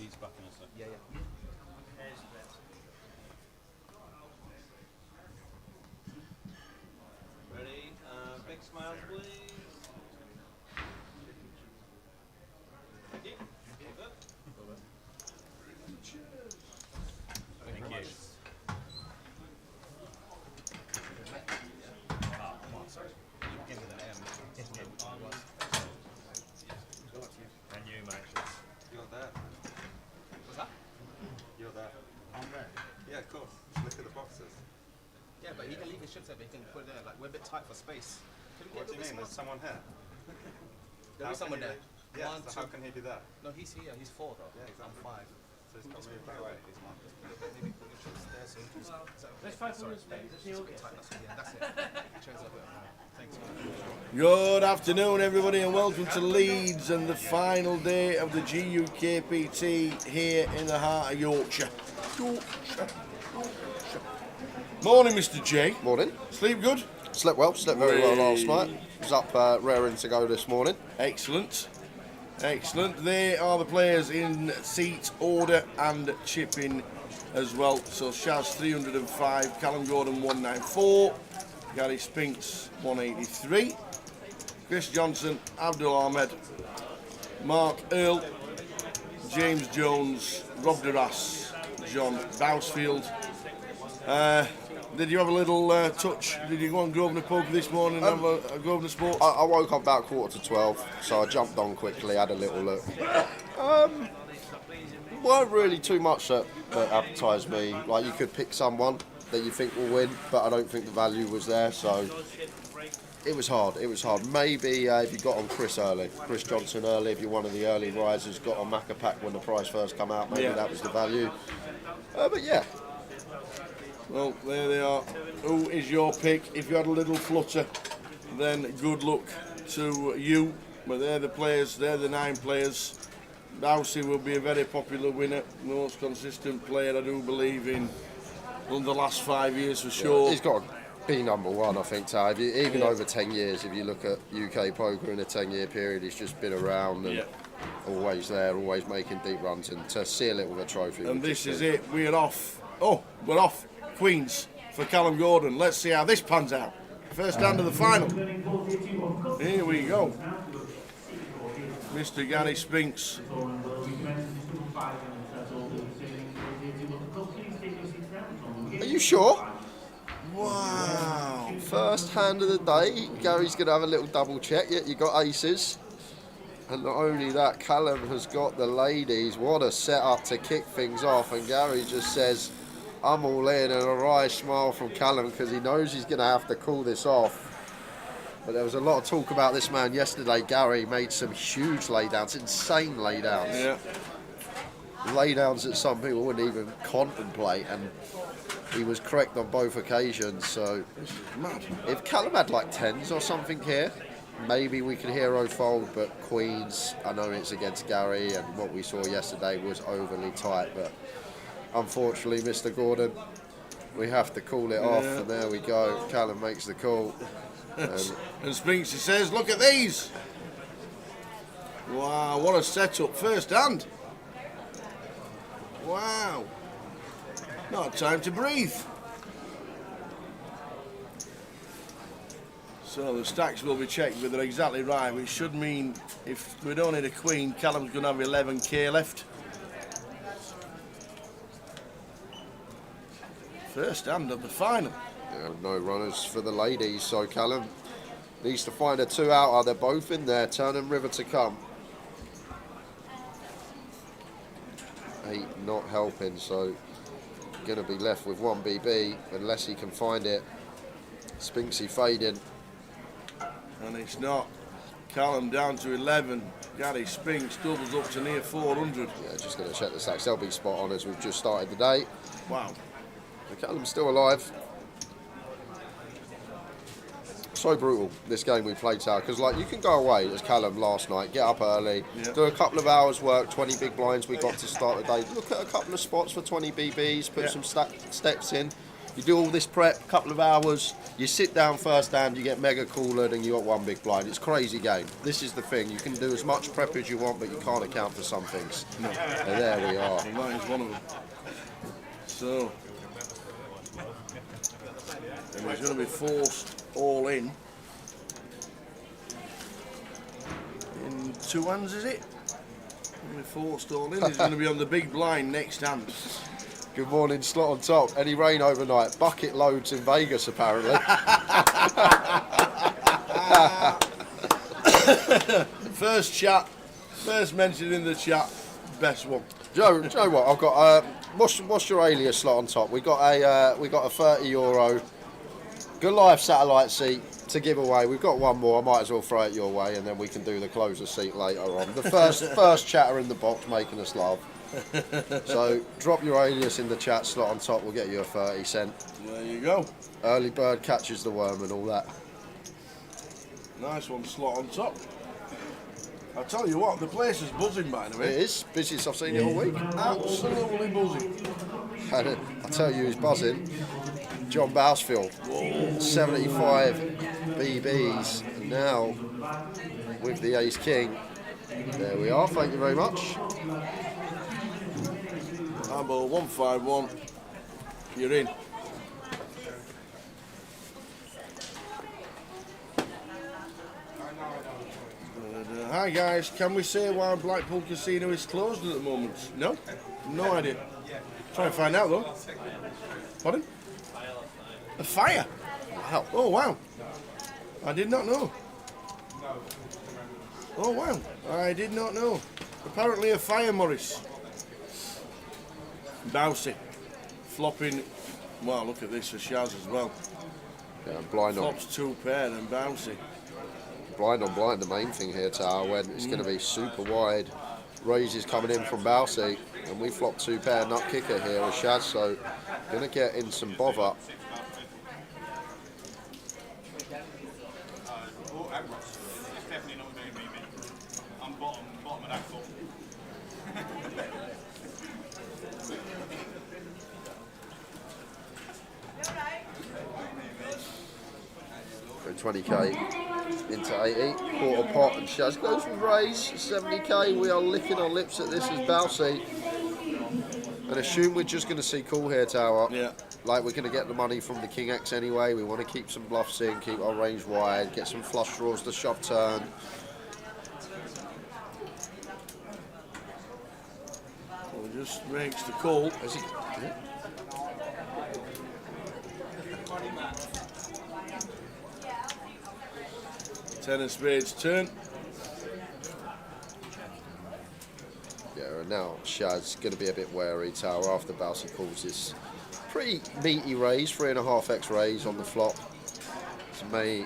Leeds backing us. Yeah. Ready? Big smile, please. Thank you. Thank you. And you, mate. You're there. What's that? You're there. I'm there. Yeah, of course. Look at the boxes. Yeah, but he can leave his ships there, but he can put it there. Like, we're a bit tight for space. What do you mean? There's someone here. There'll be someone there. Yeah, One, so two. how can he be there? No, he's here. He's 4 though. Yeah, exactly. I'm 5. So he's got moved that way. He's marked. Maybe put your ships there so he can... Let's fight for this, mate. Let's see It's a what bit tight, that's it. Turns up a bit. Thanks, man. Good afternoon, everybody, and welcome to Leeds and the final day of the GUKPT here in the heart of Yorkshire. Morning, Mr. J. Morning. Sleep good? Slept well, slept very well last night. Was up raring to go this morning. Excellent. Excellent. They are the players in seat order and chipping as well. So Shaz 305, Callum Gordon 194, Gary Spinks 183, Chris Johnson, Abdul Ahmed, Mark Earl, James Jones, Rob Duras, John Bousfield. Did you have a little touch? Did you go on Grosvenor Pub this morning and have a Grosvenor Sports? I woke up about 11:45, so I jumped on quickly, had a little look. Weren't really too much that advertised me. Like, you could pick someone that you think will win, but I don't think the value was there, so it was hard. Maybe if you got on Chris Johnson early, if you're one of the early risers, got on Macapac when the price first come out, maybe that was the value. But yeah. Well, there they are. Who is your pick? If you had a little flutter, then good luck to you. But they're the players, they're the 9 players. Dowsey will be a very popular winner, most consistent player, I do believe, in the last 5 years for sure. He's got to be number 1, I think, Ty. Even over 10 years, if you look at UK poker in a 10-year period, he's just been around and always there, always making deep runs, and to seal it with a trophy. And this is it, we're off. Oh, we're off. Queens for Callum Gordon. Let's see how this pans out. First hand of the final. Here we go. Mr. Gary Spinks. Are you sure? Wow. First hand of the day. Gary's going to have a little double check. Yeah, you got aces. And not only that, Callum has got the ladies. What a setup to kick things off. And Gary just says, I'm all in, and a wry smile from Callum because he knows he's going to have to call this off. But there was a lot of talk about this man yesterday. Gary made some huge laydowns, insane laydowns. Yeah. Laydowns that some people wouldn't even contemplate, and he was correct on both occasions. So This is mad. if Callum had like 10s or something here, maybe we could hero fold, but Queens, I know it's against Gary, and what we saw yesterday was overly tight, but unfortunately, Mr. Gordon, we have to call it off, and there we go. Callum makes the call. And Spinks says, look at these. Wow, what a setup. First hand. Wow. Not time to breathe. So the stacks will be checked, but they're exactly right, which should mean if we don't hit a queen, Callum's going to have 11k left. First hand of the final. Yeah, no runners for the ladies, so Callum needs to find a 2-outer. They're both in there, Turn and River to come. 8 not helping, so going to be left with 1 BB unless he can find it. Spinksy fading. And it's not. Callum down to 11. Gary Spinks doubles up to near 400. Yeah, just going to check the stacks. They'll be spot on as we've just started the day. Wow. Callum's still alive. So brutal, this game we played, Tower, because like you can go away as Callum last night, get up early, do a couple of hours work, 20 big blinds we got to start the day, look at a couple of spots for 20 BBs, put some steps in. You do all this prep, couple of hours, you sit down first hand, you get mega cooled, and you got one big blind. It's a crazy game. This is the thing. You can do as much prep as you want, but you can't account for some things. No. So there we are. And that is one of them. So, and he's going to be forced all in 2 hands, is it? Going to be forced all in. He's going to be on the big blind next hand. Good morning, slot on top. Any rain overnight? Bucket loads in Vegas, apparently. First chat, first mention in the chat, best one. Joe, what? I've got. What's your alias slot on top? We got a €30 Goliath satellite seat to give away. We've got one more. I might as well throw it your way, and then we can do the closer seat later on. The first chatter in the box making us laugh. So drop your alias in the chat, slot on top. We'll get you a 30 cent. There you go. Early bird catches the worm and all that. Nice one, slot on top. I tell you what, the place is buzzing, by the way. It is busiest I've seen it all week. Absolutely buzzing. And I tell you who's buzzing. John Bousfield, 75 BBs now with the Ace King. There we are, thank you very much. Ambo 151, you're in. Hi guys, can we say why Blackpool Casino is closed at the moment? No? No idea. Try and find out though. Pardon? A fire? Wow. Oh wow. I did not know. Oh wow. I did not know. Apparently a fire, Morris. Bousy. Flopping. Wow, look at this for Shaz as well. Yeah, blind on. Flops 2 pair and Bousy. Blind on blind, the main thing here, Tower, when it's going to be super wide. Raises coming in from Bousy, and we flop 2 pair nut kicker here with Shaz, so going to get in some bother. For 20k into 80, quarter pot, and Shaz goes with raise, 70k. We are licking our lips at this as Bousy. And assume we're just going to see call here, Tower. Yeah. Like we're going to get the money from the King X anyway. We want to keep some bluffs in, keep our range wide, get some flush draws to shove turn. Well, just makes the call. Is he? Yeah. Ten of spades turn. Yeah, and now Shaz going to be a bit wary, Tower, after Bousy calls this pretty meaty raise, 3.5x raise on the flop. So may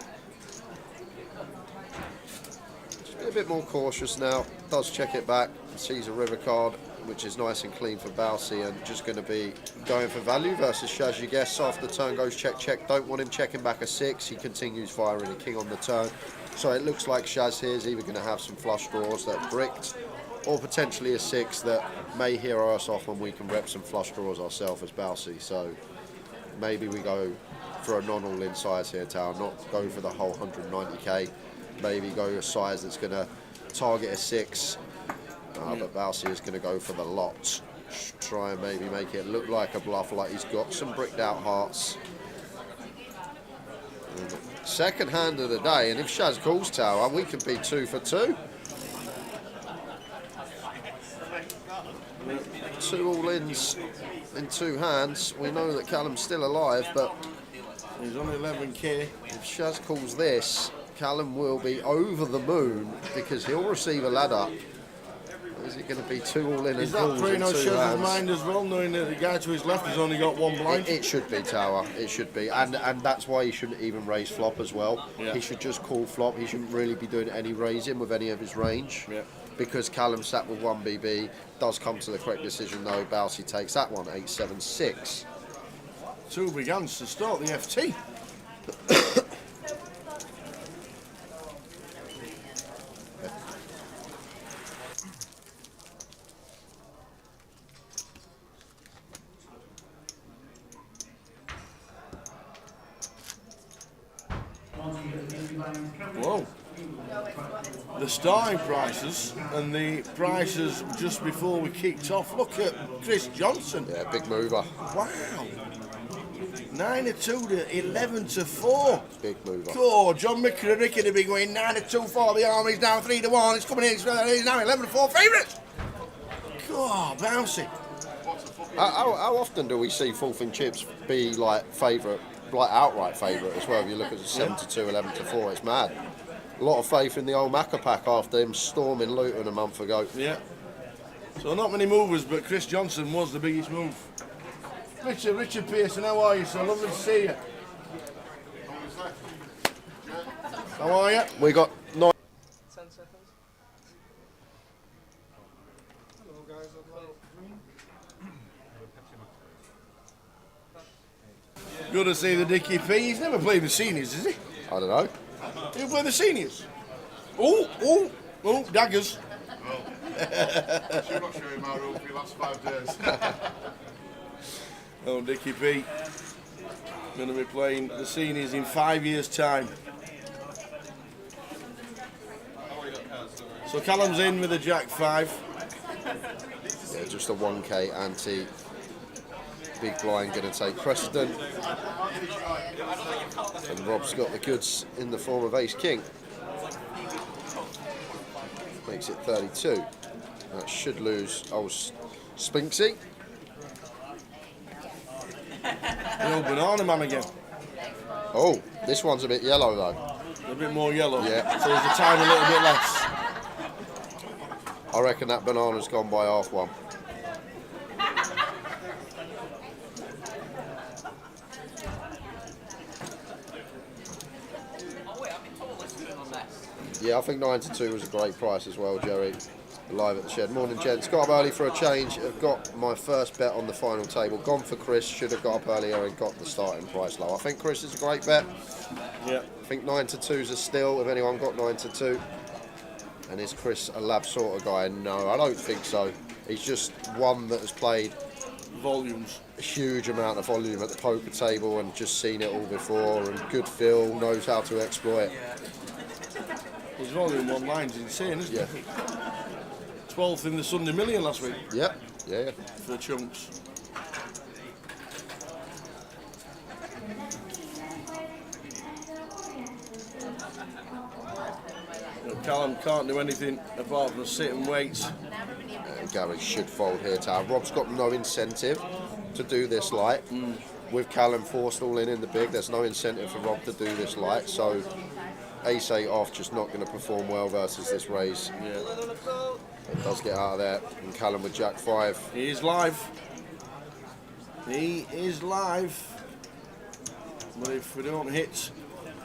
just be a bit more cautious now. Does check it back, sees a river card, which is nice and clean for Bousy, and just going to be going for value versus Shaz, you guess. After the turn goes check, check. Don't want him checking back a 6. He continues firing a king on the turn. So it looks like Shaz here is either going to have some flush draws that bricked, or potentially a 6 that may hero us off when we can rep some flush draws ourselves as Bousy. So maybe we go for a non-all-in size here, Tower, not go for the whole 190k. Maybe go a size that's going to target a 6. But Bousy is going to go for the lot. Try and maybe make it look like a bluff, like he's got some bricked out hearts. Second hand of the day, and if Shaz calls, Tower, we could be 2 for 2. 2 all-ins in 2 hands. We know that Callum's still alive, but He's on 11k. if Shaz calls this, Callum will be over the moon because he'll receive a ladder. Is it going to be 2 all-in and Is that calls in playing 2 on Shaz's hands? mind as well, knowing that the guy to his left has only got 1 blind? It should be, Tower. It should be, and that's why he shouldn't even raise flop as well. Yeah. He should just call flop. He shouldn't really be doing any raising with any of his range. Yeah. Because Callum sat with 1 BB, does come to the correct decision though. Bousy takes that one, 8-7-6. 2 big hands to start the FT. the starting prices and the prices just before we kicked off. Look at Chris Johnson. Yeah, big mover. Wow. 9-2 to 11-4. Big mover. Cool. John McCrick to be going 9-2 for the Army. He's now 3-1. He's coming in. He's now 11-4 favourites. God, bouncy. How often do we see Fourth in Chips be like favourite, like outright favourite as well? If you look at the 7-2, 11-4, it's mad. A lot of faith in the old Macca pack after him storming Luton a month ago. Yeah. So not many movers, but Chris Johnson was the biggest move. Richard Pearson, how are you, sir? Lovely to see you. How are you? We got 9. 10 seconds. Good to see the Dickie P. He's never played the seniors, has he? I don't know. He'll play the seniors. Oh, daggers. Should not show him our rule for the last 5 days. Oh, Dickie P. Going to be playing the seniors in 5 years' time. So Callum's in with a Jack 5. Yeah, just a 1k ante. Big blind going to take precedent. And Rob's got the goods in the form of Ace King. Makes it 32. That should lose old Spinksy. The old banana man again. Oh, this one's a bit yellow though. A bit more yellow. Yeah. So there's a time a little bit less. I reckon that banana's gone by half one. Yeah, I think 9-2 was a great price as well, Jerry. Live at the shed. Morning, gents. Got up early for a change. I've got my first bet on the final table. Gone for Chris. Should have got up earlier and got the starting price low. I think Chris is a great bet. Yeah. I think 9-2 is a steal. If anyone got 9-2. And is Chris a lab sort of guy? No, I don't think so. He's just one that has played Volumes. a huge amount of volume at the poker table and just seen it all before, and good feel, knows how to exploit. His volume online's insane, isn't Yeah. it? 12th in the Sunday Million last week Yep. Yeah. for chunks. Callum can't do anything apart from sit and wait. Gary should fold here, Tower. Rob's got no incentive to do this light. With Callum forestalling in the big, there's no incentive for Rob to do this light. So ace 8 off, just not going to perform well versus this raise. Yeah. It does get out of there. And Callum with Jack 5. He is live. He is live. But if we don't hit,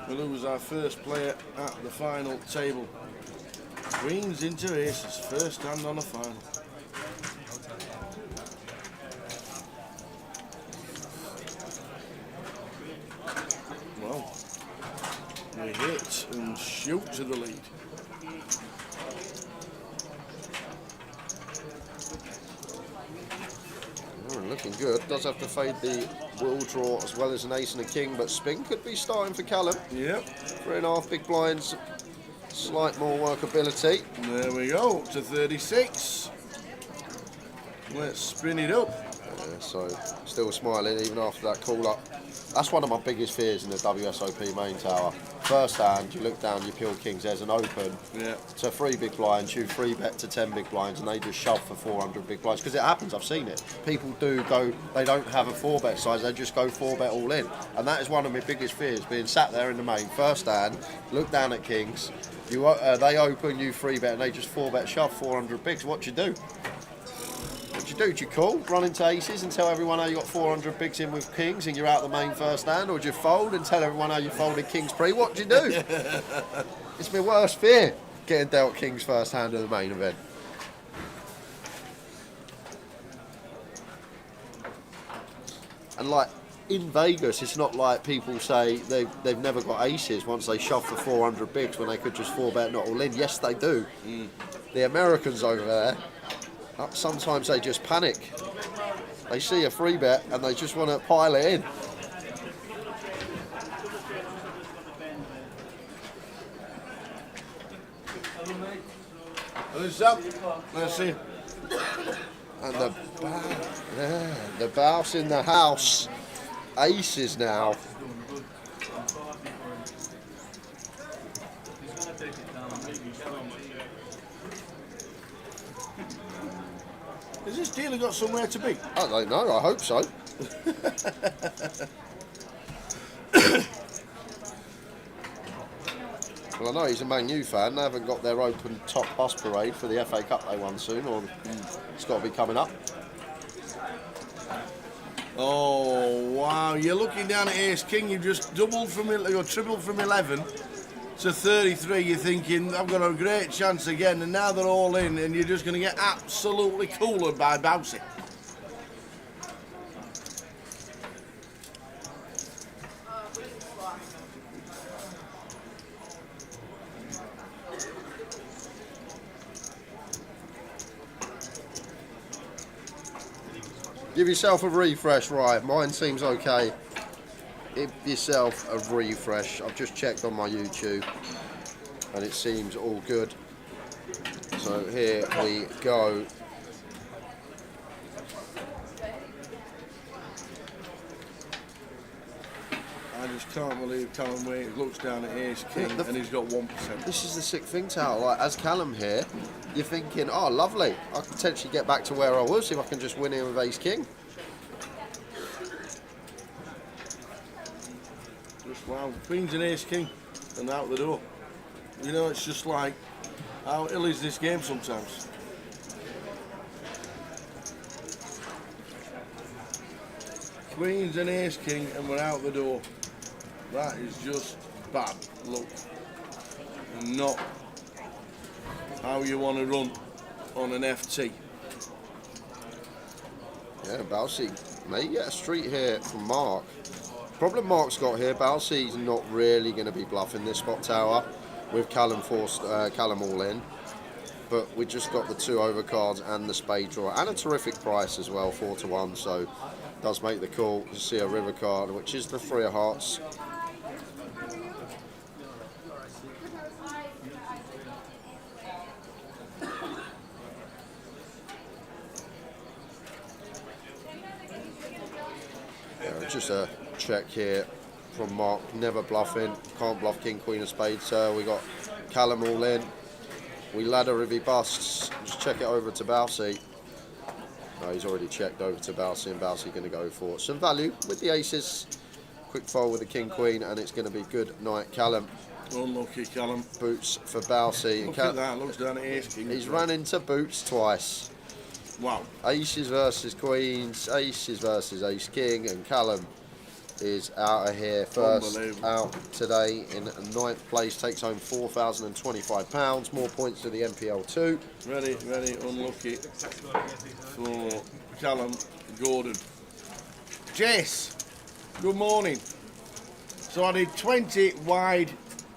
we lose our first player at the final table. Queens into aces, first hand on a final. Well, we hit and shoot to the lead. Looking good. Does have to fade the will draw as well as an ace and a king, but spin could be starting for Callum. Yep. 3.5 big blinds, slight more workability. There we go, up to 36. Let's spin it up. Yeah, so still smiling even after that call up. That's one of my biggest fears in the WSOP main tower. First hand, you look down, you peel kings, there's an open Yeah. to 3 big blinds, you 3 bet to 10 big blinds, and they just shove for 400 big blinds. Because it happens, I've seen it. People do go, they don't have a 4 bet size, they just go 4 bet all in. And that is one of my biggest fears, being sat there in the main, first hand, look down at kings, you they open, you 3 bet, and they just 4 bet shove 400 bigs. What do you do? What do you do? Do you call, run into aces and tell everyone how you got 400 bigs in with kings and you're out the main first hand, or do you fold and tell everyone how you folded kings pre? What do you do? It's my worst fear, getting dealt kings first hand of the main event. And like in Vegas, it's not like people say they've never got aces once they shove for 400 bigs when they could just 4 bet not all in. Yes, they do. The Americans over there, sometimes they just panic. They see a 3 bet and they just want to pile it in. Let's see. And the bounce in the house. Aces now. Has this dealer got somewhere to be? I don't know, I hope so. Well, I know he's a Man U fan. They haven't got their open top bus parade for the FA Cup they won soon, or it's got to be coming up. Oh, wow. You're looking down at Ace King. You've just doubled from, or tripled from 11 to 33. You're thinking, I've got a great chance again. And now they're all in, and you're just going to get absolutely coolered by Bouncy. Give yourself a refresh, right? Mine seems okay. Give yourself a refresh. I've just checked on my YouTube and it seems all good. So here we go. I just can't believe Callum Wade looks down at Ace King and he's got 1%. This is the sick thing, Tal. Like, as Callum here, you're thinking, oh, lovely. I could potentially get back to where I was if I can just win here with Ace King. Just wow. Queens and Ace King and out the door. You know, it's just like, how ill is this game sometimes? Queens and Ace King and we're out the door. That is just bad luck. Not how you want to run on an FT. Yeah, Bouncy may get a street here from Mark. Problem Mark's got here, Bouncy's not really going to be bluffing this spot tower with Callum all in. But we just got the 2 overcards and the spade draw and a terrific price as well, 4-1. So does make the call to see a river card, which is the 3 of hearts. Just a check here from Mark, never bluffing, can't bluff King, Queen of Spades, so we got Callum all in. We ladder if he busts, just check it over to Bouncy. No, he's already checked over to Bouncy, and Bouncy going to go for some value with the aces. Quick fold with the King, Queen, and it's going to be good night, Callum. Unlucky Callum. Boots for Bouncy. Look at that, looks down at Ace King. He's run into boots twice. Wow. Aces versus Queens, aces versus Ace King, and Callum is out of here first out today in 9th place, takes home £4,025, more points to the MPL2. Very, very unlucky for Callum Gordon. Jace, good morning. So I did 20 wide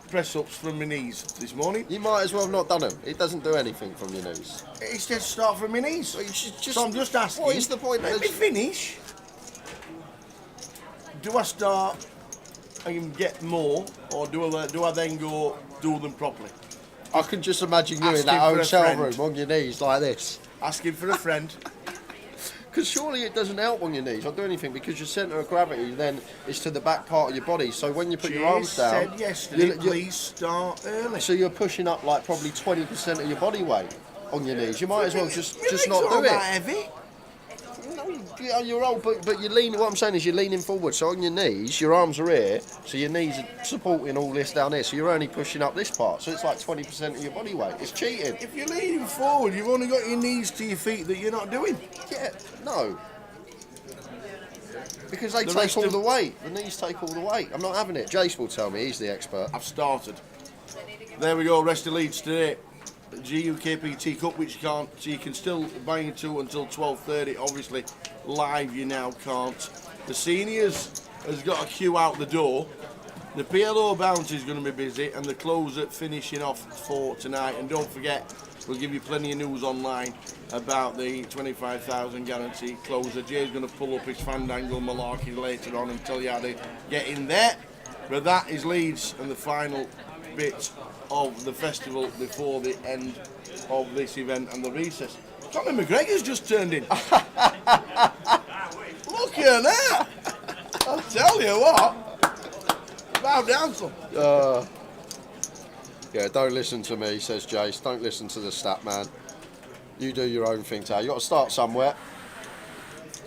press-ups from my knees this morning. You might as well have not done them. It doesn't do anything from your knees. It's just start from my knees. So, So I'm just asking. What is the point? Let me finish. Do I start and get more, or do I then go do them properly? I can just imagine you in Asking that for a hotel friend. room on your knees like this. Asking for a friend. Because surely it doesn't help on your knees or do anything, because your centre of gravity then is to the back part of your body. So when you put your arms down, said yesterday, please start early. so you're pushing up like probably 20% of your body weight on your knees. You might as well just Your not legs do aren't it. that heavy. No, you're old, but you're leaning. What I'm saying is you're leaning forward. So on your knees, your arms are here. So your knees are supporting all this down here. So you're only pushing up this part. So it's like 20% of your body weight. It's cheating. If you're leaning forward, you've only got your knees to your feet that you're not doing. Yeah, no. Because they The take rest all of- the weight. The knees take all the weight. I'm not having it. Jace will tell me. He's the expert. I've started. There we go, rest of Leeds today. GUKPT Cup, which you can't, so you can still buy into until 12:30. Obviously, live you now can't. The seniors has got a queue out the door. The PLO bounty is going to be busy, and the closer finishing off for tonight. And don't forget, we'll give you plenty of news online about the 25,000 guarantee closer. Jay's going to pull up his Fandangle malarkey later on and tell you how to get in there. But that is Leeds and the final bit of the festival before the end of this event and the recess. Conor McGregor's just turned in. Look at that! I'll tell you what. Bow down, son. Yeah, don't listen to me, says Jace. Don't listen to the stat man. You do your own thing, Tao. You got to start somewhere.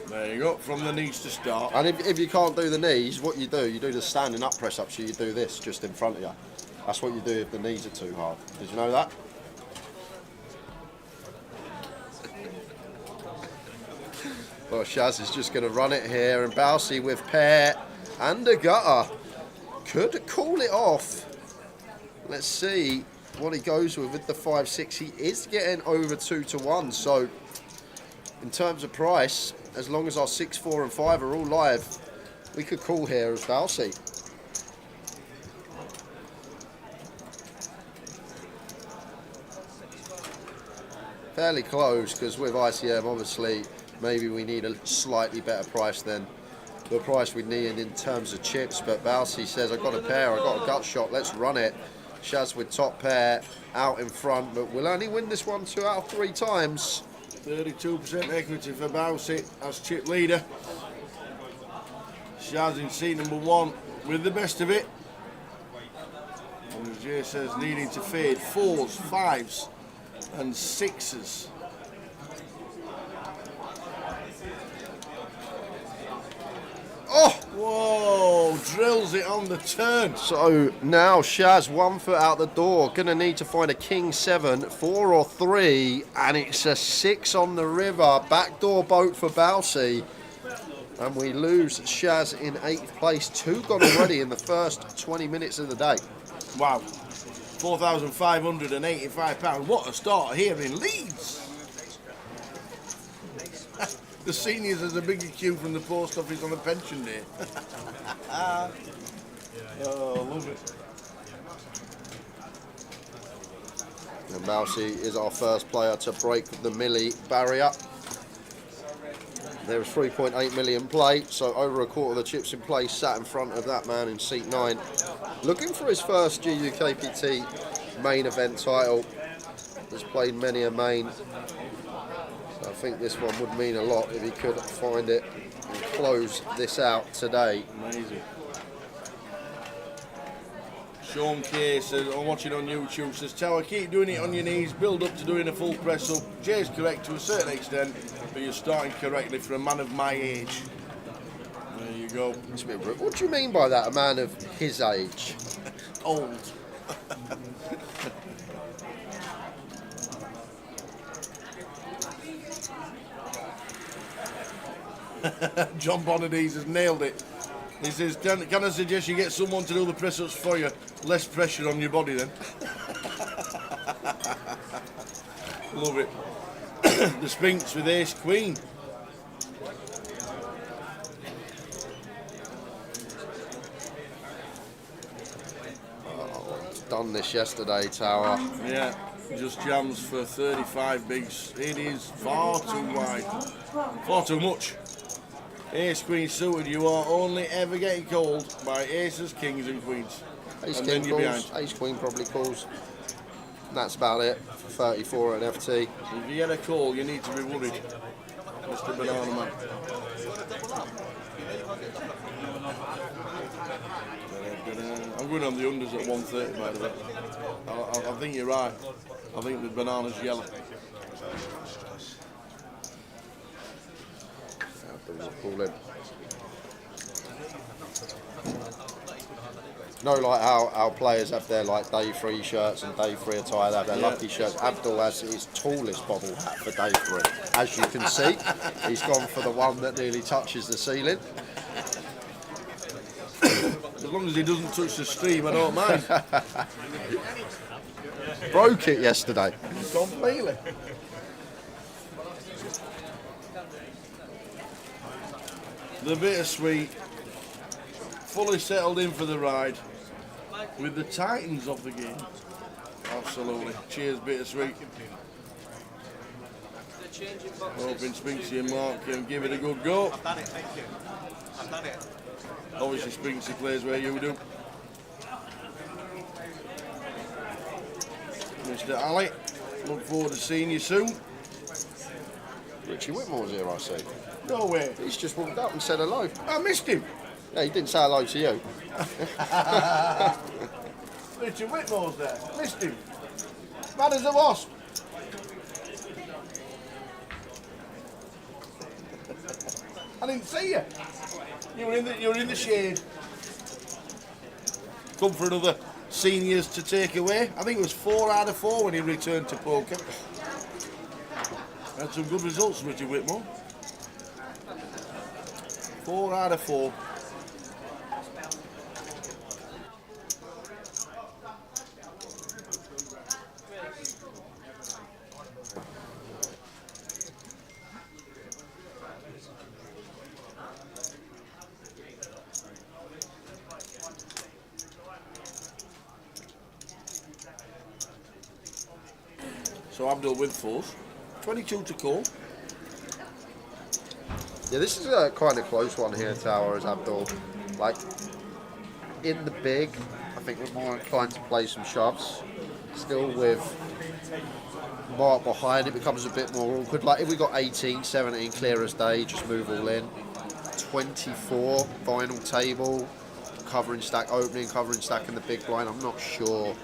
There you go, from the knees to start. And if you can't do the knees, what you do the standing up press up, so you do this just in front of you. That's what you do if the knees are too hard. Did you know that? Well, Shaz is just going to run it here, and Bousey with pair and a gutter. Could call it off. Let's see what he goes with the 5-6. He is getting over 2-1, so in terms of price, as long as our 6, 4 and 5 are all live, we could call here as Bousey. Fairly close, because with ICM, obviously, maybe we need a slightly better price than the price we need in terms of chips. But Bousey says, I've got a pair, I've got a gut shot, let's run it. Shaz with top pair out in front, but we'll only win this one 2 out of 3 times. 32% equity for Bousey as chip leader. Shaz in seat number 1 with the best of it. And as Jay says, needing to fade 4s, 5s and 6s. Oh! Whoa, drills it on the turn. So now Shaz 1 foot out the door, gonna need to find a king 7, 4 or 3, and it's a 6 on the river. Backdoor boat for Bousey, and we lose Shaz in 8th place. 2 gone already in the first 20 minutes of the day. Wow, £4,585. What a start here in Leeds. The seniors has a bigger queue from the post office on a pension day. Oh, love it. And Bousey is our first player to break the milli barrier. There was 3.8 million play, so over a quarter of the chips in play sat in front of that man in seat 9. Looking for his first GUKPT main event title. Has played many a main. So I think this one would mean a lot if he could find it and close this out today. Amazing. Sean K says, I'm watching on YouTube, says, Tower, keep doing it on your knees, build up to doing a full press up. Jay's correct to a certain extent, but you're starting correctly for a man of my age. There you go. It's a bit rude. What do you mean by that, a man of his age? Old. John Bonadise has nailed it. He says, can I suggest you get someone to do the press-ups for you? Less pressure on your body then. Love it. The Sphinx with Ace Queen. Oh, done this yesterday, Tower. Yeah, just jams for 35 bigs. It is far too wide. Far too much. Ace Queen suited, you are only ever getting called by aces, kings and queens. Ace and King then you're calls, behind. Ace Queen probably calls. And that's about it for 34 at FT. If you get a call, you need to be worried, Mr. Banana Man. I'm going on the unders at 130, by the way. I think you're right. I think the banana's yellow. Calling. No, like how our players have their like day 3 shirts and day 3 attire, they have their lucky shirts. Abdul has his tallest bobble hat for day 3. As you can see, he's gone for the one that nearly touches the ceiling. As long as he doesn't touch the stream, I don't mind. Broke it yesterday. Completely. The bittersweet, fully settled in for the ride, with the Titans of the game. Absolutely. Cheers, bittersweet. Hoping Spinksy and Mark can give it a good go. I've done it, thank you. I've done it. Obviously, Spinksy plays where you do. Mr. Ali. Look forward to seeing you soon. Richie Whitmore's here, I see. No way. He's just walked up and said hello. I missed him. Yeah, he didn't say hello to you. Richard Whitmore's there. Missed him. Mad as a wasp. I didn't see you. You were in the shade. Come for another seniors to take away. I think it was 4 out of 4 when he returned to poker. Had some good results, Richard Whitmore. 4 out of 4. So Abdul with 4s. 22 to call. Yeah, this is a kind of close one here, Tower, as Abdul. Like, in the big, I think we're more inclined to play some shoves. Still with Mark behind, it becomes a bit more awkward. Like, if we got 18, 17, clear as day, just move all in. 24, final table, covering stack opening, covering stack in the big blind. I'm not sure,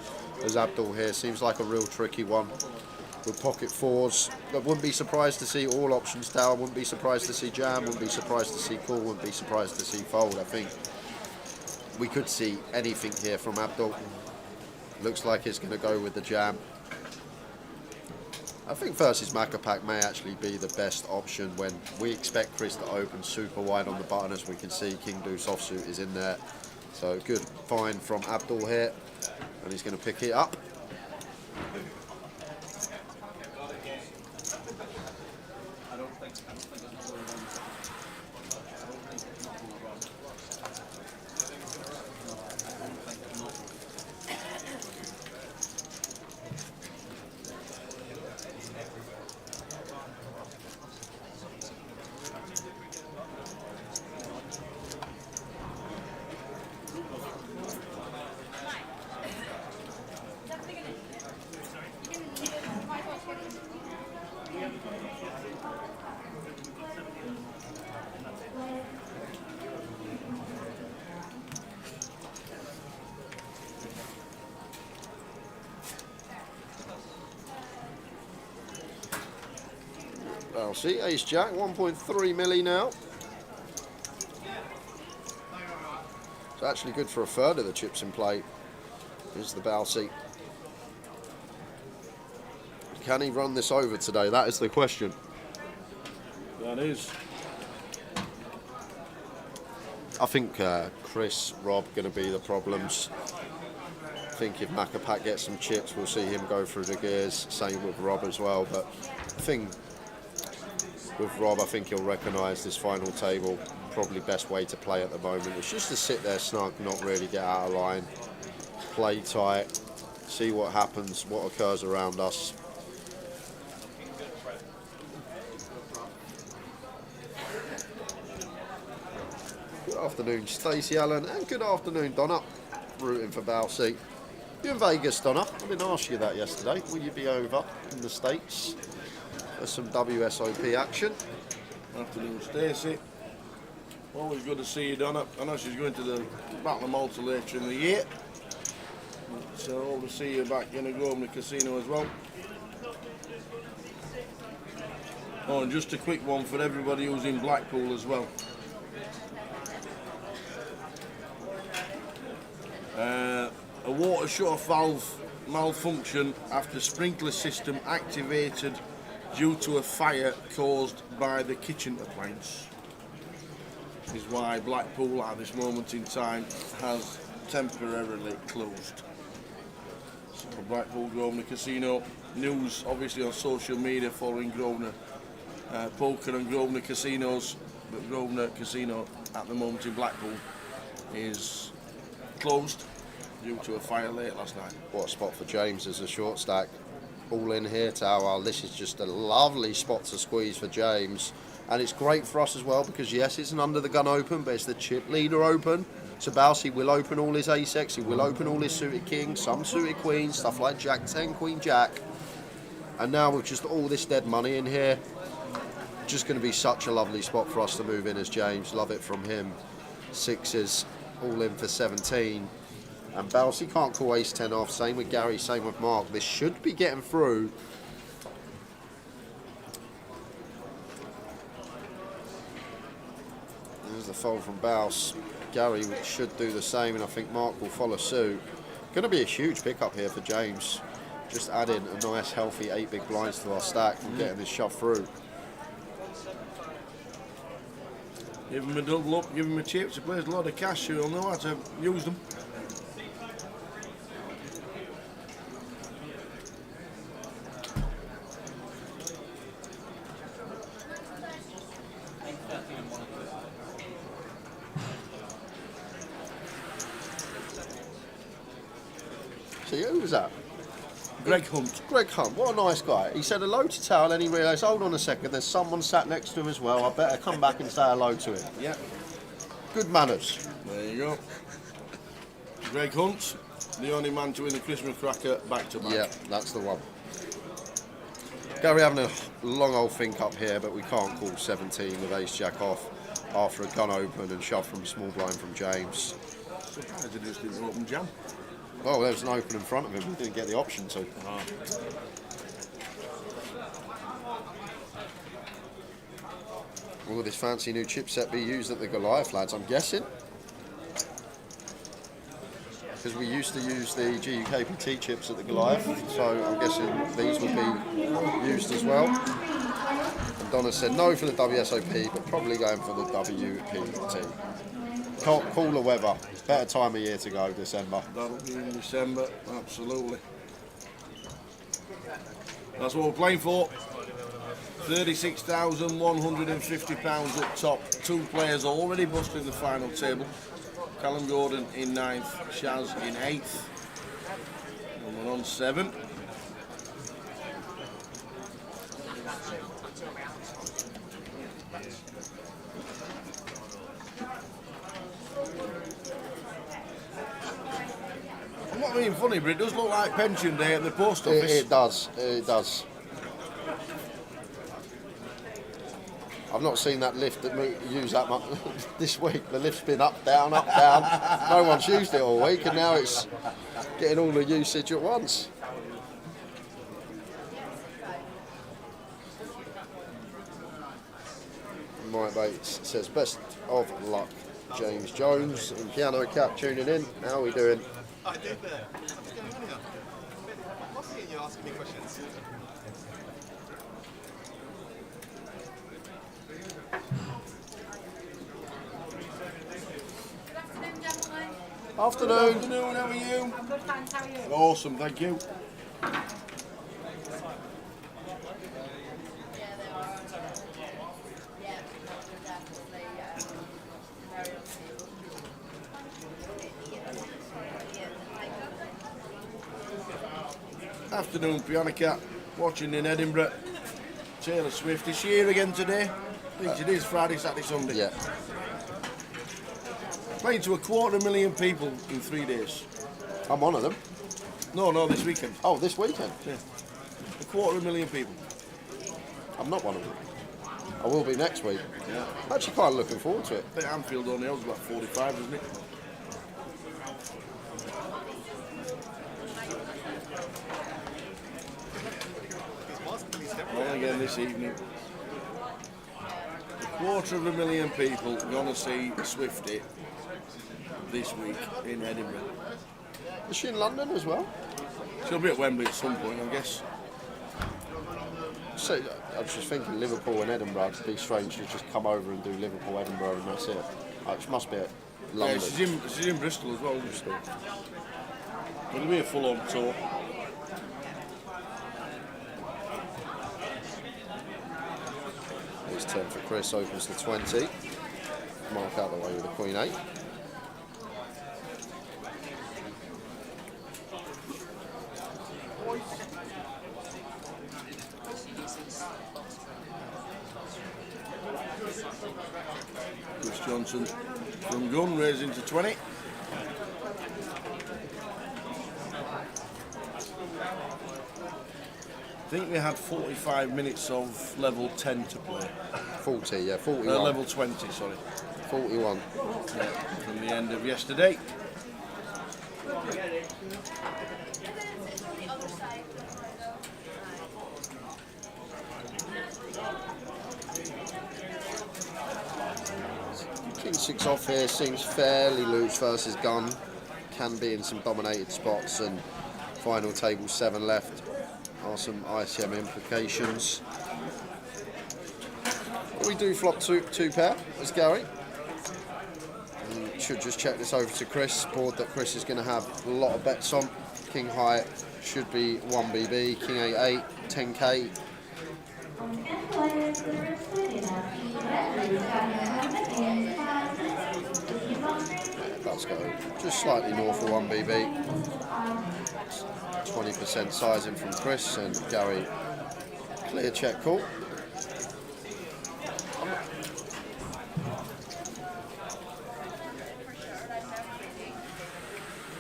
as Abdul here. Seems like a real tricky one. With pocket 4s, I wouldn't be surprised to see all options Tower, wouldn't be surprised to see jam, wouldn't be surprised to see call, wouldn't be surprised to see fold. I think we could see anything here from Abdul. Looks like it's going to go with the jam. I think versus Macapac may actually be the best option when we expect Chris to open super wide on the button. As we can see, King Deuce offsuit is in there. So good find from Abdul here, and he's going to pick it up. I'll see, ace jack, 1.3 milli now. It's actually good for a third of the chips in play. Here's the Balsi. Can he run this over today? That is the question. That is. I think Chris, Rob going to be the problems. I think if Macapac gets some chips, we'll see him go through the gears. Same with Rob as well. But I think with Rob, I think he'll recognise this final table. Probably best way to play at the moment is just to sit there snug, not really get out of line, play tight, see what happens, what occurs around us. Good afternoon, Stacey Allen, and good afternoon, Donna. Rooting for Balsi. You in Vegas, Donna? I didn't ask you that yesterday. Will you be over in the States? There's some WSOP action. Afternoon, Stacey. Always good to see you, Donna. I know she's going to the Battle of Malta later in the year. So all to see you back in the Grosvenor Casino as well. Oh, and just a quick one for everybody who's in Blackpool as well. A water shutoff valve malfunction after sprinkler system activated due to a fire caused by the kitchen appliance. Is why Blackpool at this moment in time has temporarily closed. So Blackpool Grosvenor Casino news obviously on social media following Grosvenor poker and Grosvenor casinos, but Grosvenor Casino at the moment in Blackpool is closed due to a fire late last night. What a spot for James as a short stack. All in here, Tower. This is just a lovely spot to squeeze for James. And it's great for us as well because, yes, it's an under the gun open, but it's the chip leader open. So Bouse will open all his ace-X, he will open all his suited kings, some suited queens, stuff like Jack 10, Queen Jack. And now with just all this dead money in here, just going to be such a lovely spot for us to move in as James. Love it from him. Sixes, all in for 17. And Bouse can't call ace 10 off. Same with Gary, same with Mark. This should be getting through. There's the fold from Bouse. Gary should do the same, and I think Mark will follow suit. Going to be a huge pickup here for James. Just adding a nice, healthy 8 big blinds to our stack and getting this shoved through. Give him a double up, give him a chips. He plays a lot of cash, so he'll know how to use them. See, who was that? Greg Hunt. Greg Hunt, what a nice guy. He said hello to Tal, and he realised, hold on a second, there's someone sat next to him as well. I better come back and say hello to him. Yeah, Good manners. there you go. Greg Hunt, the only man to win the Christmas cracker back-to-back. Yeah, that's the one. Gary having a long old think up here, but we can't call 17 with ace jack off after a gun open and shove from small blind from James. Surprised he just didn't open jam. Oh, there was an open in front of him. He didn't get the option to. Will this fancy new chipset be used at the Goliath, lads? I'm guessing. Because we used to use the GUKPT chips at the Goliath, so I'm guessing these would be used as well. And Donna said no for the WSOP, but probably going for the WPT. Cooler weather, better time of year to go, December. That'll be in December, absolutely. That's what we're playing for. £36,150 up top. 2 players already busted the final table. Callum Gordon in 9th, Shaz in 8th. And we're on 7. I'm not being funny, but it does look like pension day at the post office. It does, it does. I've not seen that lift use that much this week. The lift's been up, down, up, down. No one's used it all week, and now it's getting all the usage at once. Mike Bates says, best of luck, James Jones. And Piano Cap tuning in. How are we doing? I did there. What's going on here? What's getting you asking me questions? Afternoon. Afternoon, how are you? I'm good, thanks. How are you? Awesome, thank you. Afternoon, Piano Cat. Watching in Edinburgh. Taylor Swift. Is she here again today? I think it is Friday, Saturday, Sunday. Yeah. Playing to 250,000 people in 3 days. I'm one of them. No, this weekend. Oh, this weekend? Yeah. 250,000 people. I'm not one of them. I will be next week. Yeah. Actually quite looking forward to it. I think Anfield only holds about 45, doesn't it? On again this evening. 250,000 people gonna see Swifty this week in Edinburgh. Is she in London as well? She'll be at Wembley at some point, I guess. So I was just thinking Liverpool and Edinburgh. It'd be strange to just come over and do Liverpool, Edinburgh, and that's it. She must be at London. Yeah, she's in Bristol as well. Bristol. It'll be a full-on tour. It's 10 for Chris, opens the 20. Mark out the way with the Queen 8. Chris Johnson from gun, raising to 20. think we had 45 minutes of level 10 to play. 40, yeah, 41. Level 20, sorry. 41. Yeah, from the end of yesterday. King 6 off here seems fairly loose versus gun. Can be in some dominated spots, and final table 7 left are some ICM implications. We do flop two pair as Gary. And should just check this over to Chris. Board that Chris is going to have a lot of bets on. King high should be 1BB, King 8 10k. Let's go just slightly north of 1BB. 20% sizing from Chris, and Gary clear check call.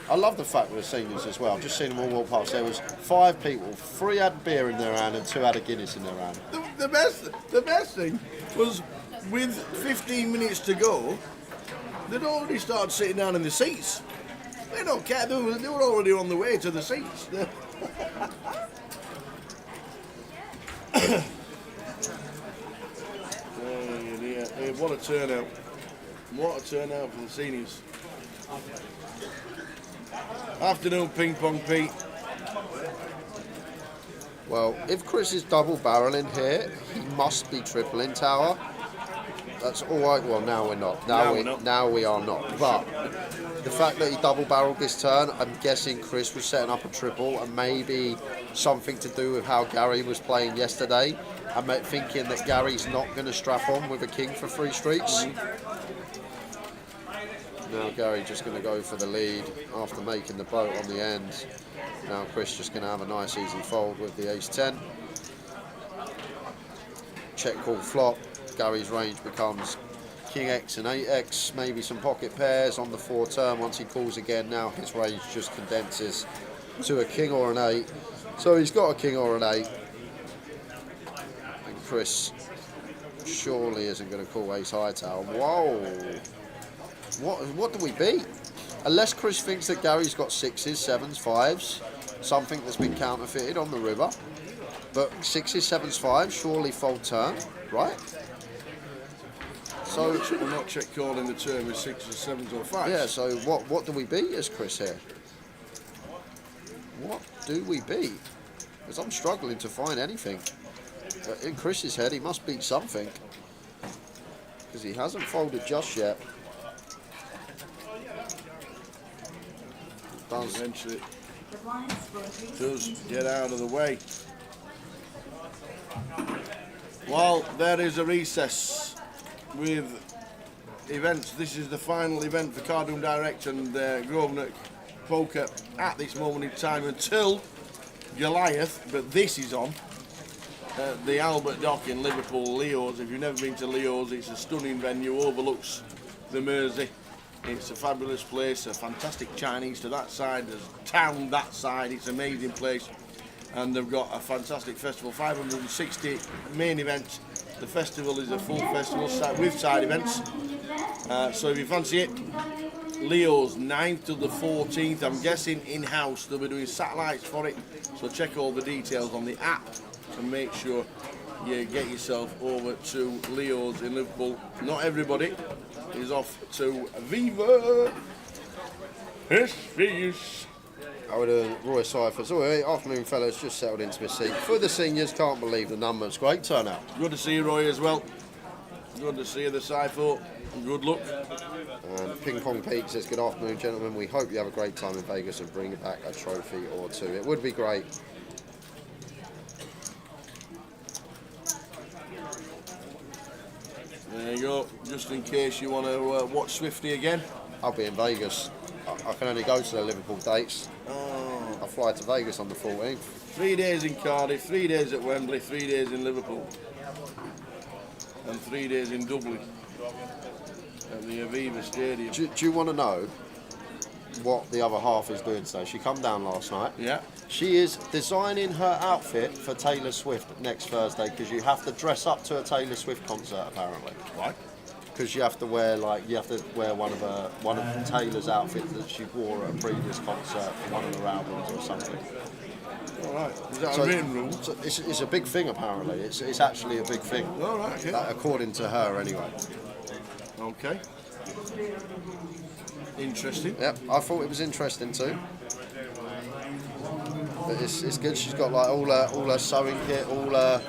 I love the fact with the seniors as well. I've just seen them all walk past. There was 5 people, 3 had beer in their hand and 2 had a Guinness in their hand. The best thing was, with 15 minutes to go, they'd already started sitting down in the seats. They don't care. They were already on the way to the seats. Oh dear. Hey, what a turnout. What a turnout for the seniors. Afternoon ping pong, Pete. Well, if Chris is double barreling here, he must be tripling tower. That's all right. Well, now we're not. Now we are not. But the fact that he double barreled this turn, I'm guessing Chris was setting up a triple, and maybe something to do with how Gary was playing yesterday. I'm thinking that Gary's not going to strap on with a king for 3 streets. Now Gary just going to go for the lead after making the boat on the end. Now Chris just going to have a nice easy fold with the ace 10. Check call flop. Gary's range becomes King X and 8X, maybe some pocket pairs on the 4 turn. Once he calls again, now his range just condenses to a king or an 8. So he's got a king or an 8. And Chris surely isn't going to call ace high tower. Whoa! What do we beat? Unless Chris thinks that Gary's got 6s, 7s, 5s, something that's been counterfeited on the river. But 6s, 7s, 5s, surely fold turn, right? So we're not check calling the turn with 6s, 7s or 5s. Yeah, so what do we beat as Chris here? What do we beat? Because I'm struggling to find anything. But in Chris's head, he must beat something. Because he hasn't folded just yet. Eventually does get out of the way. Well, there is a recess with events. This is the final event for Cardroom Direct and Grosvenor Poker at this moment in time until Goliath, but this is on the Albert Dock in Liverpool, Leo's. If you've never been to Leo's, it's a stunning venue, overlooks the Mersey. It's a fabulous place, a fantastic Chinese to that side, there's town that side, it's an amazing place. And they've got a fantastic festival, 560 main events. The festival is a full festival with side events. So if you fancy it, Leo's 9th to the 14th, I'm guessing in-house, they'll be doing satellites for it. So check all the details on the app and make sure you get yourself over to Leo's in Liverpool. Not everybody is off to Viva Esfius. How are we doing, Roy Cyphers? Oh, hey, afternoon, fellas. Just settled into my seat. For the seniors, can't believe the numbers. Great turnout. Good to see you, Roy, as well. Good to see you, the Cypher. Good luck. And Ping Pong Peak says, good afternoon, gentlemen. We hope you have a great time in Vegas and bring back a trophy or 2. It would be great. There you go. Just in case you want to watch Swifty again. I'll be in Vegas. I can only go to the Liverpool dates. Oh. I fly to Vegas on the 14th. 3 days in Cardiff, 3 days at Wembley, 3 days in Liverpool, and 3 days in Dublin at the Aviva Stadium. Do you want to know what the other half is doing today? She come down last night. Yeah. She is designing her outfit for Taylor Swift next Thursday because you have to dress up to a Taylor Swift concert apparently. Why? Because you have to wear one of Taylor's outfits that she wore at a previous concert for one of her albums or something. All right. Is that So- a written rule? So it's a big thing apparently. It's actually a big thing. All right. Okay. According to her anyway. Okay. Interesting. Yep, I thought it was interesting too. But it's good. She's got like all her sewing kit, all her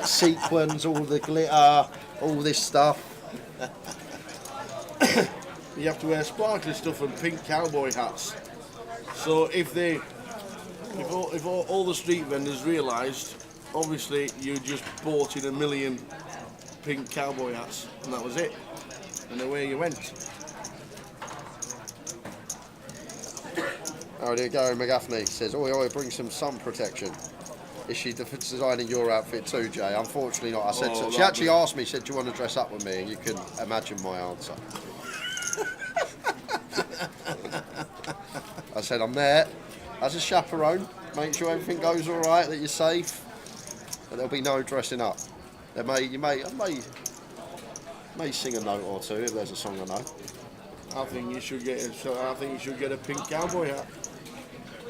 sequins, all the glitter, all this stuff. You have to wear sparkly stuff and pink cowboy hats. So if all the street vendors realised, obviously you just bought in 1 million pink cowboy hats, and that was it, and away you went. Oh dear, Gary McGaffney says, oi, bring some sun protection. Is she designing your outfit too, Jay? Unfortunately not. I said Oh, she actually asked me, said, do you want to dress up with me? And you can imagine my answer. I said, I'm there as a chaperone. Make sure everything goes all right, that you're safe. But there'll be no dressing up. I may sing a note or two if there's a song I know. I think you should get a pink cowboy hat.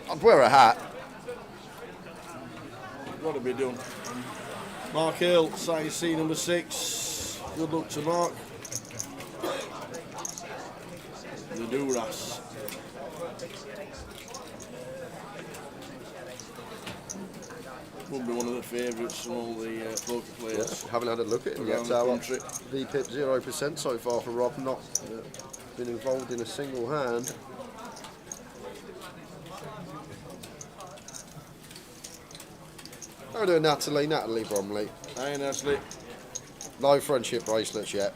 I'd wear a hat. Got to be done. Mark Hill, size C number 6. Good luck to Mark. The Duras. Will be one of the favourites from all the poker players. Yeah, haven't had a look at it yet. Around the So, country. VPIP 0% so far for Rob, not been involved in a single hand. How are we doing, Natalie? Natalie Bromley. Hey, Nestle. No friendship bracelets yet.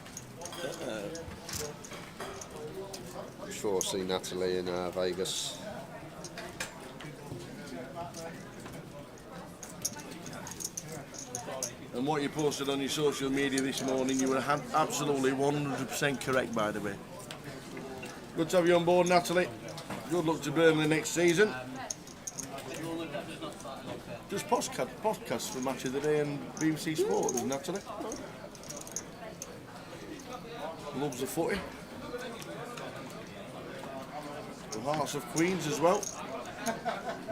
I'm sure I'll see Natalie in Vegas. And what you posted on your social media this morning, you were absolutely 100% correct, by the way. Good to have you on board, Natalie. Good luck to Burnley next season. Just podcasts for Match of the Day and BBC Sport, doesn't Natalie? Loves the footy. The Hearts of Queens as well.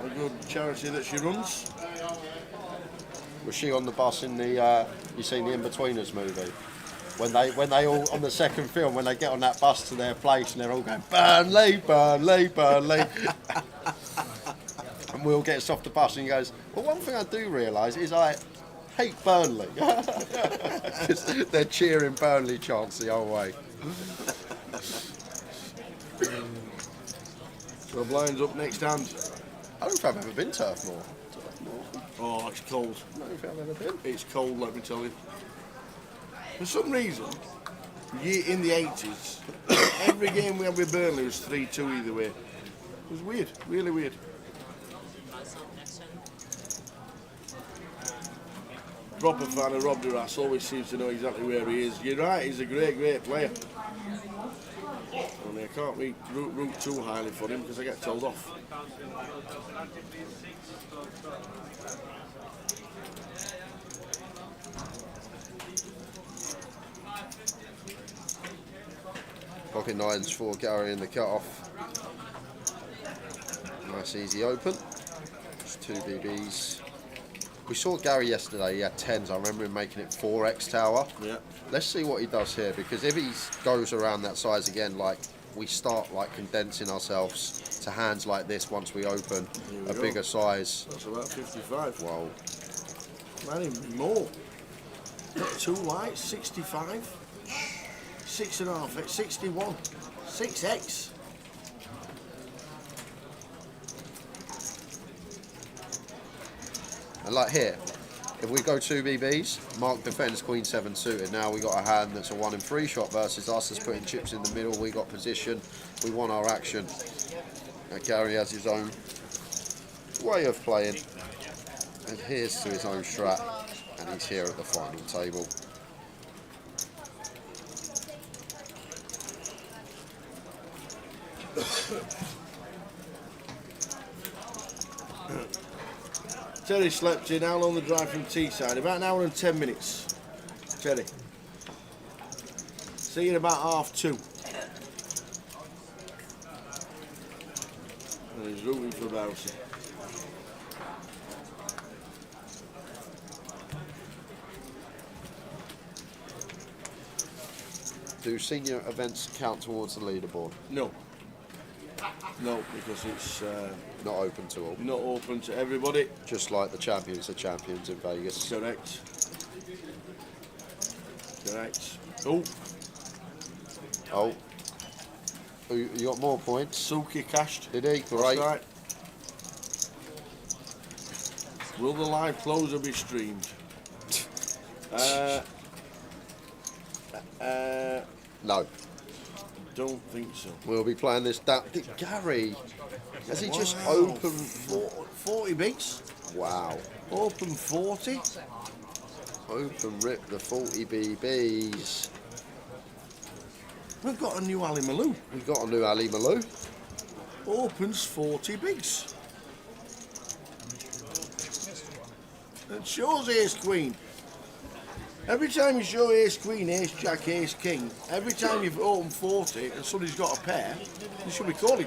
A good charity that she runs. Was she on the bus in the? You seen the In-Betweeners movie? When they all on the second film, when they get on that bus to their place and they're all going Burnley, Burnley, Burnley. And Will gets off the bus and he goes, well, one thing I do realise is I hate Burnley. Because they're cheering Burnley chants the whole way. So blinds up next hand. I don't think I've ever been Turf Moor. Oh, it's cold. I don't think I've ever been. It's cold, let me tell you. For some reason, in the 80s, every game we had with Burnley was 3-2 either way. It was weird, really weird. Proper fan of Rob Duras, always seems to know exactly where he is. You're right, he's a great player. Only I can't root too highly for him because I get told off. Pocket nines for Gary in the cut-off. Nice easy open. Just 2 BBs. We saw Gary yesterday, he had 10s. I remember him making it 4x tower. Yeah. Let's see what he does here, because if he goes around that size again, like we start like condensing ourselves to hands like this once we open a bigger size. That's about 55. Whoa. Might even be more. 2 whites, 65. 6.5, 61. 6x. And like here, if we go 2 BBs, Mark defends Queen 7 suited. Now we got a hand that's a 1 in 3 shot versus us that's putting chips in the middle. We got position. We want our action. And Gary has his own way of playing. Adheres to his own strat. And he's here at the final table. Terry slept in. How long the drive from Teesside? About an hour and 10 minutes. Terry. See you in about 2:30. And he's rooting for Bowsy. Do senior events count towards the leaderboard? No. No, because it's Not open to all. not open to everybody. Just like the champions are champions in Vegas. Correct. Correct. Oh, Oh. You got more points? Suki cashed. Did he? That's Great. right. Will the live closer be streamed? No. Don't think so. We'll be playing this. Gary, has he just Wow. opened? 40 bigs. Wow. Open 40. Open rip the 40 BBs. We've got a new Ali Malou. We've got a new Ali Malou. Opens 40 bigs. And shows Ace Queen. Every time you show Ace Queen, Ace Jack, Ace King, every time you've opened 40 and somebody's got a pair, you should be calling.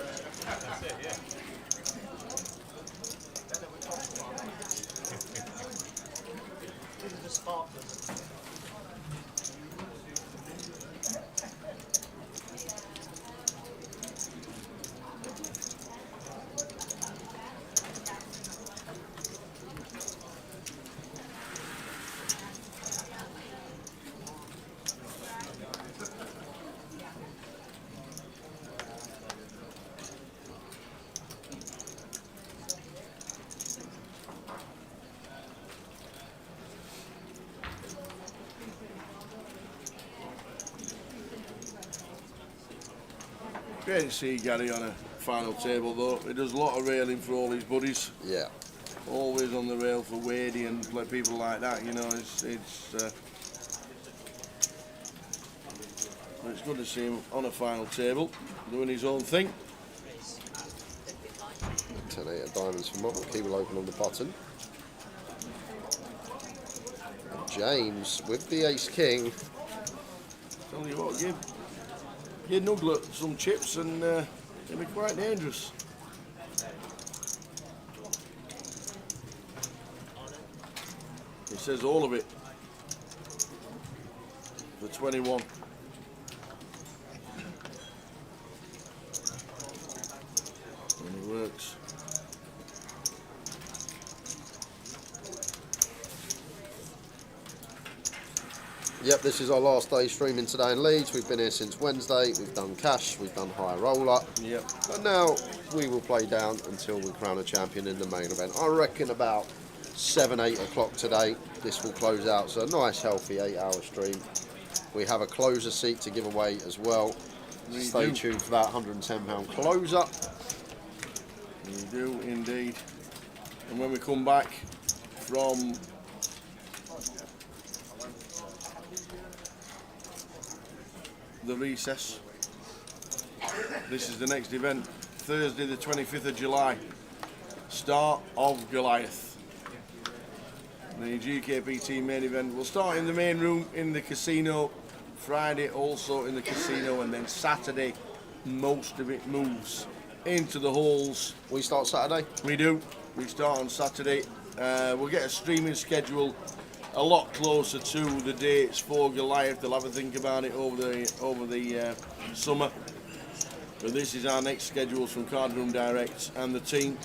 Great to see Gary on a final table though. He does a lot of railing for all his buddies. Yeah. Always on the rail for Wadey and people like that, you know. It's good to see him on a final table, doing his own thing. 10-8 of diamonds for Mob. Key will open on the button. And James with the Ace King. Tell you what, give Nuglet some chips and it'll be quite dangerous. He says all of it for 21. And it works. Yep, this is our last day streaming today in Leeds. We've been here since Wednesday. We've done cash, we've done high roller. Yep. And now we will play down until we crown a champion in the main event. I reckon about 7-8 o'clock today this will close out. So a nice healthy 8-hour stream. We have a closer seat to give away as well. Stay tuned for that £110 closer. We do indeed. And when we come back from the recess, this is the next event, Thursday the 25th of July, start of Goliath. The GUKPT main event will start in the main room in the casino, Friday also in the casino, and then Saturday most of it moves into the halls. We start Saturday? We do. We start on Saturday. We'll get a streaming schedule a lot closer to the dates for Goliath. They'll have a think about it over the summer. But this is our next schedules from Card Room Direct and the team.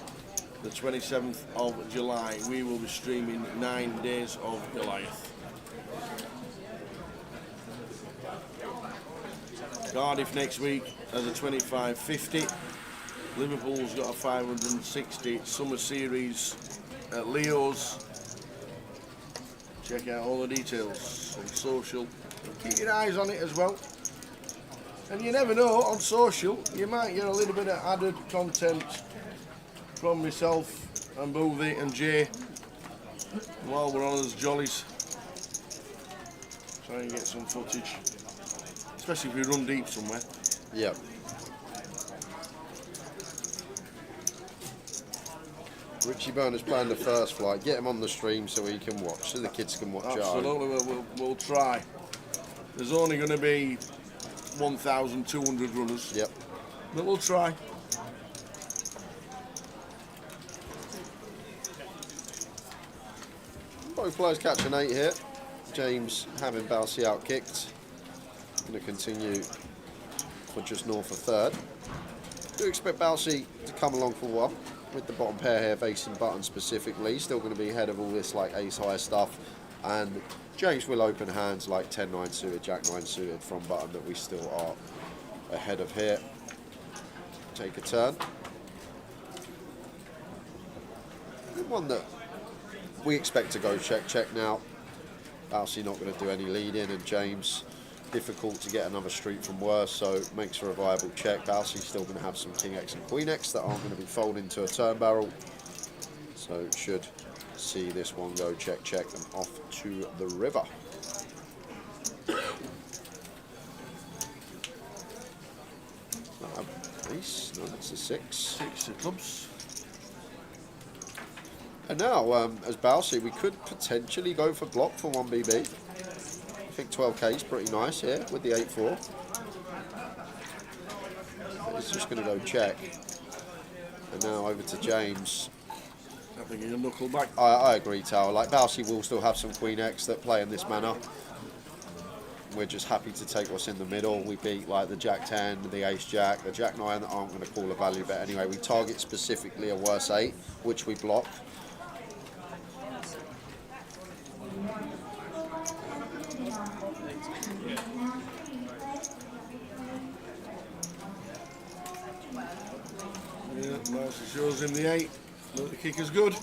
The 27th of July, we will be streaming 9 days of Goliath. Cardiff next week has a 25.50. Liverpool's got a 560 summer series at Leo's. Check out all the details on social. Keep your eyes on it as well. And you never know, on social, you might get a little bit of added content from myself and Boothie and Jay while we're on those jollies. Try and get some footage, especially if we run deep somewhere. Yep. Richie Burner's playing the first flight. Get him on the stream so he can watch, so the kids can watch it. Absolutely, we'll try. There's only going to be 1,200 runners. Yep. But we'll try. Both players catch an 8 here. James having Balsi out kicked. Going to continue for just north of third. Do expect Balsi to come along for one with the bottom pair here facing button specifically. Still going to be ahead of all this like ace high stuff. And James will open hands like 10-9 suited, Jack-9 suited from button that we still are ahead of here. Take a turn. One that we expect to go check now. Balsi not going to do any lead-in, and James difficult to get another street from worse, so makes for a viable check. Balsi still going to have some King X and Queen X that aren't going to be folded into a turn barrel, so should see this one go check and off to the river. Ace, no, that's a 6. 6 of clubs. And now, as Balsi, we could potentially go for block for 1BB. I think 12k is pretty nice here with the 8-4. It's just going to go check. And now over to James. I think he'll knuckle back. I agree, Tower. Like, Balsi will still have some Queen X that play in this manner. We're just happy to take what's in the middle. We beat like the Jack-10, the Ace-Jack, the Jack-9 that aren't going to call a value bet anyway. We target specifically a worse 8, which we block. Yeah, Marcy shows him the 8. Look, the kicker's good.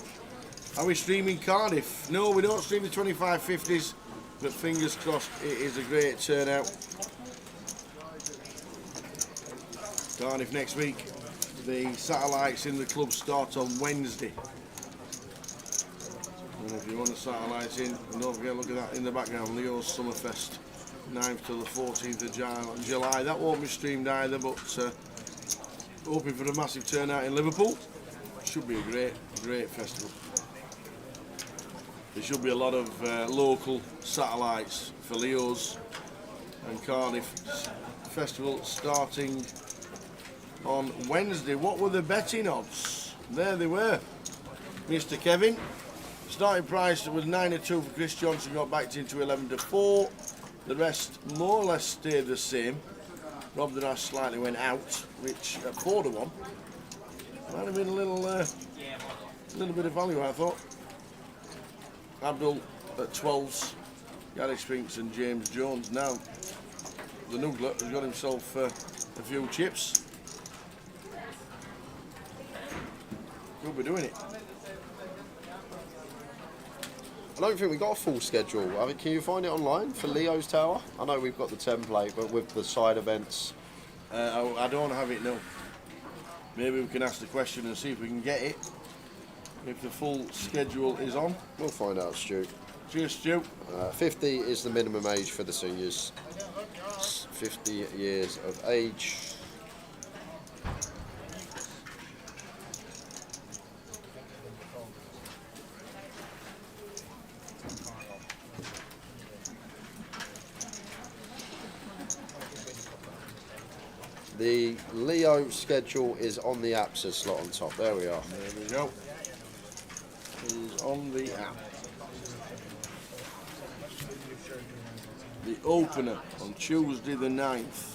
Are we streaming Cardiff? No, we don't stream the 25-50s, but fingers crossed it is a great turnout. Cardiff next week. The satellites in the club start on Wednesday. And if you want the satellites in, and don't forget, look at that in the background, Leo's Summerfest, 9th till the 14th of July. That won't be streamed either, but hoping for a massive turnout in Liverpool. Should be a great festival. There should be a lot of local satellites for Leo's and Cardiff festival starting on Wednesday. What were the betting odds? There they were. Mr. Kevin. Starting price was 9-2 for Chris Johnson, got backed into 11-4. The rest more or less stayed the same. Rob the Nash slightly went out, which at 4-1 might have been a little bit of value, I thought. Abdul at 12s, Gary Spinks and James Jones. Now the Nuglet has got himself a few chips. Could be doing it. I don't think we got a full schedule. I mean, can you find it online for Leo's Tower? I know we've got the template, but with the side events. I don't have it, no. Maybe we can ask the question and see if we can get it. If the full schedule is on. We'll find out, Stu. Cheers, Stu. 50 is the minimum age for the seniors. 50 years of age. The Leo schedule is on the app, says slot on top. There we are. There we go. It is on the app. The opener on Tuesday the 9th.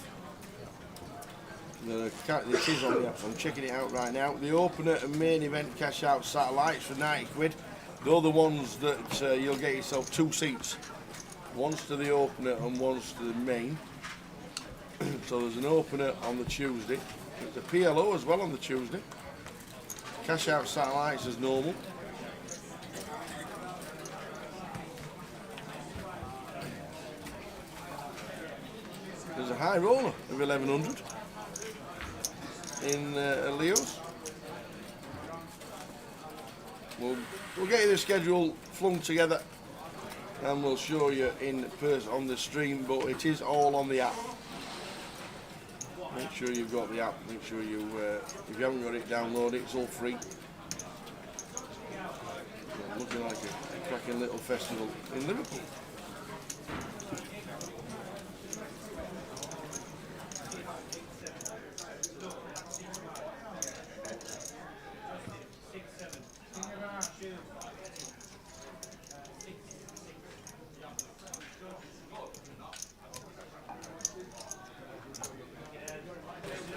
This is on the app, so I'm checking it out right now. The opener and main event cash out satellites for 90 quid. They're the ones that you'll get yourself 2 seats. One's to the opener and one's to the main. So there's an opener on the Tuesday. There's a PLO as well on the Tuesday. Cash out satellites as normal. There's a high roller of 1100 in Leo's. We'll get you the schedule flung together and we'll show you in person on the stream, but it is all on the app. Make sure you've got the app. Make sure you, if you haven't got it, download it. It's all free. looking like a cracking little festival in Liverpool.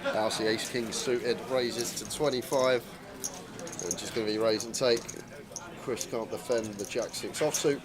Bouncy ace king suited, raises to 25. And just going to be raise and take. Chris can't defend the jack 6 offsuit.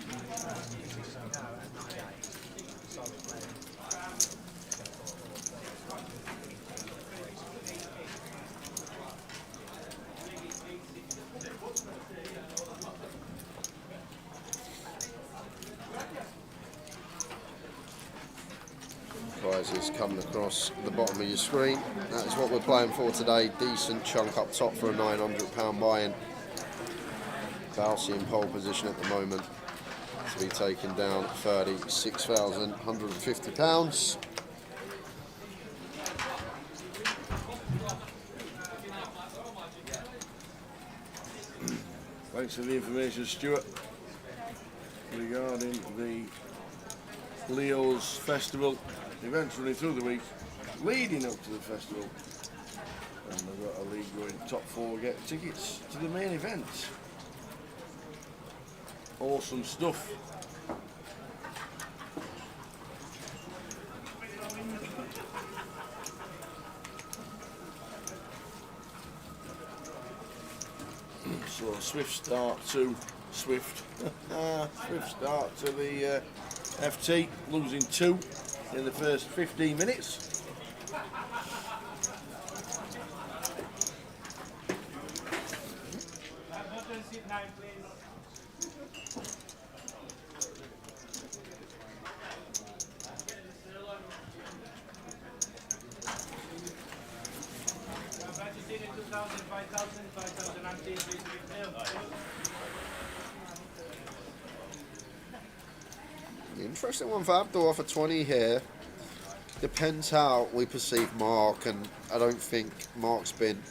Prizes coming across the bottom of your screen. That is what we're playing for today. Decent chunk up top for a £900 buy-in. Bouncy in pole position at the moment to be taken down at £36,150. Thanks for the information, Stuart, regarding the Leo's Festival events running through the week leading up to the festival. And we've got a league going top 4 get tickets to the main event. Awesome stuff. So swift start to swift start to the FT, losing 2 in the first 15 minutes. The interesting one for Abdul off a 20 here. Depends how we perceive Mark, and I don't think Mark's been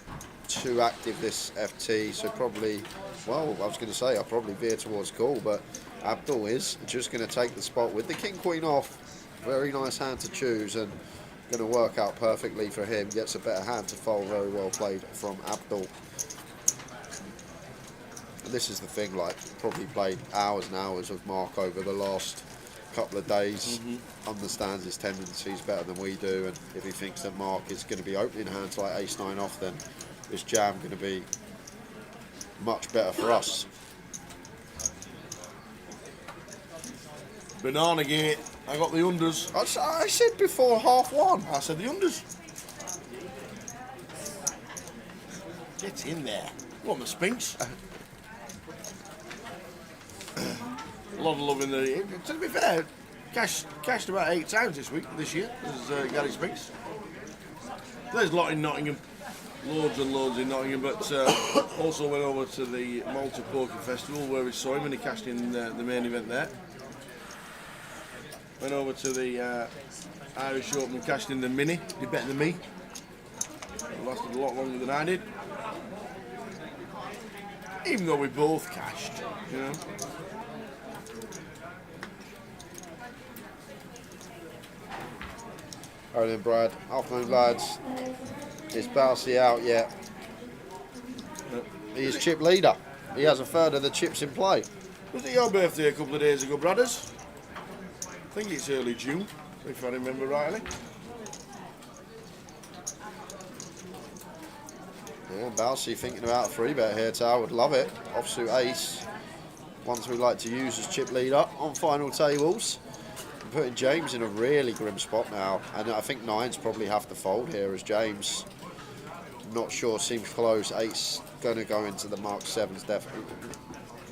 too active this FT, so probably, well, I was going to say I'll probably veer towards call, but Abdul is just going to take the spot with the king queen off. Very nice hand to choose, and going to work out perfectly for him. Gets a better hand to fold. Very well played from Abdul. And this is the thing, like, probably played hours and hours with Mark over the last couple of days. Understands his tendencies better than we do, and if he thinks that Mark is going to be opening hands like ace-9 off, then this jam going to be much better for us. Banana gate. I got the unders. I said before half-1. I said the unders. Get in there. What, the Spinks? A lot of love in the. To be fair, cashed about 8 times this year. There's Gary Spinks. There's a lot in Nottingham. Loads and loads in Nottingham, but also went over to the Malta Poker Festival where we saw him and he cashed in the main event there. Went over to the Irish Open and cashed in the mini. Did better than me. It lasted a lot longer than I did. Even though we both cashed, you know. Alright then, Brad. Afternoon, lads. Is Bouncy out yet? He is chip leader. He has a third of the chips in play. Was it your birthday a couple of days ago, brothers? I think it's early June, if I remember rightly. Yeah, Bouncy thinking about a 3-bet here, Tower. Would love it. Offsuit ace. Ones we like to use as chip leader on final tables. I'm putting James in a really grim spot now, and I think 9s probably have to fold here as James. Not sure, seems close. 8's going to go into the mark, 7's definitely.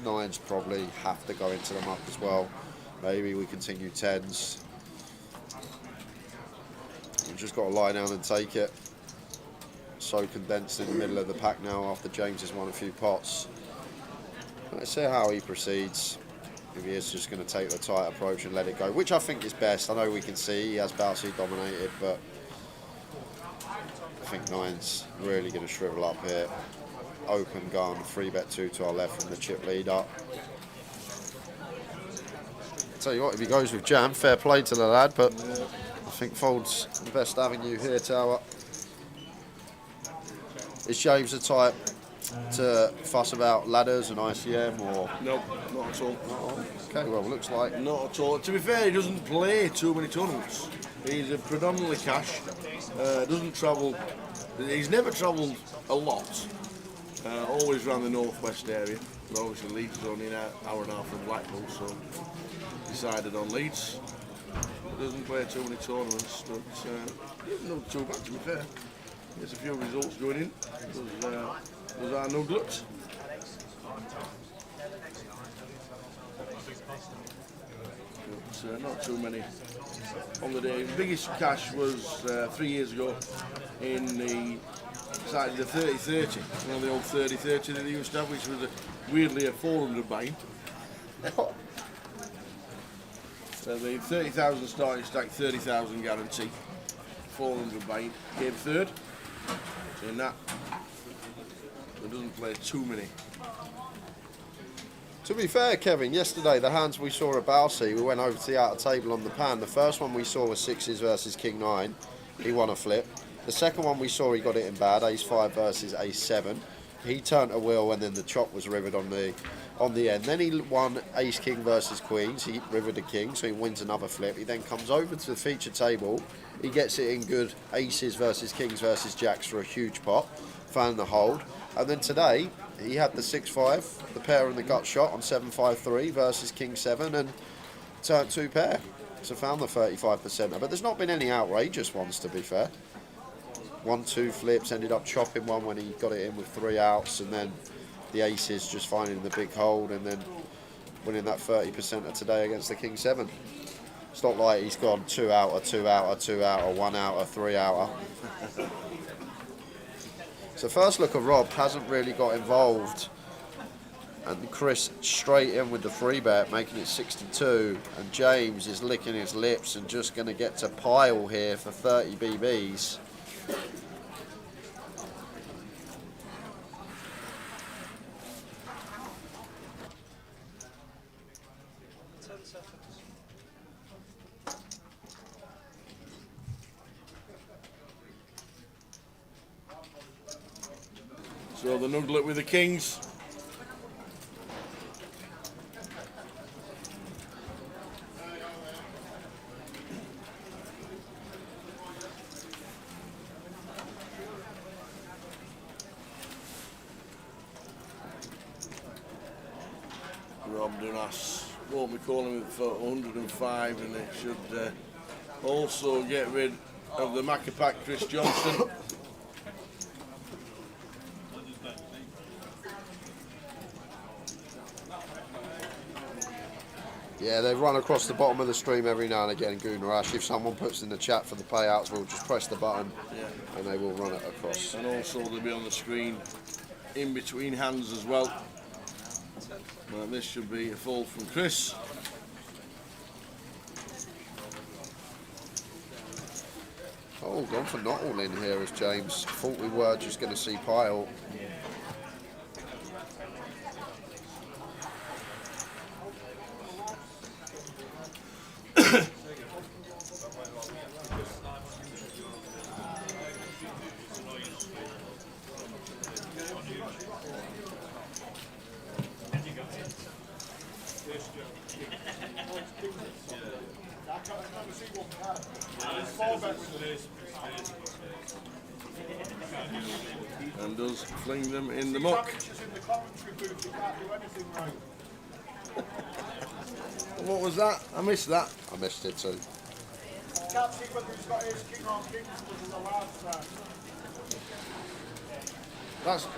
9s probably have to go into the mark as well. Maybe we continue 10s. We've just got to lie down and take it. So condensed in the middle of the pack now after James has won a few pots. Let's see how he proceeds. If he is just going to take the tight approach and let it go, which I think is best. I know we can see he has Bouncy dominated, but I think 9's really going to shrivel up here. open gun, 3-bet 2 to our left from the chip leader. Tell you what, if he goes with jam, fair play to the lad, but I think fold's the best avenue here, Tower. Is James the type to fuss about ladders and ICM or? No, not at all. Oh, okay, well, looks like. Not at all. To be fair, he doesn't play too many tournaments. He's a predominantly cash. Doesn't travel. He's never travelled a lot. Always around the northwest area. But obviously Leeds is only an hour and a half from Blackpool, so decided on Leeds. Doesn't play too many tournaments, but not too bad to be fair. There's a few results going in. Was our Nuglet. But, not too many on the day. The biggest cash was 3 years ago in the 30-30. You know, the old 30-30 that they used to have, which was weirdly a 400 bind. So the 30,000 starting stack, 30,000 guarantee. 400 bind. Came third. So in that, it doesn't play too many. To be fair, Kevin, yesterday the hands we saw at Balsey, we went over to the outer table on the pan. The first one we saw was 6s versus King 9. He won a flip. The second one we saw, he got it in bad, Ace 5 versus Ace 7. He turned a wheel and then the chop was rivered on the end. Then he won Ace King versus Queens. He rivered a king, so he wins another flip. He then comes over to the feature table. He gets it in good Aces versus Kings versus Jacks for a huge pot. Found the hold. And then today, he had the 6-5, the pair and the gut shot on 7-5-3 versus King 7 and turned 2 pair. So found the 35%. But there's not been any outrageous ones, to be fair. 1-2 flips, ended up chopping one when he got it in with 3 outs, and then the aces just finding the big hold and then winning that 30% of today against the King 7. It's not like he's gone 2 outer, 2 outer, 2 outer, 1 outer, 3 outer. So first look of Rob hasn't really got involved, and Chris straight in with the 3-bet, making it 62, and James is licking his lips and just going to get to pile here for 30 BBs. So the Nuglet with the Kings. Rob Dunas won't be calling it for 105, and it should also get rid of the Macapac Chris Johnson. Yeah, they run across the bottom of the stream every now and again, Goonarash. If someone puts in the chat for the payouts, we'll just press the button and they will run it across. And also they'll be on the screen in between hands as well. Well, this should be a fold from Chris. Oh, gone for not all in here as James. Thought we were just going to see pile. And does fling them in the muck. What was that? I missed that. I missed it too.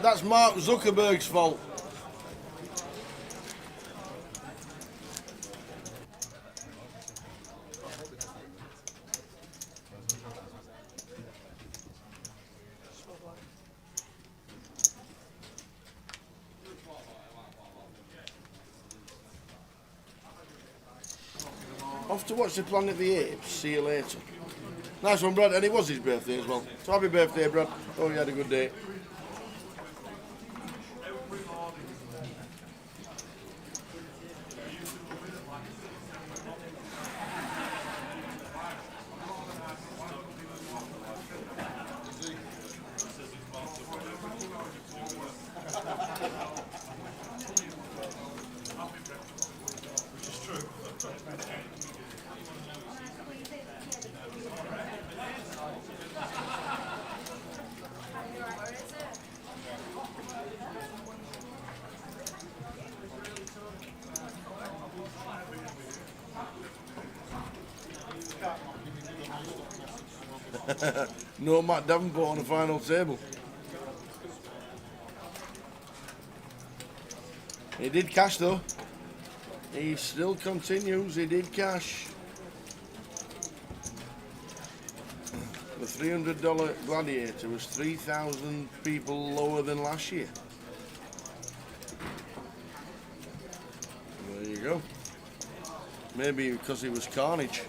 That's Mark Zuckerberg's fault. Off to watch the Planet of the Apes. See you later. Nice one, Brad. And it was his birthday as well. So happy birthday, Brad. Oh, you had a good day. No Matt Davenport on the final table. He did cash though. He still continues. He did cash. The $300 Gladiator was 3,000 people lower than last year. There you go. Maybe because it was Carnage.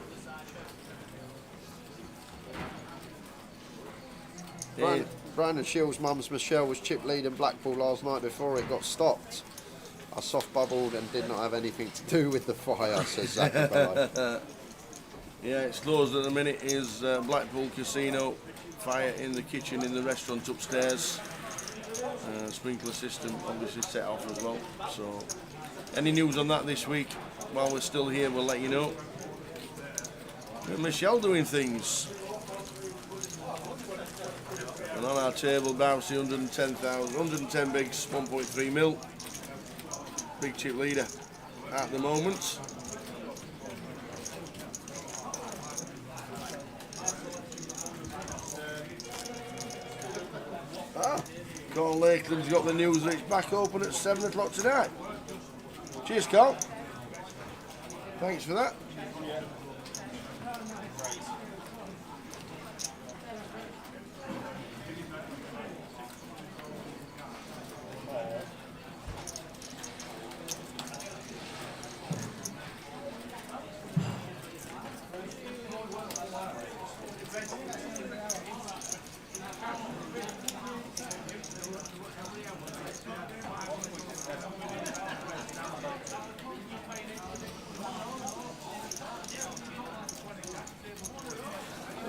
Brandon Shields' mum's Michelle was chip lead in Blackpool last night before it got stopped. I soft bubbled and did not have anything to do with the fire, says Zachary. Yeah, it's closed at the minute. Is Blackpool Casino. Fire in the kitchen in the restaurant upstairs. Sprinkler system obviously set off as well. So, any news on that this week? While we're still here, we'll let you know. And Michelle doing things. And on our table, Bouncy 110 bigs, 1.3 mil. Big chip leader at the moment. Carl Lakeland's got the news that it's back open at 7 o'clock tonight. Cheers, Carl. Thanks for that.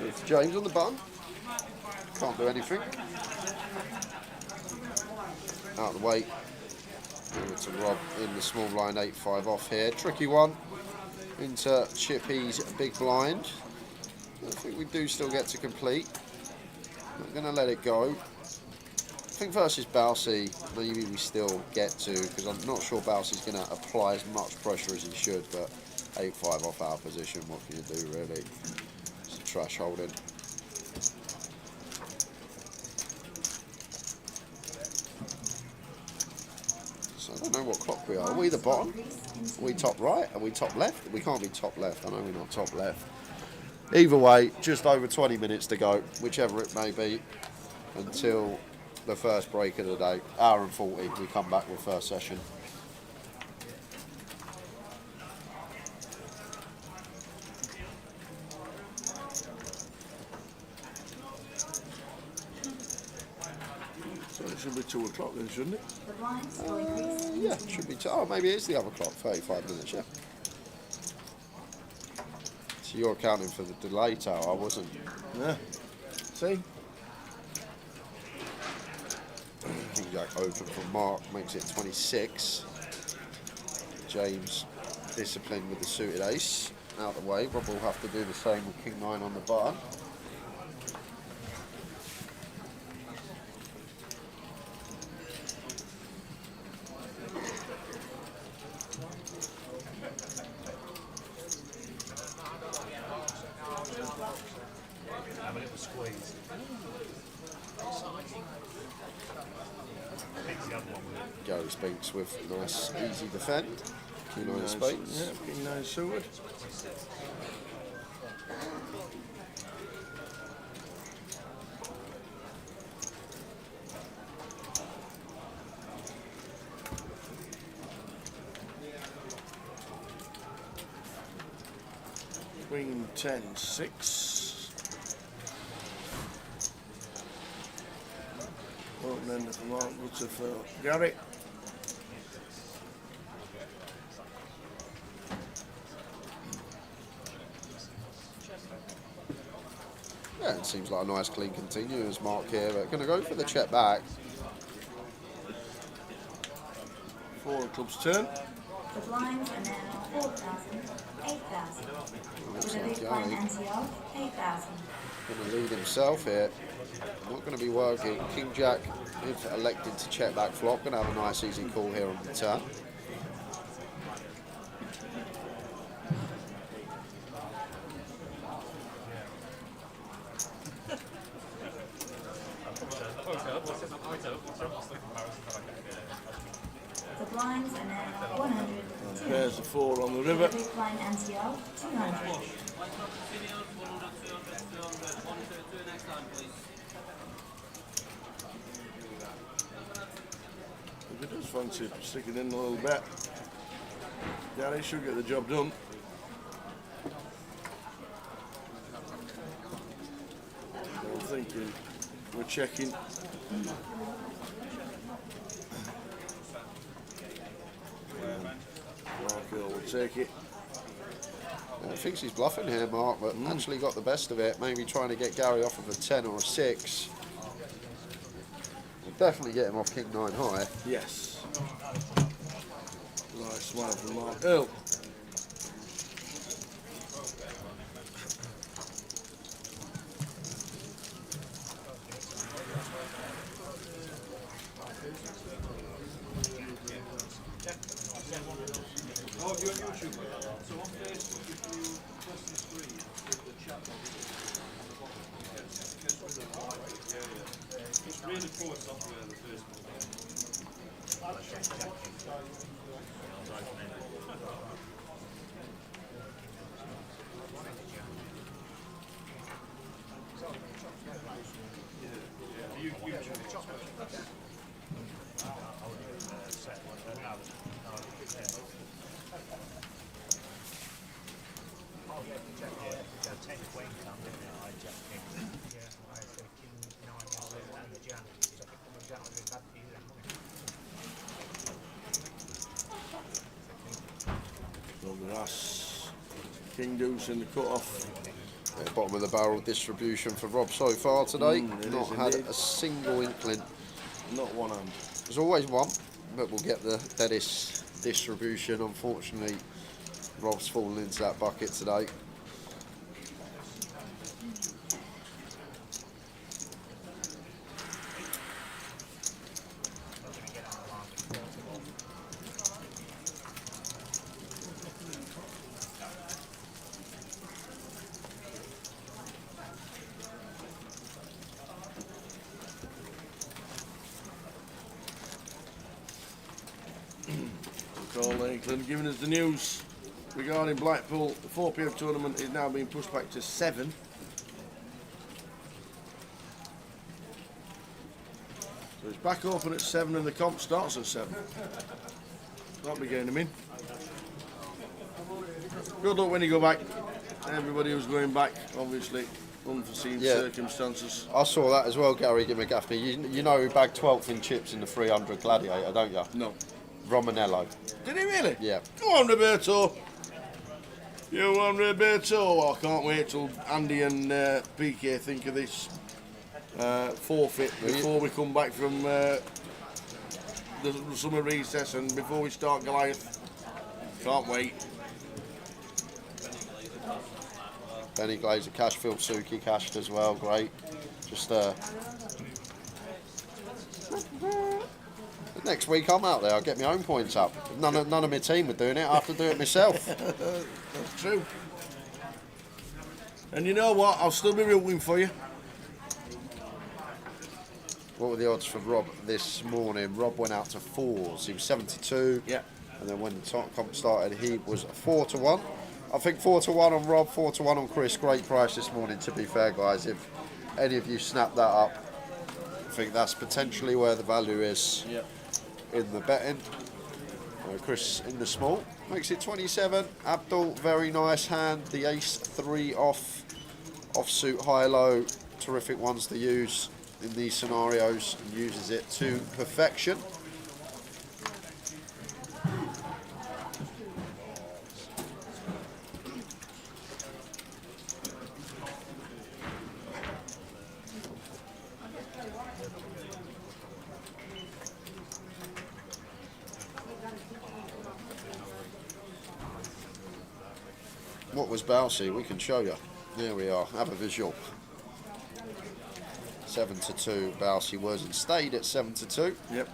It's James on the button. Can't do anything. Out of the way. Give it to Rob in the small blind 8-5 off here. Tricky one into Chippy's big blind. I think we do still get to complete. Not going to let it go. I think versus Bousey, maybe we still get to, because I'm not sure Bousey's going to apply as much pressure as he should, but 8-5 off our position, what can you do really? It's a trash holding. So I don't know what clock we are. Are we the bottom? Are we top right? Are we top left? We can't be top left. I know we're not top left. Either way, just over 20 minutes to go, whichever it may be, until the first break of the day. Hour and 40, we come back with first session. So it should be 2 o'clock then, shouldn't it? Yeah, should be. Oh, maybe it is the other clock. 35 minutes, yeah. So you're accounting for the delay tower. I wasn't. Yeah. See? King Jack open from Mark makes it 26. James disciplined with the suited ace. Out the way. Rob will have to do the same with King 9 on the button. How many was squeezed? The other one with Gary Spinks with nice, easy defend. King 9 spades. Yeah, King 9 suited. Queen 10 6. Open end of the mark, good to for Gary. Yeah, it seems like a nice clean continuous mark here. But going to go for the check back. 4 of clubs turn. The blinds are now 4,000, 8,000. With a big blind ante of 8,000. Going to lead himself here. Not going to be working. King Jack, if elected to check back flop, going to have a nice easy call here on the turn. With a over. big blind ante of 200. If he does fancy sticking in a little bit, Gary should get the job done. I'm thinking we're checking. Marco will take it. I think he's bluffing here, Mark, but actually got the best of it. Maybe trying to get Gary off of a 10 or a 6. We'll definitely get him off King 9 high. Yes. Nice smile from Mark Earl. That's King Deuce in the cut-off. Yeah, bottom of the barrel distribution for Rob so far today. It Not is had indeed. a single inkling. Not one hand. There's always one, but we'll get the deadest distribution. Unfortunately, Rob's fallen into that bucket today. Call England giving us the news regarding Blackpool. The 4 PM tournament is now being pushed back to 7. So it's back open at 7 and the comp starts at 7. That'll be getting them in. Good luck when you go back. Everybody who's going back, obviously, unforeseen Yeah. circumstances. I saw that as well, Gary McGaffney. You know who bagged 12th in chips in the 300 Gladiator, don't you? No. Romanello. Did he really? Yeah. Go on, Roberto. You on, Roberto. I can't wait till Andy and PK think of this forfeit before we come back from the summer recess and before we start Goliath. Can't wait. Benny Glazer cash, Phil Suki cashed as well, great. Just next week I'm out there, I'll get my own points up. None of my team are doing it, I have to do it myself. That's true. And you know what? I'll still be rooting for you. What were the odds for Rob this morning? Rob went out to 4s, he was 72. Yeah. And then when the comp started, he was 4-1. I think 4-1 on Rob, 4-1 on Chris. Great price this morning, to be fair, guys. If any of you snap that up, I think that's potentially where the value is in the betting. Chris in the small makes it 27. Abdul, very nice hand. The ace-3 offsuit high-low. Terrific ones to use in these scenarios, and uses it to perfection. What was Bousey? We can show you. There we are. Have a visual. 7-2. Bousey was and stayed at 7-2. Yep.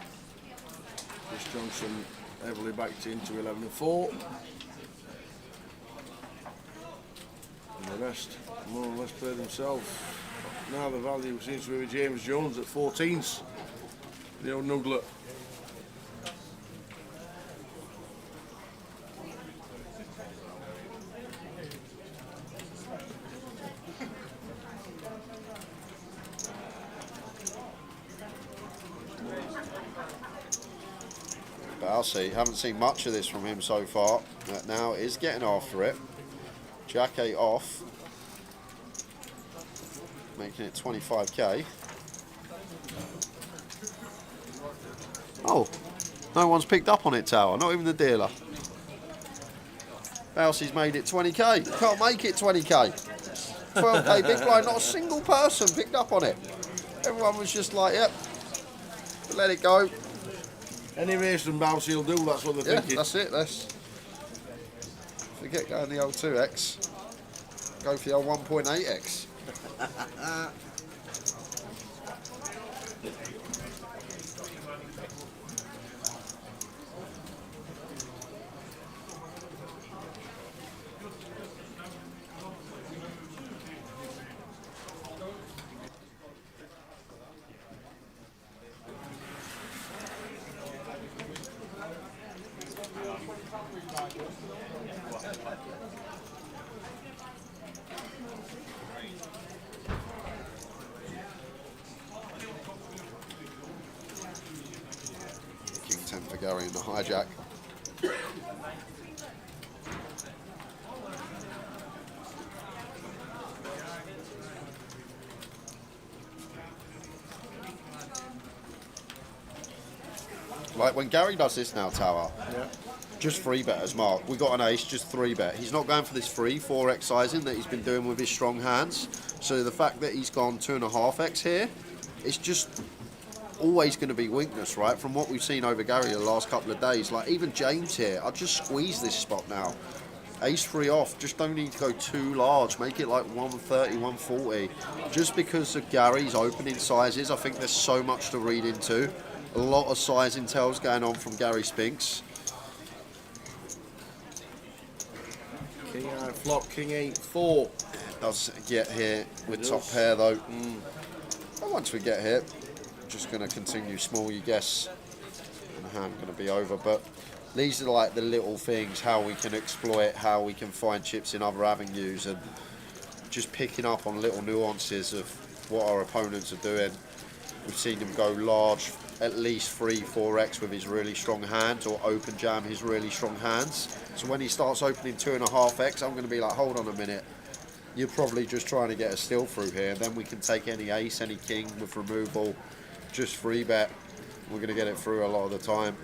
Chris Johnson heavily backed into 11-4. And the rest more or less play themselves. Now the value seems to be with James Jones at 14s. The old nuggler. Bousey, haven't seen much of this from him so far, but now is getting after it. Jack 8 off, making it 25k. Oh, no one's picked up on it, Tower, not even the dealer. Bousey's made it 20k, can't make it 20k. 12k big blind, not a single person picked up on it. Everyone was just like, yep, let it go. Any race from Bousey will do, that's what they're thinking. That's it, let's forget going the old 2x, go for the old 1.8x. King 10 for Gary in the hijack. Like when Gary does this now, Tower, just 3-bet as Mark. We got an ace, just 3-bet. He's not going for this free 4x sizing that he's been doing with his strong hands. So the fact that he's gone 2.5x here, it's just always going to be weakness, right? From what we've seen over Gary the last couple of days. Like even James here, I'll just squeeze this spot now. Ace 3 off, just don't need to go too large. Make it like 130, 140. Just because of Gary's opening sizes, I think there's so much to read into. A lot of sizing tells going on from Gary Spinks. King 9 flop, King 8 4. It does get here with top pair though. And once we get here, just going to continue small, you guess. And the hand going to be over. But these are like the little things, how we can exploit, how we can find chips in other avenues, and just picking up on little nuances of what our opponents are doing. We've seen him go large, at least 3, 4x with his really strong hands, or open jam his really strong hands. So when he starts opening 2.5x, I'm going to be like, hold on a minute. You're probably just trying to get a steal through here. Then we can take any ace, any king with removal, just 3-bet. We're going to get it through a lot of the time.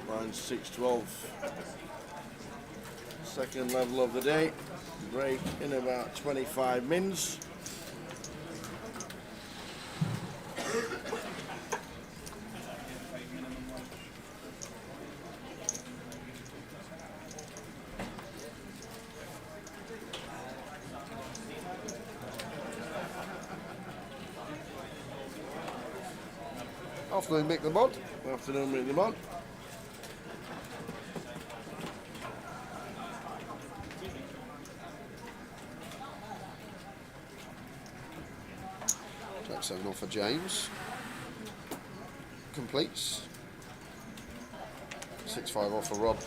Line 612. Second level of the day. Break in about 25 mins. Afternoon, Mick the Mod. Afternoon, Mick the Mod. Jack 7 off for James. Completes. 6-5 off for Rob.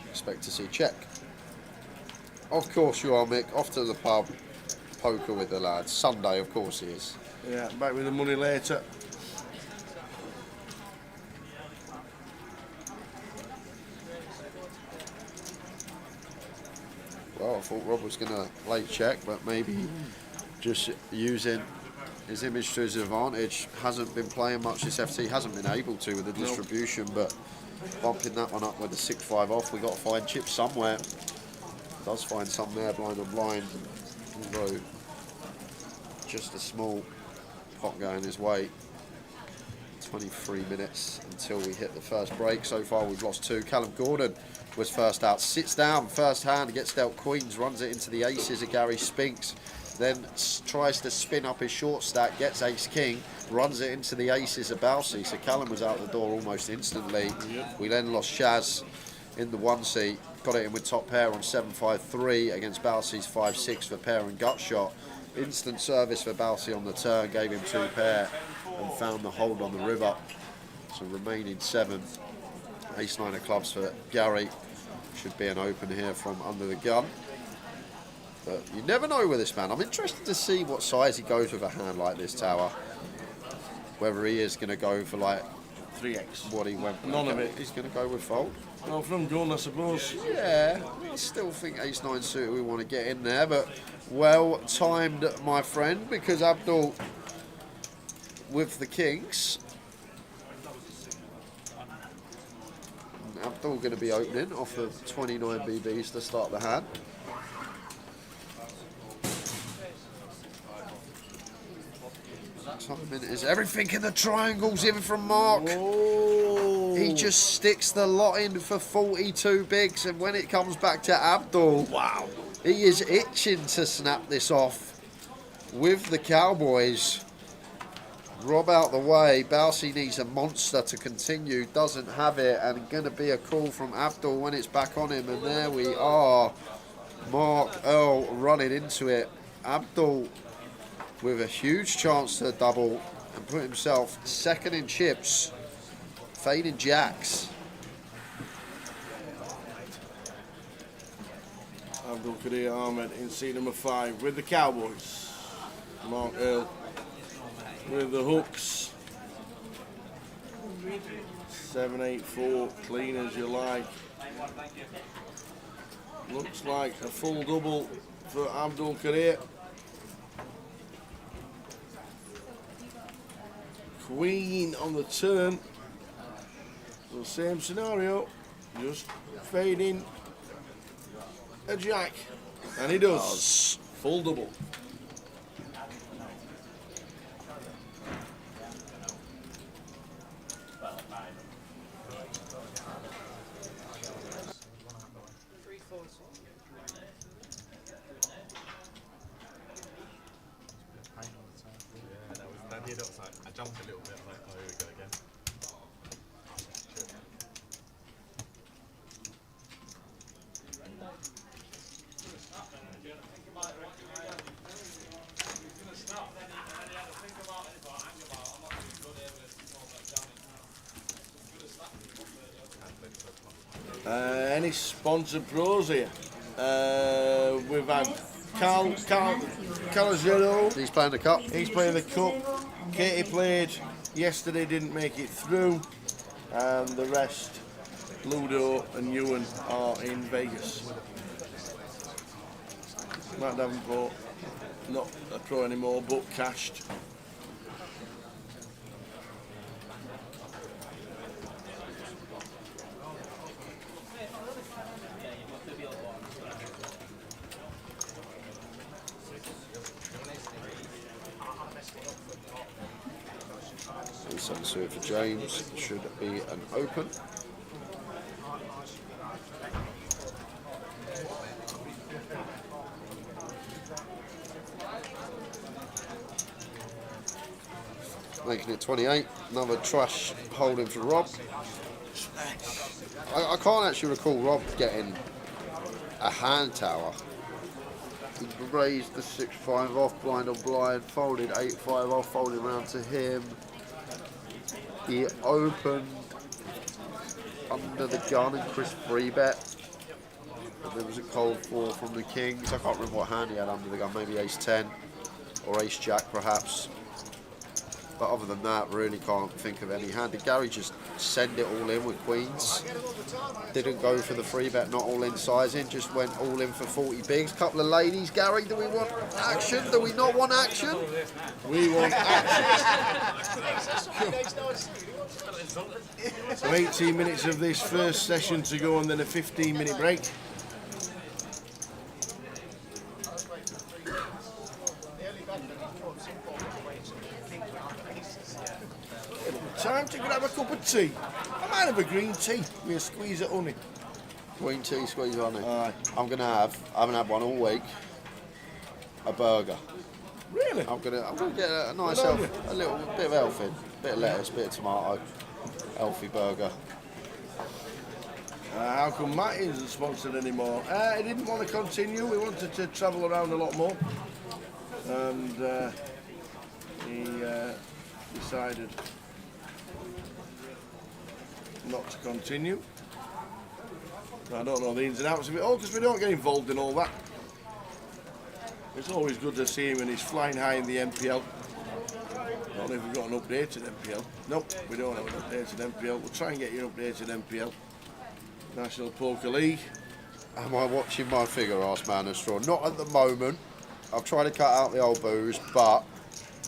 Expect to see check. Of course you are, Mick. Off to the pub. Poker with the lads. Sunday, of course he is. Yeah, back with the money later. Well, I thought Rob was going to late check, but maybe just using his image to his advantage. Hasn't been playing much this FT, hasn't been able to with the distribution, but bumping that one up with the 6-5 off, we got to find chips somewhere. Does find some there, blind on blind, although just a small pot going his way. 23 minutes until we hit the first break. So far we've lost 2. Callum Gordon was first out, sits down first hand, gets dealt queens, runs it into the aces of Gary Spinks, then tries to spin up his short stack, gets ace king, runs it into the aces of Bousey. So Callum was out the door almost instantly. We then lost Shaz in the 1 seat, got it in with top pair on 7-5-3 against Bousey's 5-6 for pair and gut shot. Instant service for Bousey on the turn, gave him 2 pair and found the hold on the river. So remaining 7. Ace-9 of clubs for Gary. Should be an open here from under the gun. But you never know with this man. I'm interested to see what size he goes with a hand like this, Tower. Whether he is going to go for like 3x. what he went. None of it. He's going to go with fold. Well, from gun, I suppose. Yeah, I still think Ace-9 suited we want to get in there, but well timed, my friend, because Abdul with the kings. Abdul going to be opening off of 29 BBs to start the hand. Timing is everything in the triangles in from Mark. Oh. He just sticks the lot in for 42 bigs, and when it comes back to Abdul, Wow. he is itching to snap this off with the Cowboys. Rob out the way. Bousey needs a monster to continue. Doesn't have it, and going to be a call from Abdul when it's back on him. And there we are. Mark Earl running into it. Abdul with a huge chance to double and put himself second in chips. Fading jacks. Abdul Kadir Ahmed in seat number 5 with the Cowboys. Mark Earl with the hooks. 7-8-4, clean as you like. Looks like a full double for Abdul Kadir. Queen on the turn. So same scenario, just fading a jack, and he does. Full double. That did also, I jumped a little bit, like, oh, here we go again. Any sponsored pros here? We've had Calazero. He's playing the cup. He's playing the cup. Katie played yesterday, didn't make it through, and the rest, Ludo and Ewan, are in Vegas. Matt Davenport, not a pro anymore, but cashed. Suited for James, should be an open. Making it 28, another trash holding for Rob. I can't actually recall Rob getting a hand tower. He raised the 6-5 off, blind on blind, folded 8-5 off, folded round to him. He opened under the gun and Chris free bet. And there was a cold 4 from the Kings. I can't remember what hand he had under the gun, maybe ace 10 or ace jack perhaps. But other than that, really can't think of any hand. Did Gary just send it all in with queens? Didn't go for the free bet, not all in sizing, just went all in for 40 bigs. Couple of ladies. Gary, do we want action? Do we not want action? We want action. So 18 minutes of this first session to go, and then a 15-minute break. Time to grab a cup of tea. I might have a green tea with a squeeze of honey. Green tea, squeeze on it. Aye. I'm gonna have. I haven't had one all week. A burger. Really? I'm gonna get a nice, Good on you. a little bit of healthy, bit of lettuce, bit of tomato, healthy burger. How come Matt isn't sponsored anymore? He didn't want to continue. We wanted to travel around a lot more, and he decided not to continue. I don't know the ins and outs of it all because we don't get involved in all that. It's always good to see him and he's flying high in the MPL. I don't know if we've got an updated MPL. Nope, we don't have an updated MPL. We'll try and get you an updated MPL. National Poker League. Am I watching my figure, asked Man of Straw? Not at the moment. I've tried to cut out the old booze, but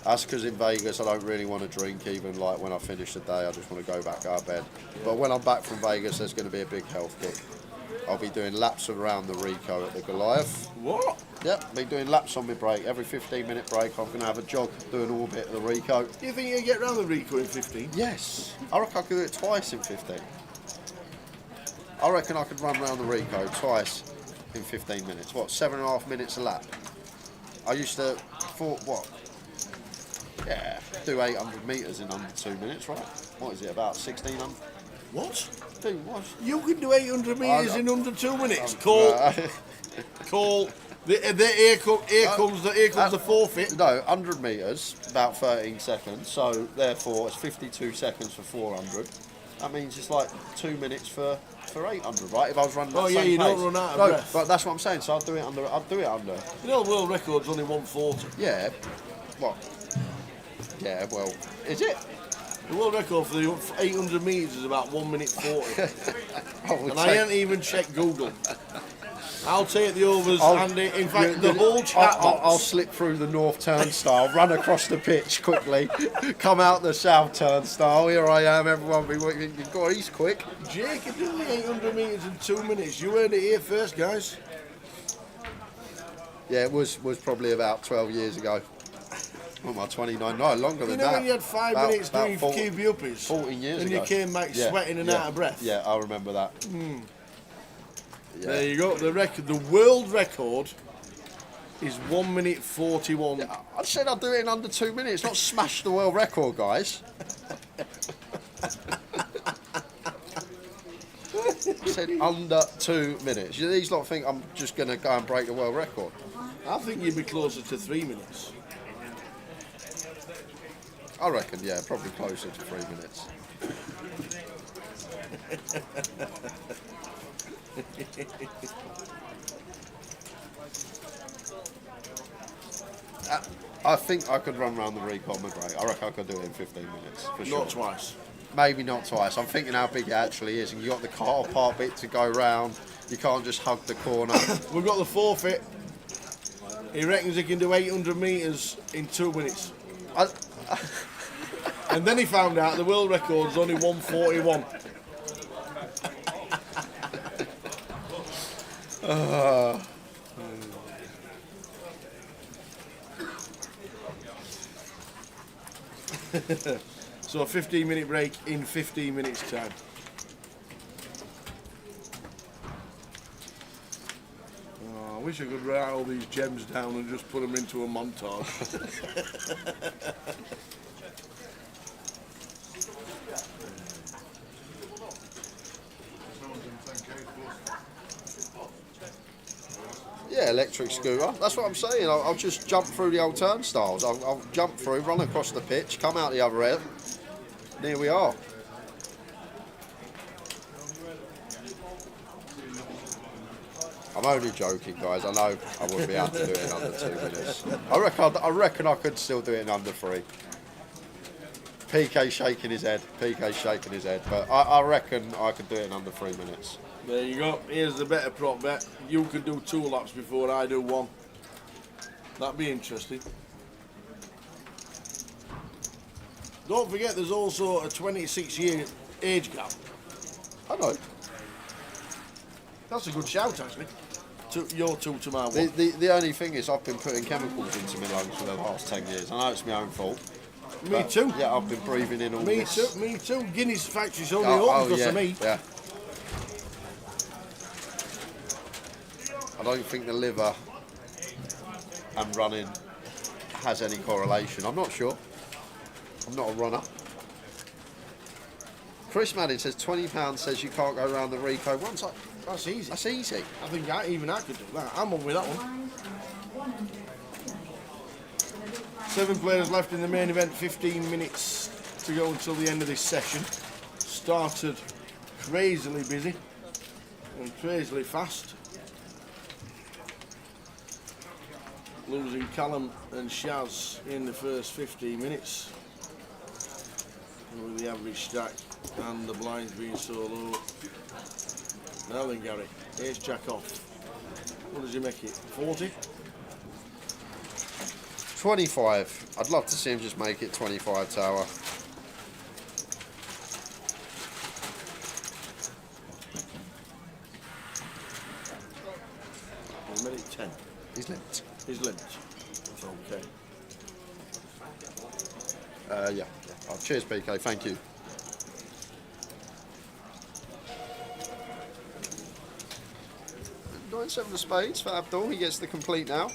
that's because in Vegas I don't really want to drink. Even like when I finish the day, I just want to go back out of bed. But when I'm back from Vegas, there's going to be a big health kick. I'll be doing laps around the Rico at the Goliath. What? Yep, be doing laps on my break. Every 15-minute break, I'm going to have a jog, do an orbit of the Rico. Do you think you can get round the Rico in 15? Yes, I reckon I could do it twice in 15. I reckon I could run around the Rico twice in 15 minutes. What, 7.5 minutes a lap? I used to, do 800 metres in under 2 minutes, right? What is it, about 1,600? What? Dude, what? You can do 800 metres in under 2 minutes. Call. Here comes the forfeit. No, 100 metres, about 13 seconds. So therefore, it's 52 seconds for 400. That means it's like 2 minutes for 800, right? If I was running that same you pace. don't run out of breath. But that's what I'm saying. So I'll do it under. You know, the world record's only 140. Yeah. What? Yeah. Well, is it? The world record for the 800 metres is about 1 minute 40. And I ain't even checked Google. I'll take the overs, Andy. In fact, the whole chat box. I'll slip through the north turnstile, run across the pitch quickly, come out the south turnstile. Here I am, everyone be waiting. God, he's quick. Jake can do the 800 metres in 2 minutes. You heard it here first, guys. Yeah, it was probably about 12 years ago. What am I, 29? No, longer than that. You know when you had 5 minutes doing QB uppies? 14 years and ago. And you came back sweating and out of breath? Yeah, I remember that. Yeah. There you go. The world record is 1 minute 41. Yeah, I said I'd do it in under 2 minutes, not smash the world record, guys. I said under 2 minutes. These lot think I'm just going to go and break the world record. I think you'd be closer to 3 minutes. I reckon, yeah, probably closer to 3 minutes. I think I could run around the Rico on my break. I reckon I could do it in 15 minutes, for sure. Not twice. Maybe not twice. I'm thinking how big it actually is. And you got the car park bit to go round. You can't just hug the corner. We've got the forfeit. He reckons he can do 800 metres in 2 minutes. And then he found out the world record's only 141. So a 15-minute break in 15 minutes time. Oh, I wish I could write all these gems down and just put them into a montage. Yeah, electric scooter. That's what I'm saying. I'll just jump through the old turnstiles. I'll jump through, run across the pitch, come out the other end. And here we are. I'm only joking, guys. I know I wouldn't be able to do it in under 2 minutes. I reckon I could still do it in under 3. PK shaking his head. But I reckon I could do it in under 3 minutes. There you go. Here's the better prop bet. You could do 2 laps before I do 1. That'd be interesting. Don't forget there's also a 26-year age gap. I know. That's a good shout, actually. Your 2 to my 1. The only thing is I've been putting chemicals into my lungs for the last 10 years. I know it's my own fault. Me too. Yeah, I've been breathing in all this. Me too. Guinness factory's only open because of me. Yeah. I don't think the liver and running has any correlation. I'm not sure. I'm not a runner. Chris Madden says £20 says you can't go around the Rico once. That's easy. That's easy. I think I could do that. I'm on with that one. 7 players left in the main event. 15 minutes to go until the end of this session. Started crazily busy and crazily fast. Losing Callum and Shaz in the first 15 minutes with the average stack and the blinds being so low. Now then, Gary, here's Jack off. What does he make it? 40? 25. I'd love to see him just make it 25, Tower. He made it 10. He's limped. He's limped. That's okay. Yeah. Oh, cheers, PK. Thank you. Nine, 7 of spades for Abdul. He gets the complete now.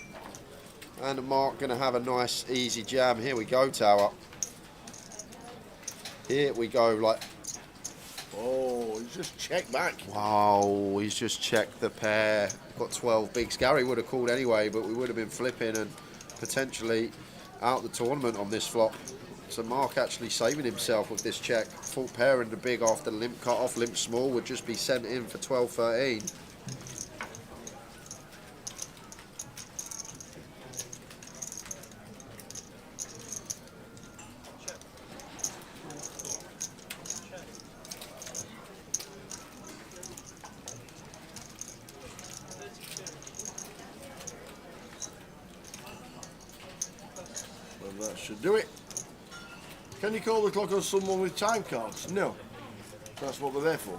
And Mark going to have a nice, easy jam. Here we go, Tower. Here we go. Like, Oh, he's just checked back. wow, he's just checked the pair. Got 12 bigs. Gary would have called anyway, but we would have been flipping and potentially out the tournament on this flop. So Mark actually saving himself with this check. Full pair and the big after limp cut off. Limp small would just be sent in for 12-13. Well, that should do it. Can you call the clock on someone with time cards? No. That's what they're there for.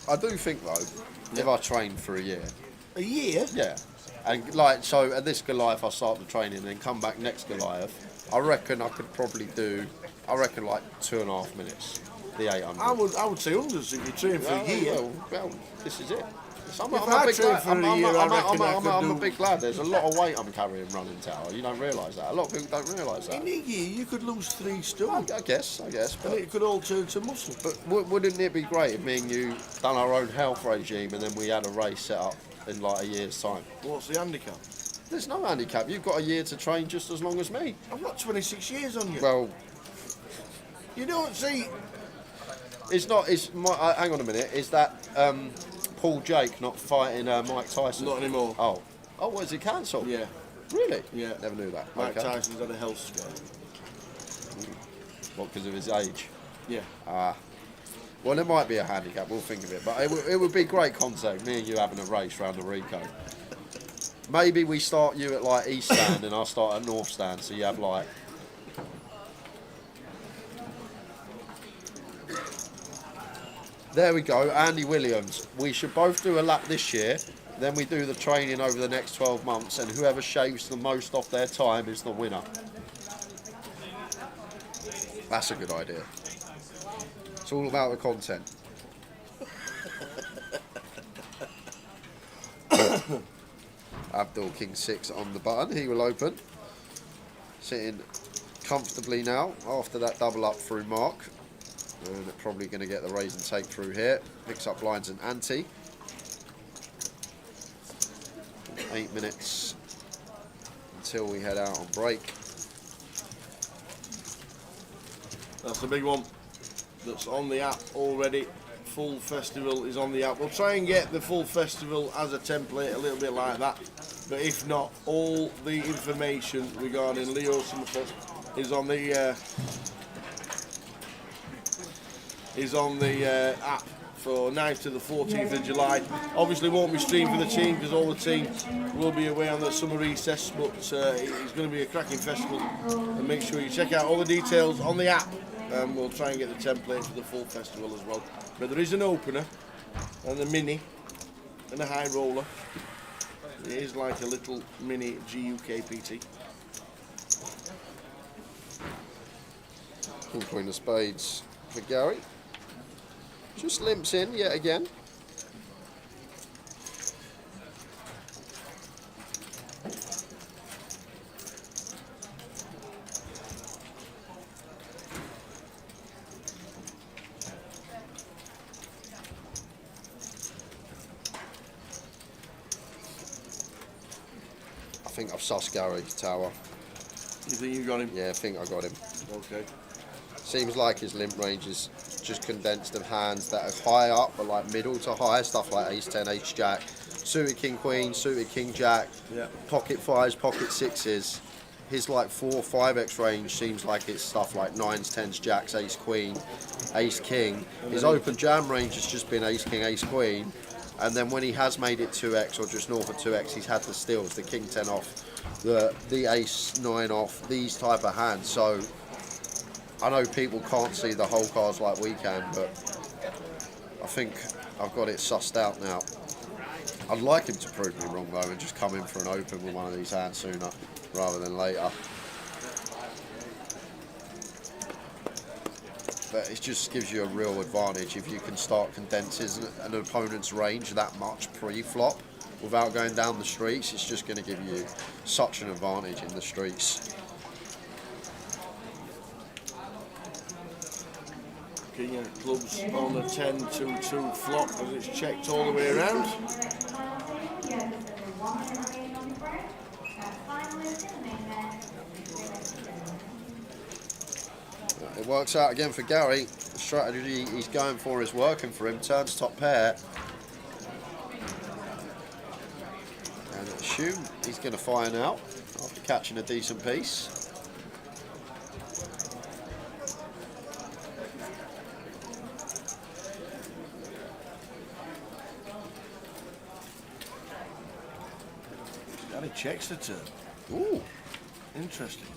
I do think though, if I trained for a year, A year? yeah, and like so at this Goliath I start the training and then come back next Goliath, I reckon I could probably do, I reckon like 2.5 minutes, the 800. I would say hundreds if you train for a year. Well, this is it. I'm If I trained for a year, I reckon I could I'm a do- big lad. There's a lot of weight I'm carrying running Tower. You don't realise that. A lot of people don't realise that. In a year, you could lose 3 stone. I guess. And But, it could all turn to muscle. wouldn't it be great if me and you done our own health regime and then we had a race set up in like a year's time? What's the handicap? There's no handicap. You've got a year to train just as long as me. I've got 26 years on you. Well, You don't see. it's not. It's my. Hang on a minute. Is that Paul Jake not fighting Mike Tyson? Not anymore. Oh, what is it cancelled? Yeah. Really? Yeah. Never knew that. Mike Okay. Tyson's had a health scare. What, because of his age? Yeah. Well, there might be a handicap. We'll think of it. But it would be great contact. Me and you having a race round the Rico. Maybe we start you at like East Stand and I start at North Stand. So you have like. There we go, Andy Williams. We should both do a lap this year, then we do the training over the next 12 months, and whoever shaves the most off their time is the winner. That's a good idea. It's all about the content. Abdul King 6 on the button, he will open. Sitting comfortably now after that double up through Mark. And they're probably going to get the raise and take through here. Picks up lines and ante. 8 minutes until we head out on break. That's the big one. That's on the app already. Full festival is on the app. We'll try and get the full festival as a template, a little bit like that. But if not, all the information regarding Leo Summerfest is on the app for 9th to the 14th of July. Obviously won't be streamed for the team because all the team will be away on the summer recess, but it's going to be a cracking festival, and make sure you check out all the details on the app, and we'll try and get the template for the full festival as well. But there is an opener and a mini and a high roller. It is like a little mini GUKPT. Queen of spades for Gary. Just limps in yet again. I think I've sussed Gary's tower. You think you got him? Yeah, I think I got him. Okay. Seems like his limp range is just condensed of hands that are high up, but like middle to high, stuff like ace 10, ace jack, suited king queen, suited king jack, Yeah. pocket fives, pocket sixes. His like 4 or 5x range seems like it's stuff like 9s, 10s, jacks, ace queen, ace king. His open jam range has just been ace king, ace queen, and then when he has made it 2x or just north of 2x, he's had the steals, the king 10 off, the ace 9 off, these type of hands. So I know people can't see the whole cards like we can, but I think I've got it sussed out now. I'd like him to prove me wrong though and just come in for an open with one of these hands sooner rather than later. But it just gives you a real advantage if you can start condensing an opponent's range that much pre-flop without going down the streets. It's just going to give you such an advantage in the streets. King of clubs on the 10-2-2 flop as it's checked all the way around. It works out again for Gary. The strategy he's going for is working for him. Turns top pair. And I assume he's going to fire now after catching a decent piece. Gary checks the turn. Ooh. Interesting.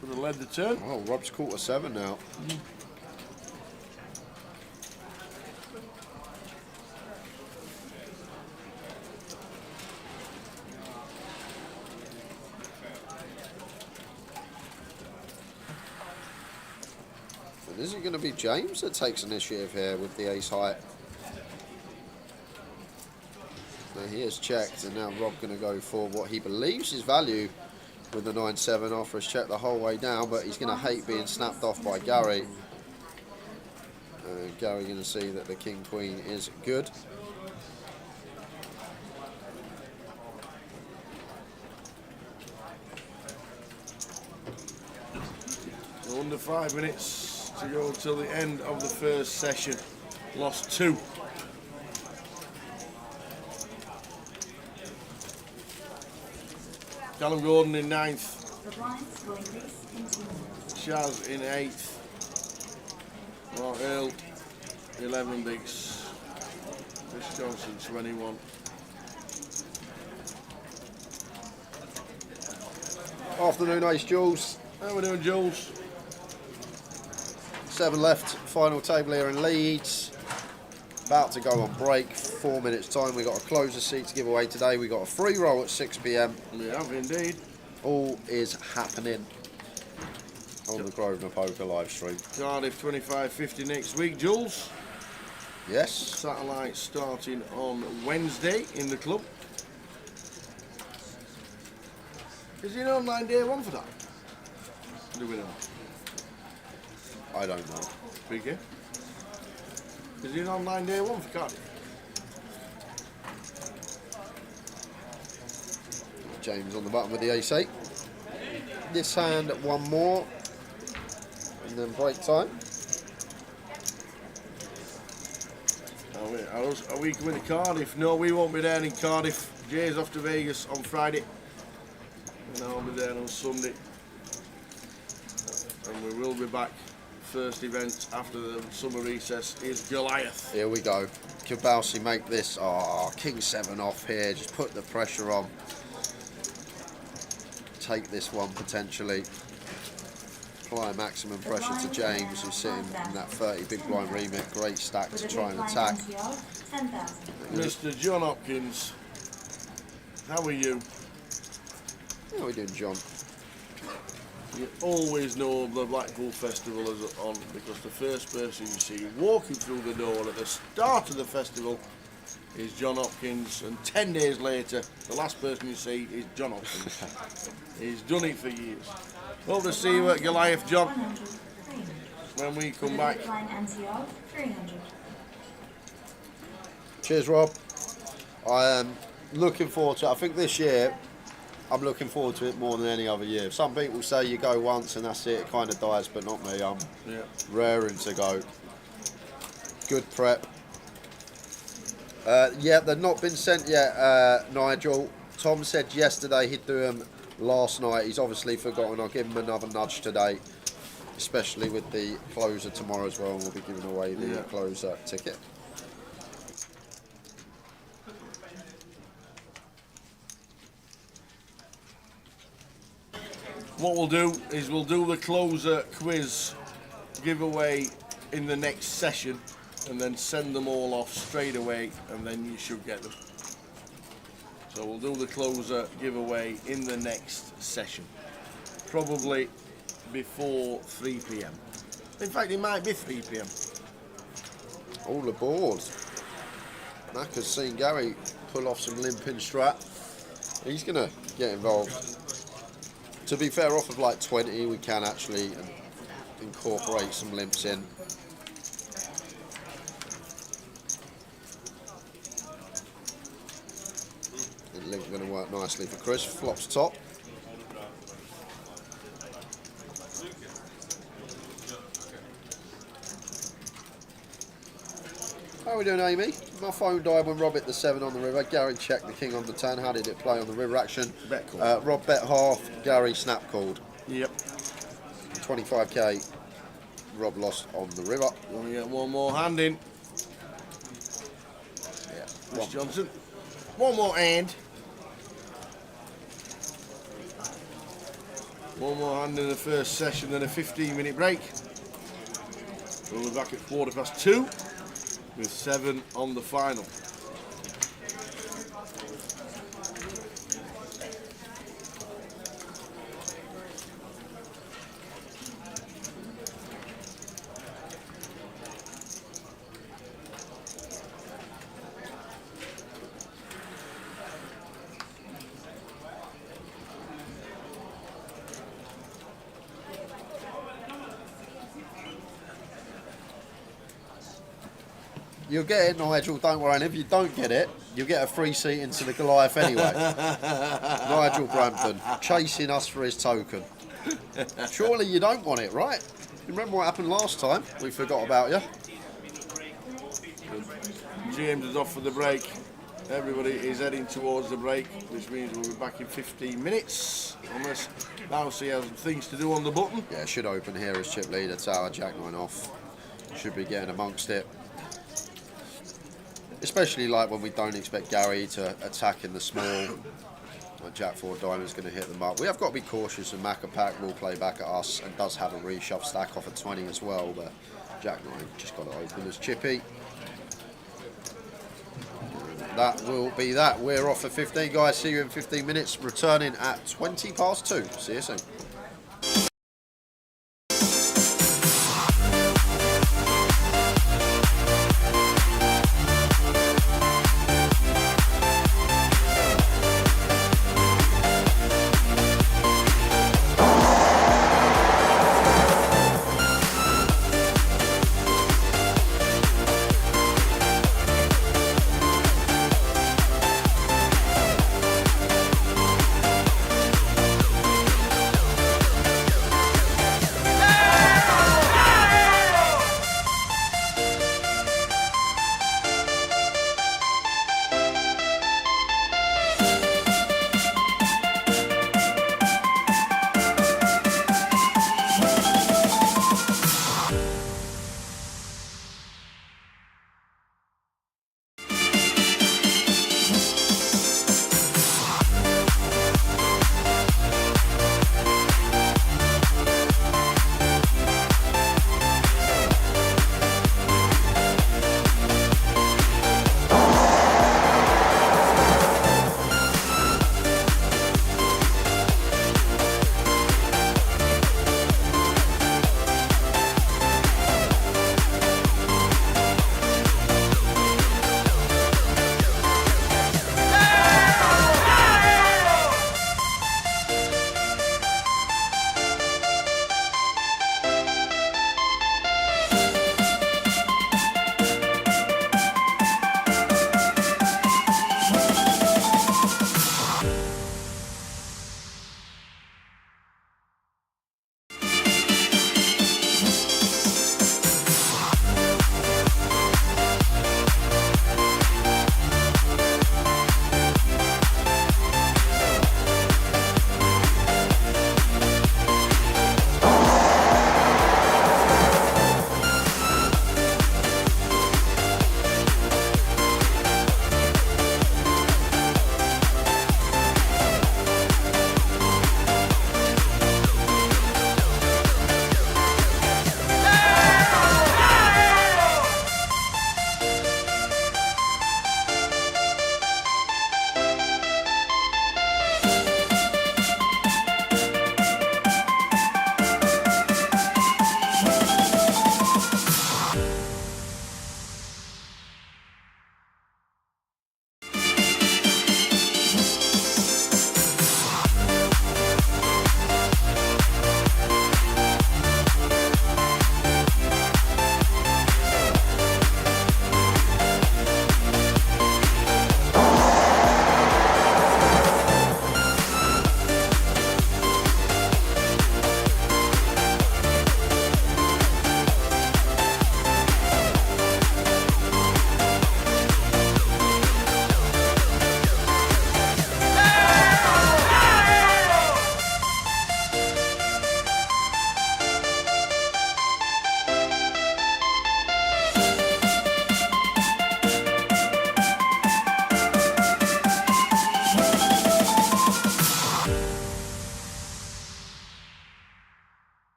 Could have led the turn. Oh, Rob's quarter 7 now. And is it going to be James that takes initiative here with the ace high? Now he has checked, and now Rob going to go for what he believes is value with the 9-7 offer. Has checked the whole way down, but he's going to hate being snapped off by Gary. Gary going to see that the king queen is good. Under 5 minutes to go till the end of the first session. Lost 2. Callum Gordon in 9th. The blinds will increase in 2 minutes. Shaz in 8th. Mark Earl, 11 bigs. Chris Johnson, 21. Afternoon, ace Jules. How we doing, Jules? 7 left, final table here in Leeds. About to go on break, 4 minutes time. We got a closer seat to give away today. We got a free roll at 6 p.m. We have indeed. All is happening on the Grosvenor Poker live stream. Cardiff 25.50 next week, Jules. Yes. Satellite starting on Wednesday in the club. Is it an online day one for that? Do we know? I don't know. PK? Is it an online day one for Cardiff? James on the button with the ace 8. This hand, one more. And then break time. Are we coming to Cardiff? No, we won't be there in Cardiff. Jay's off to Vegas on Friday. And I'll be there on Sunday. And we will be back. First event after the summer recess is Goliath. Here we go. Kabowski make this. Oh, king 7 off here. Just put the pressure on. Take this one potentially. Apply maximum pressure to James, who's sitting in that 30 big blind remit. Great stack to try and attack. Mr. John Hopkins, how are you? How are we doing, John? You always know the Blackpool Festival is on because the first person you see walking through the door at the start of the festival is John Hopkins, and 10 days later, the last person you see is John Hopkins. He's done it for years. Hope to see you at Goliath, John, when we come back. Cheers, Rob. I am looking forward to it. I think this year I'm looking forward to it more than any other year. Some people say you go once and that's it, it kind of dies, but not me. I'm raring to go. Good prep. Yeah, they've not been sent yet, Nigel. Tom said yesterday he'd do them last night. He's obviously forgotten. I'll give him another nudge today, especially with the closer tomorrow as well, and we'll be giving away the closer ticket. What we'll do is we'll do the closer quiz giveaway in the next session and then send them all off straight away, and then you should get them. So we'll do the closer giveaway in the next session, probably before 3 p.m. In fact, it might be 3 p.m. All aboard. Mac has seen Gary pull off some limping strat. He's going to get involved. To be fair, off of like 20, we can actually incorporate some limps in. The link going to work nicely for Chris. Flops top. How are we doing, Amy? My phone died when Rob hit the 7 on the river. Gary checked the king on the 10. How did it play on the river action? Bet call. Rob bet half. Gary snap called. Yep. 25k. Rob lost on the river. You want to get one more hand in? Yeah. Chris Johnson. One more hand. One more hand in the first session, then a 15-minute break. We'll be back at 2:15 with 7 on the final. You'll get it, Nigel, don't worry. And if you don't get it, you'll get a free seat into the Goliath anyway. Nigel Brampton, chasing us for his token. Surely you don't want it, right? You remember what happened last time? We forgot about you. James is off for the break. Everybody is heading towards the break, which means we'll be back in 15 minutes. Unless Lousy has things to do on the button. Yeah, should open here as chip leader. Tower, Jack 9 off. Should be getting amongst it. Especially like when we don't expect Gary to attack in the small. Like Jack 4 Diamond's going to hit them up. We have got to be cautious, and Macca Pack will play back at us and does have a reshove stack off at 20 as well. But Jack 9 just got to open as chippy. That will be that. We're off at 15, guys. See you in 15 minutes. Returning at 2:20. See you soon.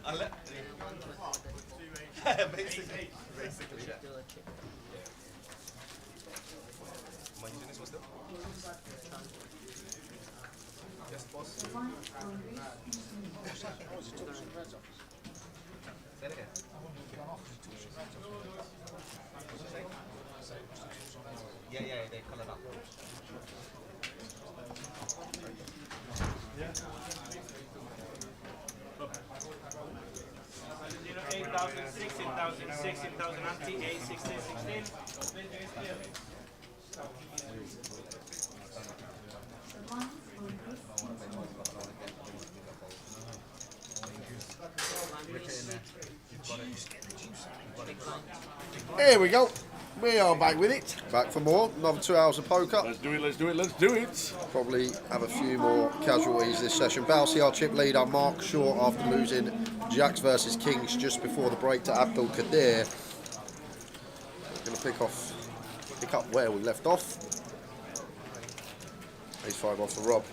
Unless. Basically, yeah. Am I using this one still? Yes, boss. Say it again. Yeah, they coloured up. Zero, 8,000, 16,000, 16,000, anti, 8, 16, 16. Here we go. We are back with it. Back for more. Another 2 hours of poker. Let's do it, let's do it, let's do it. Probably have a few more casualties this session. Balsi, our chip leader, Mark Short, after losing Jacks versus Kings just before the break to Abdul Kadir. Going to pick up where we left off. Ace 5 off the Rob.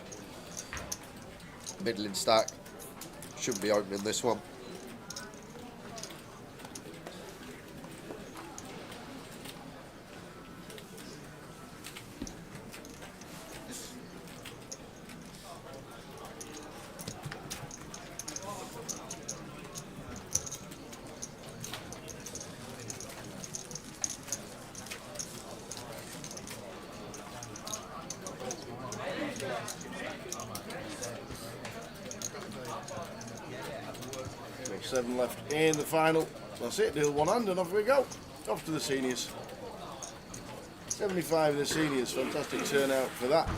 Middling stack. Shouldn't be opening this one. Got 7 left in the final. That's it, deal one hand and off we go. Off to the seniors. 75 in the seniors, fantastic turnout for that.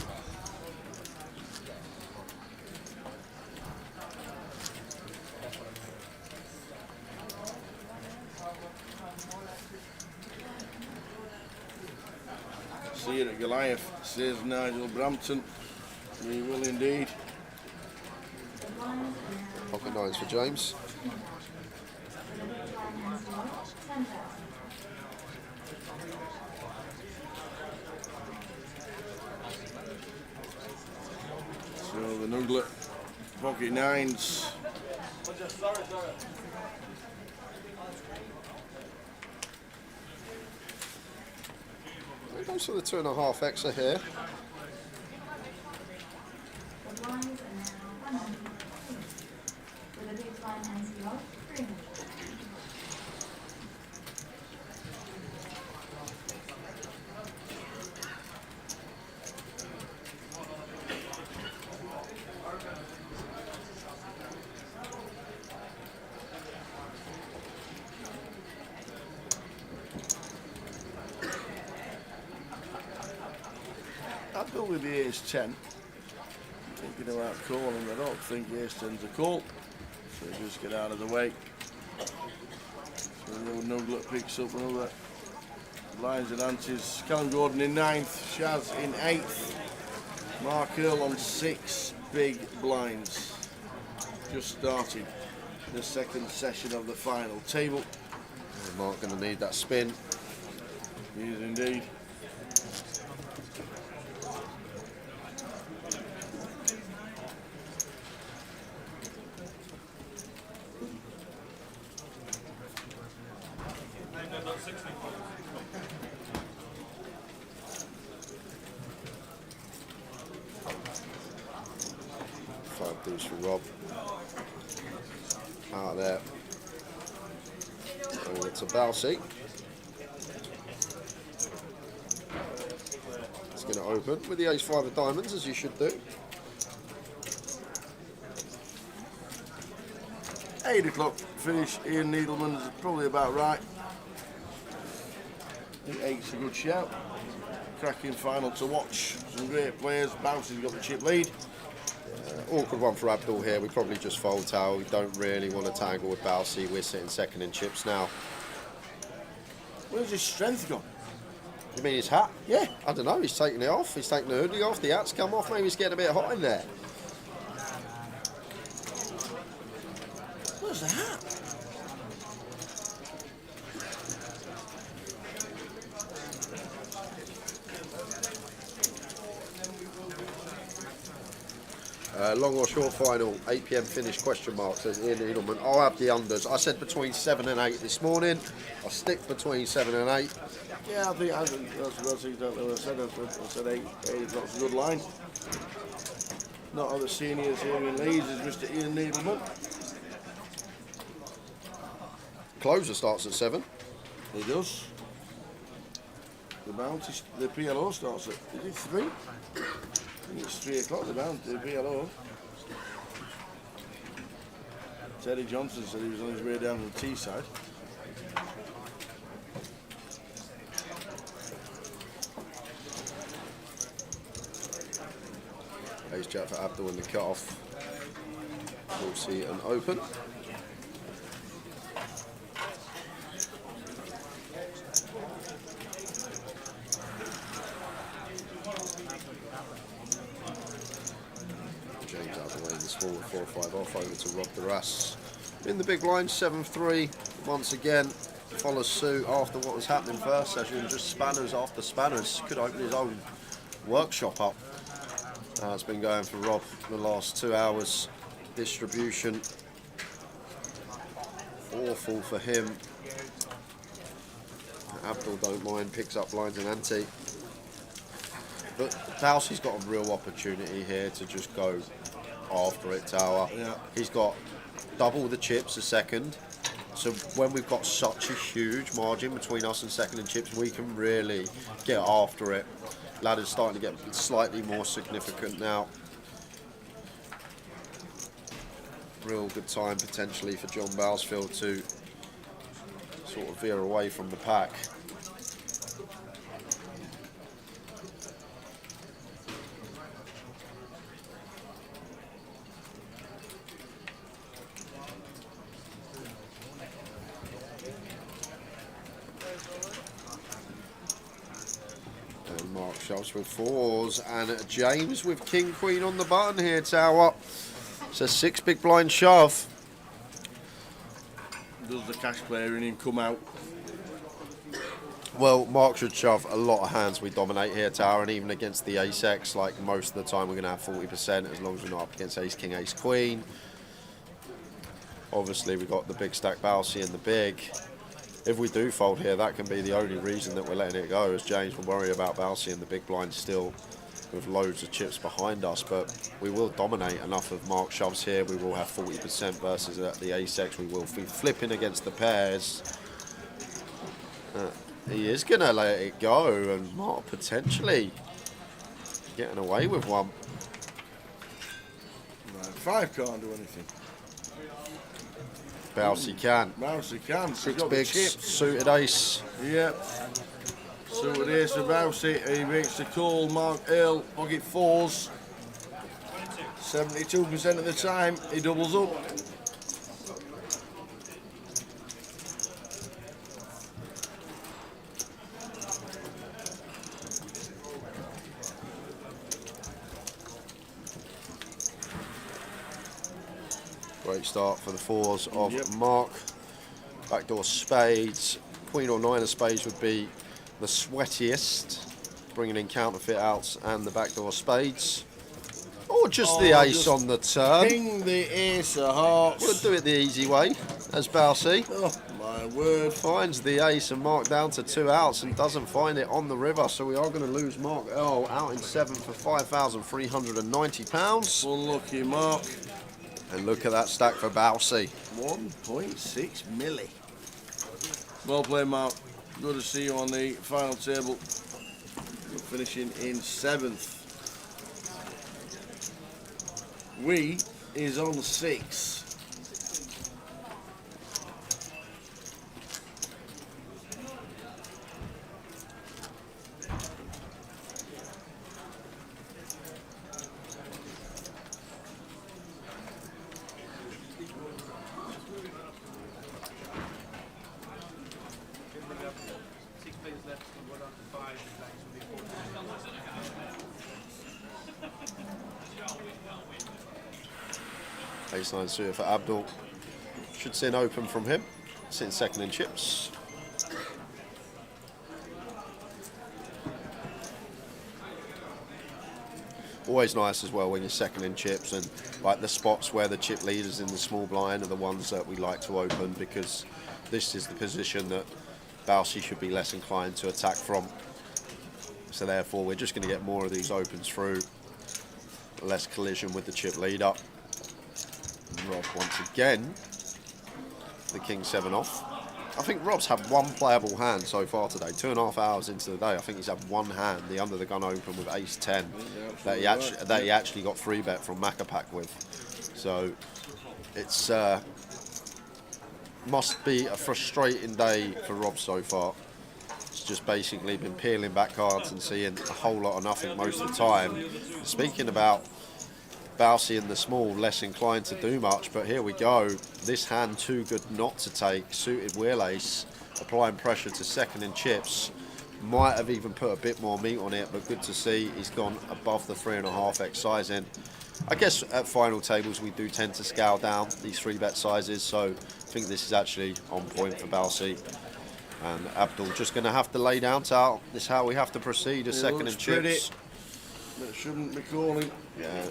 See you at Goliath, says Nigel Brampton. We will indeed. Pocket nines for James. So the Nuglet, pocket nines. It goes for the 2.5 extra here. Abdul with the ace 10. Thinking about calling, I don't think ace 10's a call. So just get out of the way. So the Nuglet picks up another lines and antes. Callum Gordon in 9th, Shaz in 8th. Mark Earl on 6 big blinds. Just started the second session of the final table. Mark going to need that spin. He is indeed. Five deuce for Rob. Out there. Over to Balsi. It's going to open with the ace 5 of diamonds, as you should do. 8 o'clock finish. Ian Needleman's probably about right. I think 8's a good shout. Cracking final to watch. Some great players. Bouncey's got the chip lead. Awkward one for Abdul here. We probably just fold towel. We don't really want to tangle with Balsi. We're sitting second in chips now. Where's his strength gone? You mean his hat? Yeah. I don't know. He's taking it off. He's taking the hoodie off. The hat's come off. Maybe he's getting a bit hot in there. Where's the hat? Long or short final, 8 p.m. finish, question mark, says Ian Edelman. I'll have the unders. I said between 7 and 8 this morning. I'll stick between 7 and 8. Yeah, I think that's exactly what I said. I said 8. That's a good line. Not other seniors here in Leeds is Mr. Ian Needleman. Closer starts at 7. He does. The bounty, the PLO starts at, is it 3? I think it's 3 o'clock, the bounty, the PLO. Teddy Johnson said he was on his way down to the Teesside. Ace Jack for Abdul in the cut-off. We'll see an open. James out of the way in this forward 4-5 off over to Rob Duras. In the big line, 7-3. Once again, follows suit after what was happening first session. Just spanners after spanners. Could open his own workshop up. It's been going for Rob for the last 2 hours. Distribution awful for him. Abdul don't mind, picks up lines and ante. But Balsi's got a real opportunity here to just go after it, Tower. Yeah. He's got double the chips a second. So when we've got such a huge margin between us and second and chips, we can really get after it. Ladder's starting to get slightly more significant now. Real good time potentially for John Balsfield to sort of veer away from the pack. Mark shoves with 4s and James with King Queen on the button here, Tower. It's a 6 big blind shove. Does the cash player in him come out? Well, Mark should shove a lot of hands we dominate here, Tower, and even against the ace-x, like most of the time we're going to have 40% as long as we're not up against ace-king, ace-queen. Obviously we've got the big stack Balsi and the big. If we do fold here, that can be the only reason that we're letting it go, as James will worry about Balsi and the big blind still with loads of chips behind us. But we will dominate enough of Mark shoves here. We will have 40% versus the ace-x. We will be flipping against the pairs. He is going to let it go, and Mark potentially getting away with one. Right, 5 can't do anything. Balsi can. Balsi can. He's 6 got the bigs, chips. suited ace. Yep. Suited ace for Balsi. He makes the call. Mark Earl, pocket 4s. 72% of the time, he doubles up. Great start for the 4s of Mark. Backdoor spades. Queen or 9 of spades would be the sweatiest. Bringing in counterfeit outs and the backdoor spades. Or just the ace just on the turn. King the ace of hearts. We'll do it the easy way, as Balsi. Oh my word. Finds the ace and Mark down to 2 outs and doesn't find it on the river. So we are going to lose Mark Earl out in 7 for £5,390. Unlucky Mark. And look at that stack for Balsi. 1.6 milli. Well played, Mark. Good to see you on the final table. You're finishing in 7th. We is on 6. Ace-9 suited for Abdul. Should see an open from him. Sitting second in chips. Always nice as well when you're second in chips, and like the spots where the chip leaders in the small blind are the ones that we like to open, because this is the position that Balsi should be less inclined to attack from. So therefore we're just going to get more of these opens through, less collision with the chip leader. And Rob once again, the king 7 off. I think Rob's had one playable hand so far today. 2.5 hours into the day, I think he's had one hand, the under the gun open with ace 10, that he actually got free bet from Macapac with. So it's must be a frustrating day for Rob so far. It's just basically been peeling back cards and seeing a whole lot of nothing most of the time. Speaking about Balsi in the small, less inclined to do much, but here we go. This hand too good not to take. Suited wheel ace, applying pressure to second in chips. Might have even put a bit more meat on it, but good to see he's gone above the 3.5x sizing. I guess at final tables we do tend to scale down these 3-bet sizes, so I think this is actually on point for Balsi. And Abdul just going to have to lay down to this is how we have to proceed as second in chips. But shouldn't be calling. Yeah,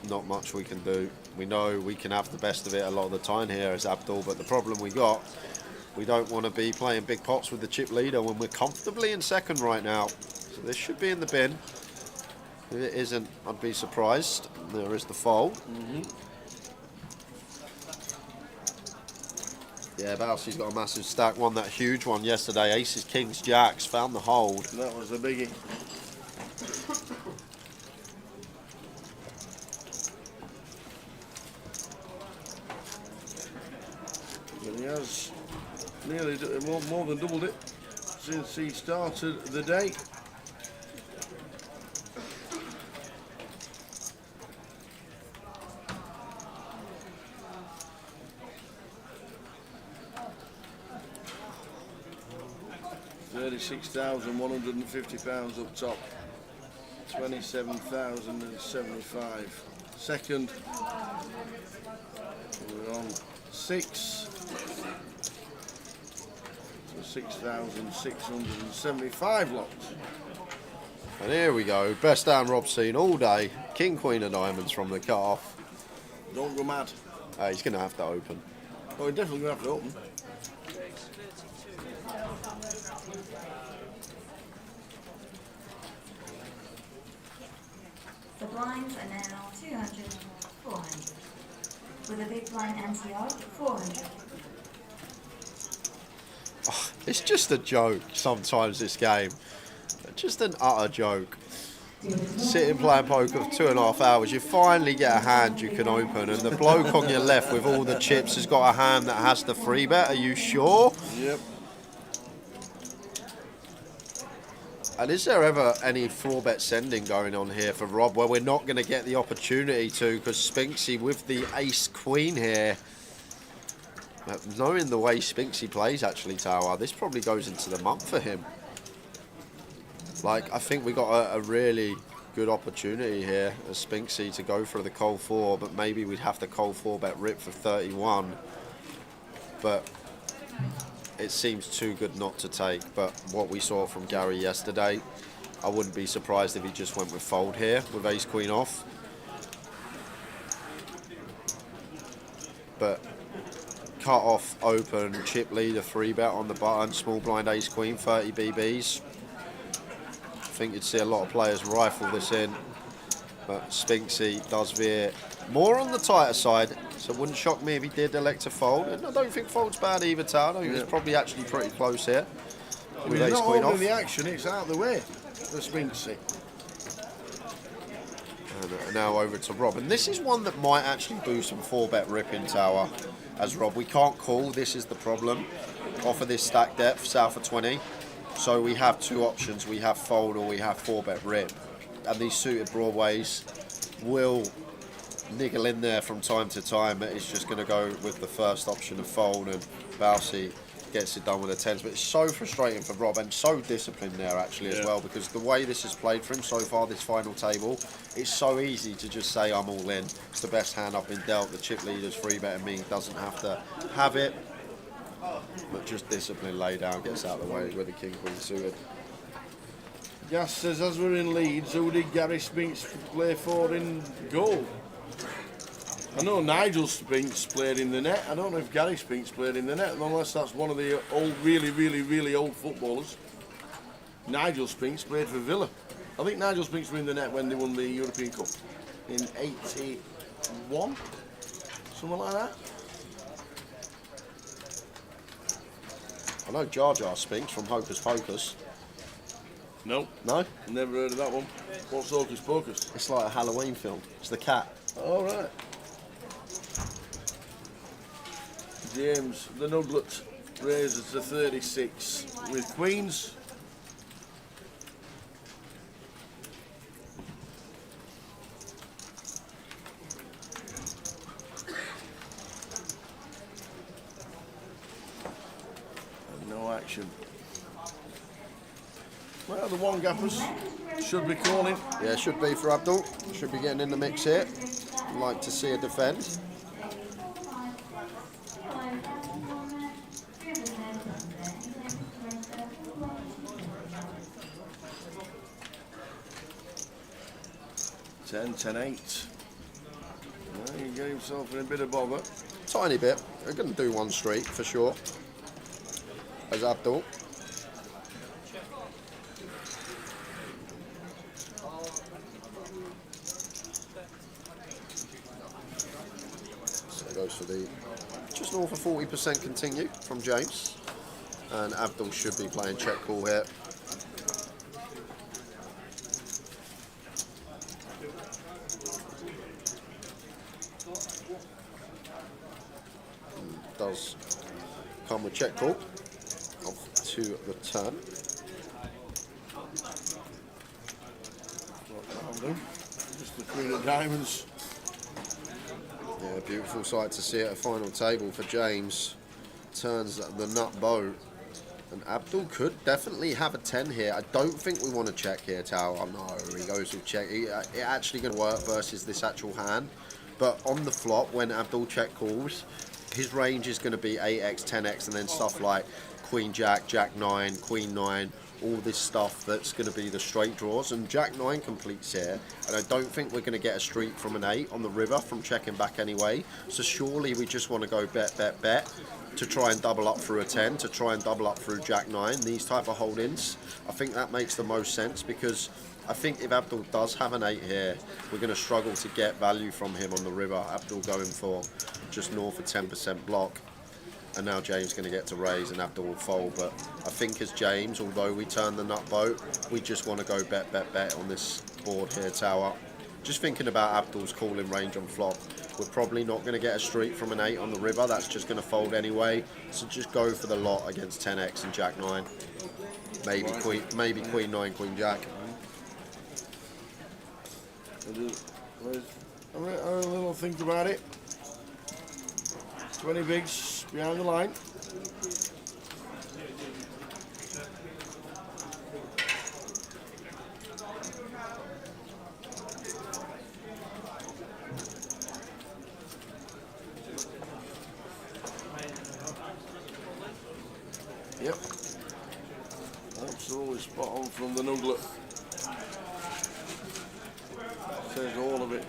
not much we can do. We know we can have the best of it a lot of the time here as Abdul, but the problem we got, we don't want to be playing big pots with the chip leader when we're comfortably in second right now. So this should be in the bin. If it isn't, I'd be surprised. There is the fold. Yeah, Balsi's got a massive stack. Won that huge one yesterday. Aces, kings, jacks. Found the hold. That was a biggie. But he has nearly more than doubled it since he started the day. £36,150 up top, 27,075. Second, we're on 6, so 6,675 lots. And here we go. Best hand Rob's seen all day. King, queen of diamonds from the cut-off. Don't go mad. He's going to have to open. Oh, he's definitely going to have to open. The blinds are now 200, 400. With a big blind anti-odd, 400. Oh, it's just a joke sometimes, this game. Just an utter joke. Sitting playing poker for 2.5 hours, you finally get a hand you can open, and the bloke on your left with all the chips has got a hand that has the free bet. Are you sure? Yep. And is there ever any 4-bet sending going on here for Rob where we're not going to get the opportunity to, because Spinksy with the ace-queen here, knowing the way Spinksy plays actually, Tower, this probably goes into the month for him. Like, I think we got a really good opportunity here as Spinksy to go for the cold 4, but maybe we'd have the cold 4-bet rip for 31. But it seems too good not to take. But what we saw from Gary yesterday, I wouldn't be surprised if he just went with fold here with ace queen off. But cut off, open, chip leader, 3-bet on the button, small blind ace queen, 30 BBs. I think you'd see a lot of players rifle this in, but Spinksy does veer more on the tighter side, so it wouldn't shock me if he did elect to fold. And I don't think fold's bad either, Town. I think it's probably actually pretty close here. I mean, it's not holding the action, it's out of the way for Spinksy. And now over to Rob, and this is one that might actually do some 4-bet ripping, Tower, as Rob. We can't call, this is the problem. Off of this stack depth, south of 20. So we have two options, we have fold or we have 4-bet rip. And these suited broadways will niggle in there from time to time, but it's just going to go with the first option of fold, and Balsi gets it done with the 10s. But it's so frustrating for Rob, and so disciplined there actually as well, because the way this has played for him so far, this final table, it's so easy to just say I'm all in. It's the best hand I've been dealt, the chip leader's 3-betting me, doesn't have to have it. But just discipline, lay down, gets out of the way with the king queen suited. Gas says, as we're in Leeds, who did Gary Spinks play for in goal? I know Nigel Spinks played in the net. I don't know if Gary Spinks played in the net, unless that's one of the old, really old footballers. Nigel Spinks played for Villa. I think Nigel Spinks were in the net when they won the European Cup in '81, something like that. I know Jar Jar Spinks from Hocus Pocus. No, No? never heard of that one. What's Hocus Pocus? It's like a Halloween film. It's the cat. All right. James, the Nuglet raises to 36 with Queens. And no action. Well, the one gappers should be calling. Yeah, should be for Abdul. Should be getting in the mix here. Like to see a defend. Ten, 8. Well, he got himself in a bit of bother. Tiny bit. We're going to do one streak for sure. As Abdul. So it goes for the just north of 40% continue from James. And Abdul should be playing check call here. Does come with check call off to return. Just the Queen of Diamonds. Yeah, beautiful sight to see at a final table for James. Turns the nut boat. And Abdul could definitely have a 10 here. I don't think we want to check here, Tao. Oh, no, he goes with check. It actually going to work versus this actual hand. But on the flop, when Abdul check calls, his range is going to be 8x, 10x, and then stuff like Queen Jack, Jack 9, Queen 9, all this stuff that's going to be the straight draws. And Jack 9 completes here, and I don't think we're going to get a streak from an 8 on the river from checking back anyway. So surely we just want to go bet, bet, bet to try and double up through a 10, to try and double up through Jack 9, these type of hold-ins. I think that makes the most sense, because I think if Abdul does have an 8 here, we're going to struggle to get value from him on the river. Abdul going for just north of 10% block. And now James going to get to raise and Abdul will fold. But I think as James, although we turn the nut boat, we just want to go bet, bet, bet on this board here, tower. Just thinking about Abdul's calling range on flop. We're probably not going to get a streak from an 8 on the river. That's just going to fold anyway. So just go for the lot against 10x and Jack 9. Maybe Queen 9, Queen Jack. Have a little think about it. 20 bigs behind the line. Yep. Absolutely spot on from the Nuglet. Says all of it.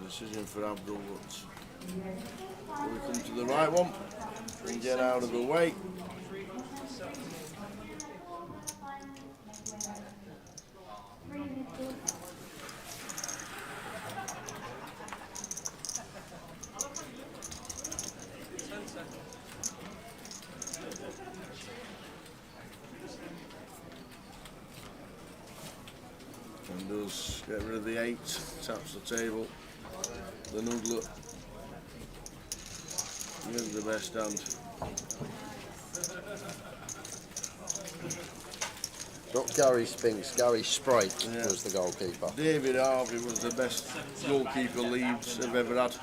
Decision for Abdul. We come to the right one and get out of the way. And does get rid of the 8, taps the table. The Nuglet is the best hand. Not Gary Spinks, Gary Sprite was the goalkeeper. David Harvey was the best goalkeeper Leeds have ever had.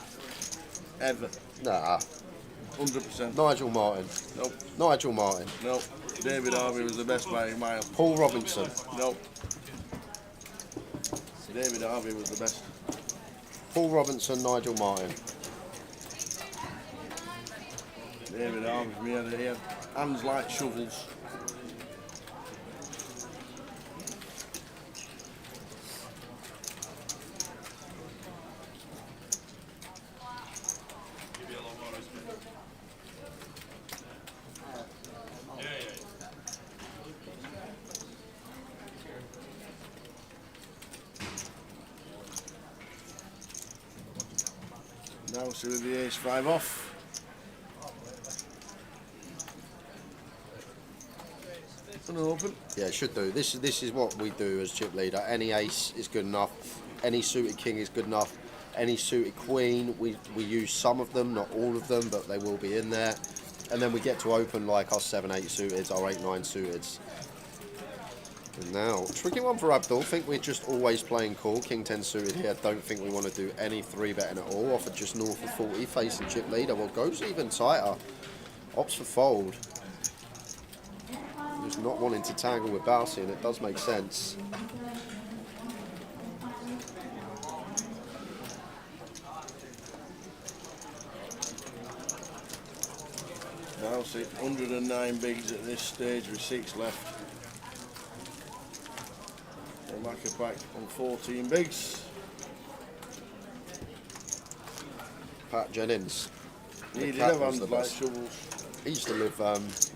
Ever. Nah. 100%. Nigel Martin. Nope. Nigel Martin. Nope. David Harvey was the best by a mile. Paul Robinson. Nope. David Harvey was the best. Paul Robinson, Nigel Martin. David Arms, he had hands like shovels. Now see with the ace-5 off. Open. Yeah, it should do. This is what we do as chip leader. Any ace is good enough. Any suited king is good enough. Any suited queen, we use some of them, not all of them, but they will be in there. And then we get to open like our 7-8 suited, our 8-9 suited. And now, tricky one for Abdul. Think we're just always playing cool. King 10 suited here. Don't think we want to do any 3-betting at all. Offered just north of 40, facing chip leader. Well, goes even tighter. Opts for fold. Just not wanting to tangle with Bousey, and it does make sense. Now see 109 bigs at this stage with 6 left. And back a pack on 14 bigs. Pat Jennings. He The did cat have was hands the like best. shovels. He used to live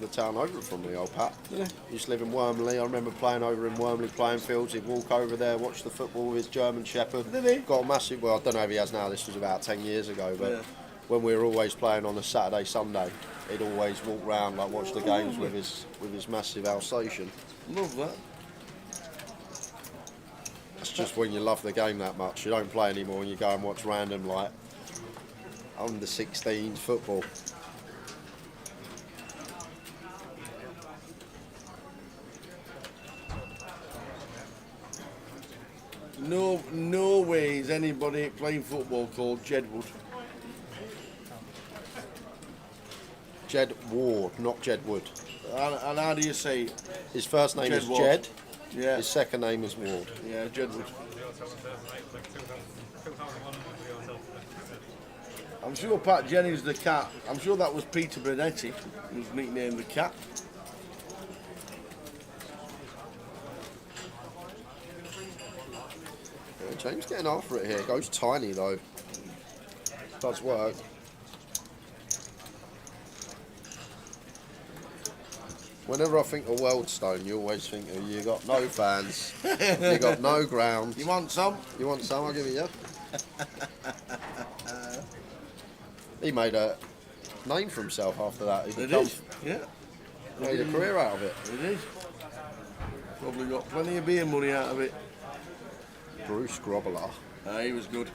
the town over from me, old Pat. Yeah. He used to live in Wormley. I remember playing over in Wormley playing fields. He'd walk over there, watch the football with his German Shepherd. Did he? Got a massive, well, I don't know if he has now, this was about 10 years ago, but Yeah. when we were always playing on a Saturday, Sunday, he'd always walk round, like watch the games with his massive Alsatian. Love that. It's just when you love the game that much. You don't play anymore and you go and watch random, like, under 16 football. No way is anybody playing football called Jedwood. Jed Ward, not Jed Wood. And how do you say it? His first name is Jed Ward. Jed. Yeah, His second name is Ward. yeah, Jedwood. I'm sure Pat Jennings the cat. I'm sure that was Peter Bernetti, who's nicknamed the cat. Yeah, James getting after it here. Goes tiny though. Does work. Whenever I think of Weldstone, you always think of you got no fans, you got no ground. You want some? You want some? I'll give it you. He made a name for himself after that. He It become- is. Yeah, made a career out of it. it is. Probably got plenty of beer money out of it. Bruce Grobbler. He was good.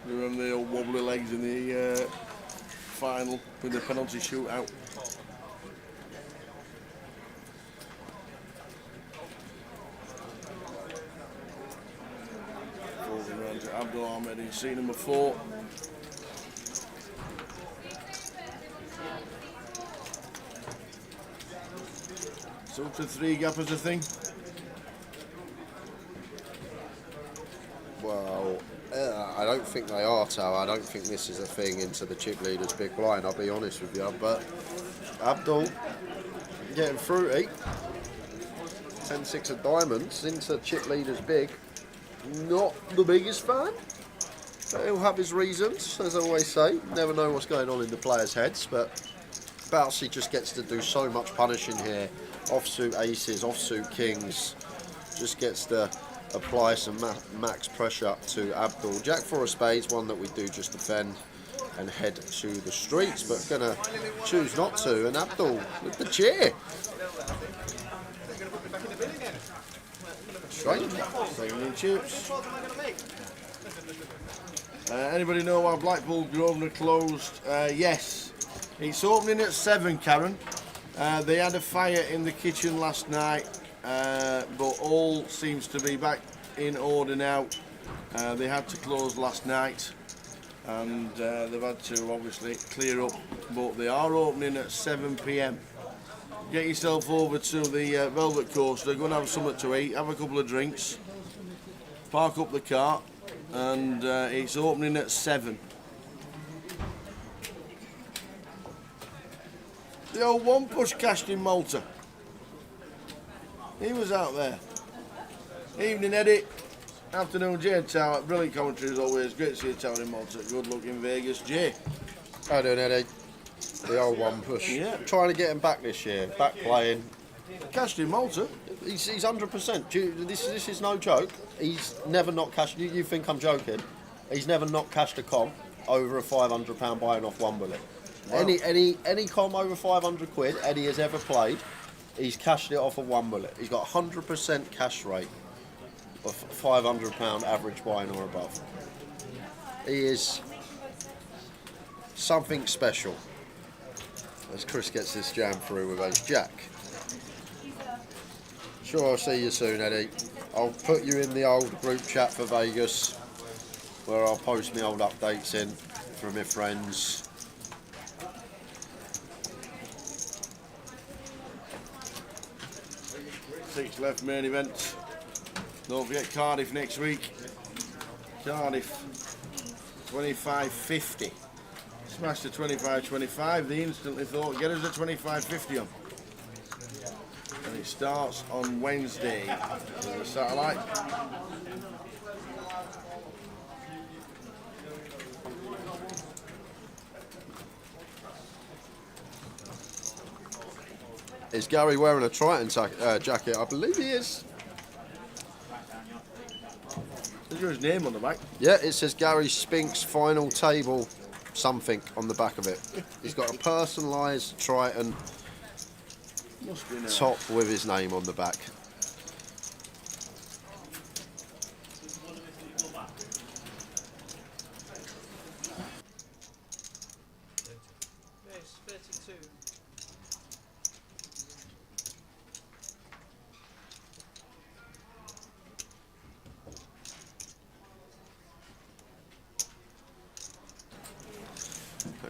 Remember the old wobbly legs in the final with the penalty shootout? Folding around to Abdul Ahmed, he's seen him before. So to 3 gappers, I think. Well, I don't think they are, Tao. I don't think this is a thing into the chip leader's big blind, I'll be honest with you. But Abdul getting fruity. 10-6 of diamonds into chip leader's big. Not the biggest fan. But he'll have his reasons, as I always say. Never know what's going on in the players' heads, but Bousey just gets to do so much punishing here. Offsuit aces, offsuit kings. Just gets to apply some max pressure to Abdul. Jack 4 of spades, one that we do just defend and head to the streets, but gonna choose not to. And Abdul with the cheer. Strange. Bringing chips. Anybody know why Blackpool Grosvenor closed? Yes. It's opening at 7, Karen. They had a fire in the kitchen last night, but all seems to be back in order now. They had to close last night, and they've had to obviously clear up, but they are opening at 7 p.m. get yourself over to the Velvet Coaster, go and have something to eat, have a couple of drinks, park up the car, and it's opening at 7. The old One Push cashed in Malta. He was out there. Evening, Eddie. Afternoon, Jay Tower. Brilliant commentary as always. Great to see you, Tower in Malta. Good luck in Vegas, Jay. How you doing, Eddie? The old One Push. Yeah. Trying to get him back this year. Back playing. Cashed in Malta. He's 100%. This is no joke. He's never not cashed. You think I'm joking? He's never not cashed a comp over a £500 buying off one bullet. Wow. Any comp over 500 quid Eddie has ever played, he's cashed it off of one bullet. He's got 100% cash rate of £500 average buying or above. He is something special. As Chris gets this jam through with Ace Jack. Sure, I'll see you soon, Eddie. I'll put you in the old group chat for Vegas, where I'll post my old updates in from my friends. 6 left main event. Don't forget Cardiff next week. Cardiff 25.50. Smashed to 25.25. They instantly thought, get us a 25.50 on. And it starts on Wednesday with the satellite. Is Gary wearing a Triton jacket? I believe he is. There's his name on the back. Yeah, it says Gary Spink's final table something on the back of it. He's got a personalised Triton Must be now. top with his name on the back. Yes, 32.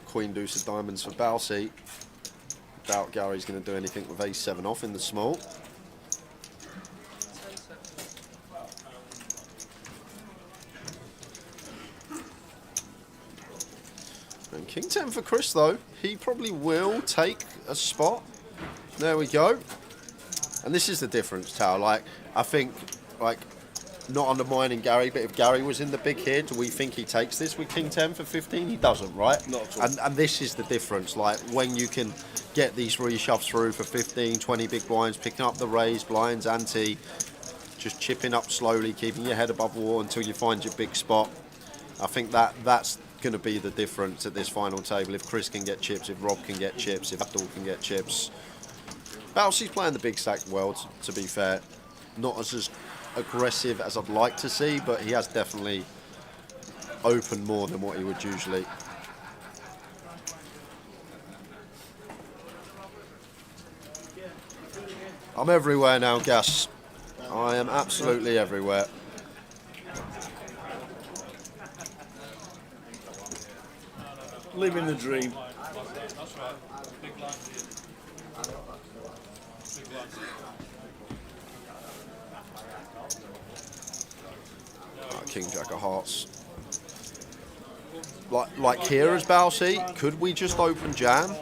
Queen Deuce of Diamonds for Balsey. Doubt Gary's going to do anything with A7 off in the small. And King 10 for Chris though. He probably will take a spot. There we go. And this is the difference, Tao. Like, I think, like, not undermining Gary, but if Gary was in the big here, do we think he takes this with King 10 for 15? He doesn't, right? Not at all. And this is the difference. Like, when you can get these reshoves through for 15, 20 big blinds, picking up the raised blinds, ante, just chipping up slowly, keeping your head above water until you find your big spot. I think that's going to be the difference at this final table. If Chris can get chips, if Rob can get chips, if Abdul can get chips. Balsey's playing the big stack well, to be fair. Not as aggressive as I'd like to see, but he has definitely opened more than what he would usually. I'm everywhere now, Gas. I am absolutely everywhere. Living the dream. King Jack of Hearts. Like here as Balsey, could we just open jam?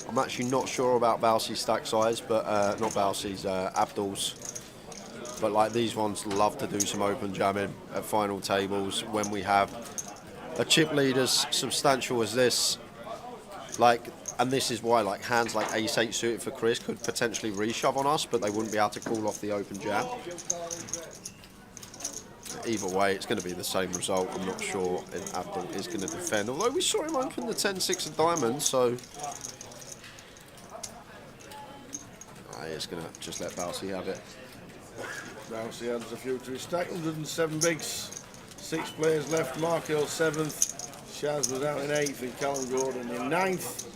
I'm actually not sure about Balsey's stack size, but not Balsey's, Abdul's. But like these ones love to do some open jamming at final tables when we have a chip lead as substantial as this. Like, and this is why like hands like ace-8 suited for Chris could potentially reshove on us, but they wouldn't be able to call off the open jam. Either way, it's going to be the same result. I'm not sure if Abdul is going to defend, although we saw him open the 10-6 of diamonds, so he's going to just let Balsey have it. Balsey adds a few to his stack, 107 bigs. 6 players left, Mark Earl 7th, Shaz was out in 8th and Callum Gordon in 9th.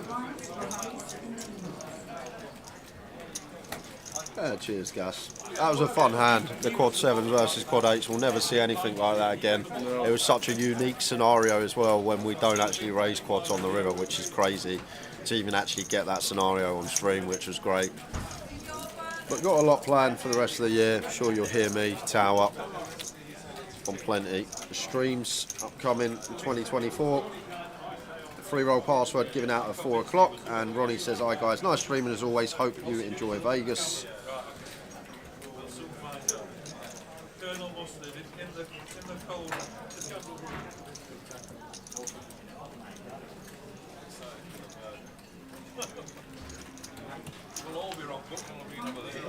Blinds released into units. Cheers, Gus. That was a fun hand. The quad 7s versus quad 8s. We'll never see anything like that again. It was such a unique scenario as well when we don't actually raise quads on the river, which is crazy to even actually get that scenario on stream, which was great. But got a lot planned for the rest of the year. I'm sure you'll hear me tow up on plenty. The streams upcoming in 2024. Free roll password given out at 4 o'clock. And Ronnie says, "Hi guys, nice streaming as always. Hope you enjoy Vegas." Colonel Mustard in the cold. We'll all be wrong, but we'll be over there.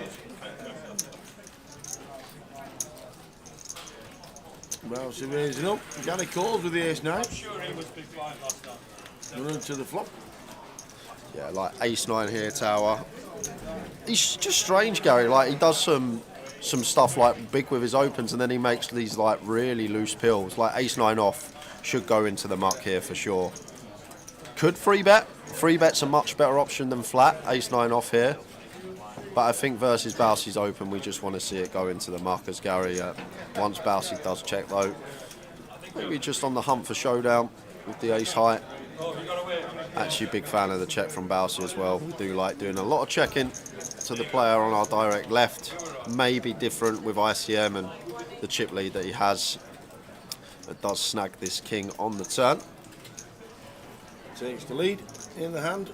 Rousey raising up. Gary calls with the ace-9. I'm sure he was big blind last time. Running to the flop. Yeah, like ace-9 here, tower. He's just strange, Gary. Like, he does some stuff like big with his opens, and then he makes these like really loose pills. Like ace-9 off should go into the muck here for sure. Could free bet. Free bet's a much better option than flat. Ace-9 off here. But I think versus Bowsey's open, we just want to see it go into the muck as Gary. Once Bowsey does check though, maybe just on the hunt for showdown with the ace high. Actually a big fan of the check from Bowsey as well. We do like doing a lot of checking to the player on our direct left. Maybe different with ICM and the chip lead that he has. It does snag this king on the turn. Takes the lead in the hand.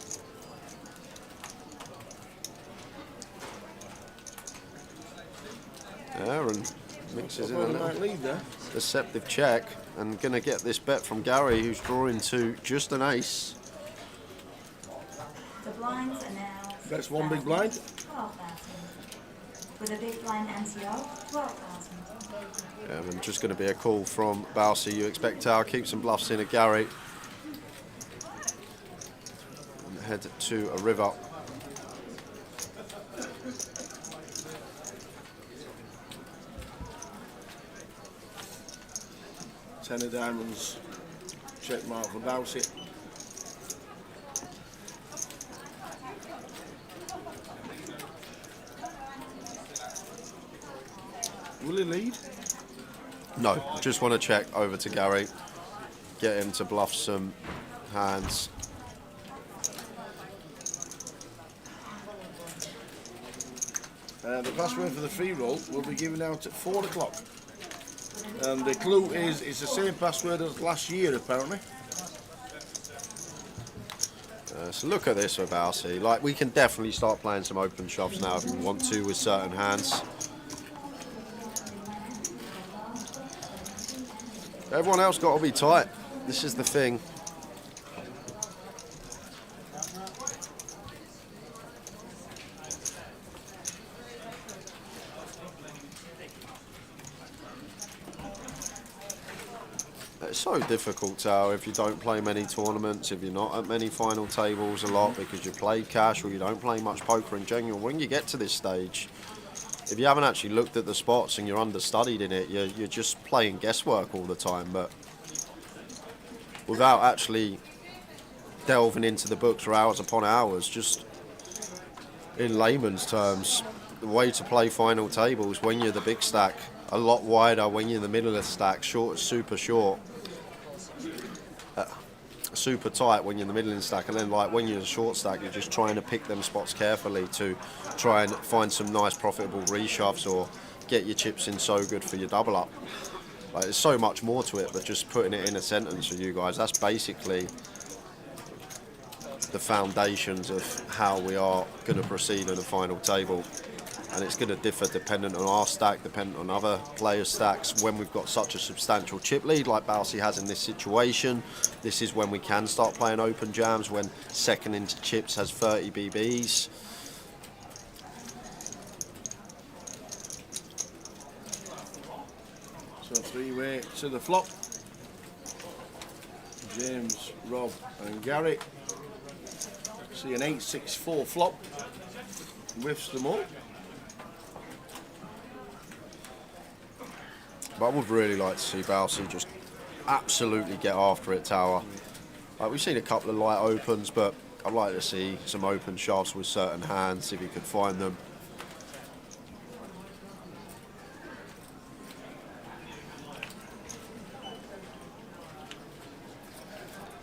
There, and mixes in a Well, little might lead there. deceptive check, and gonna get this bet from Gary, who's drawing to just an ace. The blinds are now That's one big blind. 12,000. With a big blind ante of 12,000. And just going to be a call from Bowsey. You expect Tower keep some bluffs in at Gary. And head to a river. Ten of diamonds. Check mark for Bowsey. Will he lead? No, just want to check over to Gary. Get him to bluff some hands. The password for the free roll will be given out at 4 o'clock. And the clue is it's the same password as last year, apparently. So look at this with Bowsey. Like, we can definitely start playing some open shoves now if we want to with certain hands. Everyone else got to be tight. This is the thing. It's so difficult, Tao, if you don't play many tournaments, if you're not at many final tables a lot because you play cash or you don't play much poker in general. When you get to this stage, if you haven't actually looked at the spots and you're understudied in it, you're just playing guesswork all the time. But without actually delving into the books for hours upon hours, just in layman's terms, the way to play final tables when you're the big stack, a lot wider when you're in the middle of the stack, short, super short, super tight when you're in the middle of the stack, and then like when you're in a short stack, you're just trying to pick them spots carefully to try and find some nice profitable reshoves or get your chips in so good for your double up. Like, there's so much more to it, but just putting it in a sentence for you guys, that's basically the foundations of how we are going to proceed in the final table. And it's going to differ dependent on our stack, dependent on other players' stacks. When we've got such a substantial chip lead like Bowsey has in this situation, this is when we can start playing open jams, when second into chips has 30 BBs. So three-way to the flop. James, Rob and Gary. See an 8-6-4 flop. Whiffs them all. But I would really like to see Bowsey just absolutely get after it, Tower. We've seen a couple of light opens, but I'd like to see some open shots with certain hands if you could find them.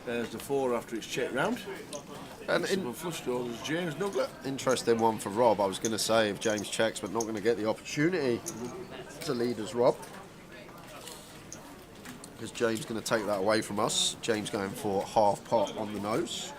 There's the 4 after it's checked round. And Some flush draws, James Nuglet. interesting one for Rob. I was going to say if James checks, but not going to get the opportunity to lead as Rob. Because James going to take that away from us. James going for half pot on the nose.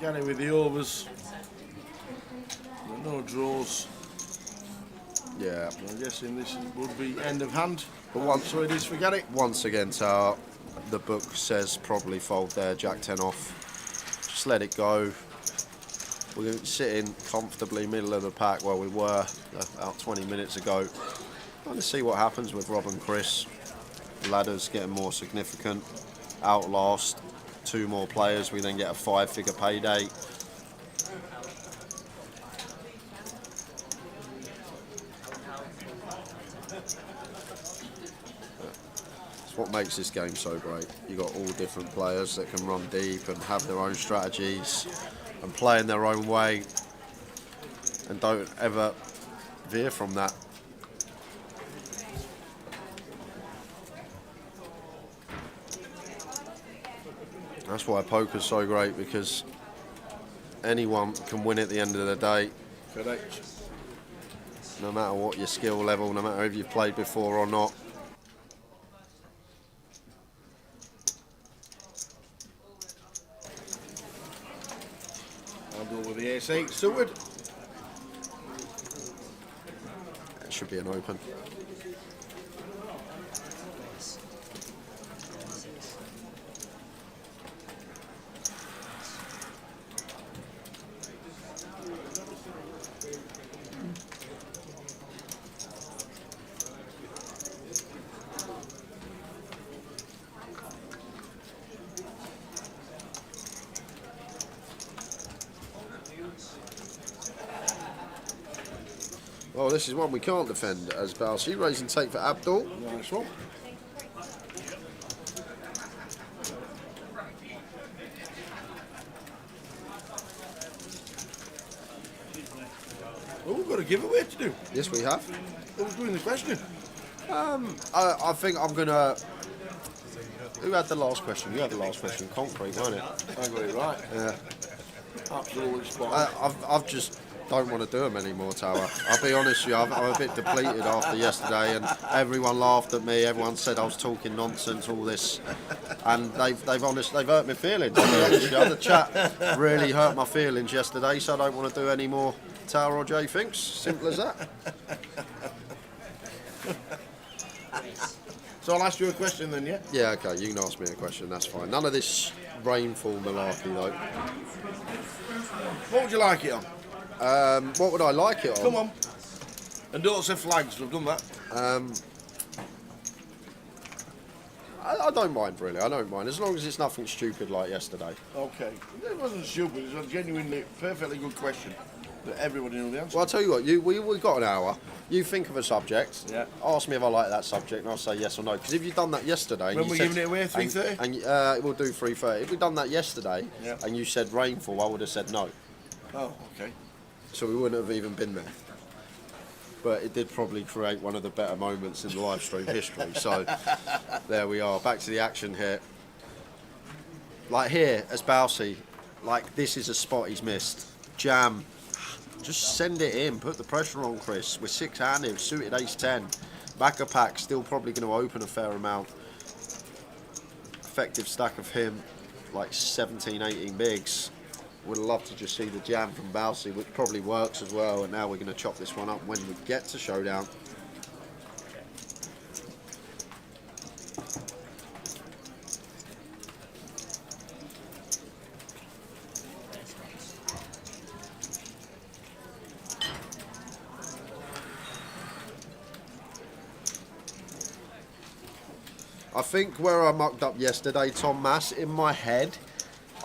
Gary with the overs. No draws. Yeah. I'm guessing this would be end of hand. But once, So it is for Gary. once again, Tower, the book says probably fold there, Jack 10 off. Just let it go. We're sitting comfortably middle of the pack where we were about 20 minutes ago. Trying to see what happens with Rob and Chris. Ladders getting more significant. Outlast 2 more players. We then get a 5-figure payday. It's what makes this game so great. You got all different players that can run deep and have their own strategies and play in their own way and don't ever veer from that. That's why poker's so great, because anyone can win at the end of the day. Correct. No matter what your skill level, no matter if you've played before or not. Abdul with the ace-8 suited. It should be an open. Well, this is one we can't defend as Balsi. Raise and take for Abdul. Nice one. Oh, we've got a giveaway to do. Yes, we have. Who's doing the question? I think I'm going to... Who had the last question? You had the last question. Concrete, wasn't it? I got it right. Yeah. Absolutely spot on. I've just don't want to do them anymore, Tower. I'll be honest with you, I'm a bit depleted after yesterday, and everyone laughed at me. Everyone said I was talking nonsense, all this, and they've hurt my feelings. I'll be honest with you. The chat really hurt my feelings yesterday, so I don't want to do any more Tower or Jay thinks. Simple as that. So I'll ask you a question then, yeah? Yeah, okay. You can ask me a question. That's fine. None of this rainfall malarkey though. What would you like it on? What would I like it on? Come on. And don't say flags, we've done that. I don't mind really. I don't mind as long as it's nothing stupid like yesterday. Okay. It wasn't stupid, it was a genuinely, perfectly good question that everybody knew the answer. Well, I'll tell you what. We got an hour. You think of a subject. Yeah. Ask me if I like that subject, and I'll say yes or no. Because if you've done that yesterday, and When you we're said- giving it away, 3:30? and we'll do 3:30. If we'd done that yesterday, Yeah. and you said rainfall, I would have said no. Oh, okay. So we wouldn't have even been there. But it did probably create one of the better moments in the live stream history. So there we are, back to the action here. Like here, as Balsi, like this is a spot he's missed. Jam, just send it in, put the pressure on Chris. We're 6-handed, suited ace-10. Back of pack, still probably going to open a fair amount. Effective stack of him, like 17, 18 bigs. Would have loved to just see the jam from Balsi, which probably works as well. And now we're going to chop this one up when we get to showdown. I think where I mucked up yesterday, Tom Mass, in my head,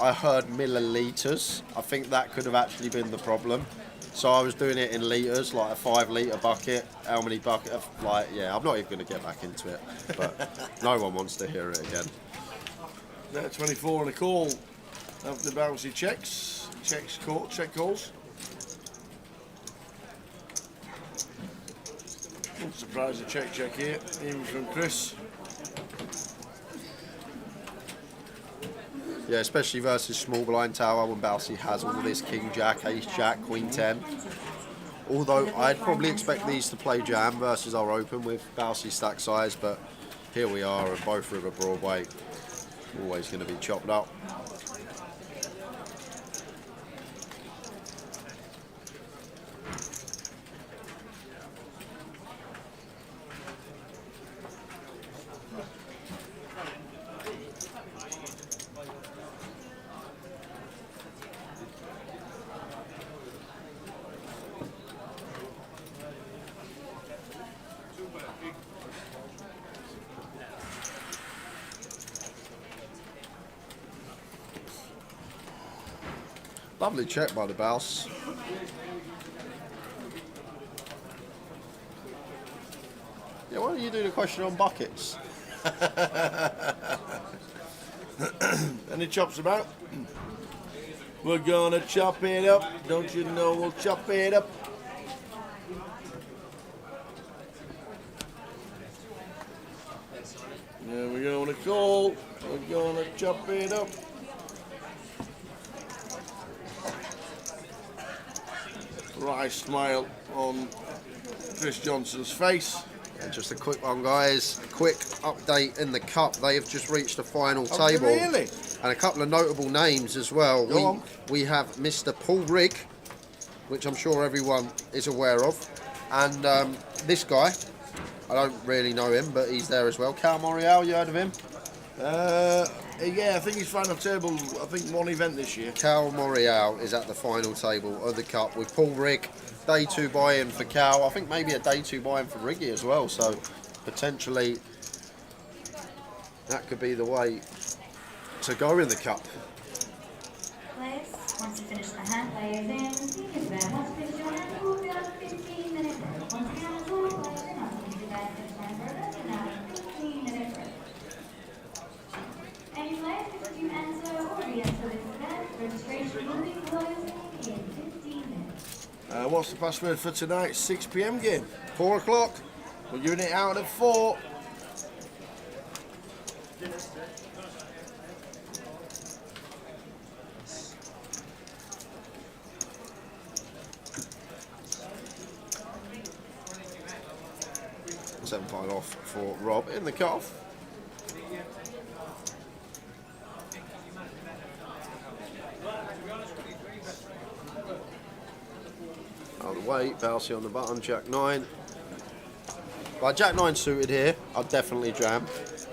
I heard millilitres. I think that could have actually been the problem. So I was doing it in litres, like a 5 litre bucket. How many buckets? Like, yeah, I'm not even going to get back into it. But no one wants to hear it again. 24 and a call after the bouncy checks. Check calls. I'm surprised a check here, even from Chris. Yeah, especially versus small blind tower when Bouncy has all of this King Jack, Ace Jack, Queen 10. Although I'd probably expect these to play jam versus our open with Bouncy stack size, but here we are at both River Broadway. Always going to be chopped up. Lovely check by the Bouse. Yeah, why don't you do the question on buckets? Any chops about? We're gonna chop it up. Don't you know we'll chop it up? Yeah, we're gonna call. We're gonna chop it up. Right smile on Chris Johnson's face. And just a quick one, guys. A quick update in the cup. They have just reached the final Oh, table. really? And a couple of notable names as well. Go on. We have Mr. Paul Rigg, which I'm sure everyone is aware of. And this guy, I don't really know him, but he's there as well. Callum, you heard of him? Yeah, I think he's final table. I think one event this year. Cal Morial is at the final table of the cup with Paul Rigg. Day 2 buy-in for Cal. I think maybe a day 2 buy-in for Riggy as well. So potentially that could be the way to go in the cup. Players, once you finish the hand players in, thank you very much. Finish your hand, you will be on a 15-minute break. Once again, as all players in, I'll finish your hand, finish hand for a now 15-minute break. Any players wish to enter or re-enter this event, registration will be closing in 15 minutes. What's the password for tonight's 6 p.m. game? 4 o'clock. We're giving it out at 4. £7 off for Rob in the cutoff. Out of the way, Bouncy on the button, Jack 9. Right, Jack 9 suited here, I'd definitely jam.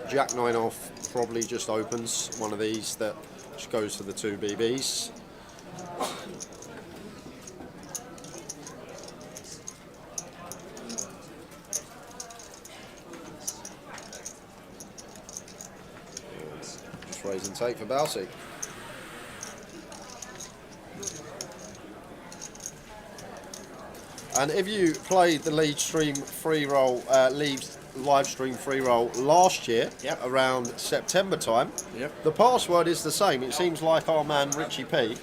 Jack 9 off probably just opens one of these that just goes for the 2 BBs. Just raise and take for Bouncy. And if you played the Leeds stream free roll, Leeds live stream free roll last year, around September time, the password is the same. It seems like our man Richie P,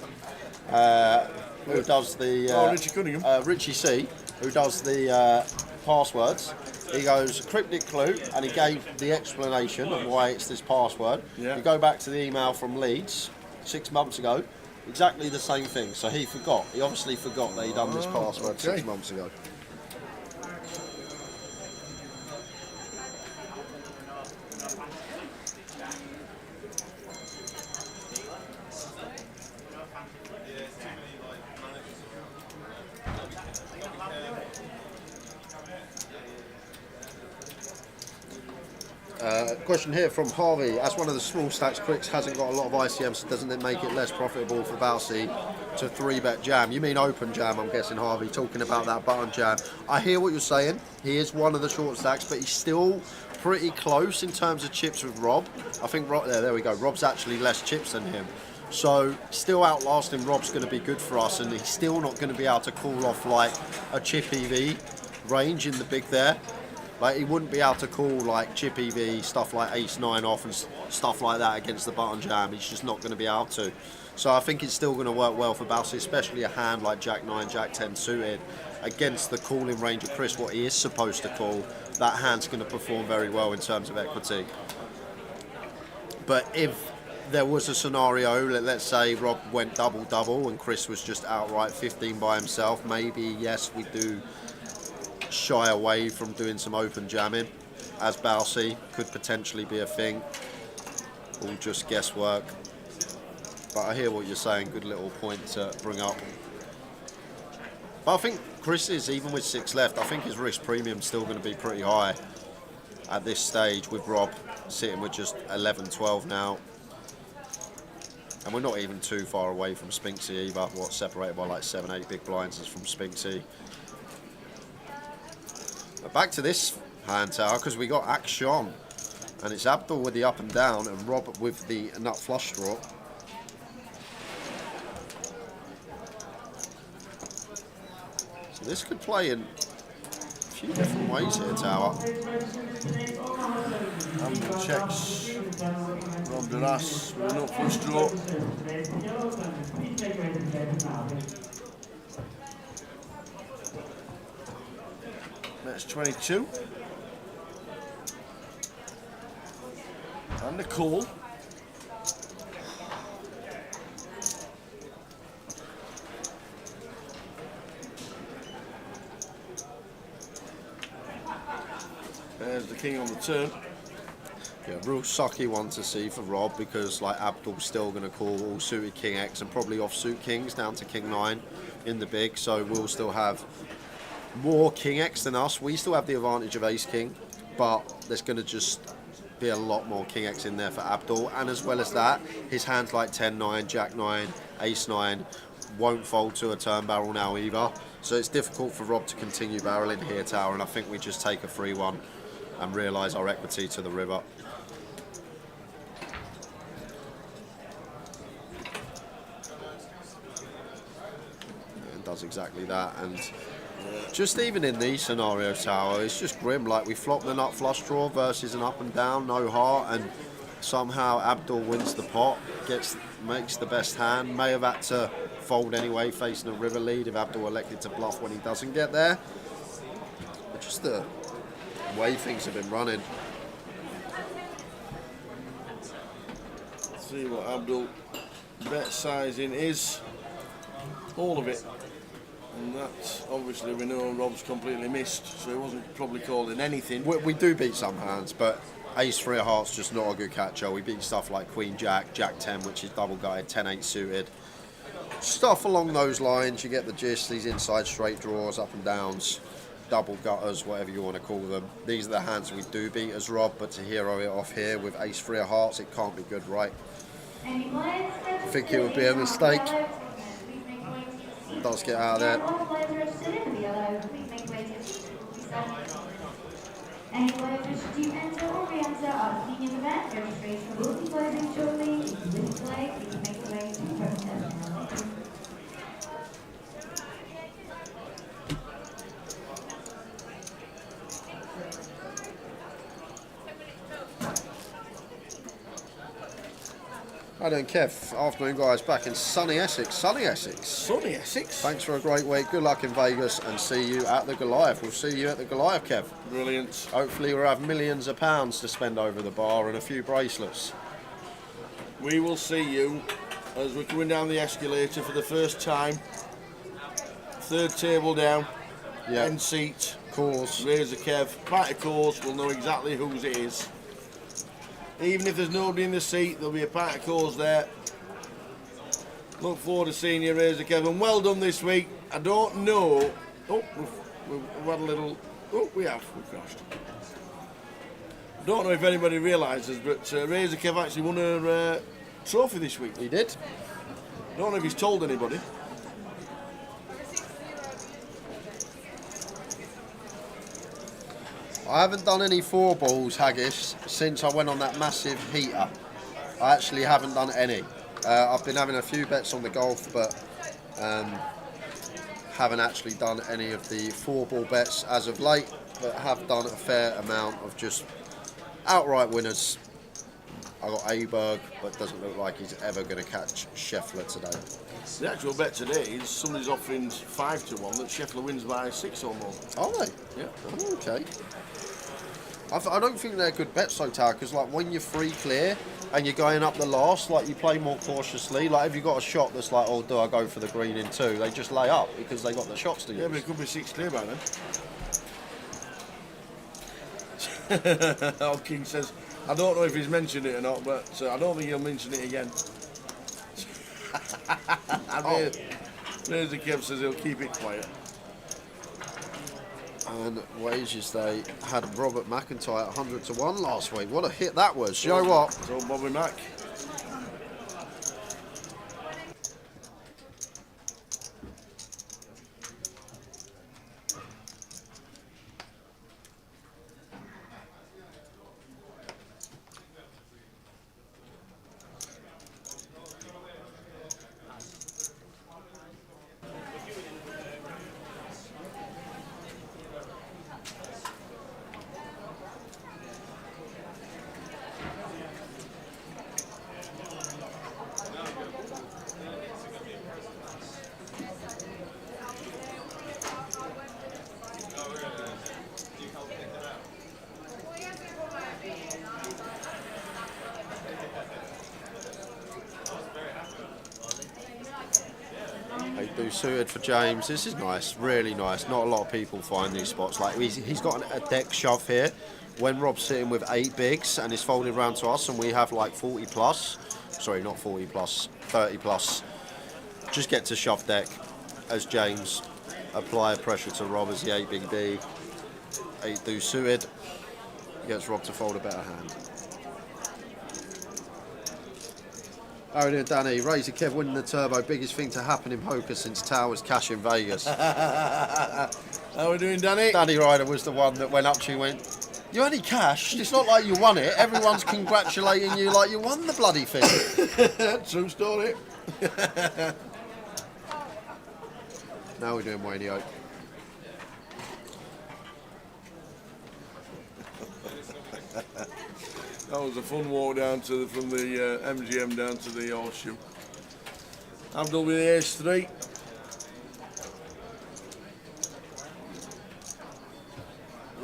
who does the Richie Cunningham, Richie C, who does the passwords. He goes cryptic clue, and he gave the explanation of why it's this password. You go back to the email from Leeds 6 months ago. Exactly the same thing, so he forgot. He obviously forgot that he'd done this password 6 months ago. Question here from Harvey. As one of the small stacks, Cricks hasn't got a lot of ICM, so doesn't it make it less profitable for Bouncy to 3-bet jam? You mean open jam, I'm guessing, Harvey, talking about that button jam. I hear what you're saying. He is one of the short stacks, but he's still pretty close in terms of chips with Rob. I think there we go. Rob's actually less chips than him. So still outlasting Rob's going to be good for us, and he's still not going to be able to call off like a chip EV range in the big there. Like, he wouldn't be able to call like chip EV stuff like ace 9 off and stuff like that against the button jam. He's just not going to be able to. So I think it's still going to work well for Balsi, especially a hand like jack 9, jack 10 suited against the calling range of Chris, what he is supposed to call. That hand's going to perform very well in terms of equity. But if there was a scenario, let's say Rob went double-double and Chris was just outright 15 by himself, maybe, yes, we do shy away from doing some open jamming, as Balsi could potentially be a thing. All just guesswork. But I hear what you're saying, good little point to bring up. But I think Chris is, even with 6 left, I think his risk premium's still going to be pretty high at this stage, with Rob sitting with just 11-12 now. And we're not even too far away from Spinksy either. What, separated by like 7-8 big blinds is from Spinksy. But back to this hand tower, because we got action. And it's Abdul with the up and down and Rob with the nut flush draw. So this could play in a few different ways here, tower. Abdul checks. Rob the ass with a nut flush draw. That's 22. And a call. There's the king on the turn. Yeah, real sucky one to see for Rob, because like Abdul's still going to call all suited king X and probably offsuit kings down to king 9 in the big, so we'll still have more king X than us. We still have the advantage of ace king, but there's going to just be a lot more king X in there for Abdul. And as well as that, his hands like 10-9, jack 9, ace 9 won't fold to a turn barrel now either, so it's difficult for Rob to continue barreling here, tower, and I think we just take a free one and realise our equity to the river. And does exactly that. And just even in these scenarios, tower, it's just grim. Like, we flop the nut flush draw versus an up and down, no heart, and somehow Abdul wins the pot, makes the best hand. May have had to fold anyway, facing a river lead if Abdul elected to bluff when he doesn't get there. But just the way things have been running. See what Abdul bet sizing is. All of it. And that's obviously, we know Rob's completely missed, so he wasn't probably calling anything. We do beat some hands, but ace 3 of hearts just not a good catcher. We beat stuff like queen jack, jack 10, which is double gutted, 10-8 suited. Stuff along those lines, you get the gist. These inside straight draws, up and downs, double gutters, whatever you want to call them. These are the hands we do beat as Rob, but to hero it off here with ace 3 of hearts, it can't be good, right? I think it would be a mistake. It does get out of there. Any players wish to enter or re-enter our senior event, registration will be closing shortly. If you wish to play, please make your way to the process now. Hi then, Kev. Afternoon, guys. Back in sunny Essex. Sunny Essex. Sunny Essex. Thanks for a great week. Good luck in Vegas, and see you at the Goliath. We'll see you at the Goliath, Kev. Brilliant. Hopefully we'll have millions of pounds to spend over the bar and a few bracelets. We will see you as we're coming down the escalator for the first time. Third table down. Yeah. End seat. Course. Razor Kev. Party course. We'll know exactly whose it is. Even if there's nobody in the seat, there'll be a party course there. Look forward to seeing you, Razor Kev. And well done this week. I don't know. Oh, we've had a little. Oh, we have. We've crashed. I don't know if anybody realises, but Razor Kev actually won her trophy this week. He did. I don't know if he's told anybody. I haven't done any 4 balls, Haggis, since I went on that massive heater. I actually haven't done any. I've been having a few bets on the golf, but haven't actually done any of the 4 ball bets as of late, but have done a fair amount of just outright winners. I got Aberg, but doesn't look like he's ever going to catch Scheffler today. The actual bet today is somebody's offering 5 to 1 that Scheffler wins by 6 or more. Are they? Yeah. Oh, okay. I don't think they're good bets though, Tower, because like when you're free clear and you're going up the last, like you play more cautiously. Like if you've got a shot that's like, oh, do I go for the green in 2? They just lay up because they got the shots to use. Yeah, but it could be 6 clear by then. Old King says, I don't know if he's mentioned it or not, but I don't think he'll mention it again. Razor Kev says he'll keep it quiet. And wages, they had Robert McIntyre at 100 to 1 last week. What a hit that was. You know what? So Bobby Mack. They do suited for James. This is nice, really nice. Not a lot of people find these spots. Like he's got a deck shove here. When Rob's sitting with 8 bigs and is folded round to us and we have like 40 plus, sorry, not 40 plus, 30 plus, just get to shove deck as James apply pressure to Rob as the 8 big B. 8 do suited, gets Rob to fold a better hand. How are we doing, Danny? Razor Kev winning the turbo, biggest thing to happen in poker since Towers cash in Vegas. How are we doing, Danny? Danny Ryder was the one that went up to you and went, you only cashed, it's not like you won it, everyone's congratulating you like you won the bloody thing. True story. Now we're doing Wayne Oak. That was a fun walk down to from the MGM down to the horseshoe. Abdul with the ace 3.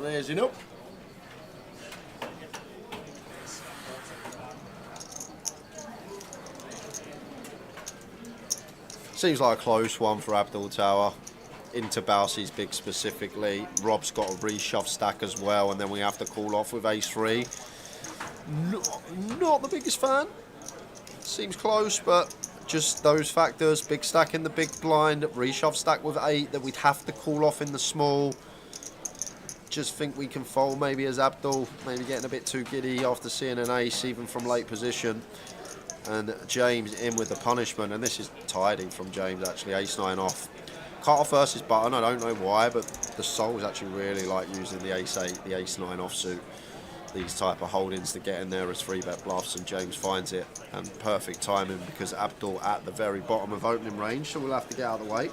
Raising up. Seems like a close one for Abdul Tower. Into Bowsey's big specifically. Rob's got a reshove stack as well, and then we have to call off with ace 3. Not the biggest fan. Seems close, but just those factors. Big stack in the big blind, reshove stack with 8 that we'd have to call off in the small. Just think we can fold maybe as Abdul, maybe getting a bit too giddy after seeing an ace even from late position. And James in with the punishment, and this is tidy from James actually, ace 9 off. Cut off versus button, I don't know why, but the souls actually really like using the ace 8, the ace 9 offsuit. These type of holdings to get in there as 3-bet bluffs, and James finds it, and perfect timing because Abdul at the very bottom of opening range, so we'll have to get out of the way.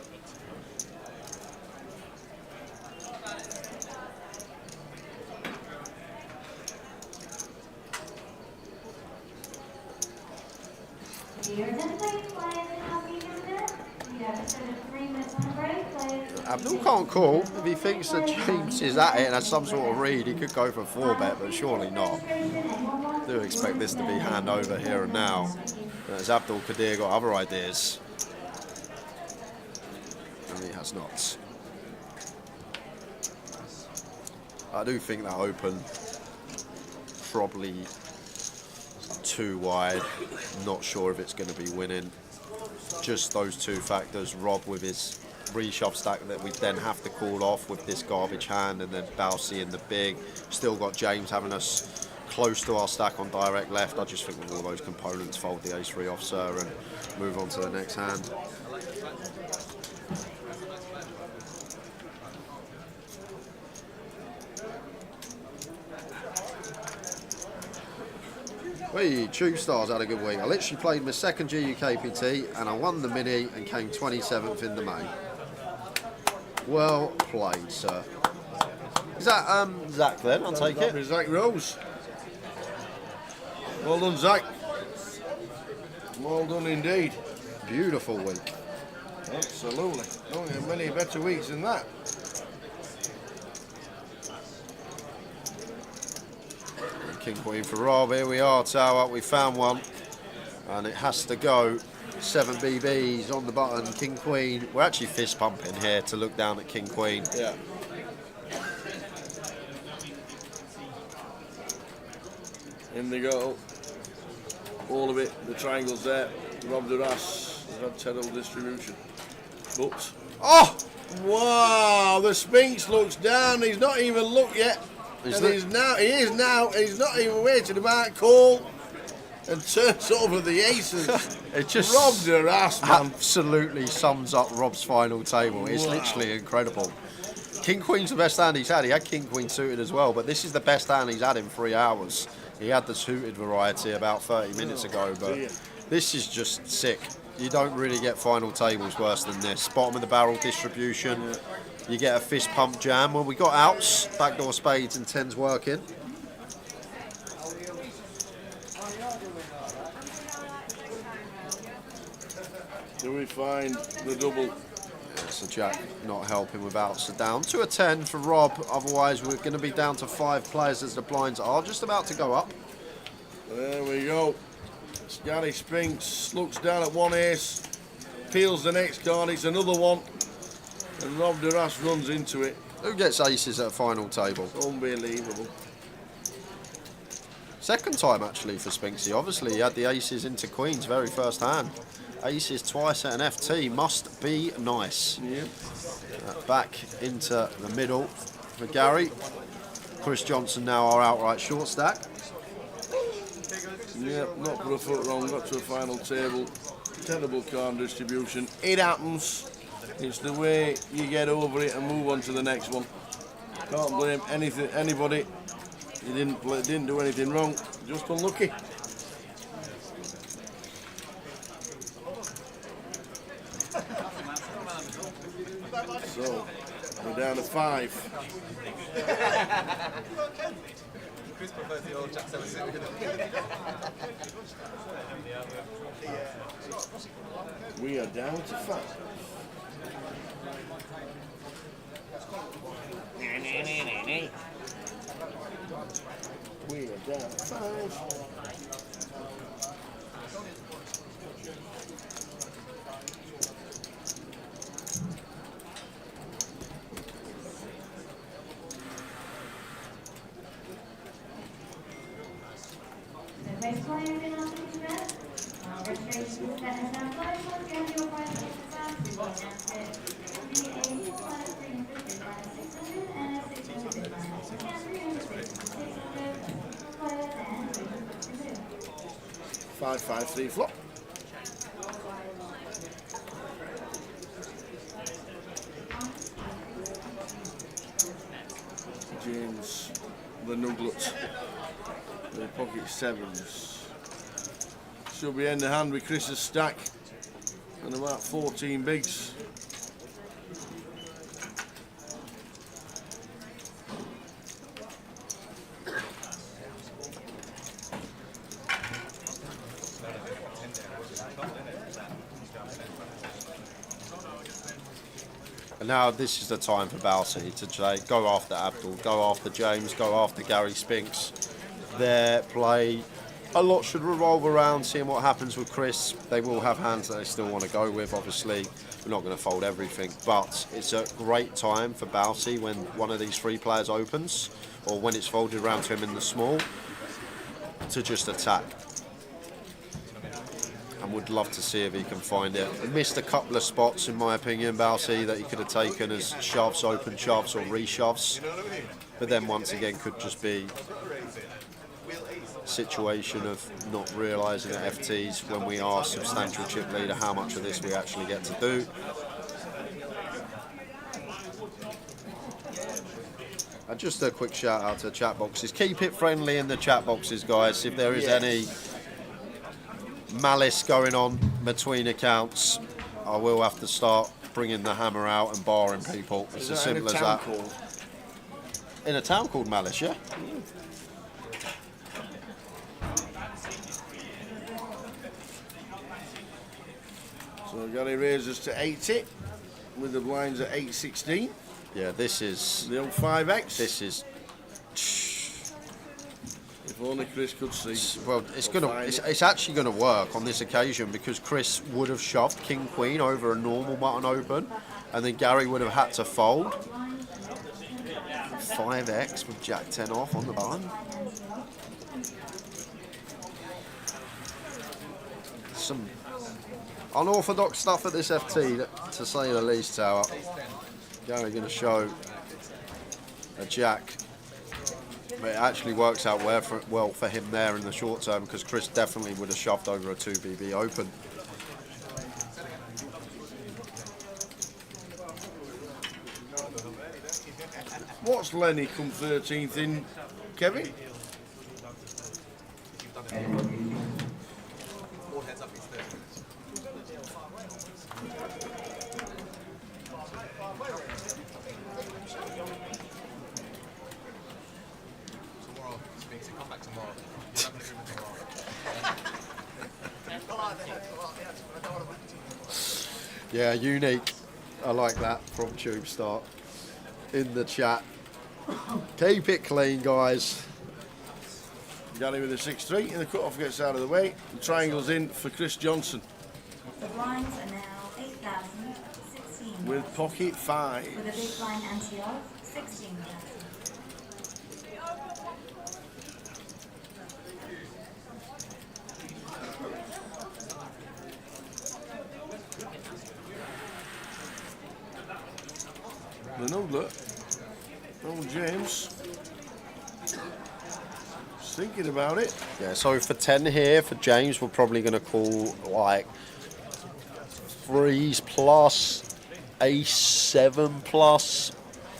Abdul can't call. If he thinks that James is at it and has some sort of read, he could go for 4-bet, but surely not. I do expect this to be hand over here and now. But as Abdul Qadir got other ideas, and he has not. I do think that open probably too wide. Not sure if it's going to be winning. Just those 2 factors. Rob with his reshove stack that we then have to call off with this garbage hand, and then Bowsey in the big. Still got James having us close to our stack on direct left. I just think with all those components, fold the ace 3 off, sir, and move on to the next hand. Tube Stars had a good week. I literally played my second GUKPT and I won the mini and came 27th in the main. Well played, sir. Is that Zach then? I'll take it. Zach Rose. Well done, Zach. Well done indeed. Beautiful week. Absolutely. Don't get many better weeks than that. King Queen for Rob. Here we are, Tower. We found one. And it has to go. 7 BBs on the button. King Queen. We're actually fist pumping here to look down at King Queen. Yeah. In they go. All of it. The triangle's there. Rob Duras has had terrible distribution. But. Oh! Wow! The Sphinx looks down. He's not even looked yet. He is now. He's not even waiting about call. And turns over the aces. It just Rob Duras, man. Absolutely sums up Rob's final table. It's literally incredible. King Queen's the best hand he's had. He had King Queen suited as well, but this is the best hand he's had in 3 hours. He had the suited variety about 30 minutes ago, but this is just sick. You don't really get final tables worse than this. Bottom of the barrel distribution. You get a fist pump jam. Well, we got outs, backdoor spades and tens working. Do we find the double? So Jack not helping with outs. So down to a 10 for Rob. Otherwise, we're going to be down to 5 players as the blinds are just about to go up. There we go. Scary Sphinx looks down at 1 ace, peels the next card. It's another one, and Rob Duras runs into it. Who gets aces at a final table? Unbelievable. Second time actually for Sphinxy. Obviously, he had the aces into queens very first hand. Aces twice at an FT must be nice. Yep. Back into the middle for Gary. Chris Johnson now our outright short stack. Yep, not put a foot wrong, got to a final table. Terrible card distribution. It happens. It's the way you get over it and move on to the next one. Can't blame anybody. You didn't do anything wrong, just unlucky. So, we're down to 5. Chris prefers the old Jack 7 suited. We are down to 5. We are down to 5. Next players in on the event. Registration is set as now 5 months. You have your prize to the basket. VA plus 350 minus 600 and 650 minus 600 players and 5-5-3 flop. James, the Nuglet, the pocket 7s. Should be end of hand with Chris's stack and about 14 bigs. And now this is the time for Balsi to go after Abdul, go after James, go after Gary Spinks. Their play, a lot should revolve around seeing what happens with Chris. They will have hands that they still want to go with, obviously. We're not going to fold everything, but it's a great time for Balsi when one of these 3 players opens, or when it's folded around to him in the small, to just attack. And would love to see if he can find it. He missed a couple of spots, in my opinion, Balsi, that he could have taken as shoves, open shoves, or reshoves. But then once again could just be a situation of not realising at FTs when we are substantial chip leader how much of this we actually get to do. And just a quick shout out to the chat boxes. Keep it friendly in the chat boxes, guys. If there is any malice going on between accounts, I will have to start bringing the hammer out and barring people. It's as simple as that. In a town called Malice, yeah? So Gary raises to 80 with the blinds at 8.16. Yeah, this is... The old 5x. This is... If only Chris could see. Well, it's actually gonna work on this occasion because Chris would have shoved King Queen over a normal button open, and then Gary would have had to fold. 5x with Jack 10 off on the button. Some unorthodox stuff at this FT, to say the least, Tower. Gary going to show a Jack. But it actually works out well for him there in the short term because Chris definitely would have shoved over a 2BB open. What's Lenny come 13th in, Kevin? All heads up, it's 30 minutes. Tomorrow, speak to come back tomorrow. You're not going to agree with tomorrow. Yeah, unique. I like that from Tube Start in the chat. Keep it clean, guys. Gary with a 6-3 and the cut-off gets out of the way. The triangle's in for Chris Johnson The blinds are now 8,016. with pocket 5. With a big blind anti-off, 16,000. The Nugler. Oh, James. Just thinking about it. Yeah, so for 10 here, for James, we're probably going to call like 3s plus, ace 7 plus,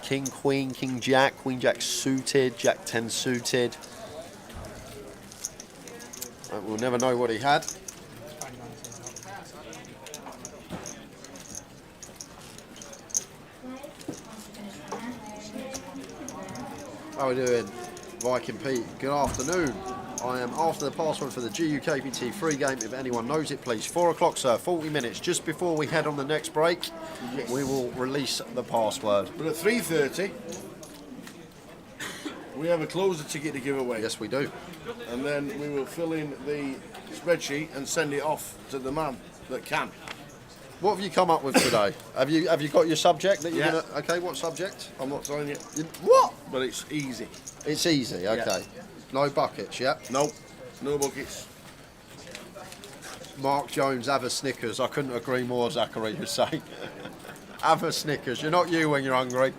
king, queen, king, jack, queen, jack suited, jack 10 suited. We'll never know what he had. How are we doing? Viking Pete, good afternoon. I am after the password for the GUKPT free game. If anyone knows it, please. 4 o'clock, sir, 40 minutes. Just before we head on the next break, we will release the password. But at 3:30, we have a closer ticket to give away. Yes, we do. And then we will fill in the spreadsheet and send it off to the man that can. What have you come up with today? Have you got your subject that you're Yeah. gonna? Okay, what subject? I'm not telling you, What? but it's easy. It's easy. Okay. No buckets. Yep. Nope, no buckets. Mark Jones, have a Snickers. I couldn't agree more, Zachary, you say. Have a Snickers. You're not you when you're hungry.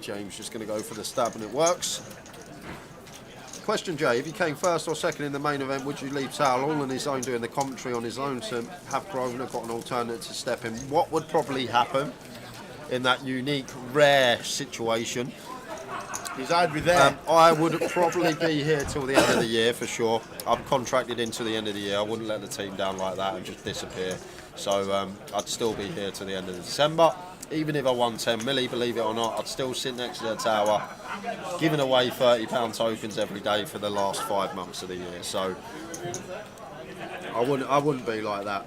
James just going to go for the stab and it works. Question, Jay, if he came first or second in the main event, would you leave Sal all on his own doing the commentary on his own to have Grosvenor got an alternative to step in? What would probably happen in that unique, rare situation? Because I'd be there. I would probably be here till the end of the year for sure. I'm contracted into the end of the year. I wouldn't let the team down like that and just disappear. So I'd still be here till the end of December. Even if I won 10 milli, believe it or not, I'd still sit next to the tower, giving away £30 tokens every day for the last 5 months of the year. So I wouldn't be like that.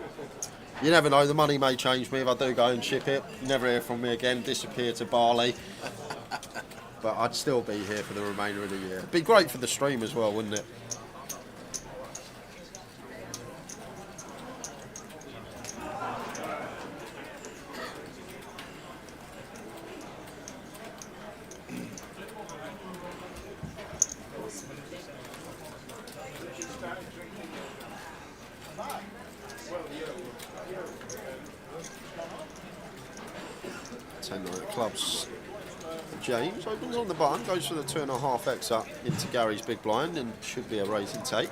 You never know, the money may change me if I do go and ship it. Never hear from me again, disappear to Bali. But I'd still be here for the remainder of the year. It'd be great for the stream as well, wouldn't it? clubs. James opens on the button, goes for the 2.5x up into Gary's big blind, and should be a raising take.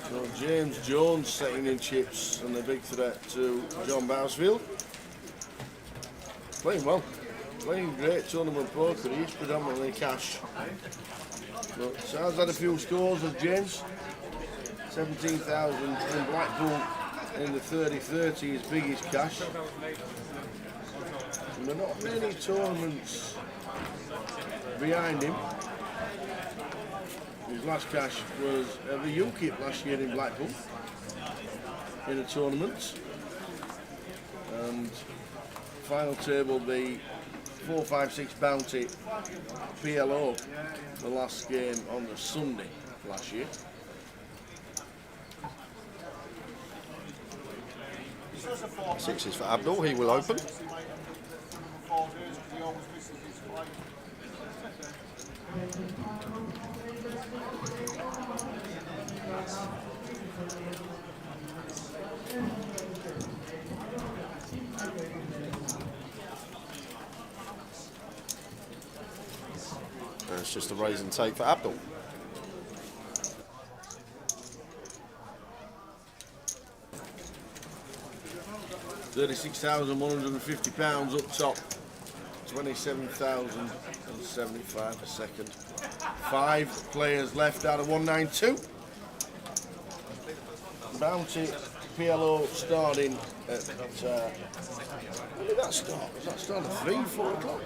So James Jones setting in chips and a big threat to John Bowersfield. Playing well. Playing great tournament poker. He's predominantly cash. But Shaz had a few scores of James. 17,000 in Blackpool in the 30-30 is biggest cash. And there are not many tournaments behind him. His last cash was the UKIP last year in Blackpool in a tournament. And final table, the 456 Bounty PLO, the last game on the Sunday last year. Sixes for Abdul, he will open. That's just a raise and take for Abdul. £36,150 up top, 27,075 a second. 5 players left out of 192. Bounty PLO starting at when did that start? Was that start at 3, 4 o'clock?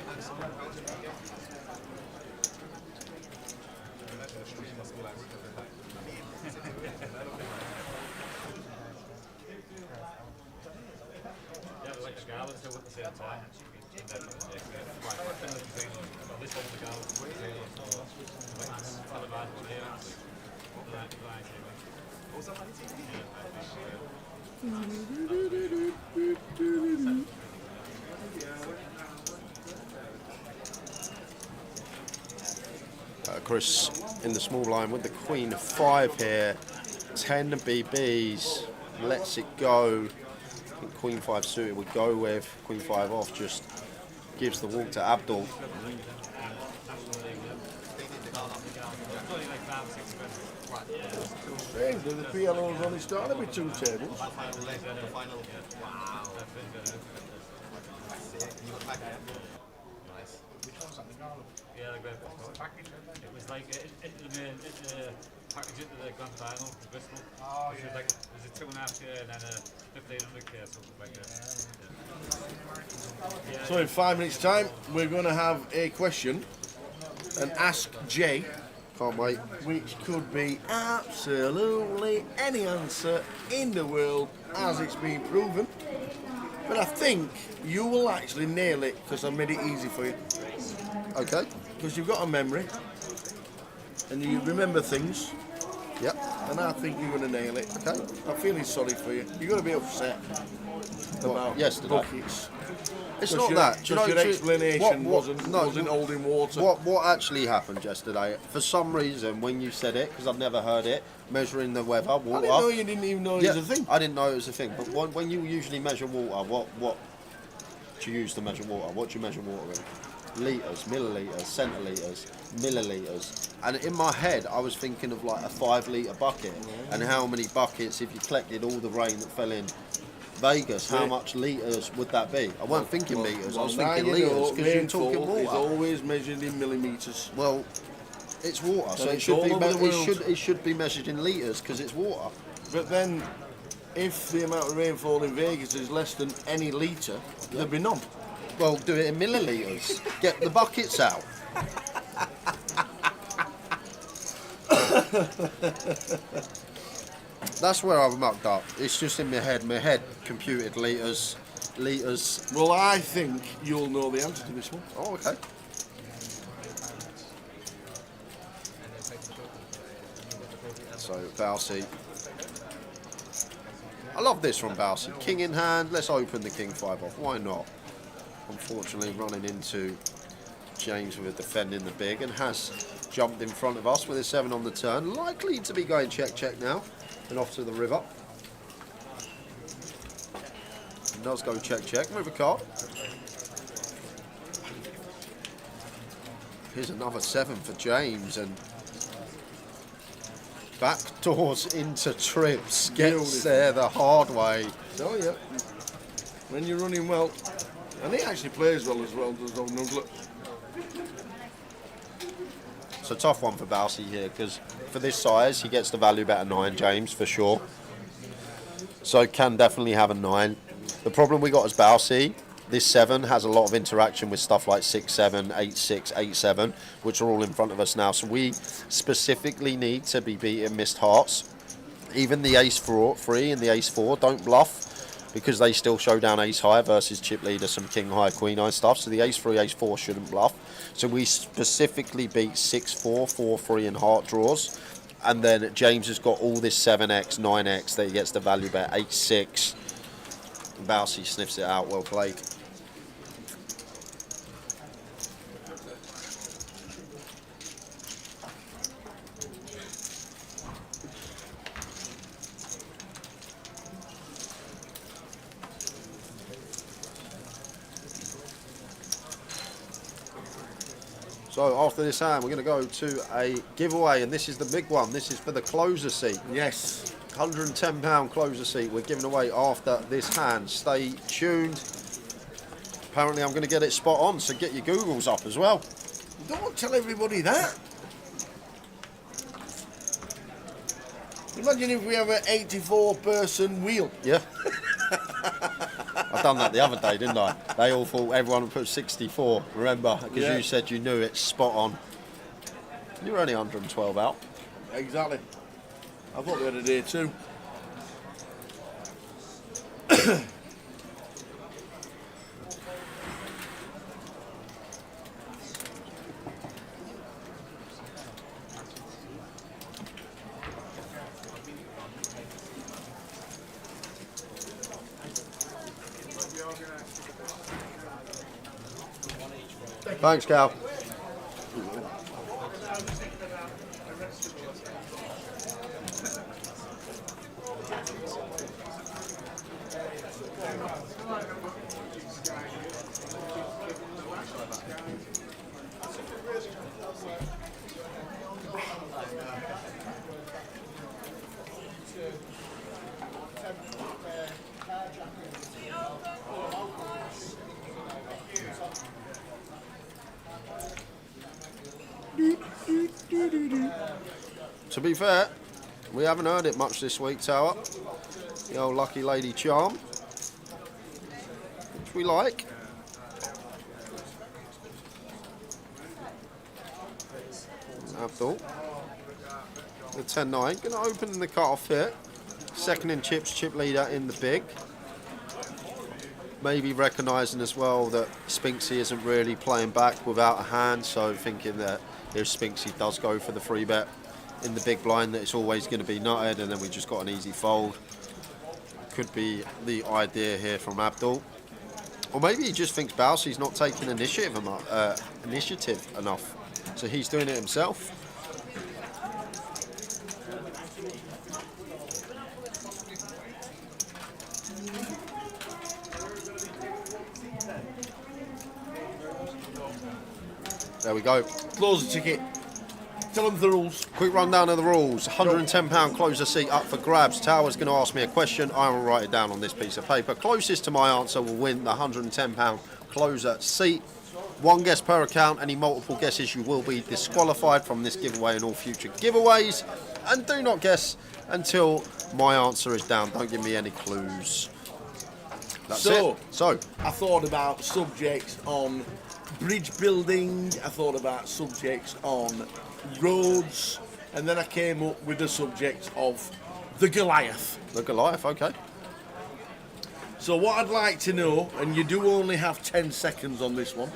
Chris in the small line with the Queen 5 here. 10 BBs. Lets it go. I think Queen 5 suited would go with. Queen 5 off just gives the walk to Abdul. Strange, the PLO's only started with 2 tables. Yeah, like that. It was like into the package into the grand final in Bristol. Oh, yeah. Like, it was a 2.5K and then a 1,500K or something like that. So in 5 minutes' time, we're going to have a question, an Ask Jay, Can't wait. which could be absolutely any answer in the world as it's been proven. But I think you will actually nail it because I made it easy for you. Okay. Because you've got a memory and you remember things, Yep. and I think you're going to nail it. Okay. I'm feeling sorry for you. You're going to be upset about yesterday? buckets. It's Because not that. Do you know, your explanation wasn't holding water. What actually happened yesterday? For some reason, when you said it, because I've never heard it, measuring the weather, I water. didn't know you didn't even know it was a thing. I didn't know it was a thing. But when you usually measure water, what do you use to measure water? What do you measure water in? Litres, millilitres, centilitres, millilitres. And in my head, I was thinking of like a 5-litre bucket, and how many buckets, if you collected all the rain that fell in Vegas, how much litres would that be? I wasn't thinking metres, I was thinking litres, because you're talking Rainfall is water. always measured in millimetres. Well, it's water, so And it it's should all be over the world. it should be measured in litres because it's water. But then, if the amount of rainfall in Vegas is less than any litre, there'd be none. Well, do it in millilitres. Get the buckets out. That's where I've mucked up. It's just in my head. My head computed litres. Well, I think you'll know the answer to this one. Oh, okay. So, Valsey. I love this from Bousey. King in hand. Let's open the king 5 off. Why not? Unfortunately, running into James with a defending the big and has jumped in front of us with a 7 on the turn. Likely to be going check now and off to the river. It does go check. Move a card. Here's another 7 for James, and back doors into trips. Gets there the hard way. So yeah, when you're running well, and he actually plays well as well, does old Nuglet. It's a tough one for Bousey here, because for this size, he gets the value bet at 9, James, for sure. So can definitely have a 9. The problem we got as Bousey, this 7 has a lot of interaction with stuff like 6-7, 8-6, 8-7, which are all in front of us now. So we specifically need to be beating missed hearts. Even the ace 3 and the ace 4 don't bluff, because they still show down ace high versus chip leader, some king high, queen high stuff. So the ace 3, ace 4 shouldn't bluff. So we specifically beat 6-4, 4-3 and heart draws. And then James has got all this 7x, 9x that he gets the value bet, 8-6. Bousey sniffs it out. Well played. So after this hand, we're going to go to a giveaway, and this is the big one. This is for the closer seat. Yes. £110 closer seat we're giving away after this hand. Stay tuned. Apparently I'm going to get it spot on, so get your Googles up as well. Don't tell everybody that. Imagine if we have an 84-person wheel. Yeah. I done that the other day, didn't I? They all thought everyone would put 64, remember? Because Yeah. you said you knew it spot on. You were only 112 out. Exactly. I thought we had a day too. Thanks, Cal. To be fair, we haven't heard it much this week, Tower. The old Lucky Lady charm, which we like. Abdul. The 10-9. Going to open the cut-off here. Second in chips, chip leader in the big. Maybe recognising as well that Spinksy isn't really playing back without a hand, so thinking that if Spinksy does go for the free bet in the big blind, that it's always going to be nutted, and then we just got an easy fold. Could be the idea here from Abdul. Or maybe he just thinks Bousey's not taking initiative enough, so he's doing it himself. There we go. Close the ticket. Tell them the rules. Quick rundown of the rules. £110 closer seat up for grabs. Tower's going to ask me a question. I will write it down on this piece of paper. Closest to my answer will win the £110 closer seat. One guess per account. Any multiple guesses, you will be disqualified from this giveaway and all future giveaways. And do not guess until my answer is down. Don't give me any clues. That's it. So, I thought about subjects on bridge building, I thought about subjects on roads, and then I came up with the subject of the Goliath. the Goliath, okay. So what I'd like to know, and you do only have 10 seconds on this one,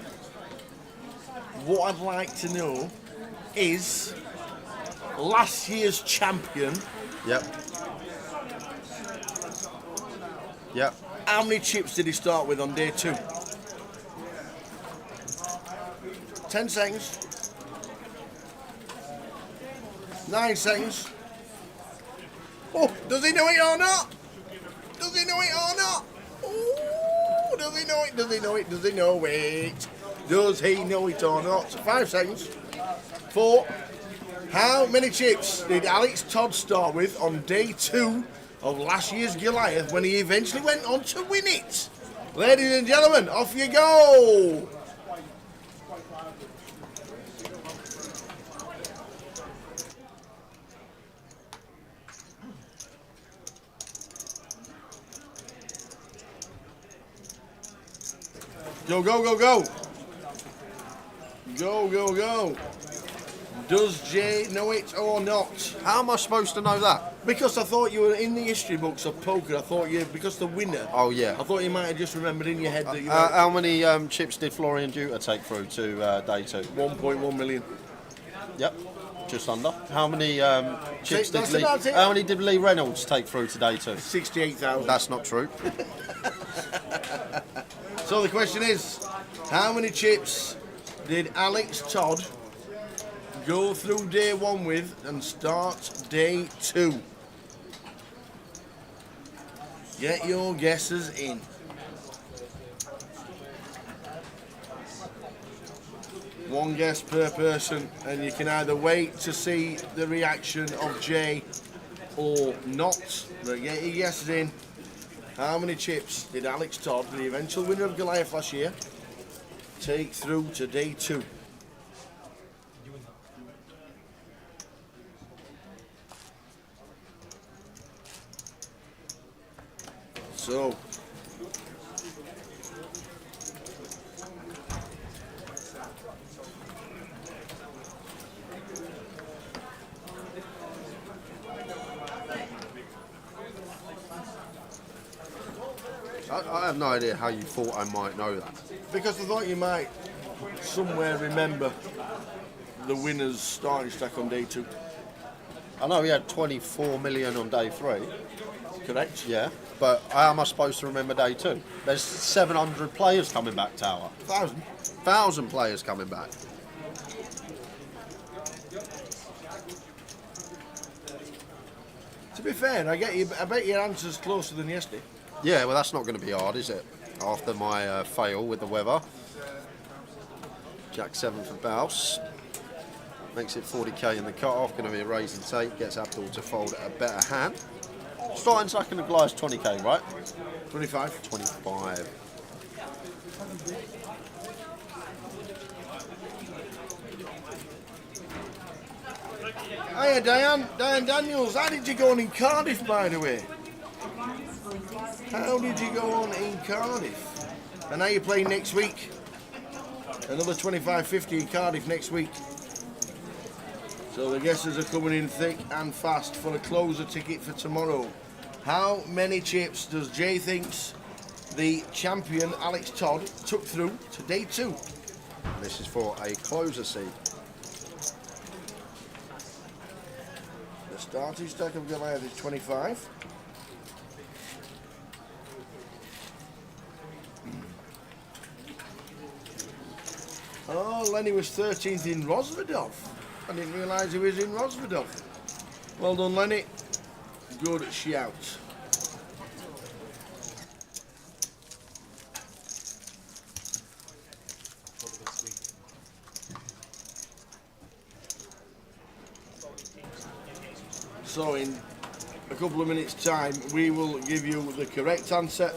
what I'd like to know is last year's champion Yep. Yep. How many chips did he start with on day 2? 10 seconds. 9 seconds. Oh, does he know it or not? Does he know it or not? Oh, does he know it? Does he know it? Does he know it? Does he know it or not? So 5 seconds. 4. How many chips did Alex Todd start with on day 2 of last year's Goliath when he eventually went on to win it? Ladies and gentlemen, off you go! Go, go, go, go. Go, go, go. Does Jay know it or not? How am I supposed to know that? Because I thought you were in the history books of poker. I thought you, because the winner. Oh, yeah. I thought you might have just remembered in your head that you How many chips did Florian Duta take through to day 2? 1.1 million. Yep, just under. How many chips that's did Lee? about it. How many did Lee Reynolds take through to day 2? 68,000. That's not true. So the question is, how many chips did Alex Todd go through day 1 with and start day 2? Get your guesses in. One guess per person, and you can either wait to see the reaction of Jay or not. But get your guesses in. How many chips did Alex Todd, the eventual winner of Goliath last year, take through to day 2? So, I have no idea how you thought I might know that. because I thought you might somewhere remember the winner's starting stack on day 2. I know he had 24 million on day 3. Correct? Yeah, but how am I supposed to remember day 2? There's 700 players coming back, Tower. 1,000. 1,000 players coming back. To be fair, I bet your answer's closer than yesterday. Yeah, well, that's not going to be hard, is it? After my fail with the weather. Jack 7 for Bouse. Makes it 40k in the cut-off. Going to be a raise and take. Gets Abdul to fold a better hand. Starting second of Goliath 20k, right? 25. 25. Hiya, Diane Daniels. How did you go on in Cardiff, by the way? How did you go on in Cardiff? And now you're playing next week. Another 25.50 in Cardiff next week. So the guesses are coming in thick and fast for a closer ticket for tomorrow. How many chips does Jay thinks the champion Alex Todd took through to day 2? This is for a closer seed. The starting stack of Goliath is 25. Oh, Lenny was 13th in Rosverdov. I didn't realise he was in Rosverdov. Well done, Lenny. Good shout. So in a couple of minutes' time, we will give you the correct answer.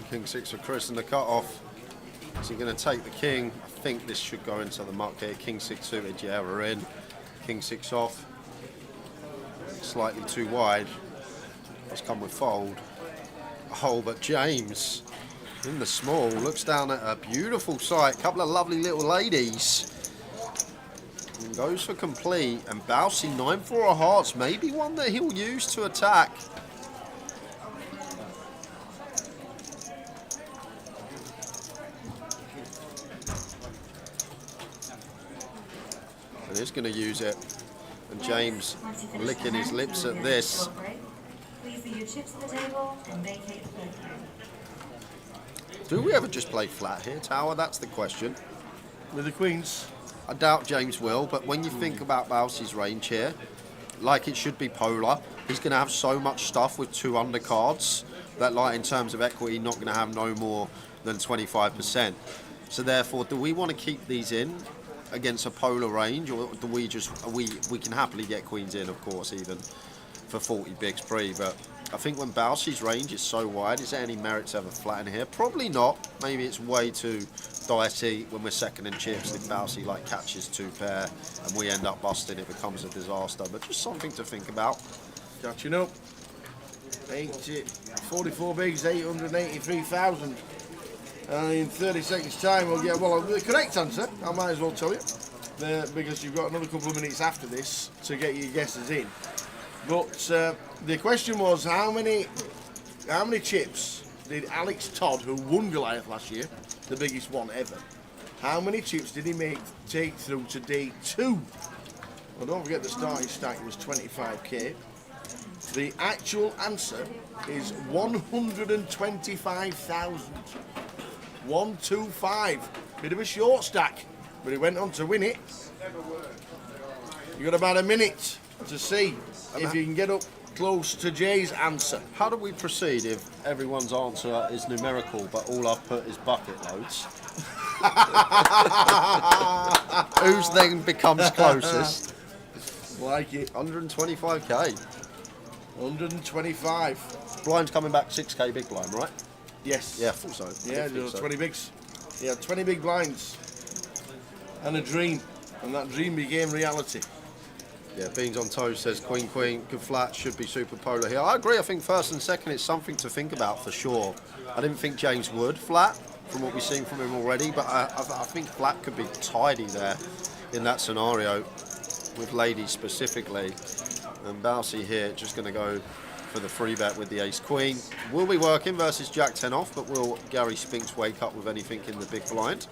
King 6 for Chris in the cut-off. Is he going to take the king? I think this should go into the muck here. King 6 suited, yeah, we're in. King 6 off. Slightly too wide. It's come with fold. Oh, but James in the small looks down at a beautiful sight. Couple of lovely little ladies. And goes for complete. And Bousey 9-4 of hearts. Maybe one that he'll use to attack. And he's going to use it. And James licking his lips at this. Please leave your chips at the table and vacate the playground. Do we ever just play flat here, Tower? That's the question. With the queens. I doubt James will, but when you think about Bousey's range here, like it should be polar, he's going to have so much stuff with 2 undercards that, like, in terms of equity, not going to have no more than 25%. So therefore, do we want to keep these in against a polar range, or do we just we can happily get queens in, of course, even for 40 bigs pre? But I think when Bousey's range is so wide, is there any merit to have a flat in here? Probably not. Maybe it's way too dicey when we're second in chips. If Bousey like catches 2 pair and we end up busting, it becomes a disaster. But just something to think about. Catching up. 44 bigs, 883,000. And in 30 seconds time we'll get, well, the correct answer, I might as well tell you, because you've got another couple of minutes after this to get your guesses in. But the question was, how many chips did Alex Todd, who won Goliath last year, the biggest one ever, how many chips did he take through to day 2? Well, don't forget the starting stack was 25k. The actual answer is 125,000. 125. Bit of a short stack, but he went on to win it. You got about a minute to see if you can get up close to Jay's answer. How do we proceed if everyone's answer is numerical, but all I've put is bucket loads? Who's then becomes closest? Like it. 125k. 125. Blind's coming back 6k big blind, right? Yes. Yeah, I thought so. Yeah, there was 20 bigs. He had 20 big blinds and a dream, and that dream became reality. Yeah, Beans on Toes says Queen, good flat, should be super polar here. I agree, I think first and second it's something to think about for sure. I didn't think James would flat from what we've seen from him already, but I think flat could be tidy there in that scenario with ladies specifically. And Bousey here just going to go for the free bet with the ace queen. Will be working versus Jack 10 off, but will Gary Spinks wake up with anything in the big blind?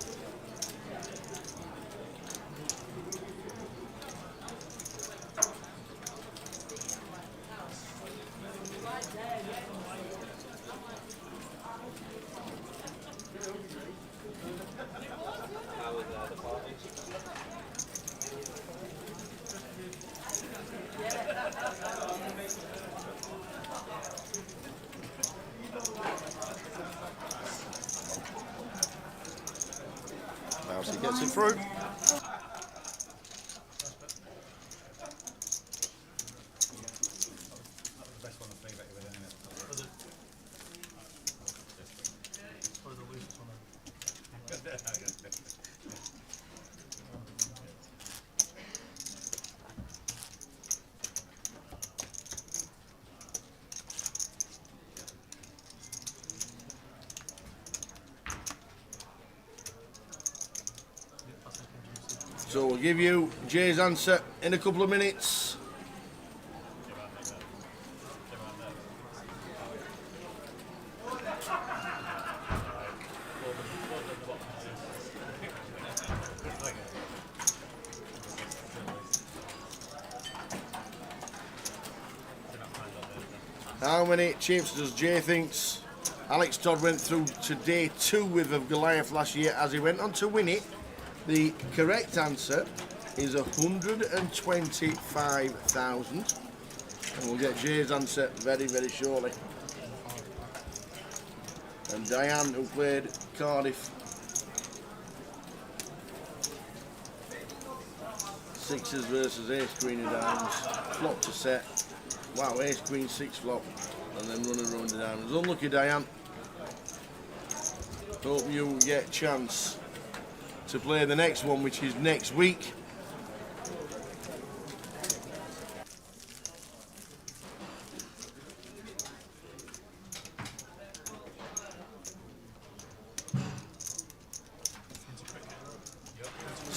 Bousey gets it through. So we'll give you Jay's answer in a couple of minutes. How many chips does Jay thinks Alex Todd went through to day 2 with of Goliath last year as he went on to win it? The correct answer is 125,000. And we'll get Jay's answer very, very shortly. And Diane, who played Cardiff. Sixes versus ace queen of diamonds. Flop to set. Wow, ace queen 6 flop. And then runner around the diamonds. Unlucky, Diane. Hope you get a chance to play the next one, which is next week.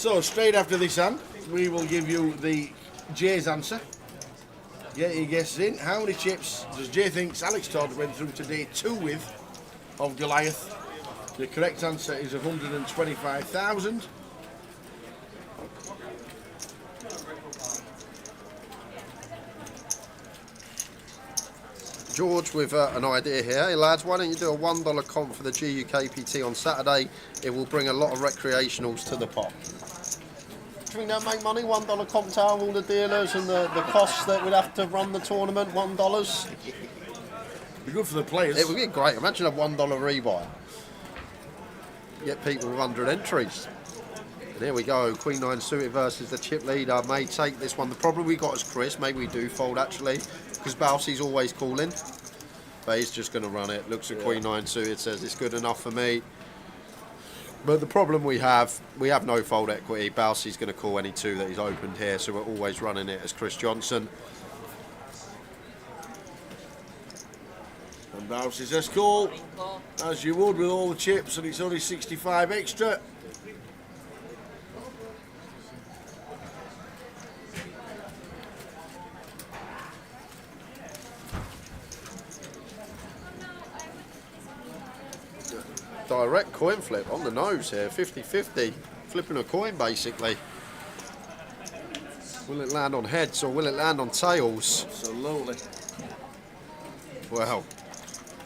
So straight after this hand, we will give you the Jay's answer. Get your guesses in. How many chips does Jay thinks Alex Todd went through to day 2 with of Goliath? The correct answer is 125,000. George with an idea here. Hey lads, why don't you do a $1 comp for the GUKPT on Saturday? It will bring a lot of recreationals to the pot. Do you think they'll make money? $1 comp to all the dealers and the costs that would have to run the tournament, $1? Be good for the players. It would be great. Imagine a $1 rebuy. Get people with 100 entries. There we go. Queen 9 suited versus the chip leader. May take this one. The problem we got is Chris. Maybe we do fold actually, because Balsy's always calling. But he's just going to run it. Looks at Queen 9 suited, says it's good enough for me. But the problem we have no fold equity. Balsy's going to call any 2 that he's opened here, so we're always running it as Chris Johnson. And Balsy says call, as you would with all the chips, and it's only 65 extra. Direct coin flip on the nose here, 50-50. Flipping a coin basically. Will it land on heads or will it land on tails? Absolutely. Well,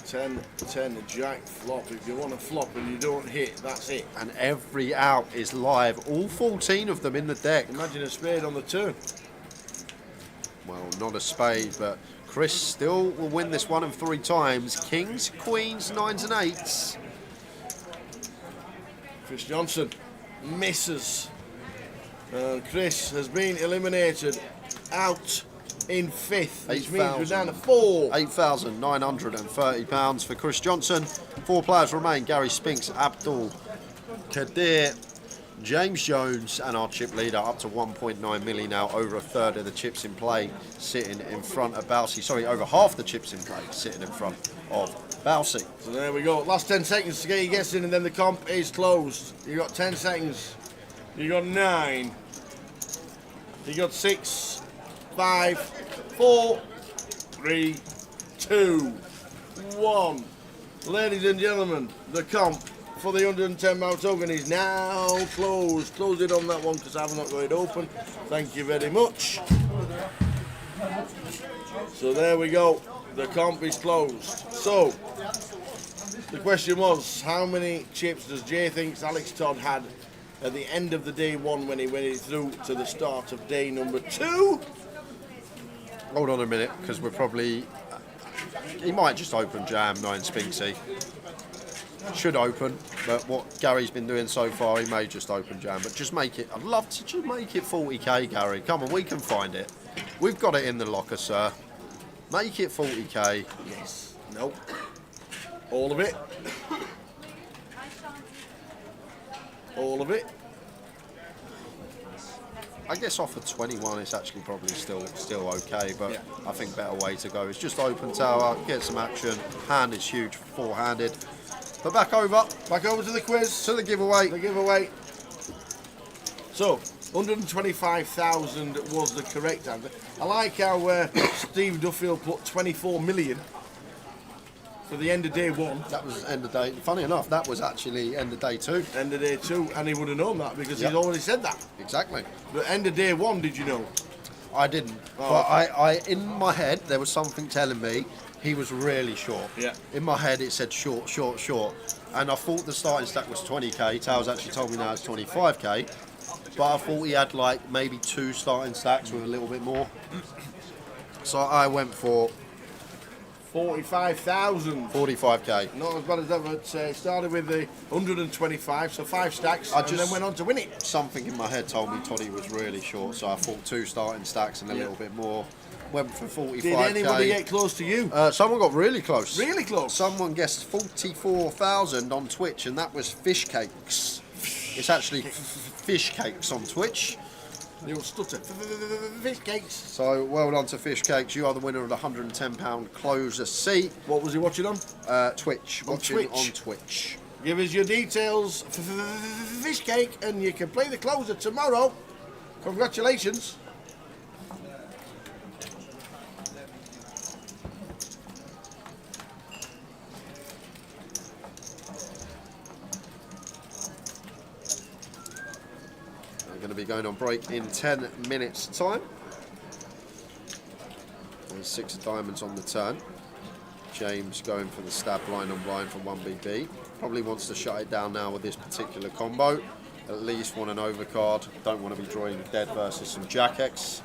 10, jack, flop. If you want to flop and you don't hit, that's it. and every out is live. All 14 of them in the deck. Imagine a spade on the turn. Well, not a spade, but Chris still will win this 1 of 3 times. Kings, queens, 9s and 8s. Chris Johnson misses. Chris has been eliminated out in 5th, which means we're down to 4. £8,930 for Chris Johnson. 4 players remain. Gary Spinks, Abdul, Kadir, James Jones, and our chip leader up to 1.9 million now. Over a third of the chips in play sitting in front of Balsy. Sorry, over half the chips in play sitting in front of Balsy. So there we go. Last 10 seconds to get your guess in, and then the comp is closed. You got 10 seconds. You got 9. You got 6, 5, 4, 3, 2, 1. Ladies and gentlemen, the comp for the 110 pound token is now closed. Close it on that one because I've not got it open. Thank you very much. So there we go. The comp is closed. So the question was, how many chips does Jay thinks Alex Todd had at the end of the day 1 when he went through to the start of day number 2? Hold on a minute, because we're probably... He might just open jam, 9 Spinksy. Should open, but what Gary's been doing so far, he may just open jam. But just make it... I'd love to just make it 40k, Gary. Come on, we can find it. We've got it in the locker, sir. Make it 40k. Yes. Nope. All of it. All of it. I guess off of 21, it's actually probably still okay, but Yeah. I think better way to go is just open tower, get some action. Hand is huge, 4-handed. But back over To the quiz. to the giveaway. The giveaway. So, 125,000 was the correct answer. I like how Steve Duffield put 24 million for the end of day 1. That was end of day. Funny enough, that was actually end of day 2. End of day 2, and he would have known that because Yep. he's already said that. Exactly. But end of day 1, did you know? I didn't. Oh, But I in my head, there was something telling me he was really short. Yeah. In my head, it said short, short, short. And I thought the starting stack was 20k. Tails actually told me now it's 25k. But I thought he had like maybe 2 starting stacks with a little bit more. So I went for 45,000. 45k. Not as bad as that, but started with the 125, so 5 stacks, and then went on to win it. Something in my head told me Toddy was really short, so I thought 2 starting stacks and a little bit more. Went for 45k. Did anybody get close to you? Someone got really close. Really close? Someone guessed 44,000 on Twitch, and that was fish cakes. It's actually fish cakes on Twitch. The old stutter. Fish cakes. So well done to fish cakes. You are the winner of the £110 closer seat. What was he watching on? Twitch. On Watching Twitch. on Twitch. Give us your details for fish cake and you can play the closer tomorrow. Congratulations. We're going to be going on break in 10 minutes time. There's 6 of diamonds on the turn. James going for the stab blind on blind from 1BB. Probably wants to shut it down now with this particular combo. At least want an overcard. Don't want to be drawing dead versus some Jack X.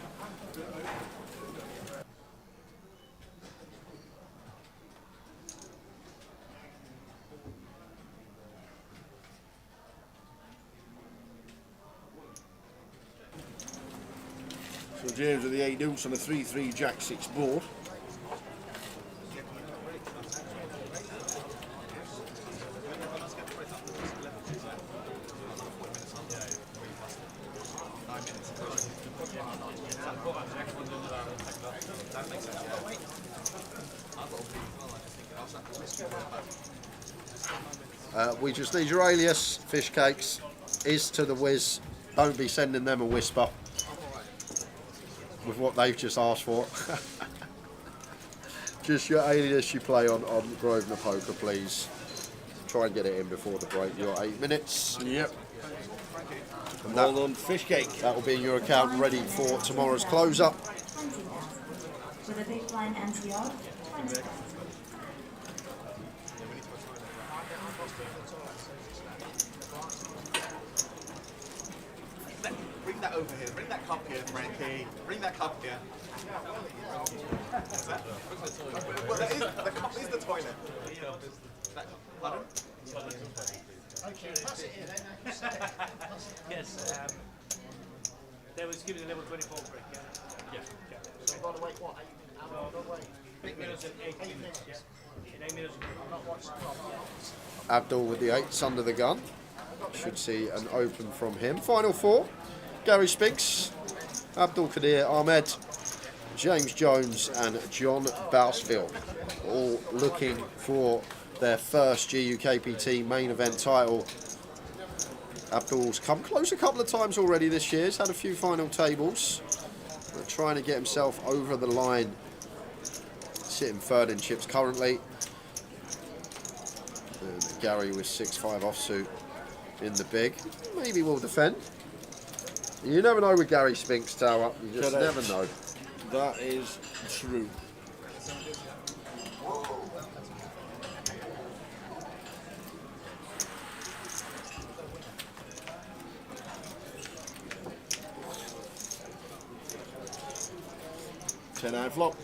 So James with the 8 deuce on a 3-3 Jack 6 board. We just need your alias, fish cakes, is to the whiz. Don't be sending them a whisper with what they've just asked for. Just your alias you play on Grosvenor Poker, please. Try and get it in before the break. You're 8 minutes. Yep. And well done, fish cake. That will be in your account ready for tomorrow's closer. 20,000. With a big blind anti-odd, 20,000. Bring that over here. Bring that cup here, Frankie. Bring that cup here. What's that? Well, the cup is the toilet. Pardon? Yes, there was given a level 24 break, yeah? Yeah. So by the way, what? 8 minutes and 8 minutes, yeah. In 8 minutes, I'm not watching. Abdul with the 8s under the gun. Should see an open from him. Final 4. Gary Spinks, Abdul Kadir Ahmed, James Jones and John Bousfield. All looking for their first GUKPT main event title. Abdul's come close a couple of times already this year. He's had a few final tables. Trying to get himself over the line. Sitting third in chips currently. And Gary with 6-5 offsuit in the big. Maybe will defend. You never know with Gary Spinks tower. You just never know. That is true. Ten-9 flop.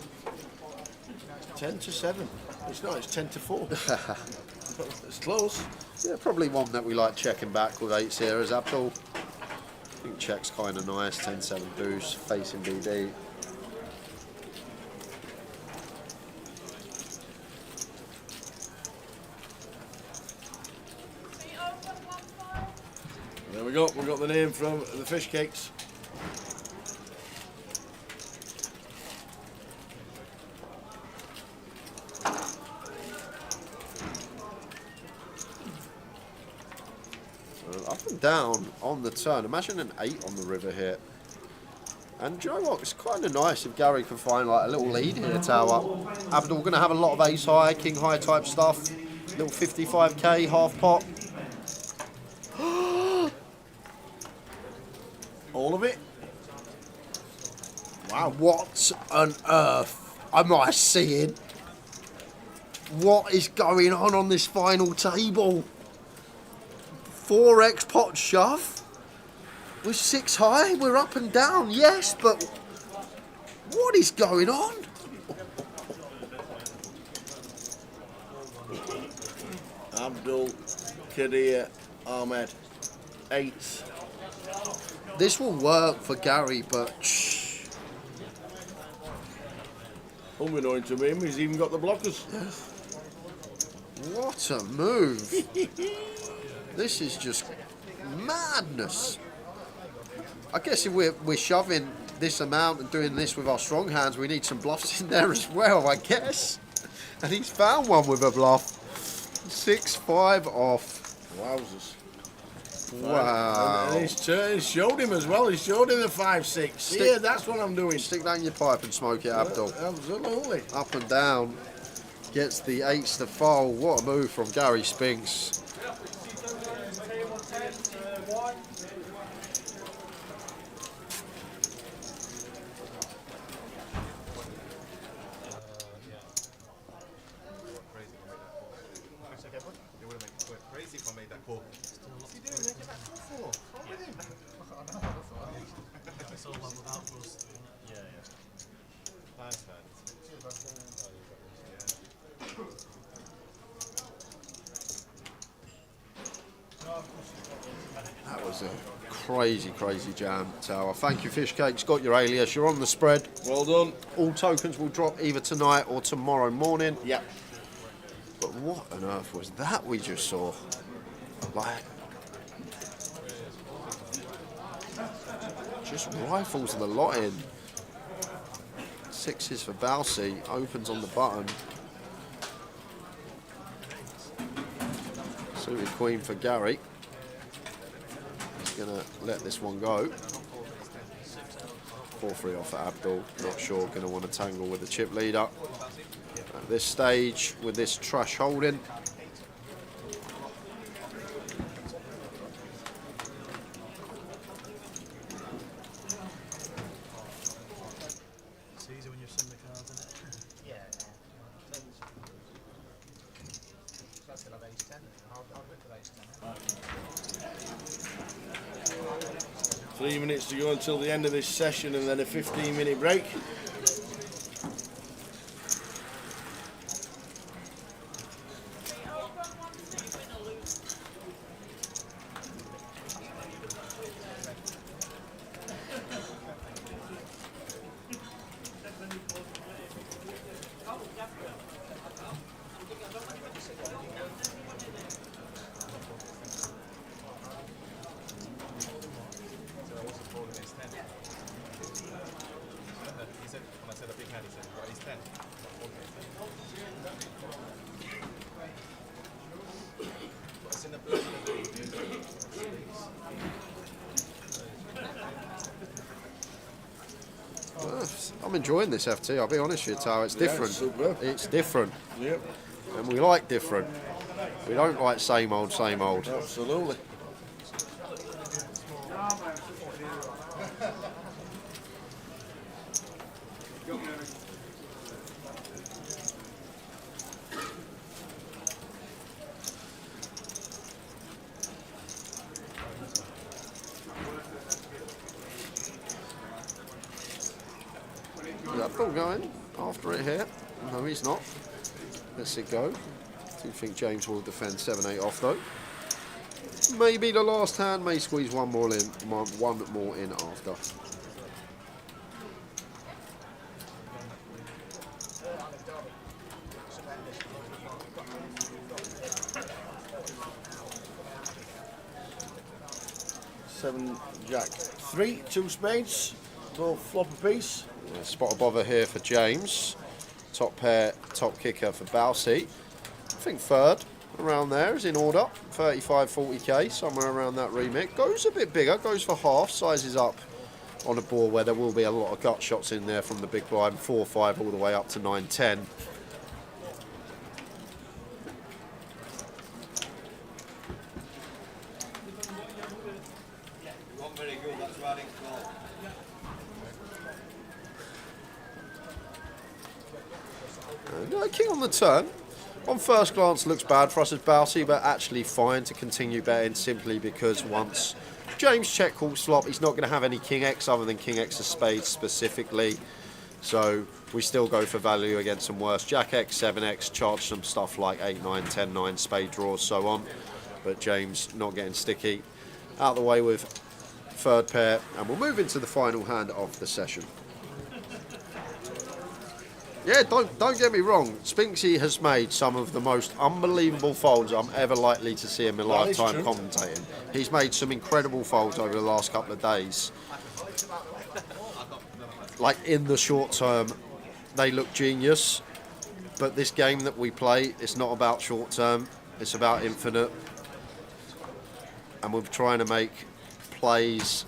10-7. It's not. It's 10-4. It's close. Yeah, probably one that we like checking back with 8s here is Abdul. I think check's kind of nice. 10-7 boost, facing BD. There we go. We got the name from the fish cakes. Up and down on the turn. Imagine an 8 on the river here. And do you know what? It's kind of nice if Gary can find like a little lead here, tower. Abdul going to have a lot of ace high, king high type stuff. Little 55k, half pot. All of it? Wow. What on earth am I seeing? What is going on this final table? 4x pot shove with 6 high. We're up and down, yes, but what is going on? Abdul Kadir Ahmed. 8. This will work for Gary, but Unbeknown to him, he's even got the blockers. what a move. This is just madness. I guess if we're shoving this amount and doing this with our strong hands, we need some bluffs in there as well, I guess. And he's found one with a bluff. 6-5 off. Wowzers. Wow. And he's showed him as well. He showed him the 5-6. Yeah, that's what I'm doing. Stick that in your pipe and smoke it, Abdul. Absolutely. Up and down. Gets the 8s to fold. What a move from Gary Spinks. Crazy if I made that call. What's he doing making that call for? What's wrong with him? It's all leveled out for us. Thanks, man. That was a crazy, crazy jam, Tower. Thank you, Fish Cakes. Got your alias. You're on the spread. Well done. All tokens will drop either tonight or tomorrow morning. Yep. But what on earth was that we just saw? Like, just rifles the lot in. 6s for Balsi. Opens on the button. Suited Queen for Gary. He's going to let this one go. 4-3 off at Abdul. Not sure. Going to want to tangle with the chip leader. At this stage, with this trash holding. It's easy when you've seen the cards, isn't it? Yeah. I still have ace 10. I'll go for ace 10. 3 minutes to go until the end of this session and then a 15-minute break. I'm enjoying this FT, I'll be honest with you, Tao. It's different. Super. It's different. Yep. And we like different. We don't like same old, same old. Absolutely. Is Abdul going after it here? No, he's not. Let's it go. Do think James will defend 7-8 off though. Maybe the last hand may squeeze one more in after. Seven, Jack, 3, 2 spades, both flop a piece. Yeah, spot a bother here for James. Top pair, top kicker for Balsi. I think third around there is in order. 35, 40k, somewhere around that remit. Goes a bit bigger, goes for half, sizes up on a board where there will be a lot of gut shots in there from the big blind. 4-5 all the way up to 9-10. King on the turn. On first glance looks bad for us as Balsi, but actually fine to continue betting simply because once James check calls flop, he's not going to have any King X other than King X of spades specifically. So we still go for value against some worse. Jack X, 7X, charge some stuff like 8, 9, 10, 9, spade draws, so on. But James not getting sticky. Out of the way with third pair, and we'll move into the final hand of the session. Yeah, don't get me wrong. Spinksy has made some of the most unbelievable folds I'm ever likely to see in my lifetime commentating. He's made some incredible folds over the last couple of days. Like in the short term, they look genius. But this game that we play, it's not about short term. It's about infinite. And we're trying to make plays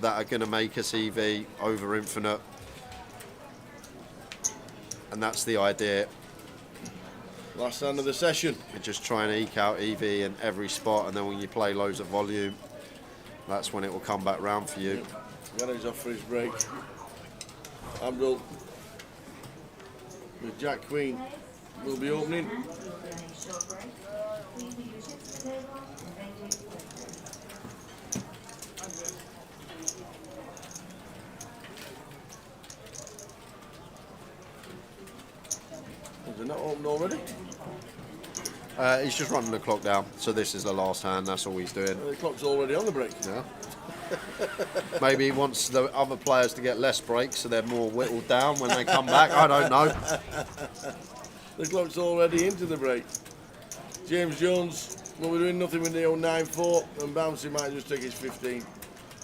that are going to make us EV over infinite. And that's the idea. Last hand of the session. You're just trying to eke out EV in every spot, and then when you play loads of volume, that's when it will come back round for you. Gary's off for his break. Abdul with Jack Queen will be opening. Is it not open already? He's just running the clock down, so this is the last hand, that's all he's doing. Well, the clock's already on the break. Yeah. Maybe he wants the other players to get less breaks so they're more whittled down when they come back, I don't know. The clock's already into the break. James Jones will be doing nothing with the 094, and Bouncy might just take his 15.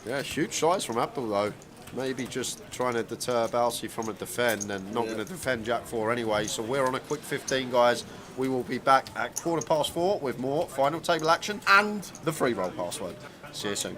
Yeah, huge size from Abdul though. Maybe just trying to deter Bouncy from a defend and not going to defend Jack 4 anyway. So we're on a quick 15, guys. We will be back at 4:15 with more final table action and the free roll password. See you soon.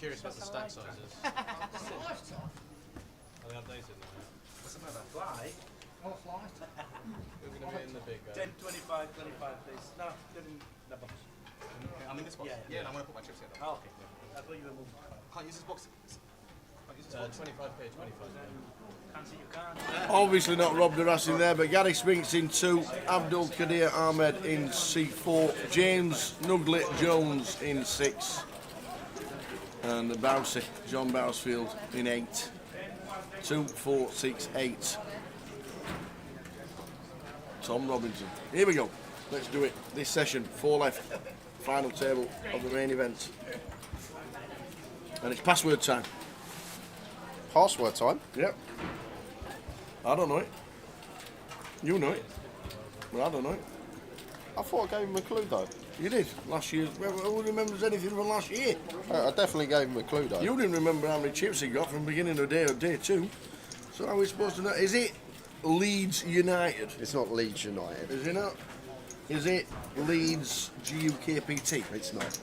curious what the stack size is. Are they updated now? What's the matter? Fly. We're going to be in the big. 10, 25, 25, please. No, they're in the box. I'm in this box. Yeah. Yeah, and I want to put my chips in. Oh, okay. I thought you were moving. Can't use this box. Can't use this box. 25p, 25. Can't see you can't. Obviously not Rob Duras in there, but Gary Spinks in 2, Abdul Kadir Ahmed in C4, James Nuglet Jones in 6, and Bousey, John Bousfield in 8. 2, 4, 6, 8. Tom Robinson. Here we go. Let's do it. This session, 4 left. Final table of the main event. And it's password time. Password time. Yep. I don't know it. You know it. Well, I don't know it. I thought I gave him a clue though. You did. Last year. Who remembers anything from last year? I definitely gave him a clue though. You didn't remember how many chips he got from beginning of day or day 2. So how are we supposed to know? Is it Leeds United? It's not Leeds United. Is it not? Is it Leeds GUKPT? It's not.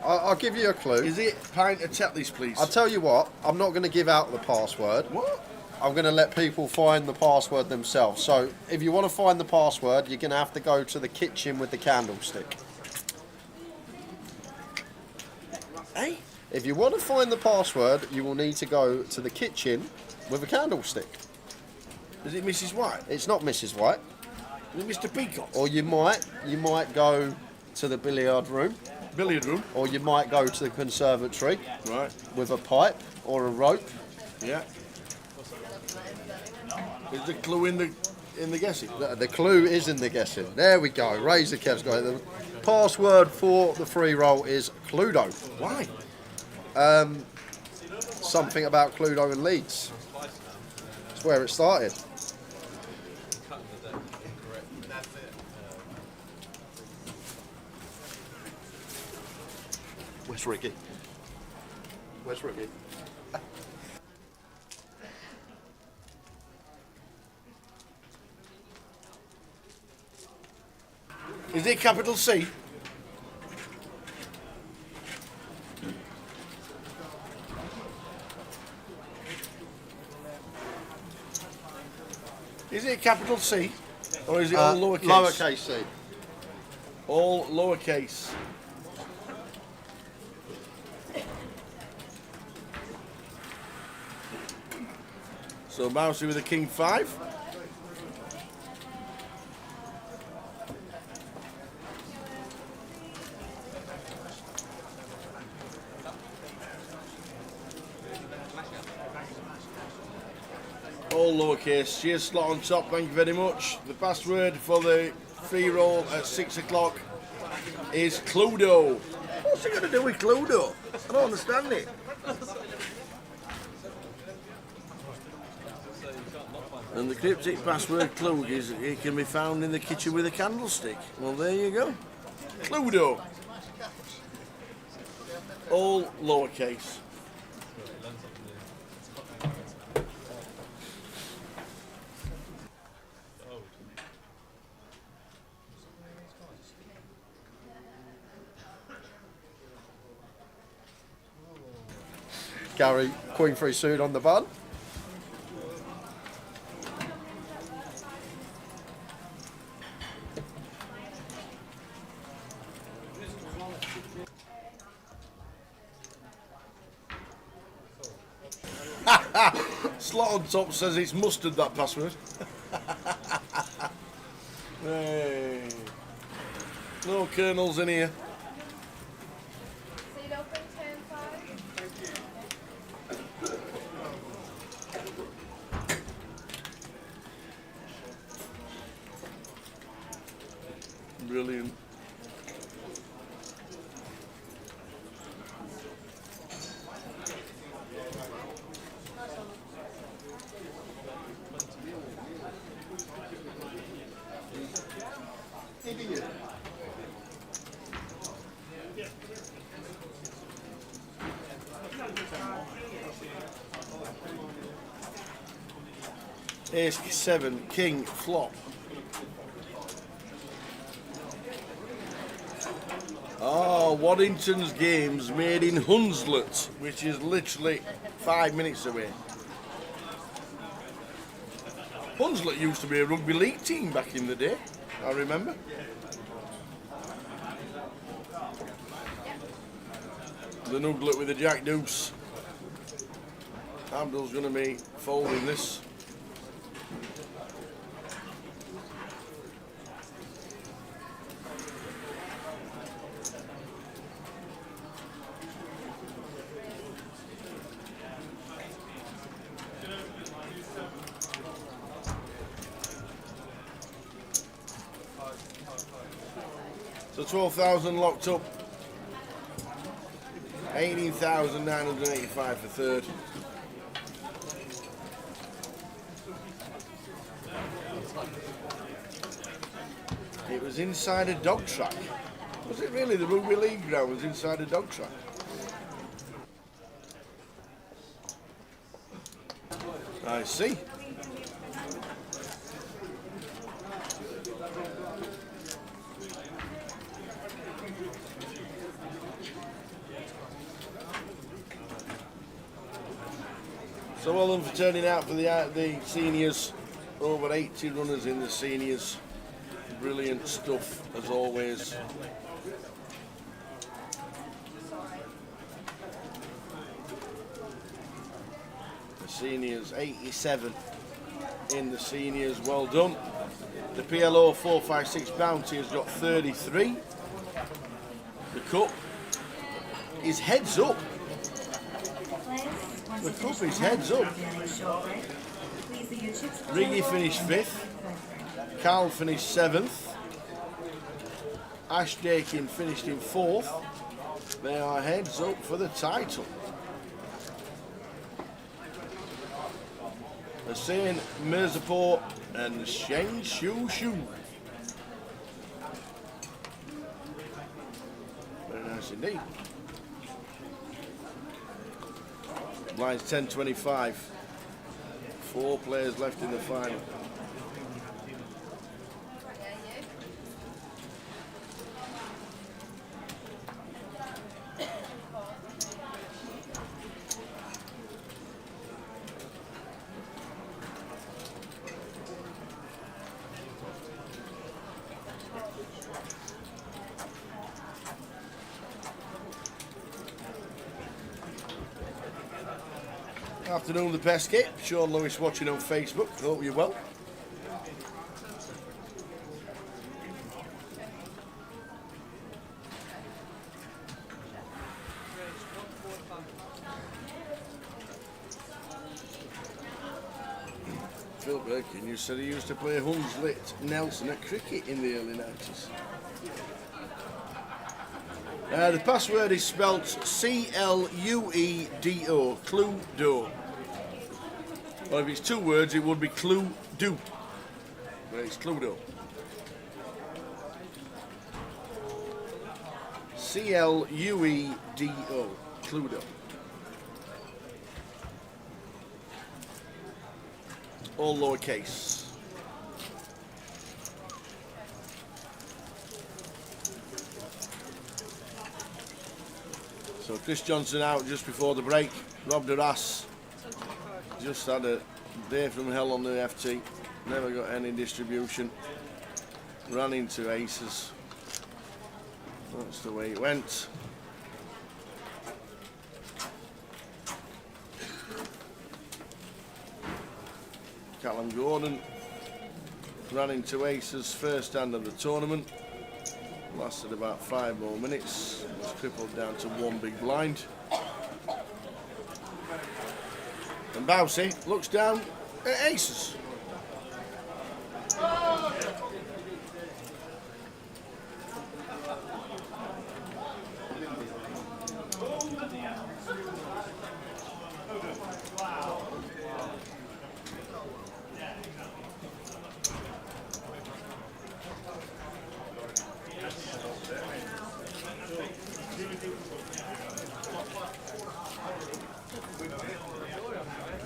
I'll give you a clue. Is it Pint of Tetley's, please? I'll tell you what, I'm not going to give out the password. What? I'm going to let people find the password themselves. So if you want to find the password, you're going to have to go to the kitchen with the candlestick. Hey? If you want to find the password, you will need to go to the kitchen with a candlestick. Is it Mrs. White? It's not Mrs. White. Is it Mr. Peacock? Or you might go to the billiard room, Billiard room? or you might go to the conservatory Right. with a pipe or a rope. Yeah. Is the clue in the guessing? The clue is in the guessing. There we go. Razor Kev's got it. The password for the free roll is Cluedo. Why? Something about Cluedo and Leeds. That's where it started. Where's Ricky? Where's Ricky? Is it capital C? Is it capital C? Or is it all lowercase? Lowercase c. All lowercase. So Bouncy with a king 5. All lowercase. Cheers, slot on top. Thank you very much. The password for the free roll at 6 o'clock is Cluedo. What's he going to do with Cluedo? I don't understand it. And the cryptic password clue is it can be found in the kitchen with a candlestick. Well, there you go. Cluedo. All lowercase. Gary, Queen Free suit on the bun. Slot on top says it's mustard, that password. Hey. No kernels in here. Seat open 10-5. Brilliant. Ace 7, king, flop. Oh, Waddington's games made in Hunslet, which is literally 5 minutes away. Hunslet used to be a rugby league team back in the day, I remember. The Nuglet with the Jack Deuce. Abdul's going to be folding this. So 12,000 locked up. 18,985 for third. It was inside a dog track. Was it really? The rugby league ground was inside a dog track. I see. So well done for turning out for the seniors. Over 80 runners in the seniors. Brilliant stuff as always. The seniors 87 in the seniors. Well done. The PLO 456 Bounty has got 33. The cup is heads up. The cup is heads up. Riggy finished 5th. Carl finished 7th. Ash Dakin finished in 4th. They are heads up for the title. Hussein Mirzapur and Sheng Shu Shu. Very nice indeed. Blinds 10.25. 4 players left in the final. Afternoon, the Pesky. Sean Lewis watching on Facebook. Hope you're well. Phil Birkin, you said he used to play Hunslet Nelson at cricket in the early 90s. The password is spelt C-L-U-E-D-O, Cluedo. Well, if it's 2 words, it would be Clue-do. But it's Cluedo. C-L-U-E-D-O, Cluedo. All lowercase. So Chris Johnson out just before the break. Rob Duras just had a day from hell on the FT. Never got any distribution. Ran into aces. That's the way it went. Callum Gordon ran into aces first hand of the tournament. Lasted about 5 more minutes. Was crippled down to 1 big blind. And Bousey looks down at aces.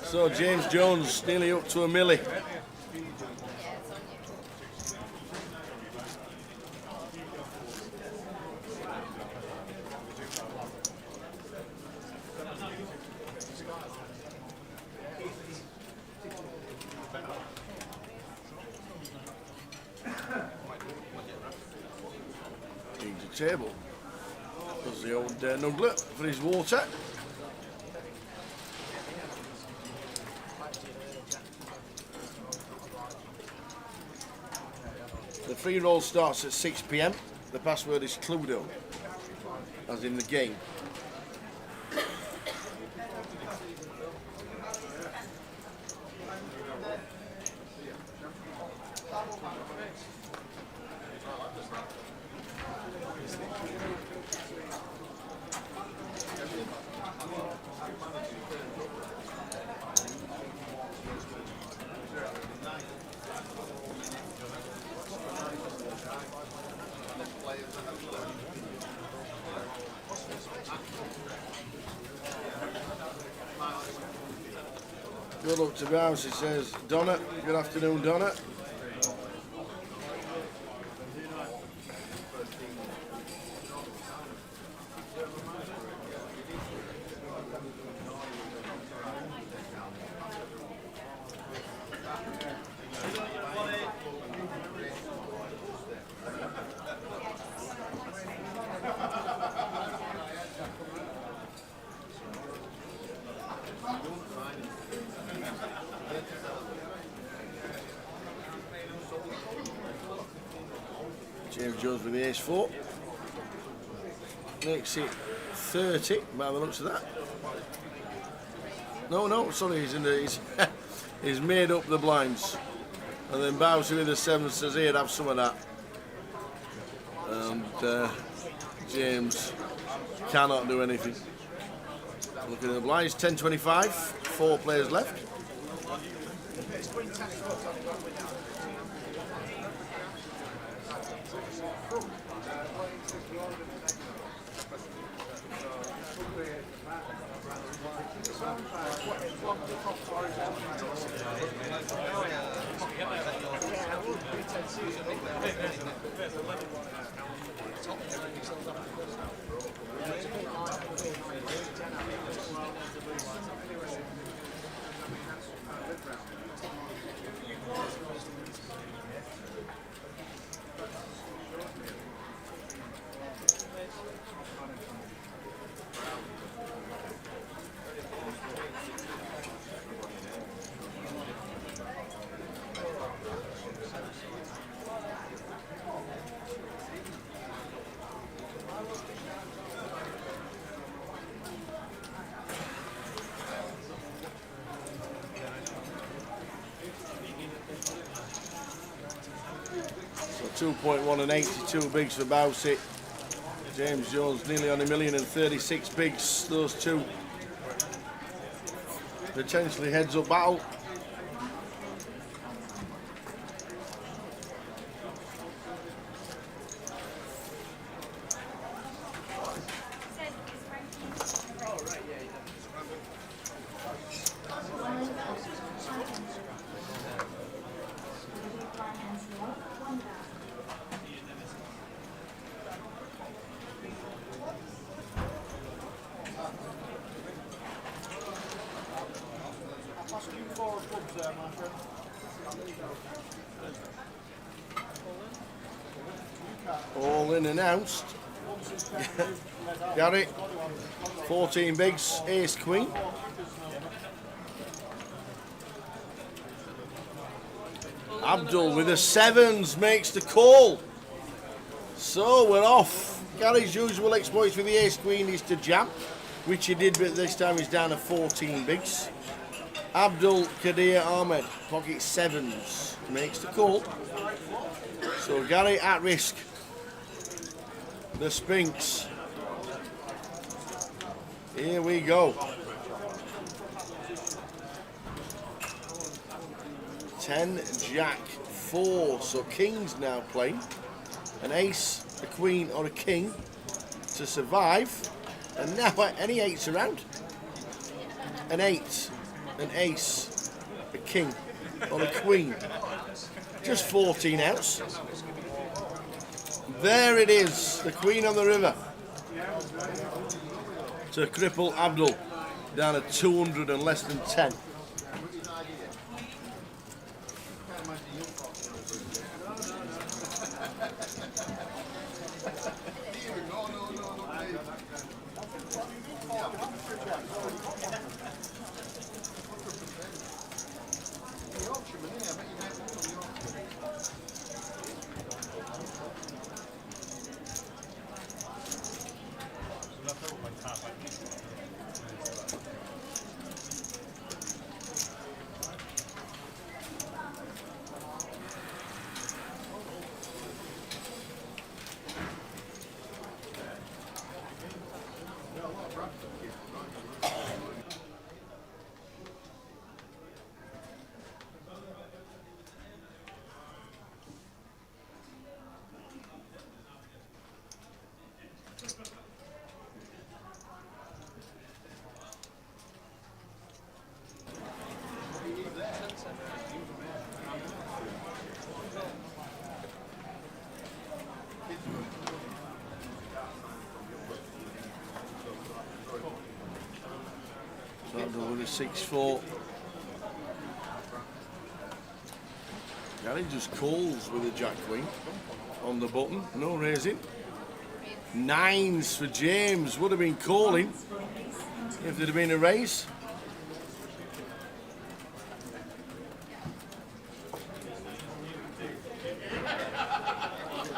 So James Jones nearly up to a milli. table. Does the old Nuglet for his water. The free roll starts at 6 PM. The password is Cluedo, as in the game. Good luck to Bounce, he says. Donna, good afternoon, Donna. James Jones with the ace 4. Makes it 30 by the looks of that. No, sorry, he's made up the blinds. And then Bowser with the 7 says, here, have some of that. And James cannot do anything. Looking at the blinds, 10-25, 4 players left. So 2.1 and 82 bigs for Bowsy. James Jones nearly on $1,036,000 bigs. Those two potentially heads up battle. All in announced. Gary, 14 bigs, ace queen. Abdul with the 7s makes the call. So we're off. Gary's usual exploits with the ace queen is to jam, which he did, but this time he's down to 14 bigs. Abdul Kadir Ahmed, pocket 7s, makes the call. So Gary at risk. The Sphinx. Here we go. 10, Jack, 4. So King's now playing. An ace, a queen, or a king to survive. And now any 8s around. An 8, an ace, a king, or a queen. Just 14 outs. There it is, the queen on the river. To cripple Abdul, down at 200 and less than 10. the 6-4. Gary just calls with a Jack Queen on the button, no raising. 9s for James, would have been calling if there'd have been a raise.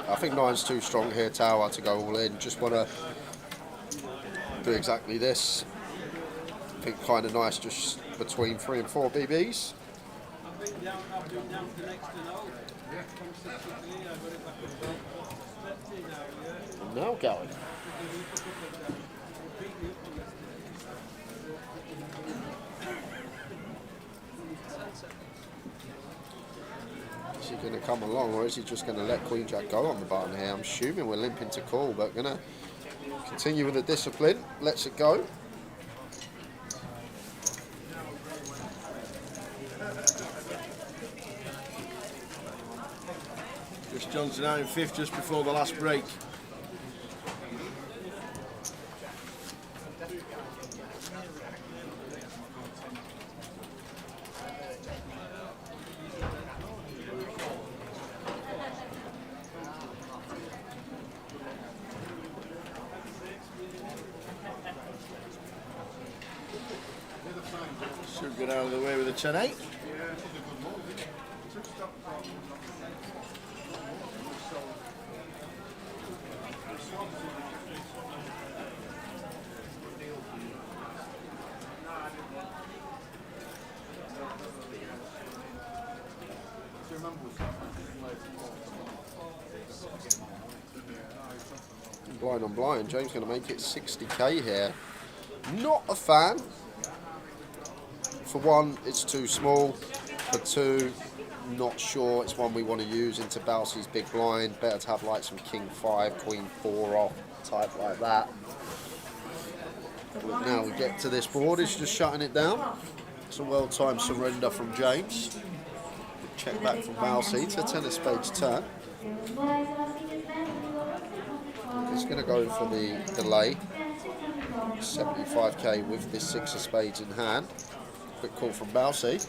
I think 9's too strong here, Tower, to go all in. Just want to do exactly this. I think kind of nice just between 3 and 4 BBs. And now going. Is he going to come along, or is he just going to let Queen Jack go on the button here? I'm assuming we're limping to call, but going to continue with the discipline. Lets it go. Chris Johnson out in 5th just before the last break. Should get out of the way with a 10-8. Blind on blind. James going to make it 60k here. Not a fan. For 1, it's too small. For 2, not sure it's one we want to use into Balsy's big blind. Better to have like some King 5, Queen 4 off, type like that. But now we get to this board, it's just shutting it down. It's a well-timed surrender from James. Check back from Balsy to 10 of spades turn. He's going to go for the delay. 75k with this 6 of spades in hand. Quick call from Balsy.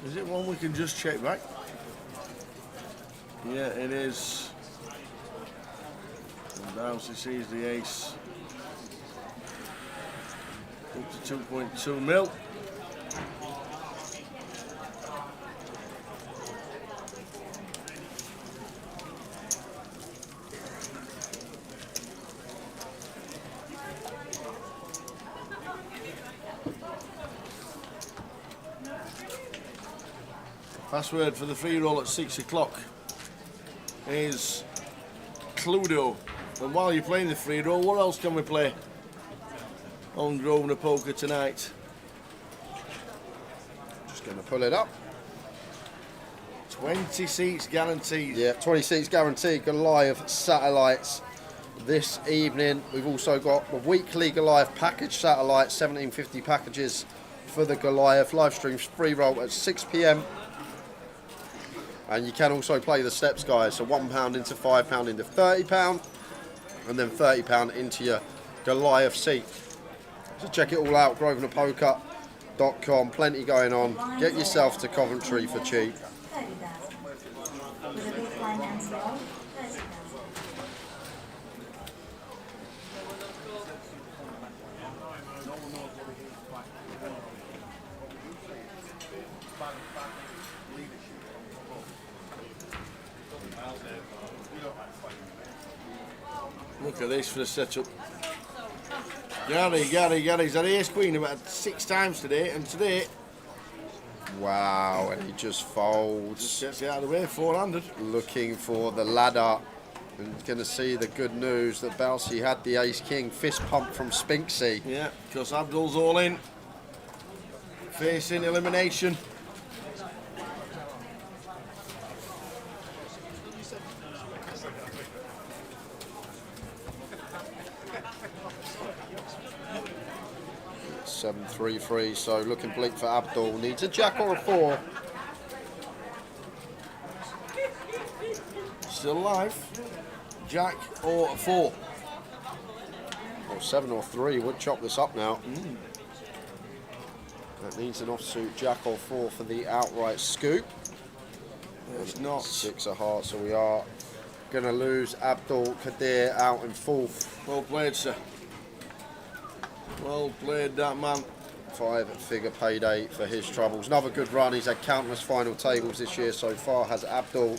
Is it one we can just check back? Yeah, it is. And Dowsey sees the ace. Up to 2.2 mil. Password for the free roll at 6 o'clock is Cluedo. And while you're playing the free roll, what else can we play on Grosvenor Poker tonight? Just going to pull it up. 20 seats guaranteed. Yeah, 20 seats guaranteed. Goliath satellites this evening. We've also got the weekly Goliath package satellite, 1750 packages for the Goliath. Live streams free roll at 6 p.m. And you can also play the steps, guys. So £1 into £5 into £30, and then £30 into your Goliath seat. So check it all out, grosvenorpoker.com. Plenty going on. Get yourself to Coventry for cheap. 30,000. With a big blind and roll, 30,000. Look at this for the setup. Gary's had ace queen about 6 times today, and today Wow, and he just folds. just gets it out of the way, 400. Looking for the ladder. And going to see the good news that Balsy had the ace king. Fist pump from Spinksy. Yeah, because Abdul's all in. facing elimination. It's 7-3-3, so looking bleak for Abdul. Needs a jack or a 4. Still alive. Jack or a 4. Or 7 or 3 would chop this up now. That needs an offsuit jack or 4 for the outright scoop. It's not. 6 of hearts, so we are going to lose Abdul Kadir out in 4th. Well played, sir. Well played, that man. 5-figure payday for his troubles. Another good run. He's had countless final tables this year so far, has Abdul.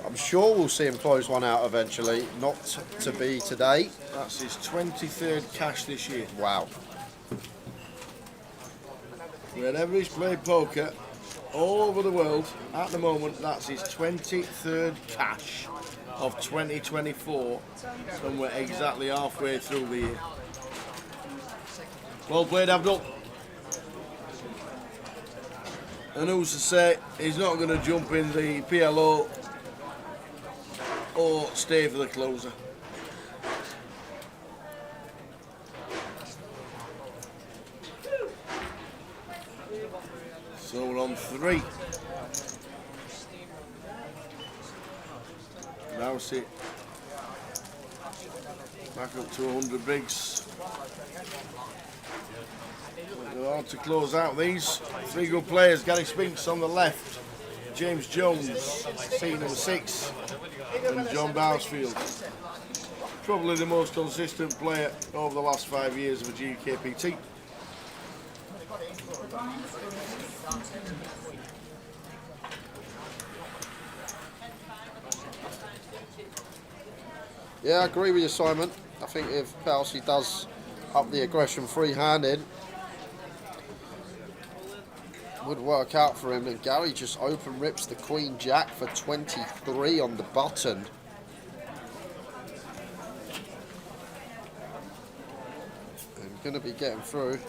I'm sure we'll see him close one out eventually. Not to be today. That's his 23rd cash this year. Wow. Wherever he's played poker, all over the world, at the moment, that's his 23rd cash of 2024, and we're exactly halfway through the year. Well played, Abdul. And who's to say he's not going to jump in the PLO or stay for the closer. So we're on 3. Now see, back up to 100 bigs. They're hard to close out these. 3 good players. Gary Spinks on the left, James Jones, seat number 6, and John Bowersfield. Probably the most consistent player over the last 5 years of a GUKPT. Yeah, I agree with you, Simon. I think if Kelsey does up the aggression free-handed, would work out for him. And Gary just open rips the Queen Jack for 23 on the button. And going to be getting through.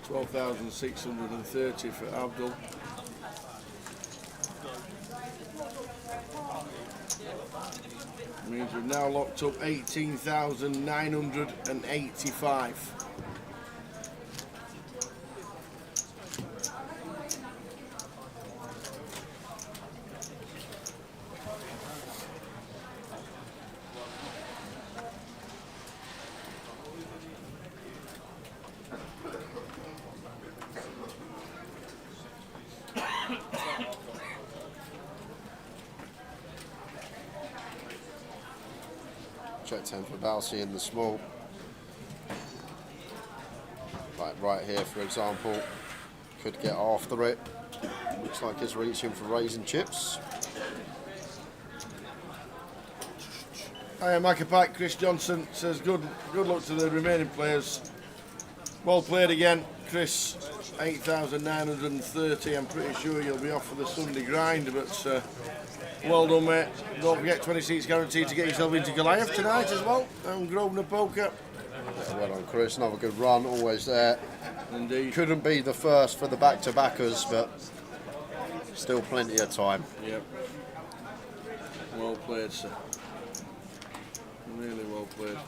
$12,630 for Abdul. Means we've now locked up 18,985. Check 10 for Balsi in the small. Like right here, for example, could get after it. Looks like he's reaching for raising chips. Hiya, Macapac. Chris Johnson says good luck to the remaining players. Well played again, Chris. 8,930. I'm pretty sure you'll be off for the Sunday grind, but well done, mate. Don't forget 20 seats guaranteed to get yourself into Goliath tonight as well. Grosvenor Poker. Yeah, well done, Chris. Another good run, always there. Indeed. Couldn't be the first for the back-to-backers, but still plenty of time. Yep. Well played, sir. Really well played.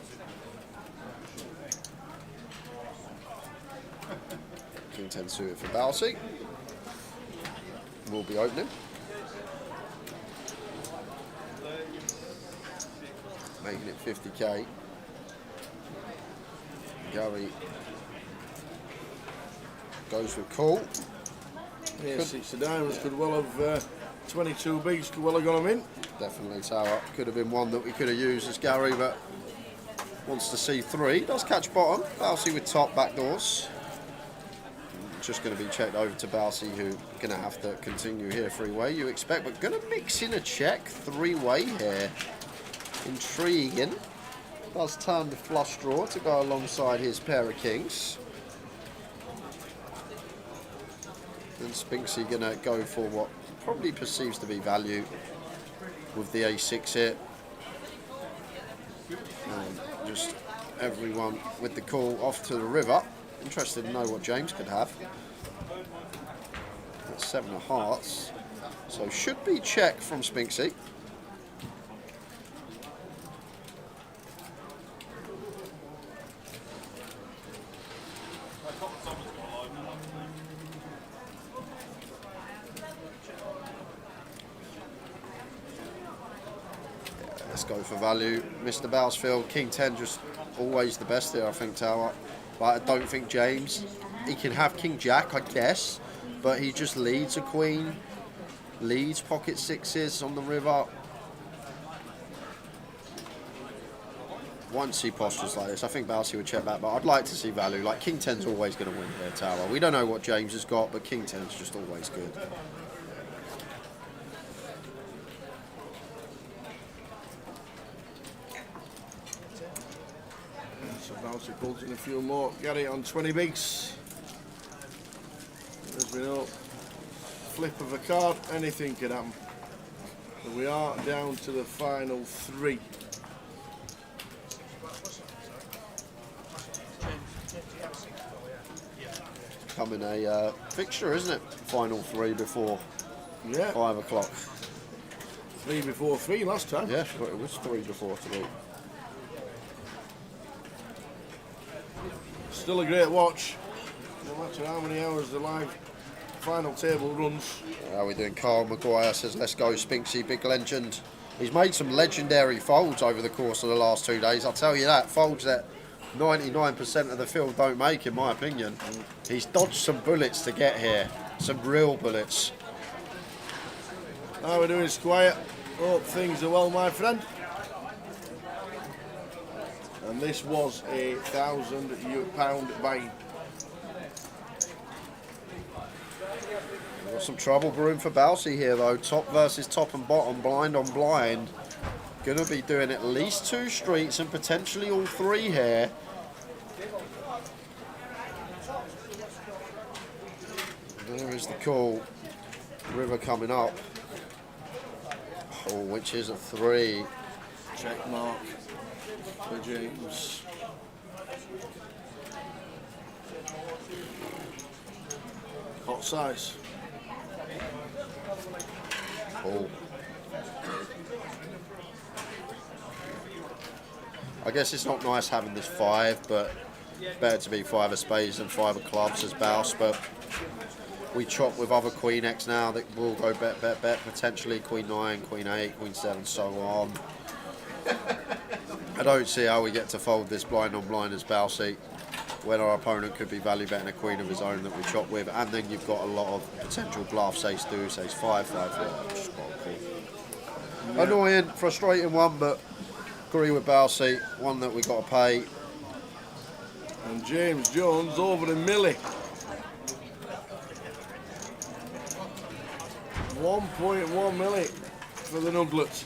King 10 suited for Balsi. Will be opening. Making it 50k. Gary goes with call. Yeah, 6 of diamonds could well have 22 bigs could well have got them in. Definitely tower. Could have been one that we could have used as Gary, but wants to see 3. Does catch bottom. Balsi with top back doors. Just going to be checked over to Balsi, who's going to have to continue here 3-way, you expect, but going to mix in a check 3-way here. Intriguing. Does turn the flush draw to go alongside his pair of kings. And Spinksy going to go for what probably perceives to be value with the A6 here. And just everyone with the call off to the river. Interested to know what James could have. That's 7 of hearts. So should be check from Spinksy. Let's go for value. Mr. Bousfield, King 10 just always the best here, I think, Tower. But I don't think James, he can have King Jack, I guess, but he just leads a queen, leads pocket sixes on the river. Once he postures like this, I think Bousy would check back, but I'd like to see value. Like, King 10's always going to win here, Tower. We don't know what James has got, but King 10's just always good. So Bouncy pulls in a few more. Gary on 20 bigs. As we know, flip of a card, anything can happen. So we are down to the final 3. Coming a fixture, isn't it? Final 3 before 5 o'clock. 3 before 3 last time. Yeah, but it was 3 before 3. Still a great watch. No matter how many hours the live final table runs. How are we doing? Carl Maguire says, let's go Spinksy, big legend. He's made some legendary folds over the course of the last 2 days. I'll tell you that. Folds that 99% of the field don't make, in my opinion. He's dodged some bullets to get here. Some real bullets. How are we doing, Squire? Hope things are well, my friend. And this was a £1,000 buy. Got some trouble brewing for Bousy here though. Top versus top and bottom, blind on blind. Gonna be doing at least 2 streets and potentially all 3 here. There is the call. River coming up. Oh, which is a 3. Check mark for James. Hot size. Oh. I guess it's not nice having this 5, but better to be 5 of spades than 5 of clubs as Bouse, but we chop with other Queen X now that will go bet, potentially Queen 9, Queen 8, Queen 7, so on. I don't see how we get to fold this blind on blind as Bousy when our opponent could be value betting a queen of his own that we chop with, and then you've got a lot of potential bluffs, ace deuce, ace 5, 5, 4, which is quite cool. Annoying, frustrating one, but agree with Bousy, one that we got to pay. And James Jones over to Millie. 1.1 milli for the numblet.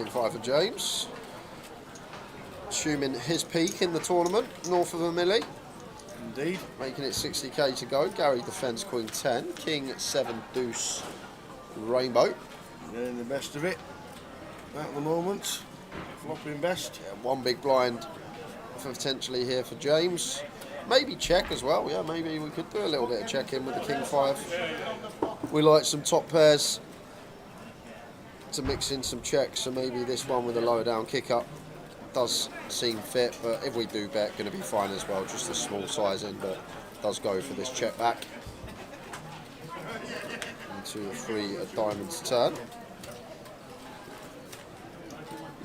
King 5 for James. Assuming his peak in the tournament, north of a milli. Indeed. Making it 60k to go. Gary defends Queen 10. King 7 deuce rainbow. Getting the best of it at the moment. Flopping best. Yeah, 1 big blind potentially here for James. Maybe check as well. Yeah, maybe we could do a little bit of check in with the King 5. We like some top pairs to mix in some checks, so maybe this one with a lower down kick up does seem fit, but if we do bet, going to be fine as well. Just a small size in, but does go for this check back. Into a 3 of diamonds turn.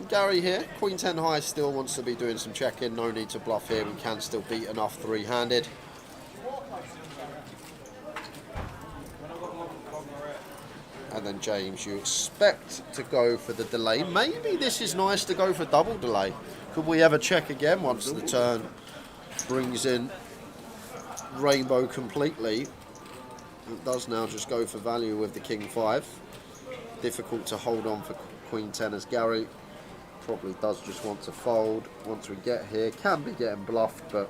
Gary here, Queen 10 high still wants to be doing some check in. No need to bluff here. We can still beat enough 3-handed. James, you expect to go for the delay. Maybe this is nice to go for double delay. Could we ever check again once the turn brings in rainbow completely? It does now just go for value with the king 5. Difficult to hold on for queen 10 as Gary probably does just want to fold once we get here. Can be getting bluffed, but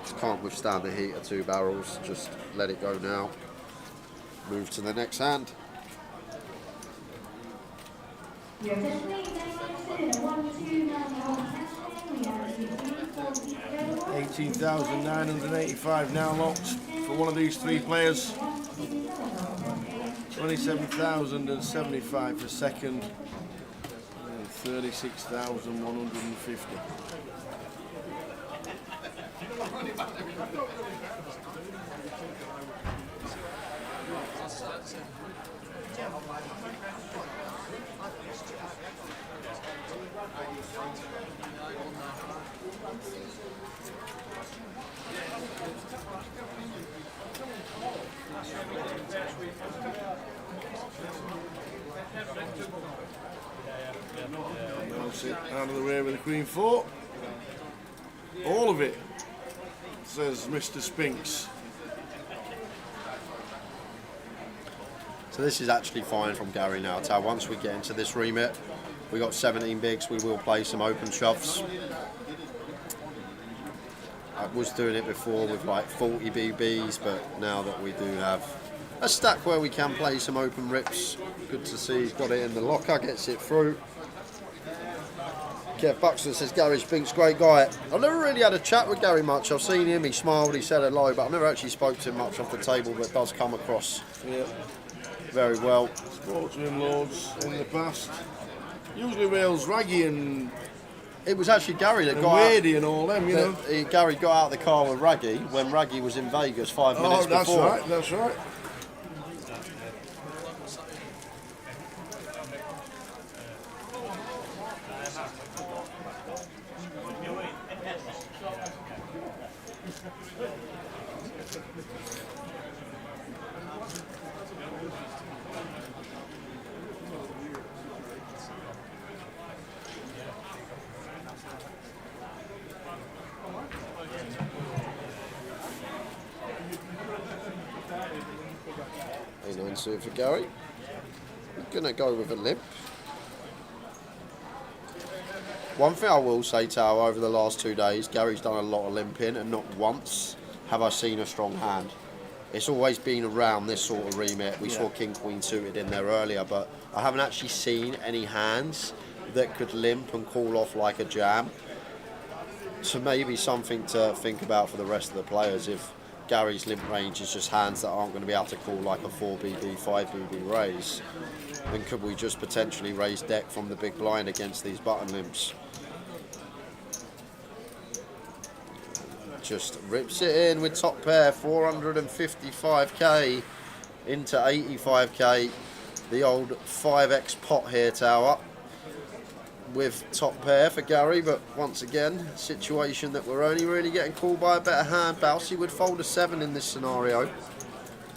just can't withstand the heat of 2 barrels. Just let it go now. Move to the next hand. You're officially eliminated in a 1-2 9-1 cash game. We have received 4 pieces available. 18,985 now locked for one of these 3 players. 27,075 for second. And 36,150. Out of the way with the queen 4. All of it, says Mr. Spinks. So this is actually fine from Gary now. Tal. Once we get into this remit, we got 17 bigs. We will play some open shoves. I was doing it before with like 40 BBs, but now that we do have a stack where we can play some open rips, good to see he's got it in the locker, gets it through. Kev Buxton says Gary Spinks, great guy. I've never really had a chat with Gary much. I've seen him, he smiled, he said hello, but I've never actually spoke to him much off the table, but does come across very well. Spoke to him loads in the past. Usually Wales Raggy and it was actually Gary that got Wadey and all them, you know. Gary got out of the car with Raggy when Raggy was in Vegas 5 minutes before. Oh, that's right. Suit for Gary. We're gonna go with a limp. One thing I will say, Tao, over the last 2 days, Gary's done a lot of limping, and not once have I seen a strong hand. It's always been around this sort of remit. We saw King Queen suited in there earlier, but I haven't actually seen any hands that could limp and call off like a jam. So maybe something to think about for the rest of the players. If Gary's limp range is just hands that aren't going to be able to call like a 4BB, 5BB raise, then could we just potentially raise deck from the big blind against these button limps? Just rips it in with top pair, 455k into 85k. The old 5x pot here, Tower, with top pair for Gary, but once again, situation that we're only really getting called by a better hand. Bousey would fold a 7 in this scenario.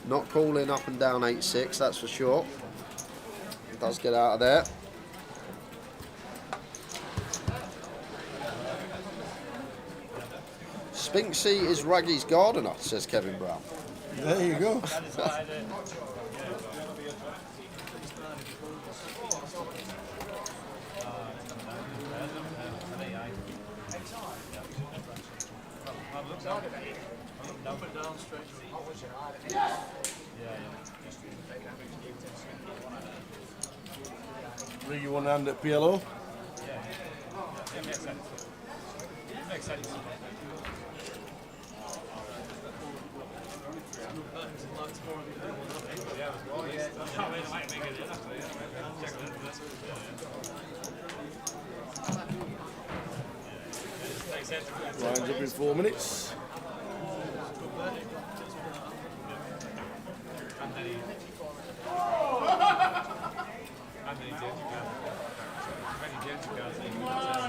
Not calling up and down 8-6, that's for sure. Does get out of there. Spinksy is Raggy's gardener, says Kevin Brown. There you go. Bring you one hand at PLO. Makes sense. Makes sense. Lines up in 4 minutes.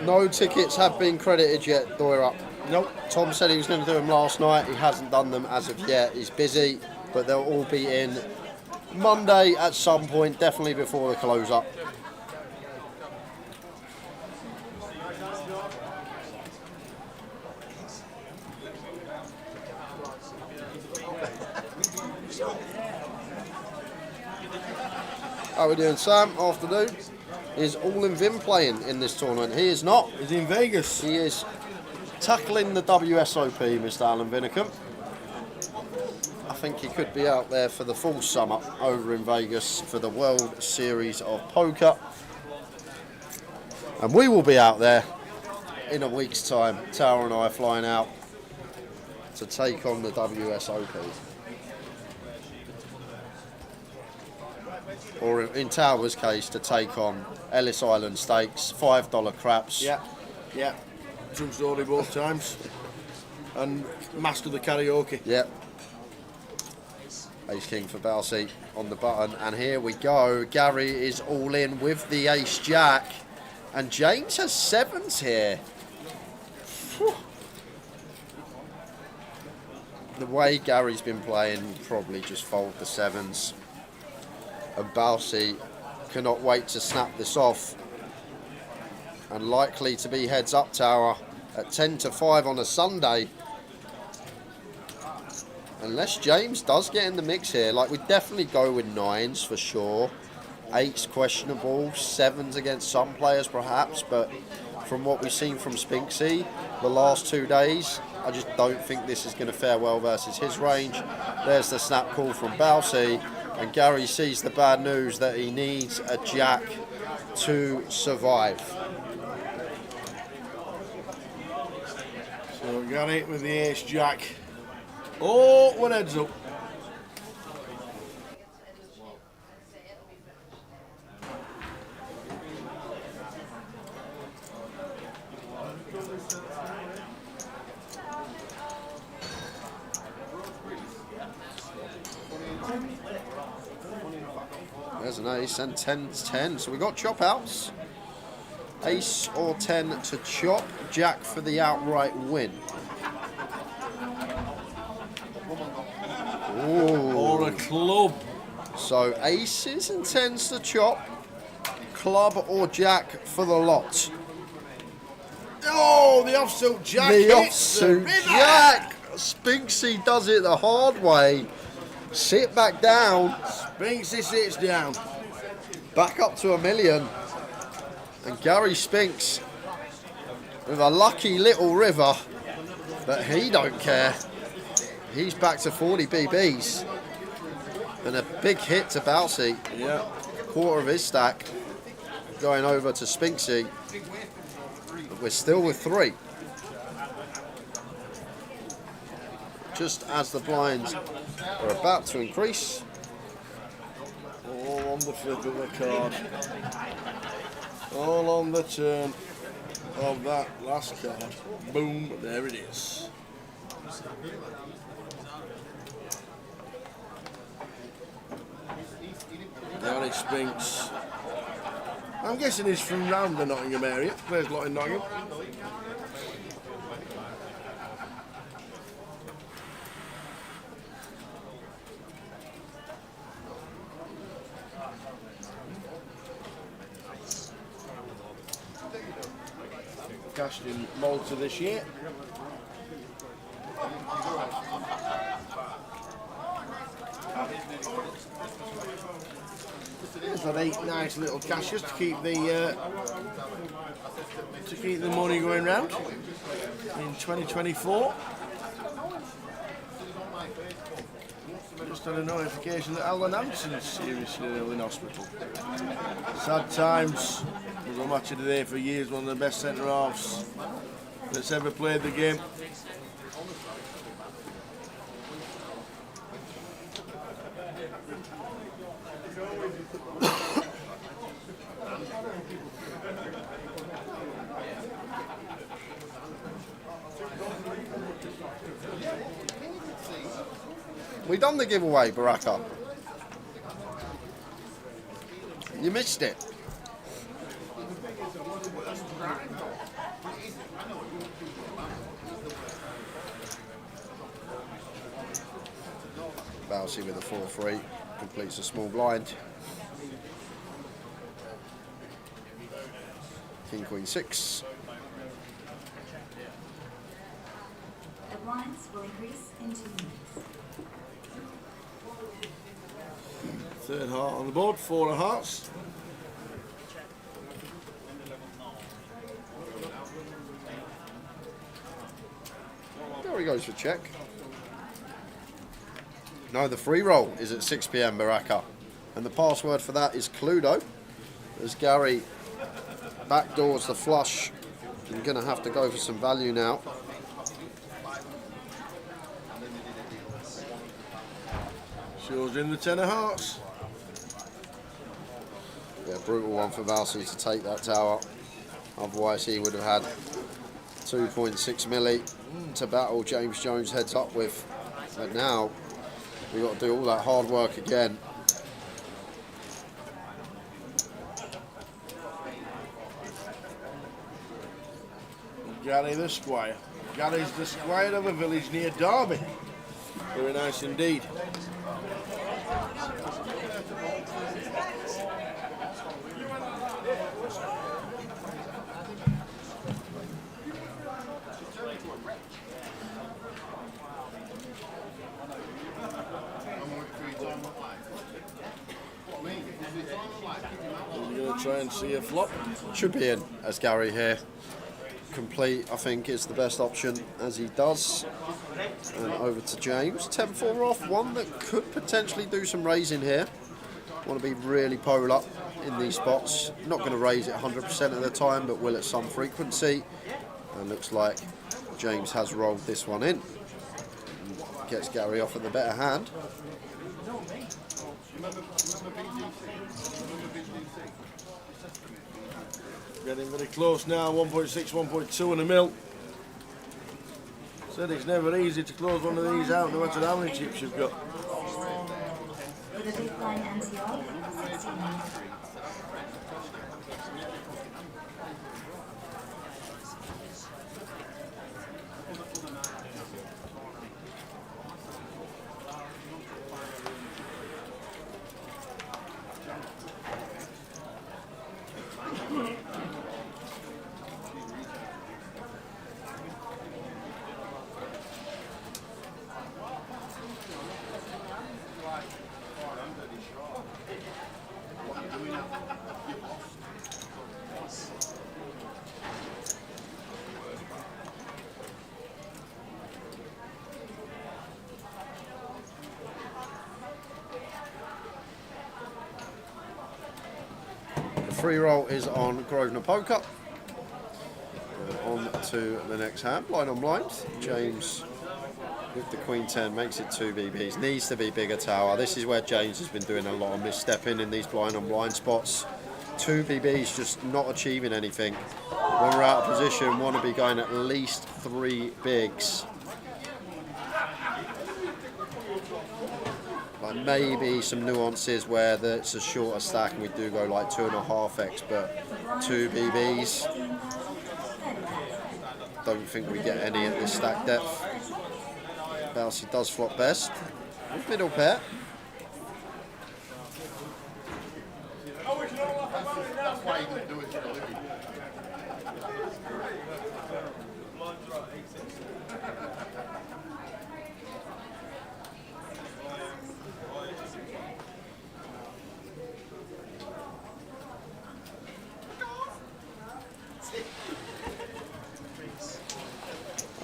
No tickets have been credited yet, Doira. Nope. Tom said he was going to do them last night. He hasn't done them as of yet. He's busy, but they'll all be in Monday at some point, definitely before the close up. How are we doing, Sam? Afternoon. Is All in Vim playing in this tournament? He is not. He's in Vegas. He is tackling the WSOP, Mr. Alan Vinicum. I think he could be out there for the full summer over in Vegas for the World Series of Poker. And we will be out there in a week's time. Tower and I flying out to take on the WSOP. Or in Tower's case, to take on Ellis Island Stakes, $5 craps. Yeah, yeah. True story both times. And master the karaoke. Yep. Ace King for Balsey on the button. And here we go. Gary is all in with the Ace Jack. And James has sevens here. Whew. The way Gary's been playing, probably just fold the sevens. And Balsey cannot wait to snap this off. And likely to be heads up Tower at 10 to 5 on a Sunday. Unless James does get in the mix here, like we definitely go with nines for sure. Eights questionable, sevens against some players perhaps, but from what we've seen from Spinksy the last 2 days, I just don't think this is going to fare well versus his range. There's the snap call from Balsey, and Gary sees the bad news that he needs a jack to survive. So Gary with the Ace Jack. Oh, one heads up. There's an ace and 10-10. So we got chop outs. Ace or 10 to chop. Jack for the outright win. Ooh. Or a club. So aces and 10s to chop. Club or jack for the lot. Oh, the offsuit Jack. The hits the offsuit river. jack. Spinksy does it the hard way. Sit back down. Spinksy sits down. Back up to $1 million. And Gary Spinks with a lucky little river, but he don't care. He's back to 40 BBs. And a big hit to Balsey. Yeah. Quarter of his stack going over to Spinksy. But we're still with 3. Just as the blinds are about to increase. All on the flip of the card. All on the turn of that last card. Boom, there it is. Gary Spinks. I'm guessing he's from round the Nottingham area. Plays a lot in Nottingham. Cashed in Malta this year. There's that 8 nice little cashes to keep the money going round in 2024. Just had a notification that Alan Hanson's seriously ill in hospital. Sad times. Was a match of the day for years, one of the best centre halves that's ever played the game. We done the giveaway, Baraka. You missed it. Balsey with a 4-3. completes a small blind. King, Queen, 6. The blinds will increase in 2 minutes. Third heart on the board, 4 of hearts. There he goes for check. No, the free roll is at 6 PM, Baraka. And the password for that is Cluedo. As Gary backdoors the flush. You're going to have to go for some value now. Shows in the 10 of hearts. Yeah, brutal one for Valsey to take that tower. Otherwise he would have had 2.6 milli to battle James Jones heads up with. But now we've got to do all that hard work again. Gary the Squire. Gary's the Squire of a village near Derby. Very nice indeed. We're going to try and see a flop. Should be in as Gary here. Complete, I think, is the best option as he does. And over to James. 10-4 off, one that could potentially do some raising here. Want to be really polar in these spots. Not going to raise it 100% of the time, but will at some frequency. And looks like James has rolled this one in. And gets Gary off at the better hand. Getting very close now, 1.6, 1.2 and a mil. Said it's never easy to close one of these out, no matter how many chips you've got. With a big blind anti-all, 16 minutes. Free roll is on Grosvenor Poker. On to the next hand, blind on blind. James with the Queen 10 makes it 2 BBs. Needs to be bigger tower. This is where James has been doing a lot of misstepping in these blind on blind spots. 2 BBs just not achieving anything. When we're out of position, want to be going at least 3 bigs. Like maybe some nuances where it's a shorter stack and we do go like 2.5x, but 2 BBs. Don't think we get any at this stack depth. Balsey does flop best. Middle pair. That's why he didn't do it for a living.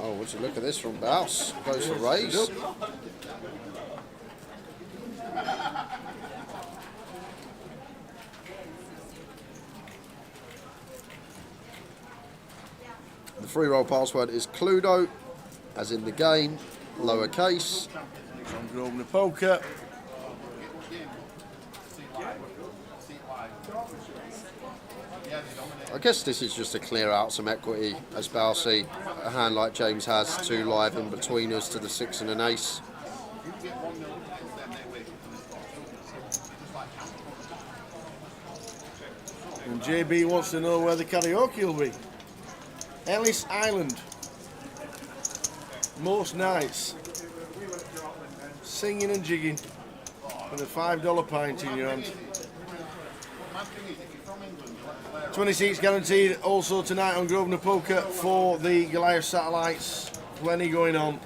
Oh, would you look at this from Baus? Goes for raise. The free roll password is Cluedo, as in the game, lowercase. It's on Grosvenor Poker. I guess this is just to clear out some equity as Balsey, a hand like James has, 2 live in between us to the 6 and an ace. And JB wants to know where the karaoke will be. Ellis Island. Most nights. Singing and jigging. with a $5 pint in your hand. 20 seats guaranteed also tonight on Grosvenor Poker for the Goliath satellites. Plenty going on.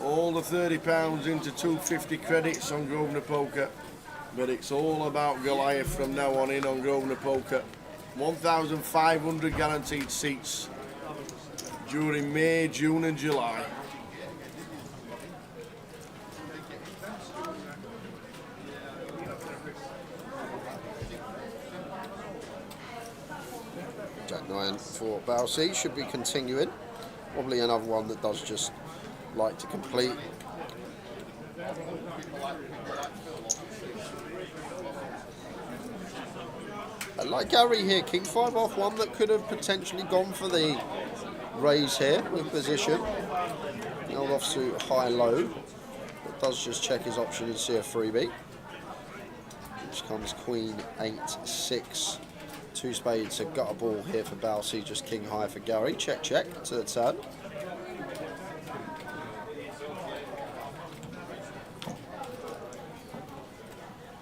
All the £30 into 250 credits on Grosvenor Poker. But it's all about Goliath from now on in on Grosvenor Poker. 1,500 guaranteed seats during May, June and July. Jack 9 for Balsey should be continuing. Probably another one that does just like to complete. Like Gary here, King 5 off, one that could have potentially gone for the raise here with position. The old offsuit high-low, but does just check his option and see a freebie. Which comes Queen 8-6. 2 spades, a gutter ball here for Balsey, just King high for Gary. Check, check to the turn.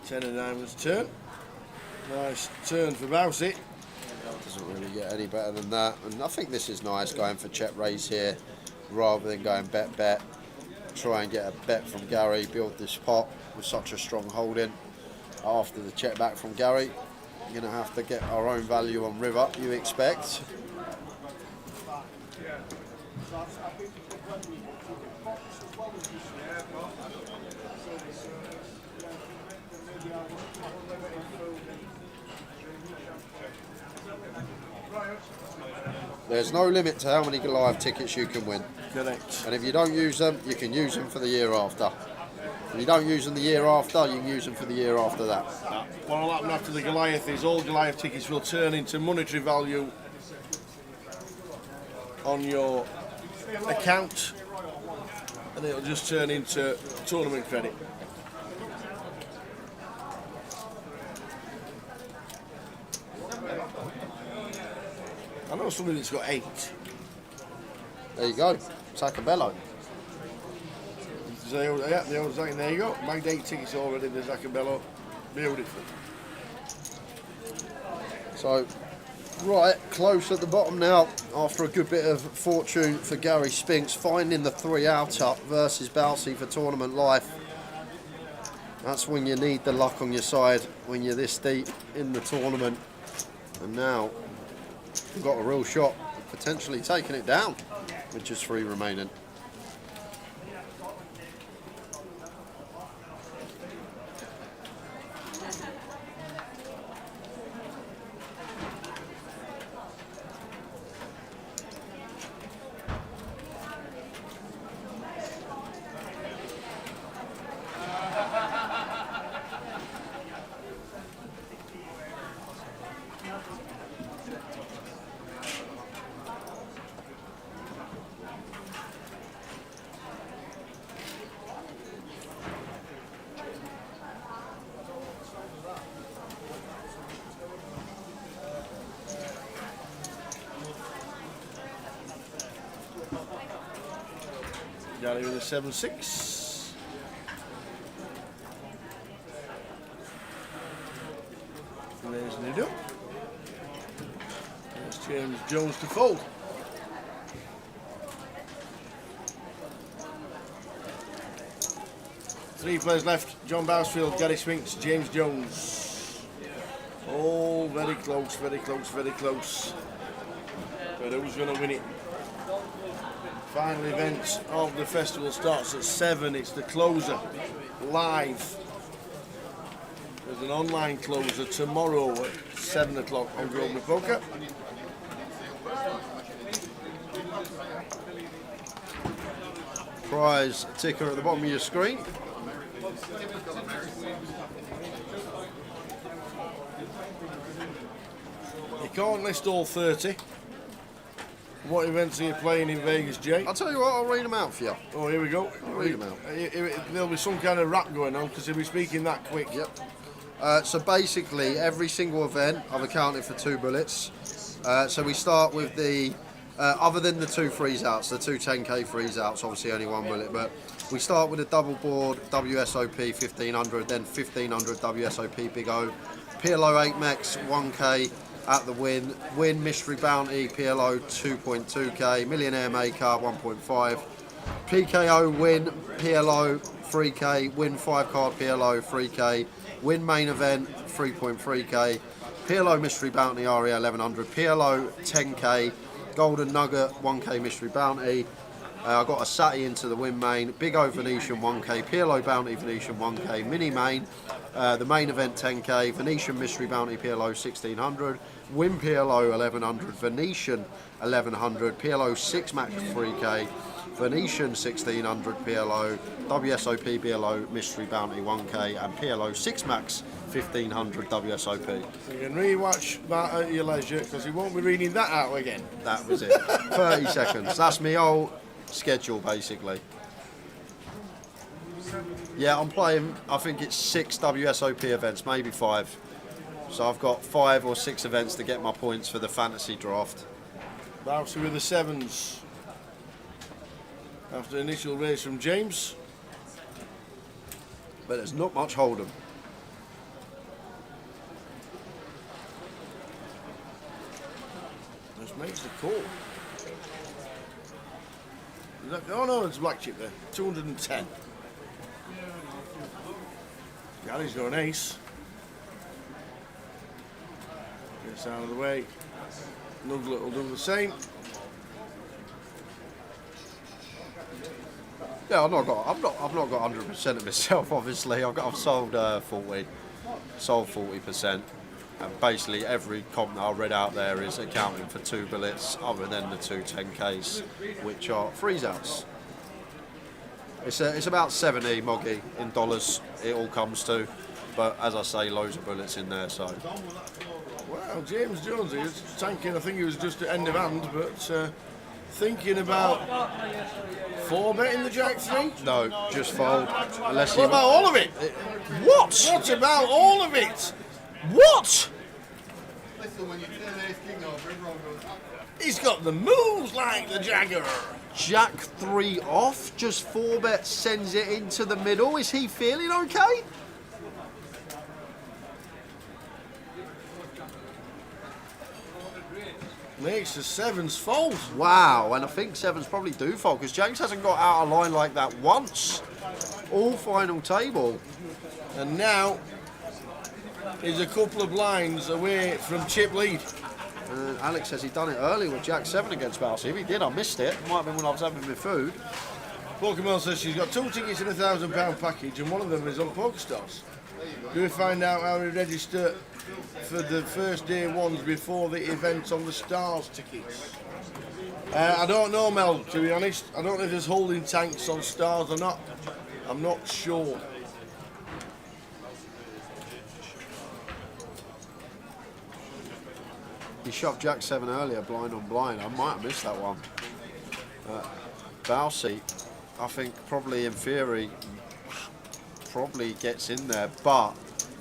Ten of diamonds turn. Nice turn for Bowsy. Doesn't really get any better than that. And I think this is nice, going for check raise here rather than going bet. Try and get a bet from Gary, build this pot with such a strong holding. After the check back from Gary, you're going to have to get our own value on river, you expect. There's no limit to how many Goliath tickets you can win. Correct. And if you don't use them, you can use them for the year after. If you don't use them the year after, you can use them for the year after that. What will happen after the Goliath is all Goliath tickets will turn into monetary value on your account, and it'll just turn into tournament credit. I know somebody that's got 8. There you go, Sacabello. So, yeah, the old Zach, there you go. Bagged 8 tickets already, the Zacabello. Beautiful. So, right, close at the bottom now, after a good bit of fortune for Gary Spinks, finding the 3 outer versus Balsey for tournament life. That's when you need the luck on your side, when you're this deep in the tournament. And now, we've got a real shot at potentially taking it down with just 3 remaining. Gary with a 7-6. And there's Nido. There's James Jones to fold. Three players left. John Bousfield, Gary Spinks, James Jones. All very close, very close, very close. But who's going to win it? Final event of the festival starts at 7. It's the closer live. There's an online closer tomorrow at 7 o'clock on Grosvenor Poker. Prize ticker at the bottom of your screen. You can't list all 30. What events are you playing in Vegas, Jake? I'll tell you what, I'll read them out for you. Oh, here we go. Read them out. There'll be some kind of rap going on because he'll be speaking that quick. Yep. So basically, every single event, I've accounted for 2 bullets. So we start with the, other than the 2 freeze outs, the 2 10k freeze outs, obviously only 1 bullet, but We start with a double board WSOP 1500, then 1500 WSOP Big O. PLO 8 Mex 1k at the win. Win Mystery Bounty PLO 2.2k. Millionaire Maker 1.5. PKO win PLO 3k. Win 5 card PLO 3k. Win main event 3.3k. PLO Mystery Bounty ARIA 1100. PLO 10k. Golden Nugget 1k Mystery Bounty. I got a Sati into the win main. Big O Venetian 1k. PLO Bounty Venetian 1k. Mini main. The main event 10k. Venetian Mystery Bounty PLO 1600. Win PLO 1100. Venetian 1100. PLO 6 max 3k. Venetian 1600 PLO. WSOP PLO Mystery Bounty 1k. And PLO 6 max 1500 WSOP. You can rewatch that at your leisure because you won't be reading that out again. That was it. 30 seconds. That's me old schedule basically. Yeah, I'm playing, I think it's 6 WSOP events, maybe 5. So I've got 5 or 6 events to get my points for the fantasy draft. Bouncy with the 7s. After initial race from James. But there's not much hold'em. Just makes the call. Oh no, it's black chip there. 210. Gary's got an ace. Gets out of the way. Nuglet will do the same. Yeah, I've not got 100% of myself. Obviously, I've sold 40%, and basically every comp that I read out there is accounting for 2 billets, other than the 2 10Ks, which are freeze outs. It's about 70 moggy in dollars. It all comes to, but as I say, loads of bullets in there. So. Wow, James Jones is tanking. I think he was just at end of hand, but thinking about 4-betting the Jack 3? No, just fold. Unless What about all of it? What? What about all of it? What? Listen, when you turn ace king over, everyone goes, He's got the moves like the Jagger. Jack 3 off, just 4-bet sends it into the middle. Is he feeling okay? Makes the 7s fold. Wow, and I think 7s probably do fold because James hasn't got out of line like that once. All final table. And now he's a couple of blinds away from chip lead. Alex says he done it early with Jack 7 against Balsi. If he did, I missed it. Might have been when I was having my food. Pokemon says she's got 2 tickets in a £1,000 package and one of them is on PokeStars. Do we find out how we register for the first day ones before the event on the Stars tickets? I don't know, Mel, to be honest. I don't know if there's holding tanks on Stars or not. I'm not sure. He shoved Jack 7 earlier, blind on blind. I might have missed that one. Balsi, I think probably in theory, probably gets in there, but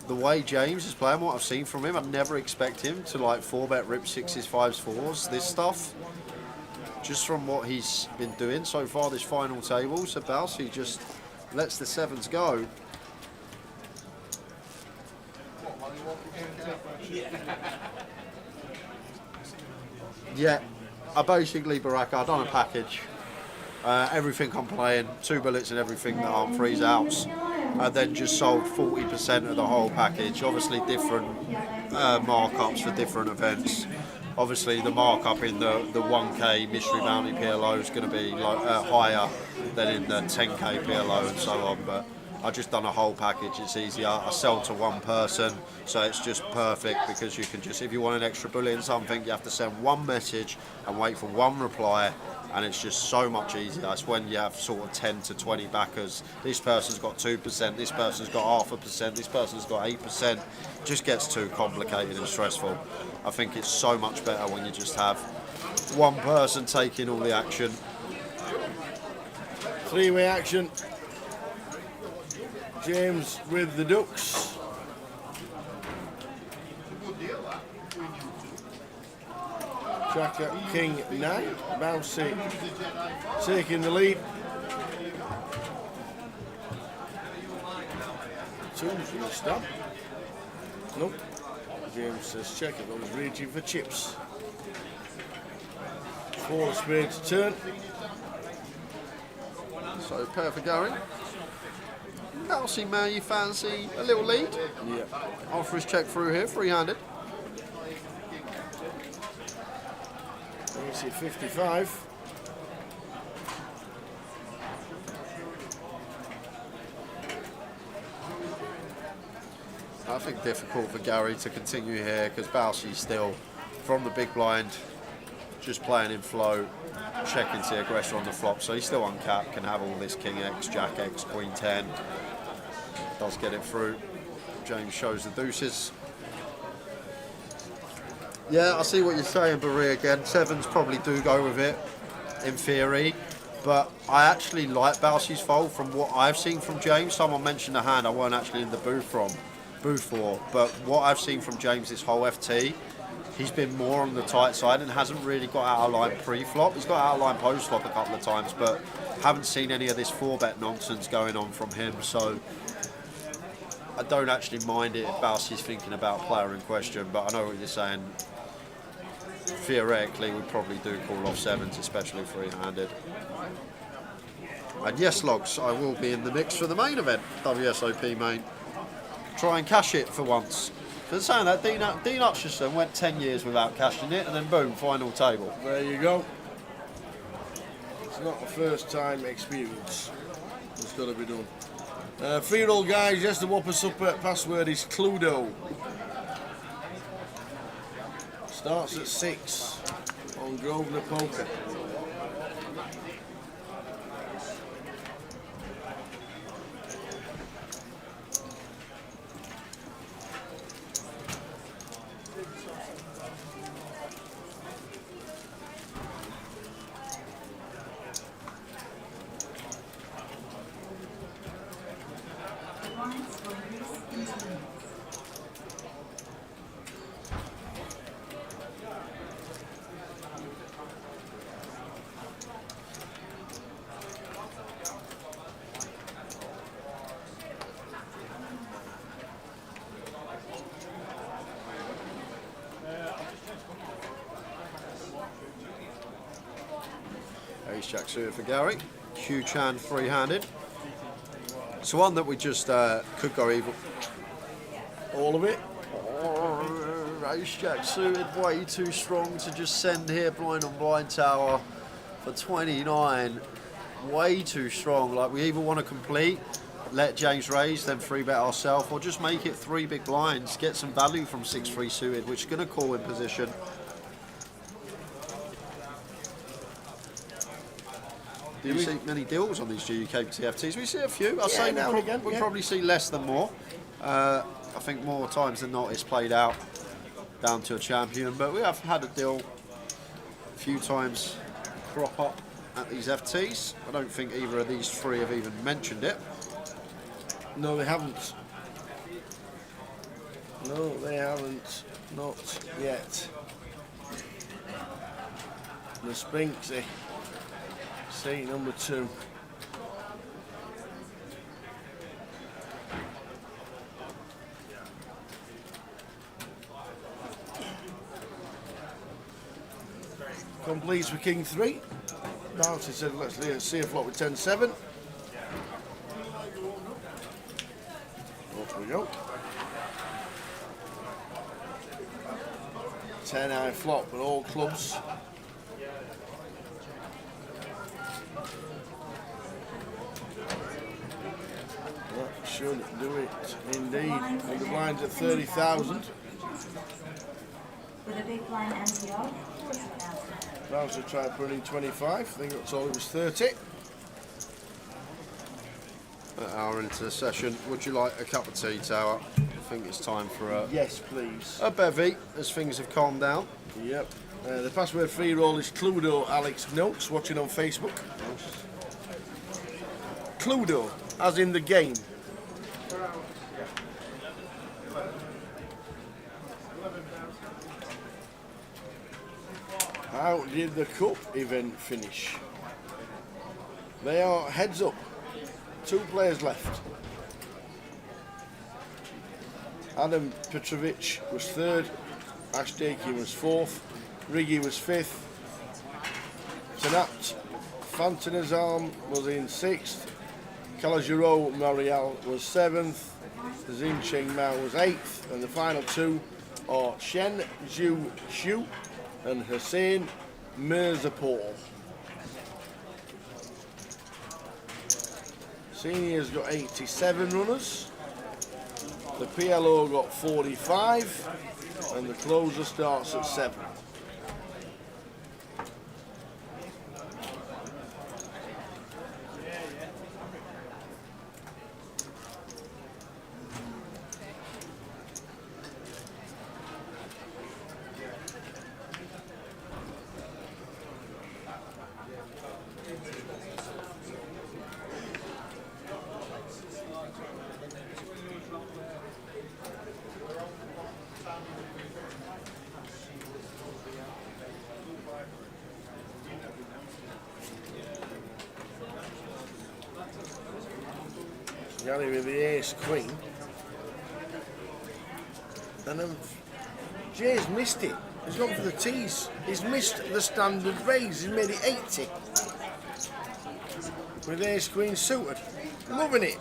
the way James is playing, what I've seen from him, I'd never expect him to like 4-bet rip 6s, 5s, 4s, this stuff. Just from what he's been doing so far this final table, so Balsi just lets the 7s go. Yeah, I basically, Baraka, I've done a package. Everything I'm playing, 2 bullets and everything that aren't freeze outs. And then just sold 40% of the whole package. Obviously different markups for different events. Obviously the markup in the 1k Mystery Bounty PLO is going to be higher than in the 10k PLO and so on. But I just done a whole package, it's easier. I sell to one person, so it's just perfect because you can just, if you want an extra bullet in something, you have to send one message and wait for one reply, and it's just so much easier. That's when you have sort of 10 to 20 backers. This person's got 2%, this person's got 0.5%, this person's got 8%. It just gets too complicated and stressful. I think it's so much better when you just have one person taking all the action. 3-way action. James with the Ducks. Tracker King 9. Bouncy taking the lead. twos from the stab. Nope. James says check it. I was reaching for chips. 4 of spades to turn. So pair for Gary. Bouncy man, you fancy a little lead? Yeah. After his check through here, free-handed. You see 55. I think difficult for Gary to continue here because Bouncy's still from the big blind, just playing in flow, checking the aggressor on the flop. So he's still uncapped, can have all this King X, Jack X, Queen 10. Does get it through. James shows the deuces. Yeah, I see what you're saying, Barry, again. Sevens probably do go with it, in theory. But I actually like Bouncy's fold from what I've seen from James. Someone mentioned a hand I weren't actually in the booth for. But what I've seen from James this whole FT, he's been more on the tight side and hasn't really got out of line pre-flop. He's got out of line post-flop a couple of times, but haven't seen any of this 4-bet nonsense going on from him. So I don't actually mind it if Bouncy's thinking about player in question, but I know what you're saying. Theoretically, we probably do call off sevens, especially free-handed. And yes, Logs, I will be in the mix for the main event, WSOP main. Try and cash it for once. For saying that, Dean Hutchison went 10 years without cashing it, and then boom, final table. There you go. It's not a first time experience. It's got to be done. 3-year-old guys, yes, the Whopper Supper password is Cluedo. Starts at 6 on Grosvenor Poker. Ace Jack suited for Gary. Huge hand, free-handed. It's one that we just could go evil. All of it. Oh, Ace Jack suited, way too strong to just send here, blind on blind tower for 29. Way too strong. Like, we either want to complete, let James raise, then 3-bet ourselves, or just make it 3 big blinds, get some value from 6-3 suited, which is going to call in position. Do you see many deals on these GUKPT FTs? We see a few. I say now and again. We'll probably see less than more. I think more times than not it's played out down to a champion, but we have had a deal a few times crop up at these FTs. I don't think either of these 3 have even mentioned it. No, they haven't. No, they haven't. Not yet. The Spinksy. Seat number 2. Completes for King 3. Bouncy said, let's see a flop with 10-7. Off we go. 10-high flop with all clubs. That should do it indeed. And the blind's at 30,000. With a big blind empty off. Bouncer tried putting 25. I think that's all it was 30. An hour into the session. Would you like a cup of tea, Tower? I think it's time for Yes, please. a bevy as things have calmed down. Yep. The password free roll is Cluedo Alex Notes, watching on Facebook. Cluedo, as in the game. How did the cup event finish? They are heads up. 2 players left. Adam Petrovic was 3rd. Ash Dakin was 4th. Riggy was 5th. Tanat Fantanazam was in 6th. Kalajiro Marial was 7th. Zin Cheng Mao was 8th. And the final 2 are Shen Zhu Shu and Hussein Mirzapur. Seniors got 87 runners. The PLO got 45. And the closer starts at 7. Gary with the ace queen. And then Jay's missed it. He's gone for the tees. He's missed the standard raise. He's made it 80. With ace queen suited. Loving it.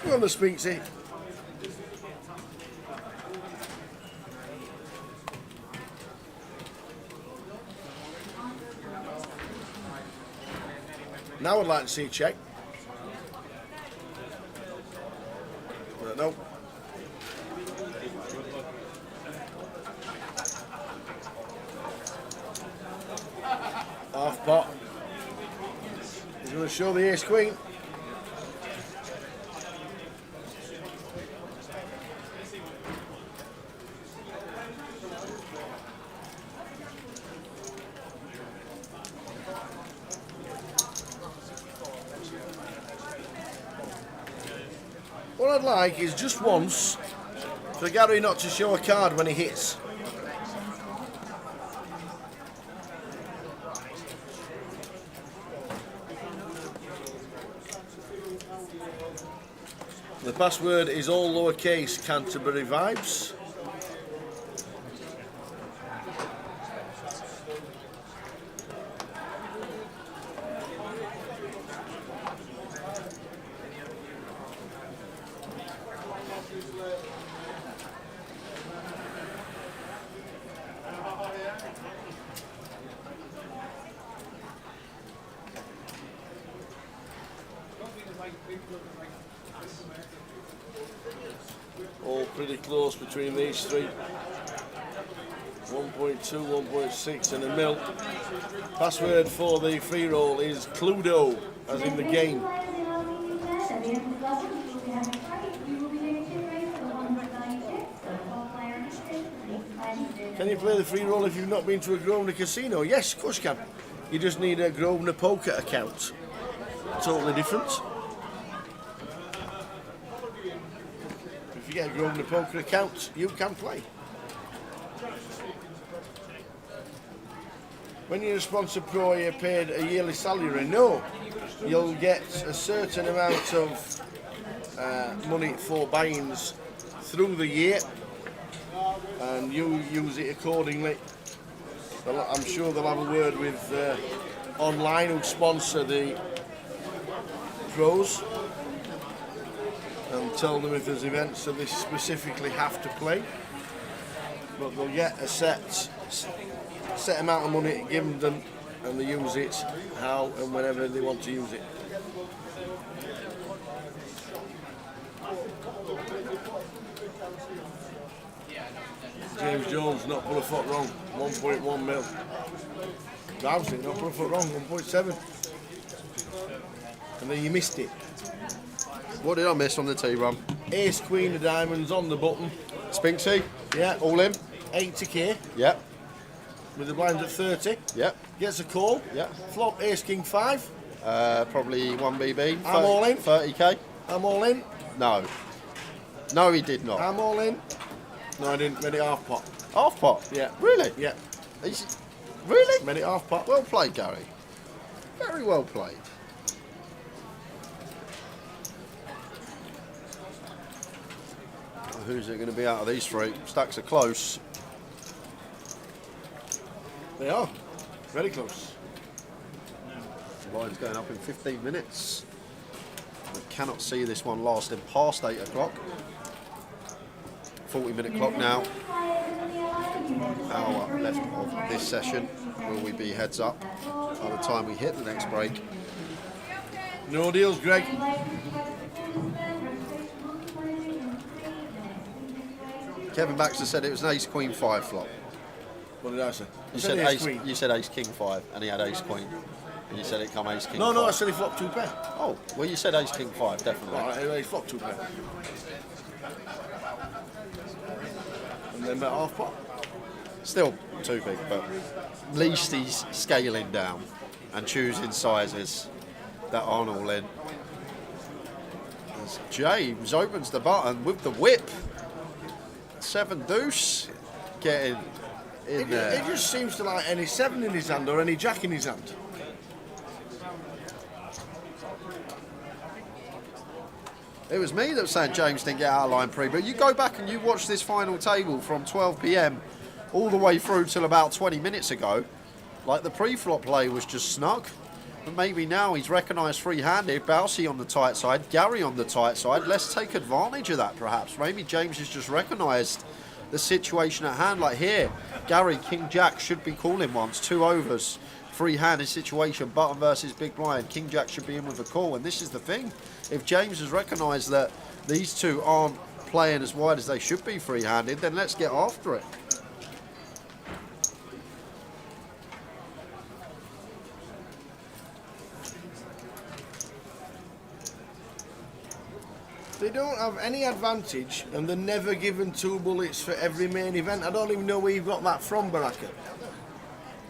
Go on the Spinksy. Now I'd like to see a check. No. Half pot. He's going to show the ace queen. What I'd like is just once for Gary not to show a card when he hits. The password is all lowercase Canterbury Vibes. All pretty close between these three. 1.2, 1.6 and a mil. Password for the free roll is Cluedo, as in the game. Can you play the free roll if you've not been to a Grosvenor casino? Yes, of course you can. You just need a Grosvenor poker account. Totally different. If you get a Grosvenor poker account, you can play. When you're a sponsor pro, you're paid a yearly salary. No, you'll get a certain amount of money for buy-ins through the year, and you use it accordingly. I'm sure they'll have a word with online who sponsor the pros and tell them if there's events that they specifically have to play. But they'll get a set amount of money given them, and they use it how and whenever they want to use it. James Jones, not put a foot wrong, 1.1 mil. Dowsey, not put a foot wrong, 1.7. And then you missed it. What did I miss on the tee run? Ace Queen of Diamonds on the button. Spinksy? Yeah. All in? 80k. Yep. With the blinds at 30. Yep. Gets a call. Yep. Flop Ace King 5. Probably 1BB. I'm all in. 30k. I'm all in. No. No, he did not. I'm all in. No, I didn't. Made it half pot. Half pot? Yeah. Really? Yeah. Really? Made it half pot. Well played, Gary. Very well played. Who's it going to be out of these three? Stacks are close. They are. Very close. The line's going up in 15 minutes. I cannot see this one lasting past 8 o'clock. 40-minute clock now. Hour left of this session. Will we be heads up by the time we hit the next break? No deals, Greg. Kevin Baxter said it was an ace queen 5 flop. What did I say? You said ace. You said ace king 5, and he had ace queen. And you said it come ace king. No, 5. I said he flopped 2 pair. Oh, well, you said ace king 5, definitely. Right, he flopped 2 pair. And then bet half pot. Still too big, but at least he's scaling down and choosing sizes that aren't all in. As James opens the button with the whip. 7 deuce, getting in there. It just seems to like any 7 in his hand or any jack in his hand. It was me that was saying James didn't get out of line pre, but you go back and you watch this final table from 12 p.m. all the way through till about 20 minutes ago. Like the pre-flop play was just snug. But maybe now he's recognised free-handed, Bousey on the tight side, Gary on the tight side. Let's take advantage of that perhaps. Maybe James has just recognised the situation at hand. Like here, Gary, King Jack should be calling once, 2 overs. Free-handed situation, button versus big blind. King Jack should be in with a call, and this is the thing. If James has recognised that these two aren't playing as wide as they should be free-handed, then let's get after it. They don't have any advantage and they're never given 2 bullets for every main event. I don't even know where you've got that from, Baraka.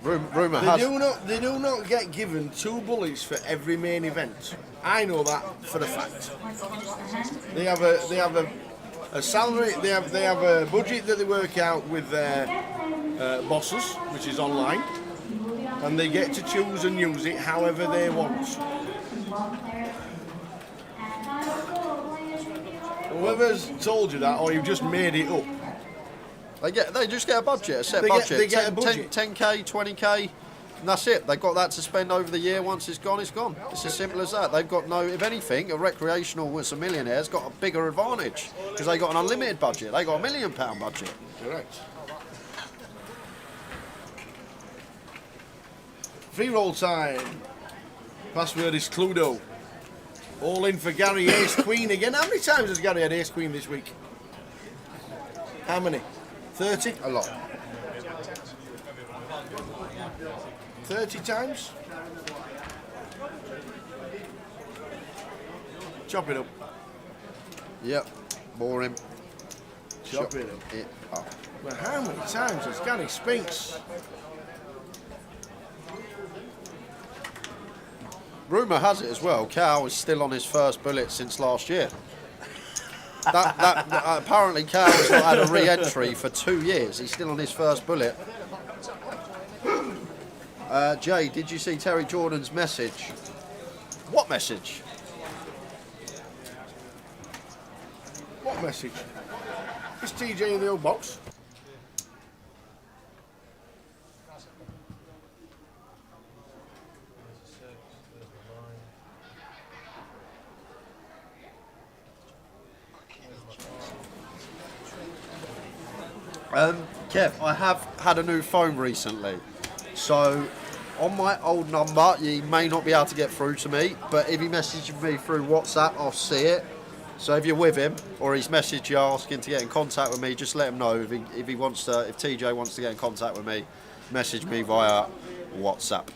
Rumour has... They do not get given 2 bullets for every main event. I know that for a fact. They have a salary, they have a budget that they work out with their bosses, which is online, and they get to choose and use it however they want. Whoever's told you that, or you've just made it up. They just get a budget, a set They budget. get a budget. 10k, 20k, and that's it. They've got that to spend over the year. Once it's gone, it's gone. It's as simple as that. They've got no, if anything, a recreational with a millionaire's got a bigger advantage because they got an unlimited budget. They got £1 million budget. Correct. Free roll time. Password is Cluedo. All in for Gary, ace queen again. How many times has Gary had ace queen this week? How many? 30? A lot. 30 times? Chop it up. Yep. Boring. Chop it up. Well, how many times has Gary Spinks? Rumour has it as well, Cal is still on his first bullet since last year. Apparently Cal has not had a re-entry for 2 years. He's still on his first bullet. Jay, did you see Terry Jordan's message? What message? What message? Is TJ in the old box? Kev, I have had a new phone recently, so on my old number you may not be able to get through to me, but if he messages me through WhatsApp I'll see it. So if you're with him or he's messaged you asking to get in contact with me, just let him know. If TJ wants to get in contact with me, message me via WhatsApp.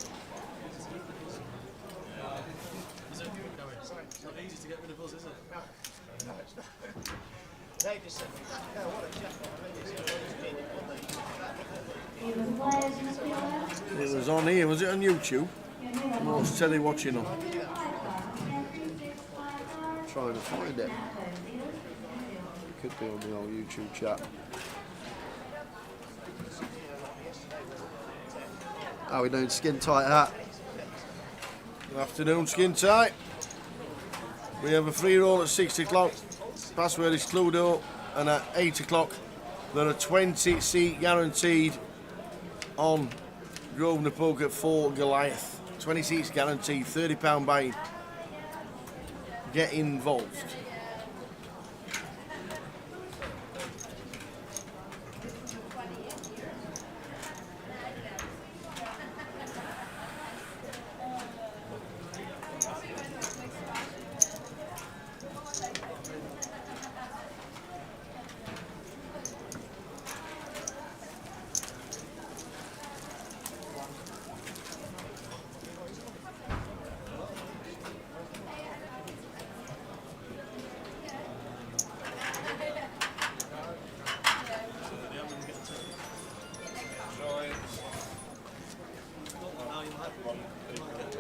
It was on here, was it on YouTube? Most telly watching on. Trying to find it. Could be on the old YouTube chat. How are we doing? Skin tight hat. Good afternoon, skin tight. We have a free roll at 6 o'clock. Password is Cluedo. and at 8 o'clock there are 20 seat guaranteed on Grosvenor Poker for Goliath. 20 seats guaranteed, £30 buy-in. Get involved.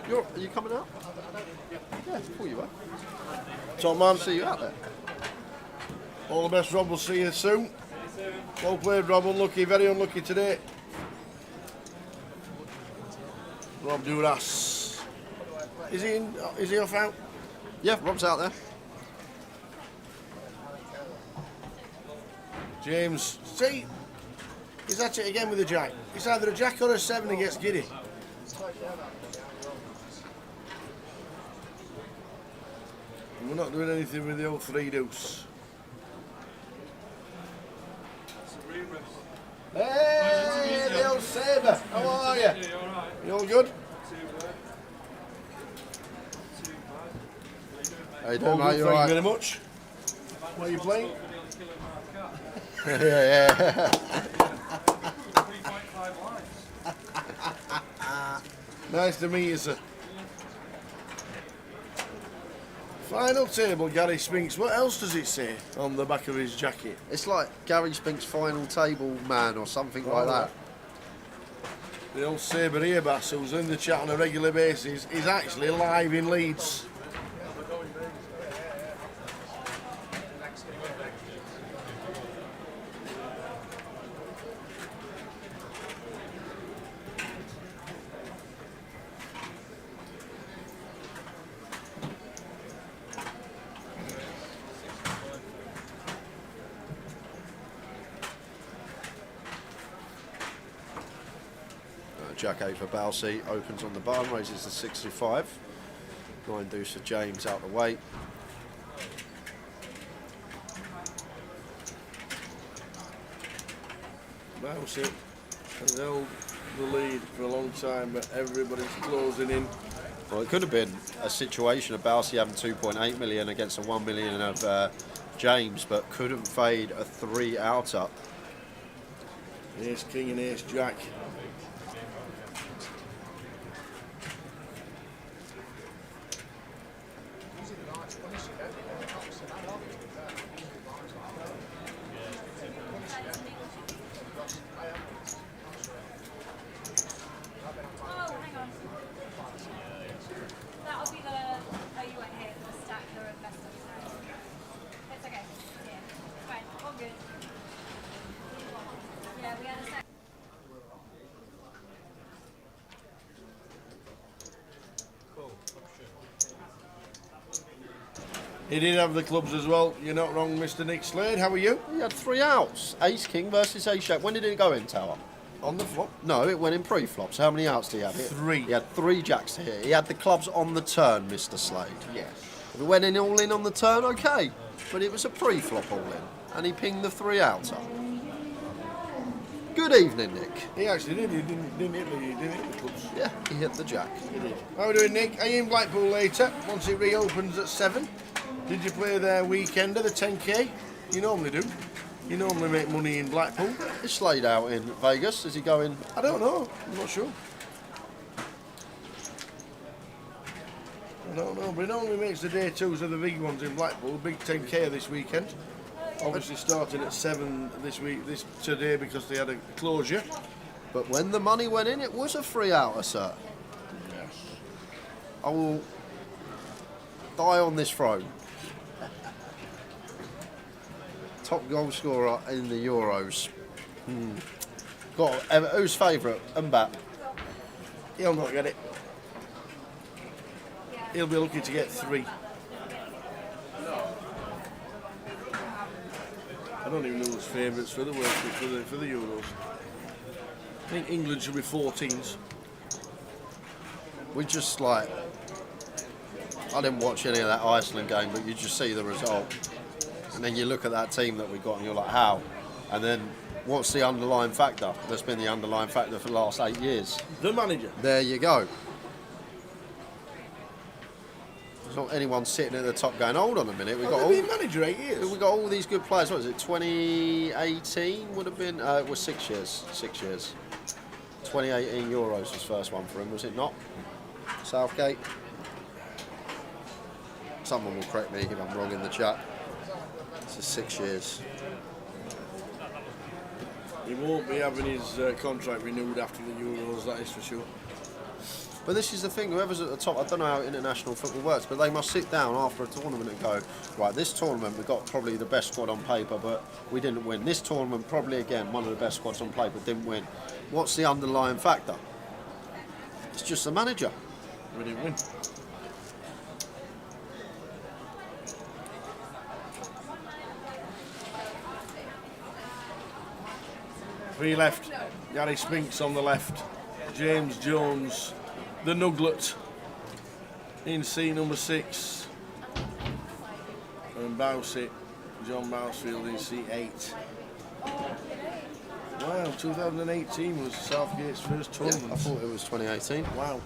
Are you coming out? Yeah, before you were. Top man, See you out there. all the best, Rob. We'll see you soon. Well played, Rob. Unlucky, very unlucky today. Rob Duras. Is he in? Is he off out? Yeah, Rob's out there. James, see, he's at it again with a jack. It's either a jack or a 7 and gets giddy. And we're not doing anything with the old 3 deuce. Hey, the old sabre. How are you? Yeah, you alright? You all good? How you All doing, mate? good, You thank alright? you very much. What are you playing? Yeah. 3.5 lines. Nice to meet you, sir. Final table, Gary Spinks. What else does it say on the back of his jacket? It's like Gary Spink's final table man or something like that. The old Sabre Earbass, who's in the chat on a regular basis, is actually live in Leeds. Jack 8 for Balsey, opens on the barn, raises to 65. 9 deuce for James out the way. Mouse it has held the lead for a long time, but everybody's closing in. Well, it could have been a situation of Balsey having 2.8 million against a 1 million of James, but couldn't fade a 3 outer. Ace King and Ace Jack. Oh, hang on. That'll be the. Oh, you went here for the stack. They're invested. It's okay. Yeah. Fine. All good. Yeah, we had a stack. He did have the clubs as well. You're not wrong, Mr. Nick Slade. How are you? He had 3 outs. Ace King versus Ace Jack. When did it go in, Tower? On the flop. No, it went in pre-flops. How many outs did he have? 3. He had 3 jacks to hit. He had the clubs on the turn, Mr. Slade. Yes. If it went in all in on the turn, okay. But it was a pre-flop all in. And he pinged the 3 outer. Good evening, Nick. He actually did. He didn't hit the clubs. Yeah, he hit the jack. He did. How are we doing, Nick? Are you in Blackpool later? Once it reopens at 7? Did you play their weekender, the 10k? You normally do. You normally make money in Blackpool. Is Slade out in Vegas? Is he going? I don't know. I'm not sure. I don't know, but he normally makes the day 2s of the big ones in Blackpool. Big 10k this weekend. Obviously starting at 7 today because they had a closure. But when the money went in, it was a 3 outer, sir. Yes. I will die on this throne. Top goal scorer in the Euros. Who's favourite? Mbappe. He'll not get it. He'll be lucky to get 3. I don't even know who's favourites for the World Cup, for the Euros. I think England should be 14s. We just like, I didn't watch any of that Iceland game, but you just see the result. And then you look at that team that we got and you're like, how? And then what's the underlying factor? That's been the underlying factor for the last 8 years. The manager. There you go. There's not anyone sitting at the top going, hold on a minute, we've got all, been manager 8 years. we got all these good players. What was it, 2018 would have been, it was 6 years, 6 years. 2018 Euros was the first one for him, was it not? Southgate? Someone will correct me if I'm wrong in the chat. This is 6 years. He won't be having his contract renewed after the Euros, that is for sure. But this is the thing, whoever's at the top, I don't know how international football works, but they must sit down after a tournament and go, right, this tournament we got probably the best squad on paper, but we didn't win. This tournament probably, again, one of the best squads on paper, but didn't win. What's the underlying factor? It's just the manager. We didn't win. Three left. Gary Spinks on the left. James Jones, the Nuglet, in C number 6. And Bowsett, John Bousfield in C8. Wow, 2018 was Southgate's first tournament. I thought it was 2018. Wow.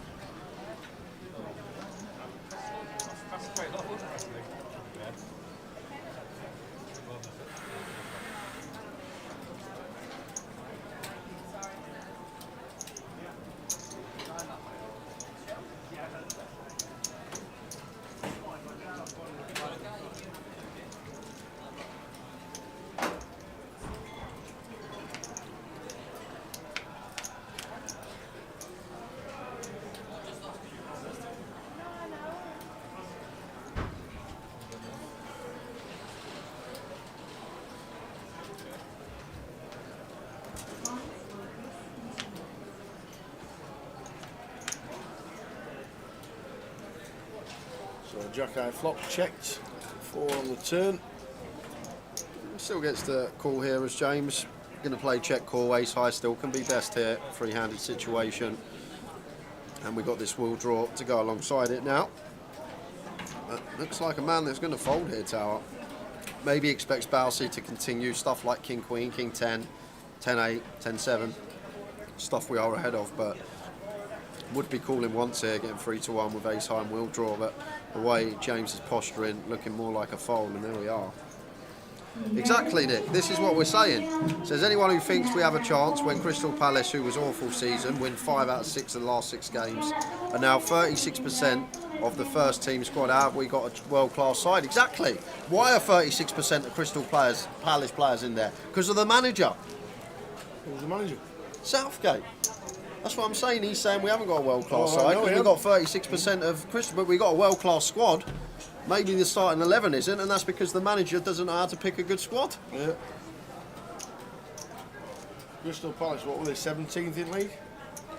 Jack-eye flop checked, 4 on the turn. Still gets the call here as James. Going to play check call, ace high still can be best here, free-handed situation. And we got this wheel draw to go alongside it now. Looks like a man that's going to fold here, Tower. Maybe expects Bowsey to continue stuff like King Queen, King 10, 10-8, 10-7. Stuff we are ahead of, but would be calling once here, getting 3-1 with ace high and wheel draw, but the way James is posturing, looking more like a fold, and there we are. Exactly, Nick. This is what we're saying. Says anyone who thinks we have a chance when Crystal Palace, who was awful season, win 5 out of 6 of the last 6 games, and now 36% of the first team squad out, we got a world-class side. Exactly. Why are 36% of Crystal Palace players in there? Because of the manager. Who's the manager? Southgate. That's what I'm saying. He's saying we haven't got a world-class Oh, side no, because we've got 36% of Crystal, but we've got a world-class squad. Maybe the starting 11 isn't, and that's because the manager doesn't know how to pick a good squad. Yeah. Crystal Palace, what were they, 17th in league?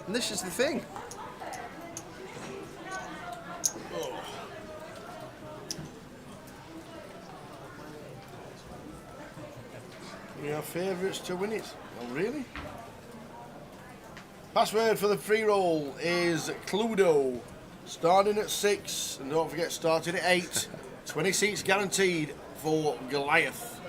And this is the thing. Oh. We have favourites to win it. Oh, really? Password for the free roll is Cluedo. Starting at 6, and don't forget, starting at 8. 20 seats guaranteed for Goliath.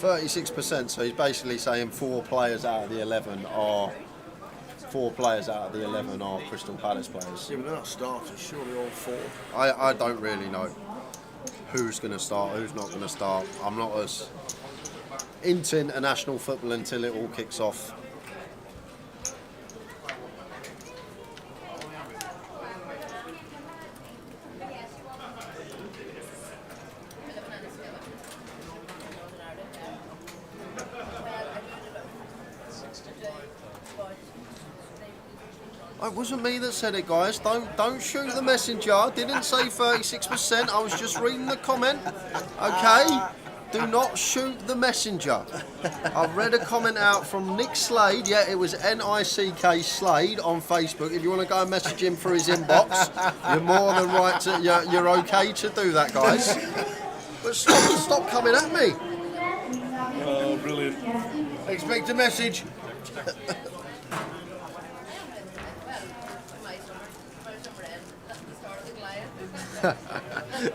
%, so he's basically saying 4 players out of the 11 are Crystal Palace players. Yeah, but they're not starters, surely all 4. I don't really know who's going to start, who's not going to start. I'm not as into international football until it all kicks off. It wasn't me that said it, guys. Don't shoot the messenger. I didn't say 36%. I was just reading the comment. Okay. Do not shoot the messenger. I've read a comment out from Nick Slade. Yeah, it was Nick Slade on Facebook. If you want to go and message him through his inbox, you're more than right to. You're okay to do that, guys. But stop coming at me. Oh, brilliant. Expect a message.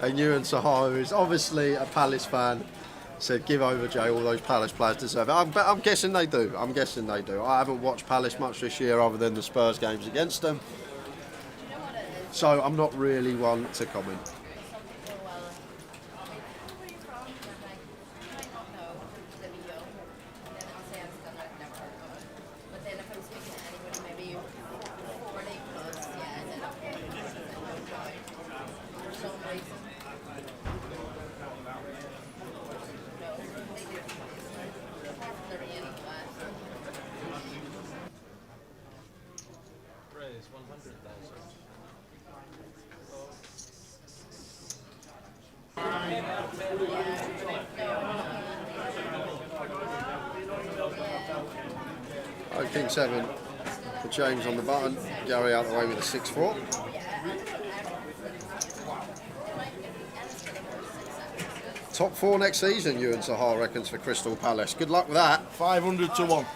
And Ewan Sahar, who is obviously a Palace fan, said give over Jay, all those Palace players deserve it. I'm guessing they do. I haven't watched Palace much this year other than the Spurs games against them. So I'm not really one to comment. Oh, King 7 for James on the button. Gary out the way with a 6-4. Top 4 next season, Ewan Sahar reckons, for Crystal Palace. Good luck with that. 500 to 1.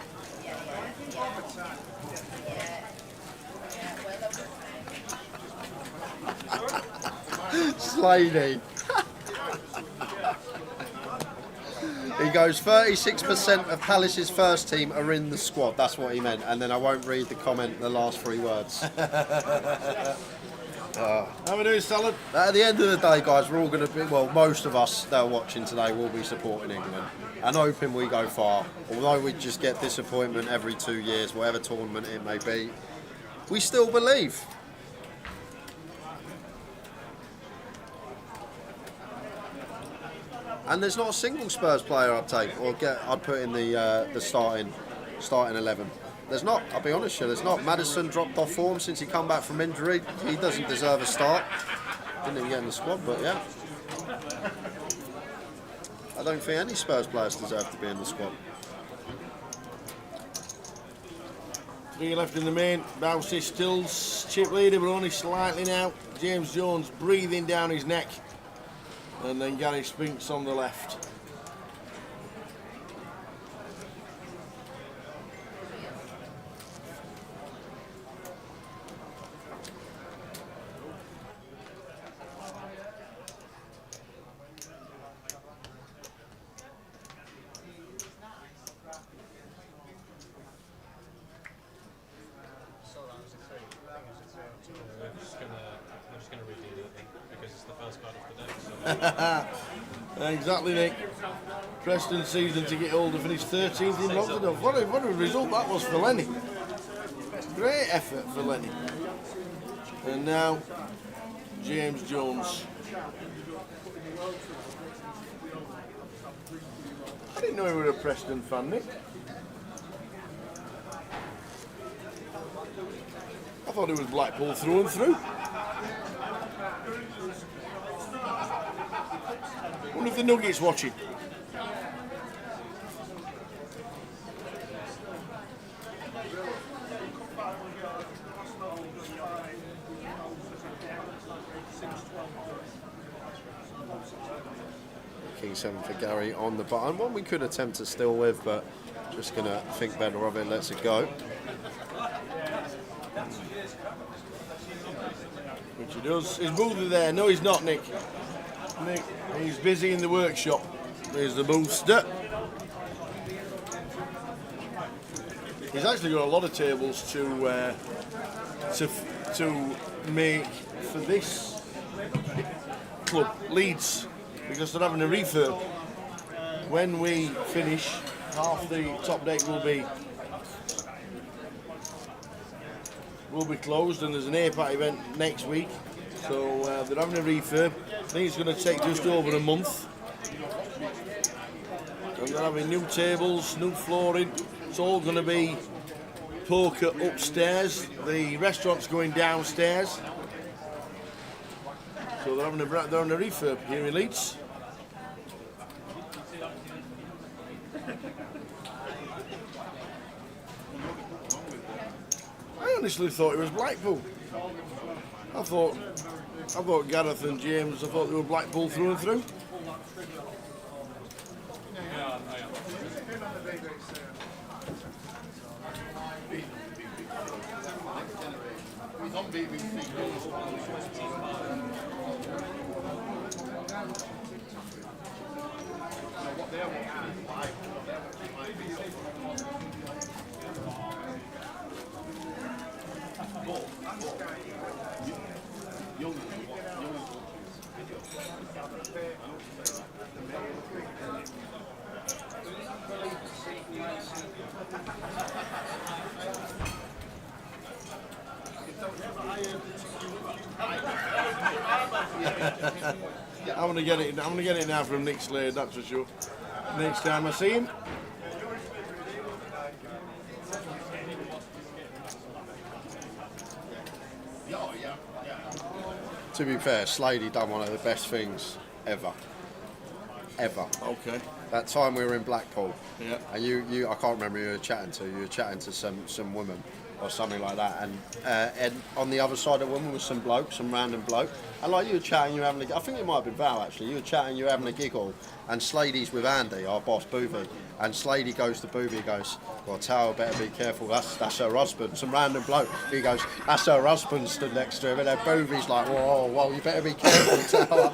Slady. He goes, 36% of Palace's first team are in the squad. That's what he meant. And then I won't read the comment, the last 3 words. How we doing, Salad? At the end of the day, guys, we're all going to be, well, most of us that are watching today will be supporting England and hoping we go far. Although we just get disappointment every 2 years, whatever tournament it may be, we still believe. And there's not a single Spurs player I'd take or I'd put in the starting 11. There's not. I'll be honest with you. There's not. Maddison dropped off form since he come back from injury. He doesn't deserve a start. Didn't even get in the squad, but yeah. I don't think any Spurs players deserve to be in the squad. 3 left in the main. Bousey still chip leader, but only slightly now. James Jones breathing down his neck. And then Gary Spinks on the left. Exactly, Nick. Preston season ticket holder finished 13th in Rotterdam. What a result that was for Lenny. Great effort for Lenny. And now, James Jones. I didn't know you were a Preston fan, Nick. I thought it was Blackpool through and through. I wonder if the Nuggets watching. King 7 for Gary on the button. One we could attempt to steal with, but just going to think better of it. Let's it go. Which he does. Is Boothie there? No, he's not, Nick. Nick, he's busy in the workshop. There's the booster. He's actually got a lot of tables to make for this club, Leeds, because they're having a refurb. When we finish, half the top deck will be closed, and there's an APAT event next week. So they're having a refurb. I think it's going to take just over a month. And they're having new tables, new flooring. It's all going to be poker upstairs. The restaurant's going downstairs. So they're having a refurb here in Leeds. I honestly thought it was Blackpool. I thought Gareth and James, I thought they were Blackpool through and through. He's on BBC. What they're watching is live. I'm gonna get it now from Nick Slade, that's for sure. Next time I see him. To be fair, Slady done one of the best things ever. Okay. That time we were in Blackpool, Yeah. and you I can't remember who you were chatting to. You were chatting to some woman or something like that, and on the other side of the woman was some random bloke, and like you were chatting, you were having I think it might have been Val actually. You were chatting, you were having a giggle, and Slady's with Andy, our boss Boovy, and Slady goes to Boovy, goes, "Well, Tower, better be careful. That's her husband." Some random bloke. He goes, "That's her husband," stood next to him, and then Boovy's like, "Whoa, you better be careful, Tower."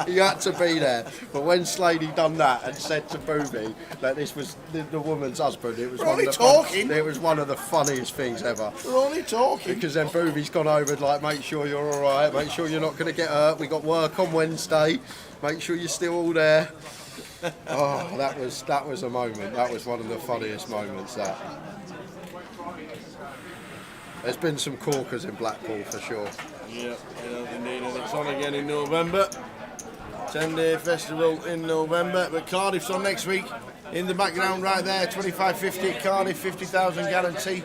You had to be there. But when Slady done that and said to Boovy that this was the woman's husband, it was It was one of the funniest things ever. We're only talking. Because then Boovy's gone over and like, make sure you're all right, make sure you're not going to get hurt. We got work on Wednesday. Make sure you're still all there. Oh, that was a moment. That was one of the funniest moments. That. There's been some corkers in Blackpool for sure. Yeah, indeed, and it's on again in November. 10-day festival in November, but Cardiff's on next week. In the background right there, 25.50 at Cardiff, 50,000 guarantee.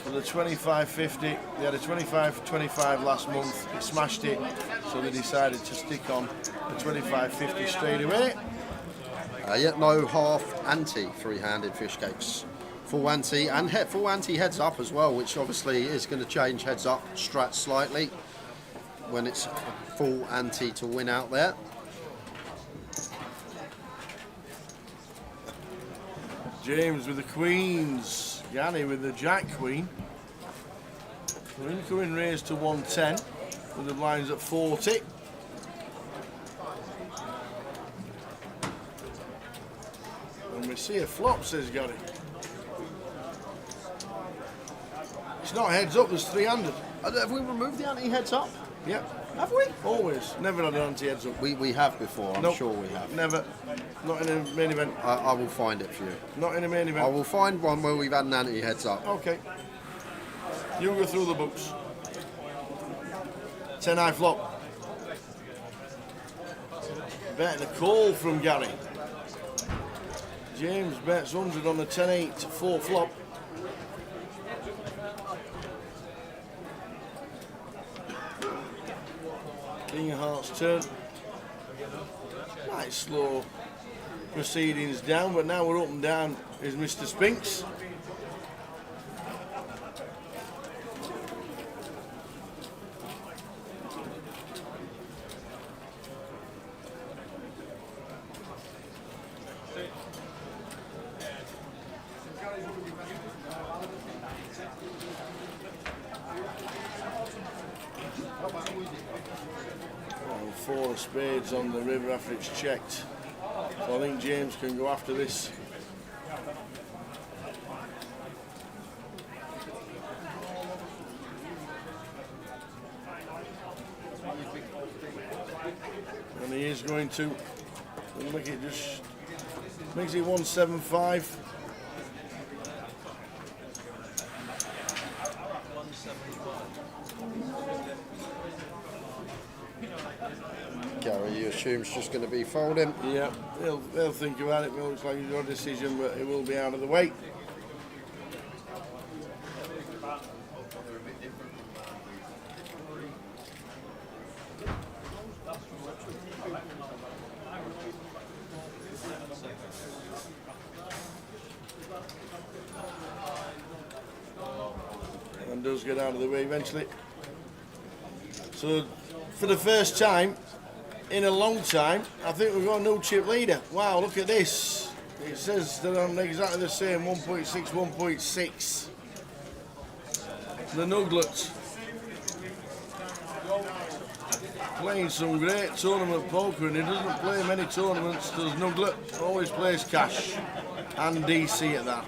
For the 25.50, they had a 25.25 last month, it smashed it, so they decided to stick on the 25.50 straight away. Yet no half ante three-handed fish cakes. Full ante and full ante heads up as well, which obviously is going to change heads up strat slightly when it's full ante to win out there. James with the queens, Yanni with the jack queen. We're incoming raised to 110 with the blinds at 40. And we see a flop, says Gary. It's not heads up, there's 300. Have we removed the ante heads up? Yep. Have we? Always. Never had an ante heads up. We have before, I'm Nope. sure we have. Never. Not in a main event. I will find it for you. Not in a main I event. will find one where we've had an ante heads up. Okay. You go through the books. 10-eye flop. Betting a call from Gary. James bets 100 on the 10-8 4 flop. King of Hearts turn. Quite slow proceedings down, but now we're up and down is Mr. Spinks. Four of spades on the river after it's checked. So I think James can go after this. And he is going to make it just makes it 175. Gary, you assume it's just going to be folding? Yeah, they'll think about it. It looks like it's your decision, but it will be out of the way. and does get out of the way eventually. So for the first time in a long time, I think we've got a new chip leader. Wow, look at this. It says they're on exactly the same 1.6, 1.6. The Nuglets. Playing some great tournament poker, and he doesn't play many tournaments, does Nuglet. Always plays cash and DC at that.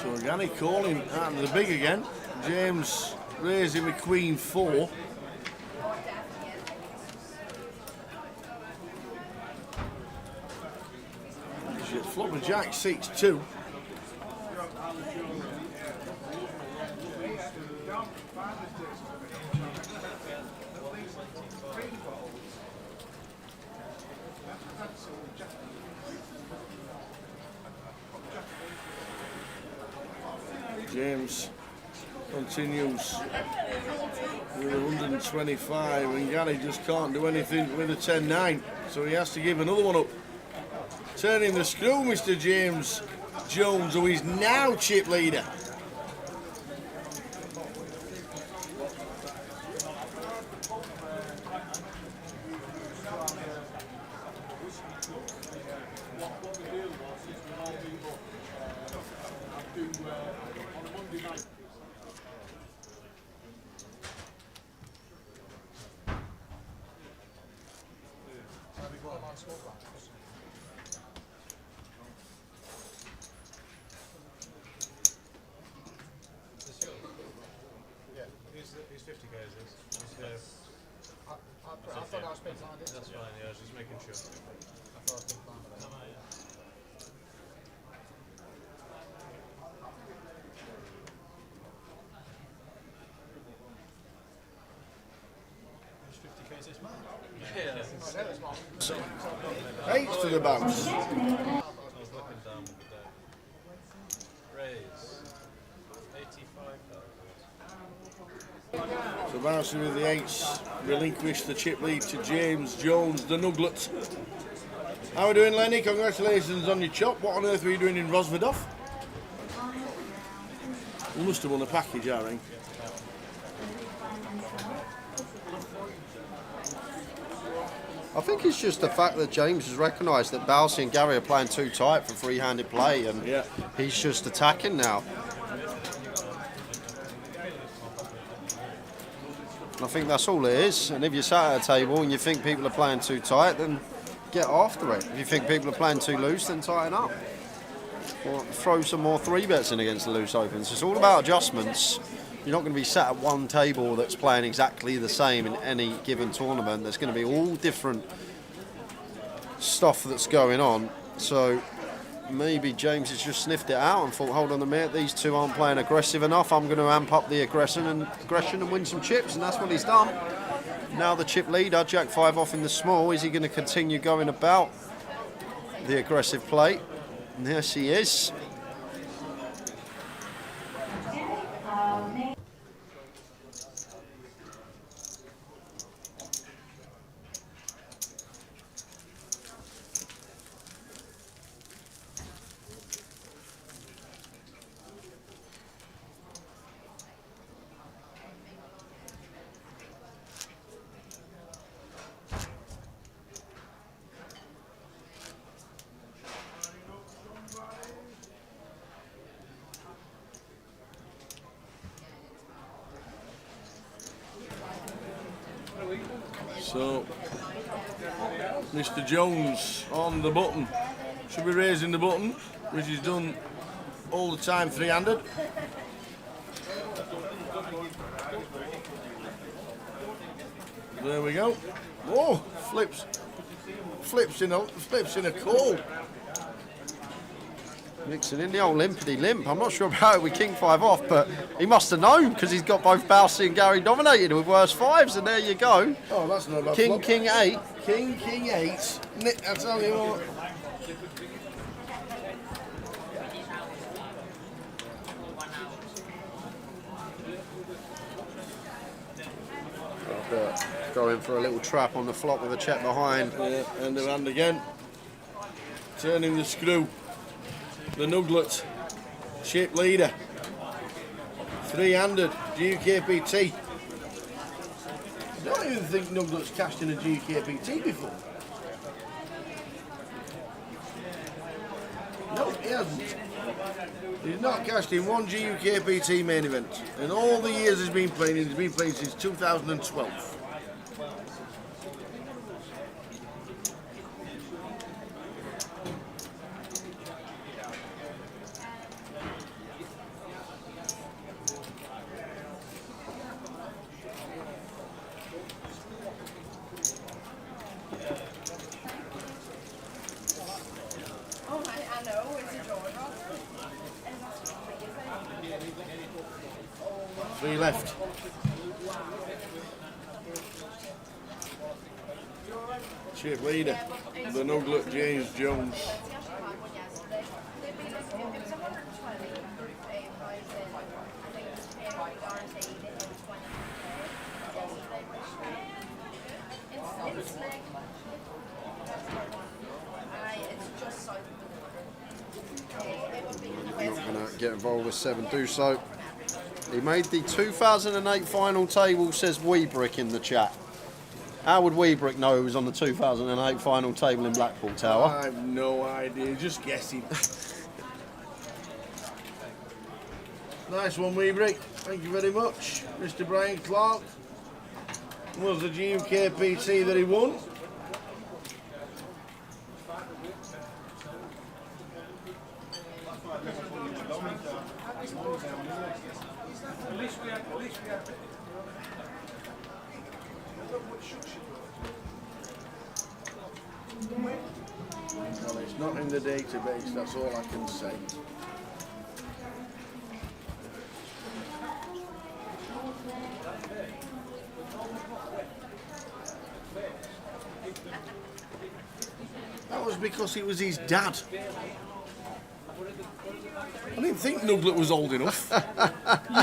So Organic calling out of the big again. James raising with Queen 4. Flop of Jack 6-2. James continues with 125, and Gary just can't do anything with a 10-9, so he has to give another one up. Turning the screw, Mr. James Jones, who is now chip leader. He's 50 k, is this? I thought I was big blind. That's fine, yeah, I was just making sure. I thought I was big blind. Eight to the bounce. I was looking down with the deck. Raise. 85,000. So bouncing with the eights, relinquish the chip lead to James Jones, the Nuglet. How are we doing, Lenny? Congratulations on your chop. What on earth were you doing in Rosvedov? You must have won a package, I think. I think it's just the fact that James has recognised that Balsi and Gary are playing too tight for free-handed play, and he's just attacking now. I think that's all it is. And if you're sat at a table and you think people are playing too tight, then get after it. If you think people are playing too loose, then tighten up. Or throw some more 3-bets in against the loose opens. It's all about adjustments. You're not going to be sat at one table that's playing exactly the same in any given tournament. There's going to be all different stuff that's going on. So maybe James has just sniffed it out and thought, hold on a minute, these two aren't playing aggressive enough. I'm going to amp up the aggression and win some chips, and that's what he's done. Now the chip leader, Jack 5 off in the small. Is he going to continue going about the aggressive play? And yes, he is. So, Mr. Jones on the button. Should be raising the button, which he's done all the time, 3-handed. There we go. Whoa, flips in a call. Mixing in the old limpity limp. I'm not sure about it with King 5 off, but he must have known because he's got both Bousey and Gary dominated with worse 5s, and there you go. Oh, that's not a bad King, flop. King 8. King 8. Nick, I tell you what. Going for a little trap on the flop with a check behind. Yeah, end of hand again. Turning the screw. The Nuglet. Chip leader. 3-handed. GUKPT. I don't even think Nuglet's cashed in a GUKPT before. No, he hasn't. He's not cashed in one GUKPT main event. In all the years he's been playing since 2012. Three left. Chip leader, the Nuglet James Jones. Not going to get involved with 7 do so. He made the 2008 final table, says Weebrick in the chat. How would Weebrick know he was on the 2008 final table in Blackpool Tower? I have no idea, just guessing. Nice one, Weebrick. Thank you very much. Mr. Brian Clark was the GUKPT that he won. Well, it's not in the database, that's all I can say. That was because it was his dad. I didn't think Nuglet was old enough.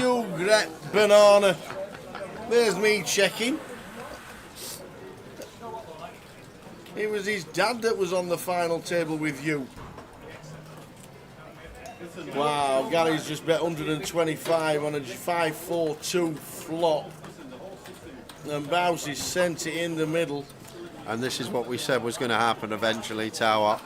You great banana. There's me checking. It was his dad that was on the final table with you. Wow, Gary's just bet 125 on a 5-4-2 flop. And Bousey sent it in the middle. And this is what we said was going to happen eventually, Tower.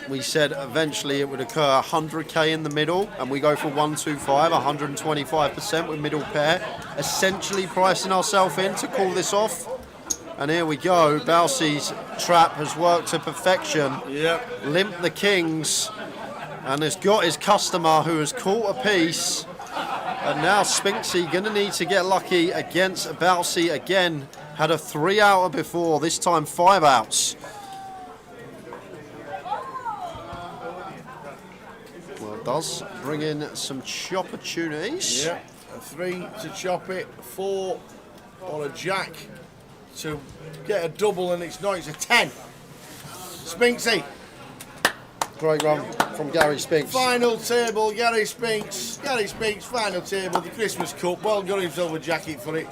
We said eventually it would occur 100k in the middle, and we go for 125, 125% with middle pair, essentially pricing ourselves in to call this off. And here we go, Bousey's trap has worked to perfection. Yep. Limp the kings, and has got his customer who has caught a piece. And now Spinksy gonna need to get lucky against Bousey again. Had a 3-outer before, this time 5 outs. Well, it does bring in some chop opportunities. Yeah, a 3 to chop it, 4 on a jack to get a double, and it's not, it's a 10. Spinksy. Great run from Gary Spinks. Final table, Gary Spinks. Gary Spinks, final table, the Christmas Cup. Well, got himself a jacket for it.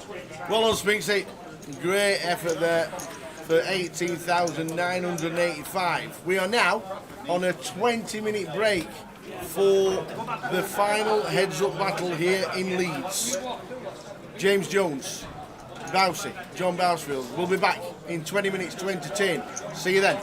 Well done, Spinksy. Great effort there for 18,985. We are now on a 20-minute break for the final heads-up battle here in Leeds. James Jones, Bousey, John Bousfield. We'll be back in 20 minutes to entertain. See you then.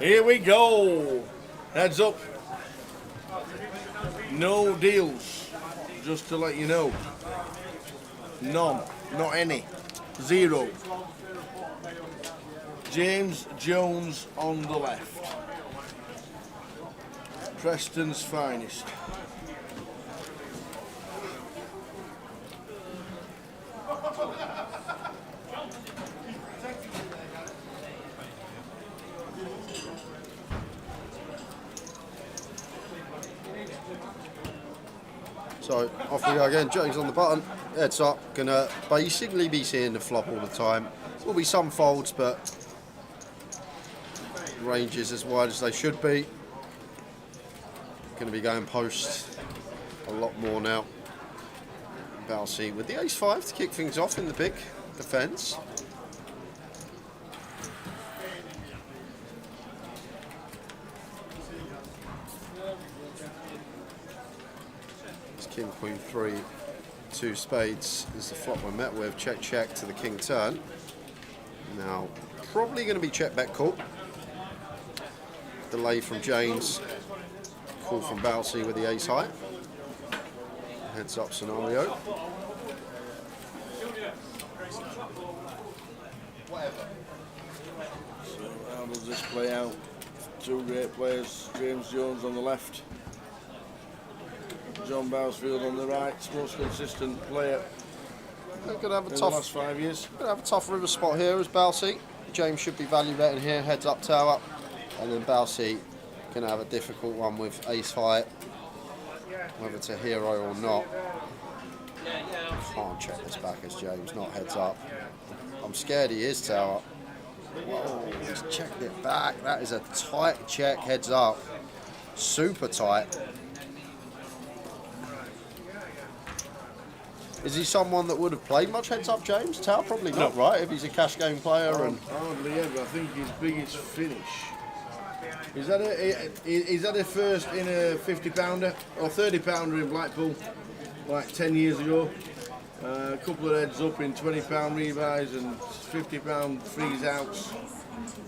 Here we go. Heads up. No deals. Just to let you know. None. Not any. 0. James Jones on the left. Preston's finest. So off we go again. James on the button. Heads up. Gonna basically be seeing the flop all the time. Will be some folds, but ranges as wide as they should be. Gonna be going post a lot more now. Balsey with the ace-5 to kick things off in the big defence. King, Queen, 3, 2 spades is the flop we're met with. Check, check to the king turn. Now, probably going to be check, bet, call. Delay from James. Call from Balsey with the ace high. Heads up scenario. So how does this play out? Two great players. James Jones on the left. John Bousfield on the right, most consistent player They're going to have a in tough, the last 5 years. going to have a tough river spot here as Balsey. James should be value betting here, heads up tower, and then Balsey going to have a difficult one with ace high, whether it's a hero or not. Can't check this back as James, not heads up. I'm scared he is tower. Whoa, he's checked it back. That is a tight check, heads up. Super tight. Is he someone that would have played much heads up, James? Tower? Probably not, right? If he's a cash game player and Hardly ever. I think his biggest finish. Is that a first in a 50-pounder or 30-pounder in Blackpool, like 10 years ago? A couple of heads up in 20-pound rebuys and 50-pound freeze outs.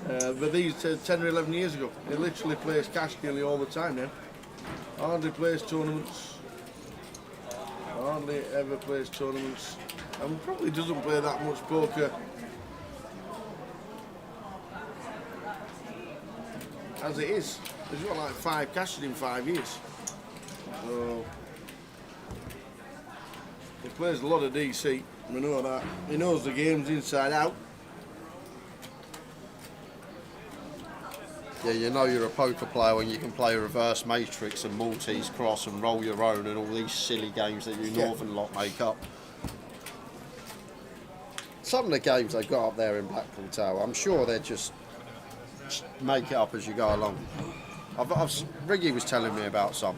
But these 10 or 11 years ago, he literally plays cash nearly all the time now. Hardly plays tournaments. Hardly ever plays tournaments, and probably doesn't play that much poker as it is. He's got like 5 cashes in 5 years. So he plays a lot of DC. We know that. He knows the games inside out. yeah, you know you're a poker player when you can play reverse matrix and Maltese cross and roll your own and all these silly games that you Northern lot make up. Some of the games they've got up there in Blackpool Tower, I'm sure they're just make it up as you go along. Riggy was telling me about some.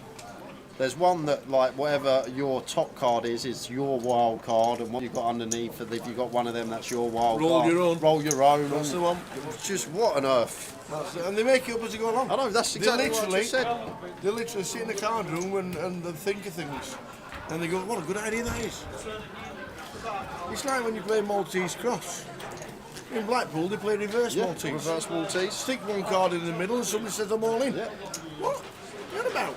There's one that, like, whatever your top card is your wild card, and what you've got underneath, if you've got one of them, that's your wild Roll card. your own. Roll your own. That's the one. Just what on earth? And they make it up as you go along. I know, that's exactly what I just said. They literally sit in the card room and they think of things. And they go, what a good idea that is. It's like when you play Maltese cross. In Blackpool, they play reverse Maltese. Reverse Maltese. Stick one card in the middle and somebody says, I'm all in. Yeah. What? What about?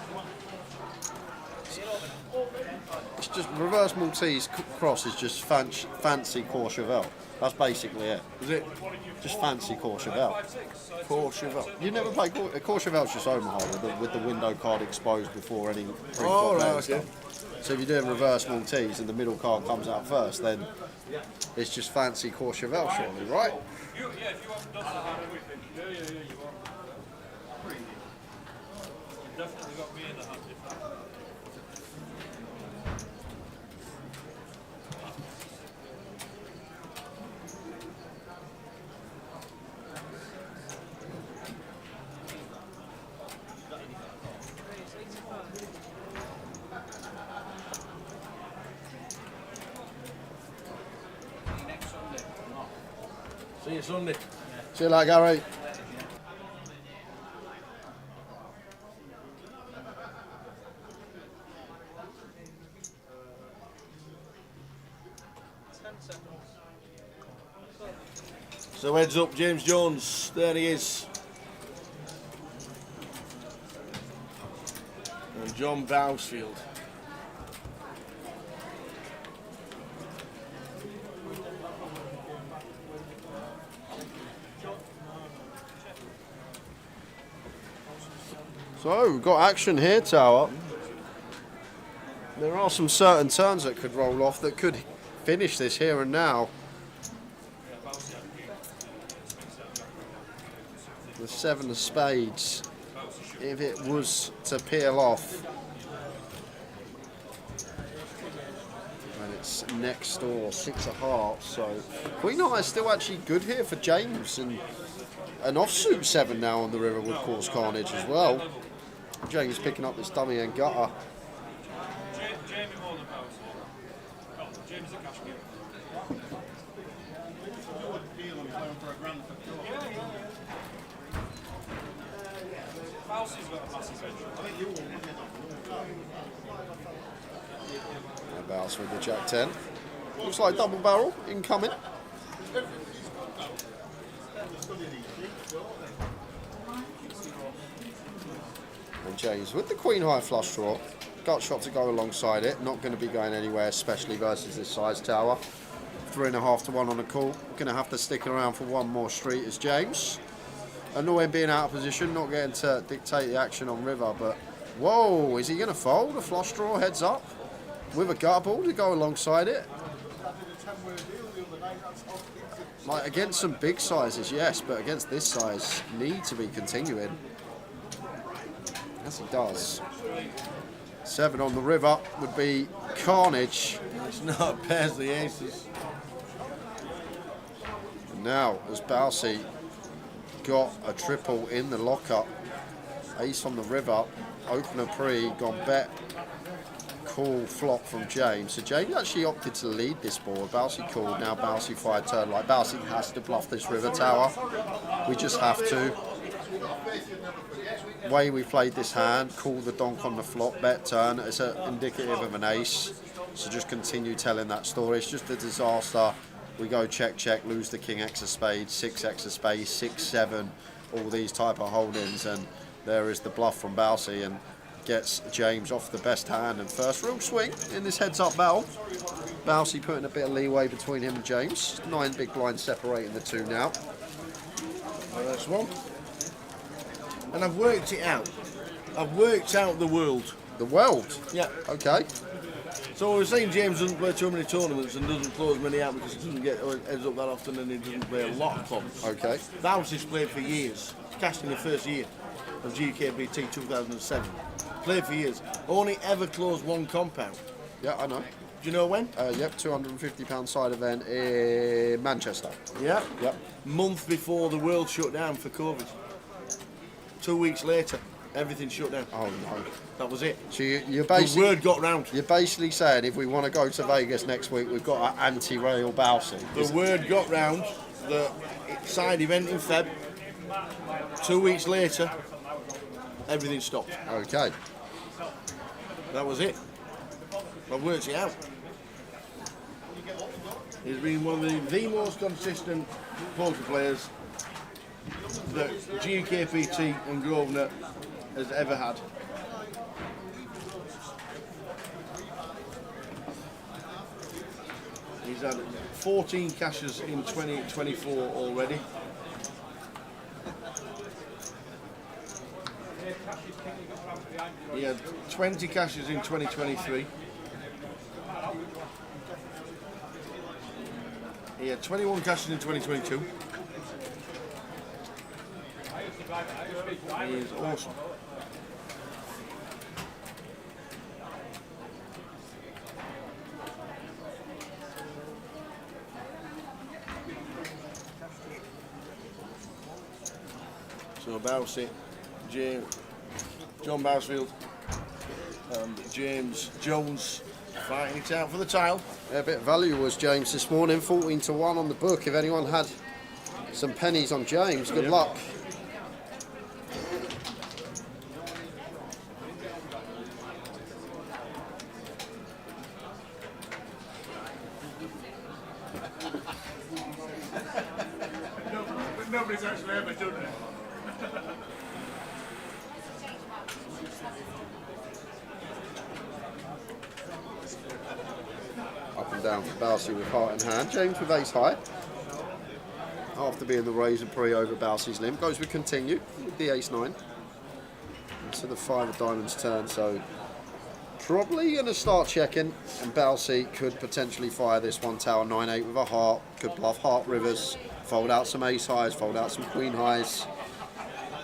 It's just reverse Maltese cross is just fancy Courchevel. That's basically it. Is it? Just fancy Courchevel. Courchevel. You never played Courchevel's just Omaha with the window card exposed before any Oh, right, okay. okay. So if you're doing reverse Maltese and the middle card comes out first, then it's just fancy Courchevel, surely, right? If you haven't done that, you are. You've definitely got me in the hand. See you Sunday. See you later, Gary. So heads up, James Jones. There he is. and John Bousfield. So we've got action here, Tower. There are some certain turns that could roll off that could finish this here and now. The 7 of spades, if it was to peel off. And it's next door, 6 of hearts. So Queen High is still actually good here for James, and an offsuit 7 now on the river would cause carnage as well. James picking up this dummy and gutter. Jamie more than Bowser. Oh, James is a cash game. Bowser's got a massive edge. And Bowser with the Jack 10. Looks like double barrel incoming. And James with the Queen High flush draw. Gut shot to go alongside it. Not going to be going anywhere, especially versus this size tower. 3.5 to 1 on the call. Going to have to stick around for one more street as James. Annoying being out of position, not getting to dictate the action on river, but whoa, is he going to fold? A flush draw heads up with a gutter ball to go alongside it. Like against some big sizes, yes, but against this size, need to be continuing. As he does. 7 on the river would be carnage. It's not pairs the aces. And now, as Bousey got a triple in the lockup, ace on the river, opener pre, gone bet, call flop from James. So James actually opted to lead this board. Bousey called, now Bousey fired turn. Like Bousey has to bluff this river tower. We just have to. Way we played this hand, call the donk on the flop, bet turn. It's indicative of an ace. So just continue telling that story. It's just a disaster. We go check, check, lose the king X of spades, 6 X of spades, 6, 7, all these type of holdings, and there is the bluff from Bousey and gets James off the best hand and first real swing in this heads-up battle. Bousey putting a bit of leeway between him and James. 9 big blinds separating the two now. First one. And I've worked it out. I've worked out the world. The world? Yeah. Okay. So we're saying James doesn't play too many tournaments and doesn't close many out because he doesn't get heads up that often and he doesn't play a lot of clubs. Okay. Bousey's played for years. Cashed in the first year of GUKPT 2007. Played for years. Only ever closed one compound. Yeah, I know. Do you know when? Yep, £250 side event in Manchester. Yeah. Yep. Month before the world shut down for COVID. 2 weeks later, everything shut down. Oh no. That was it. So you're The basically, word got round. you're basically saying if we want to go to Vegas next week, we've got an anti-rail Bousey. The word got round. The side event in Feb. 2 weeks later, everything stopped. Okay. That was it. I worked it out. He's been one of the most consistent poker players that GUKPT and Grosvenor has ever had. He's had 14 cashes in 2024 already. He had 20 cashes in 2023. He had 21 cashes in 2022. He is awesome. So Bousey, John Bousfield and James Jones fighting it out for the tile. Yeah, a bit of value was James this morning, 14 to 1 on the book. If anyone had some pennies on James, good luck. Nobody's actually ever done it. Up and down for Balsi with heart in hand. James with ace high. After being the razor pre over Balsi's limb. Goes with continue with the ace 9. So the 5 of diamonds turn, so probably going to start checking, and Balsi could potentially fire this one tower 9-8 with a heart, could bluff heart rivers, fold out some ace highs, fold out some queen highs.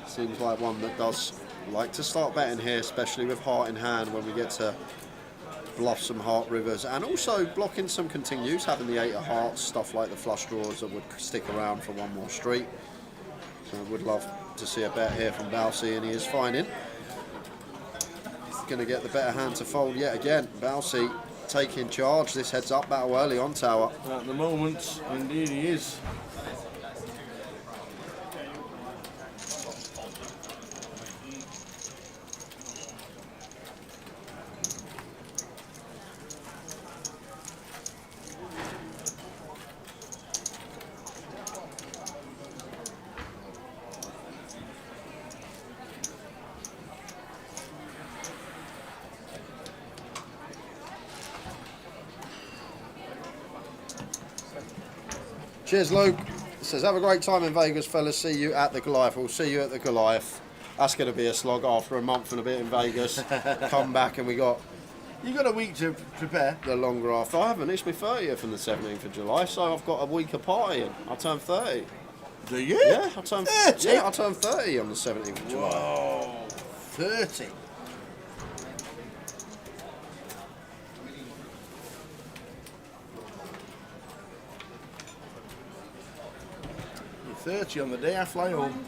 Seems like one that does like to start betting here, especially with heart in hand when we get to bluff some heart rivers, and also blocking some continues, having the 8 of hearts, stuff like the flush draws that would stick around for one more street. So I would love to see a bet here from Balsi, and he is finding. Going to get the better hand to fold yet again. Balsi taking charge. This heads up battle early on tower. At the moment, indeed he is. Cheers, Luke. It says, have a great time in Vegas, fellas. See you at the Goliath. We'll see you at the Goliath. That's going to be a slog after a month and a bit in Vegas. Come back and we got You got a week to prepare. the longer after. I haven't. It's my 30th on the 17th of July, so I've got a week of partying. I turn 30. Do you? Yeah, I turn 30? Yeah, I turn 30 on the 17th of July. Whoa, 30. You're 30 on the day I fly home.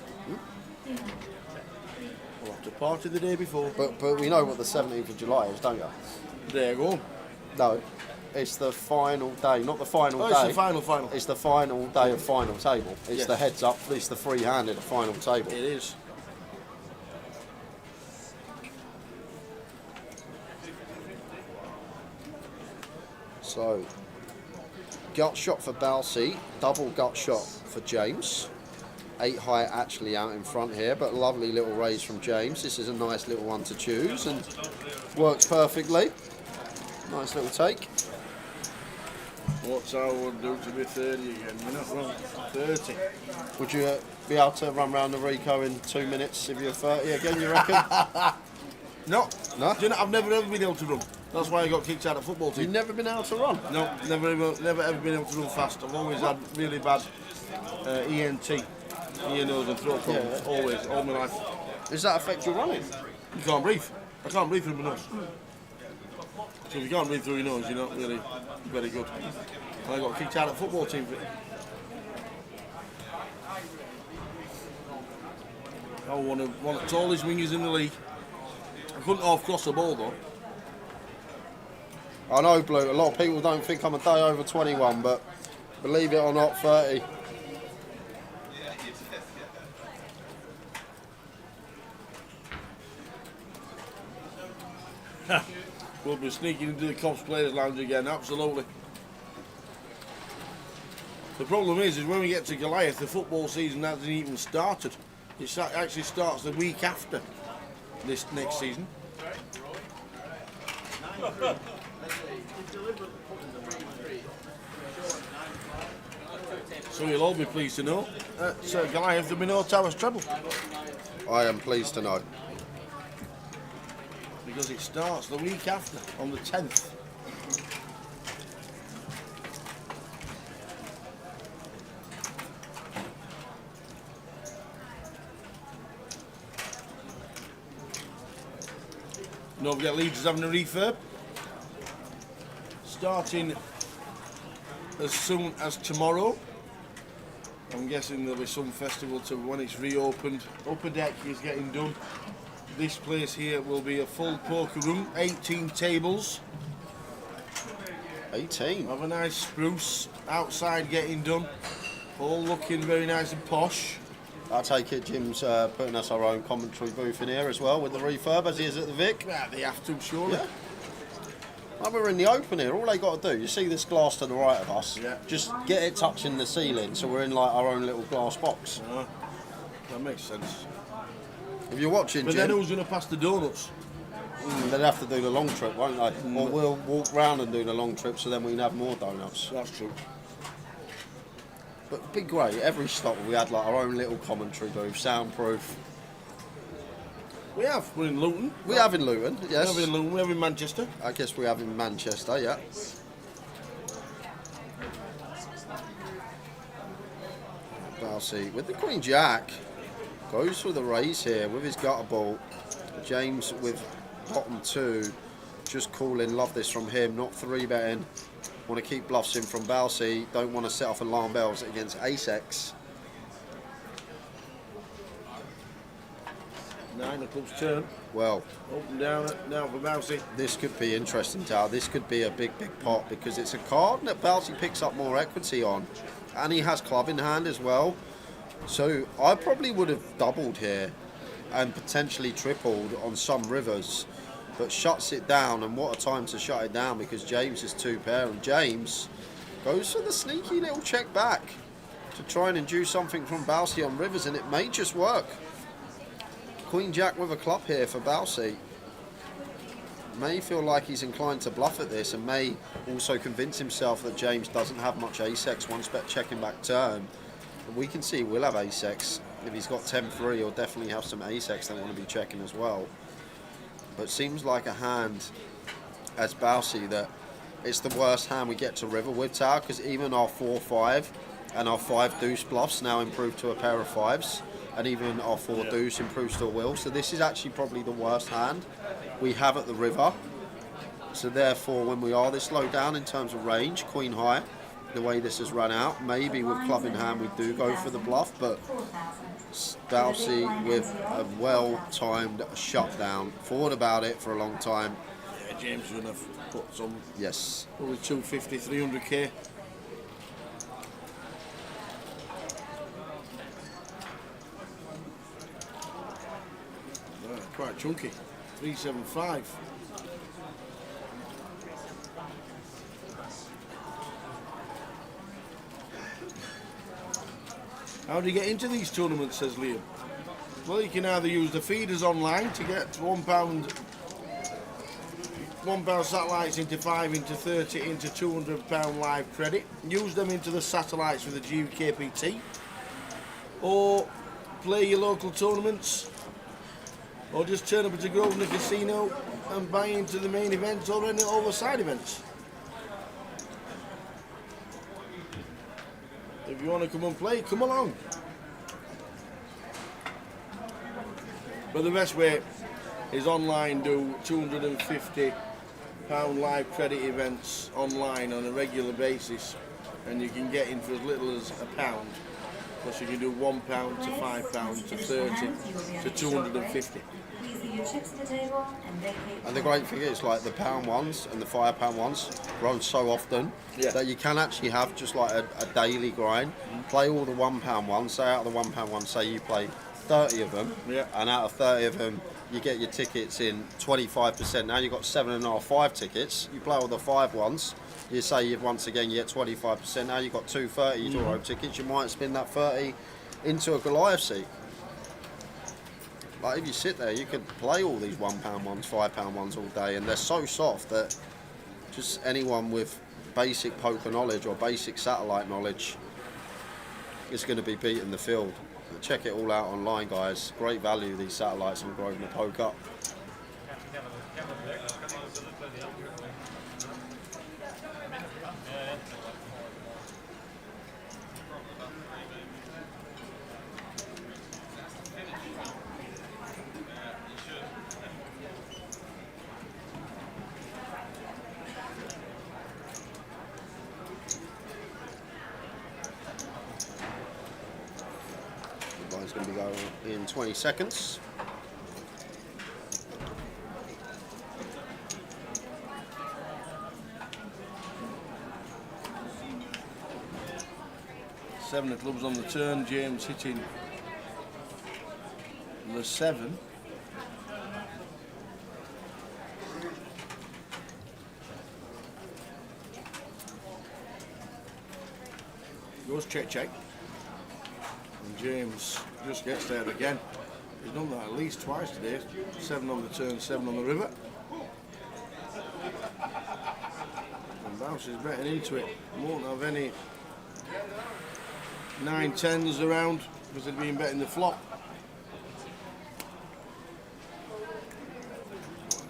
We'll have to party the day before. But we know what the 17th of July is, don't you? There you go. No, it's the final day, not the final Oh, day. it's the final. It's the final day of final table. It's Yes. the heads up. It's the free-handed final table. It is. So, gut shot for Balsi, double gut shot for James. 8 high actually out in front here, but lovely little raise from James. This is a nice little one to choose and works perfectly. Nice little take. What's I would do to be 30 again? You're not wrong. 30. Would you be able to run round the Rico in 2 minutes if you're 30 again, you reckon? No. No? Do you know, I've never ever been able to run. That's why I got kicked out of football team. You've never been able to run? No, never ever been able to run fast. I've always had really bad ENT, ear, nose and throat problems. Yeah. Always, all my life. Does that affect your running? You can't breathe. I can't breathe through my nose. So if you can't breathe through your nose, you're not really very good. And I got kicked out of football team for it. I was one of the tallest wingers in the league. I couldn't half cross the ball though. I know, Blue, a lot of people don't think I'm a day over 21, but believe it or not, 30. We'll be sneaking into the Cops Players Lounge again, absolutely. The problem is when we get to Goliath, the football season hasn't even started. It actually starts the week after this next season. So you'll all be pleased to know at Goliath there'll be no Towers treble. I am pleased to know. Because it starts the week after, on the 10th. Don't forget Leeds is having a refurb. Starting as soon as tomorrow. I'm guessing there'll be some festival to when it's reopened. Upper deck is getting done. This place here will be a full poker room, 18 tables. 18. Have a nice spruce outside getting done. All looking very nice and posh. I take it Jim's putting us our own commentary booth in here as well with the refurb as he is at the Vic. Yeah, they have to, surely. Yeah. Well, we're in the open here. All they got to do, you see this glass to the right of us? Yeah. Just get it touching the ceiling so we're in like our own little glass box. That makes sense. If you're watching, But Jim, then who's going to pass the donuts? they'd have to do the long trip, won't they? Or we'll walk round and do the long trip, so then we can have more donuts. That's true. But it'd be great. Every stop we had like our own little commentary booth, soundproof. We have. We're in Luton. We have in Luton, yes. We have in Luton. We have in Manchester. I guess we have in Manchester, yeah. Balsey with the Queen Jack. Goes for the raise here with his gutter ball. James with bottom 2. Just calling, love this from him, not 3-betting. Want to keep bluffs in from Balsey. Don't want to set off alarm bells against Ace-X. 9 of clubs turn. Well, Up and down now for Mousy. this could be interesting, Tal. This could be a big pot because it's a card that Balsey picks up more equity on. And he has club in hand as well. So I probably would have doubled here and potentially tripled on some rivers. But shuts it down, and what a time to shut it down because James is 2-pair, and James goes for the sneaky little check back to try and induce something from Balsey on rivers, and it may just work. Queen Jack with a club here for Balsey. May feel like he's inclined to bluff at this, and may also convince himself that James doesn't have much ace-x once bet checking back turn. But we can see we'll have ace-x. If he's got 10-3, he'll definitely have some ace-x that want to be checking as well. But seems like a hand as Balsey that it's the worst hand we get to river with, Tower, because even our 4-5 and our 5 deuce bluffs now improve to a pair of 5s, and even our 4 deuce improves to a will. So this is actually probably the worst hand we have at the river. So therefore, when we are this low down in terms of range, queen high, the way this has run out, maybe with club in hand we do go for the bluff, but Balsey with a well-timed shutdown. Thought about it for a long time. Yeah, James would have put some. Yes. Probably 250, 300k. Quite chunky. 375. How do you get into these tournaments, says Liam? Well, you can either use the feeders online to get £1 satellites into 5, into 30, into £200 live credit. Use them into the satellites with the GUKPT. Or play your local tournaments. Or just turn up at a Grosvenor Casino and buy into the main events or any other side events. If you want to come and play, come along. But the best way is online, do £250 live credit events online on a regular basis, and you can get in for as little as £1. Plus you can do £1 to £5 to 30 to 250. And the great thing is, like, the pound ones and the £5 ones run so often that you can actually have just like a daily grind. Play all the £1 ones. Say out of the £1 ones, say you play 30 of them, and out of 30 of them you get your tickets in 25%. Now you've got 7.5 tickets. You play all the 5 ones. You say you've once again you get 25%. Now you've got 2 30 Euro tickets. You might spin that 30 into a Goliath seat. Like, if you sit there, you could play all these £1 ones, £5 ones all day, and they're so soft that just anyone with basic poker knowledge or basic satellite knowledge is going to be beating the field. Check it all out online, guys. Great value, these satellites on Grosvenor Poker. It's going to be going in 20 seconds. Seven of clubs on the turn. James hitting the 7. Goes check check. And James just gets there again. He's done that at least twice today. 7 on the turn, 7 on the river. And Bounce is betting into it. Won't have any 9-10s around because they've been betting the flop.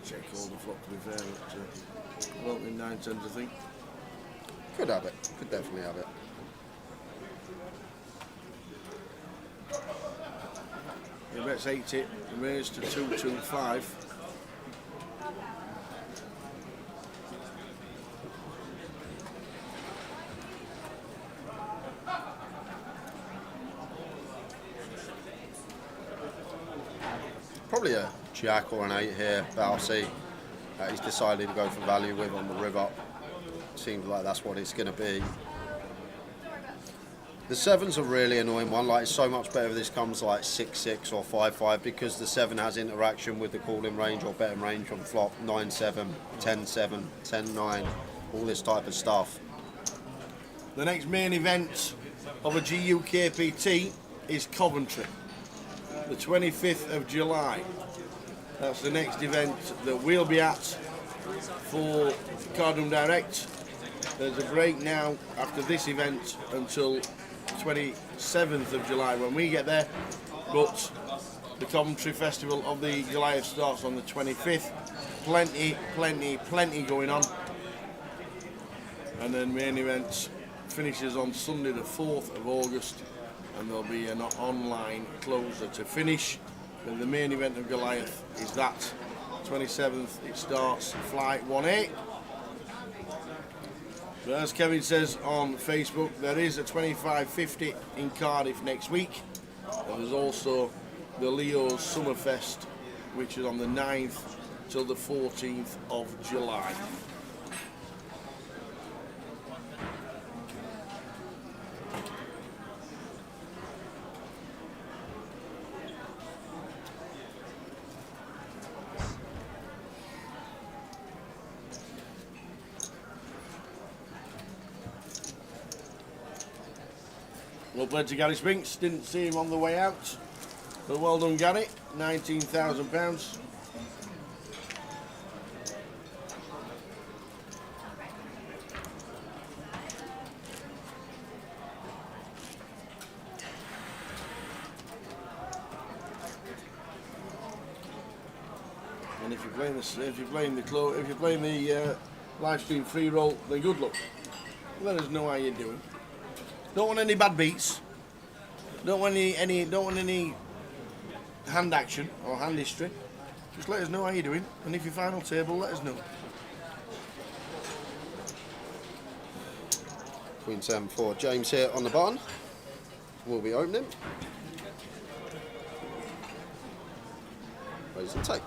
Check all the flop to be fair, but I don't think 9-10s, I think. Could have it. Could definitely have it. He bets 80, raised to 225. Probably a jack or an 8 here, but I'll see. He's decided to go for value with on the river. Seems like that's what it's going to be. The 7's a really annoying one. Like, it's so much better if this comes like 6-6 or 5-5 because the 7 has interaction with the calling range or betting range on flop. 9-7, 10-7, 10-9, all this type of stuff. The next main event of a GUKPT is Coventry, the 25th of July. That's the next event that we'll be at for Cardum Direct. There's a break now after this event until 27th of July when we get there, but the Coventry Festival of the Goliath starts on the 25th. Plenty going on, and then main event finishes on Sunday the 4th of August, and there'll be an online closer to finish. But the main event of Goliath is that 27th. It starts flight 1A. But as Kevin says on Facebook, there is a 25.50 in Cardiff next week. And there's also the Leo's Summerfest, which is on the 9th till the 14th of July. Well played to Gary Spinks, didn't see him on the way out, but well done Gary, £19,000. And if you're playing the live stream free roll, then good luck. Let us know how you're doing. Don't want any bad beats. Don't want any hand action or hand history. Just let us know how you're doing, and if you're final table, let us know. Queen 7 for James here on the button. We'll be opening. Raise and take.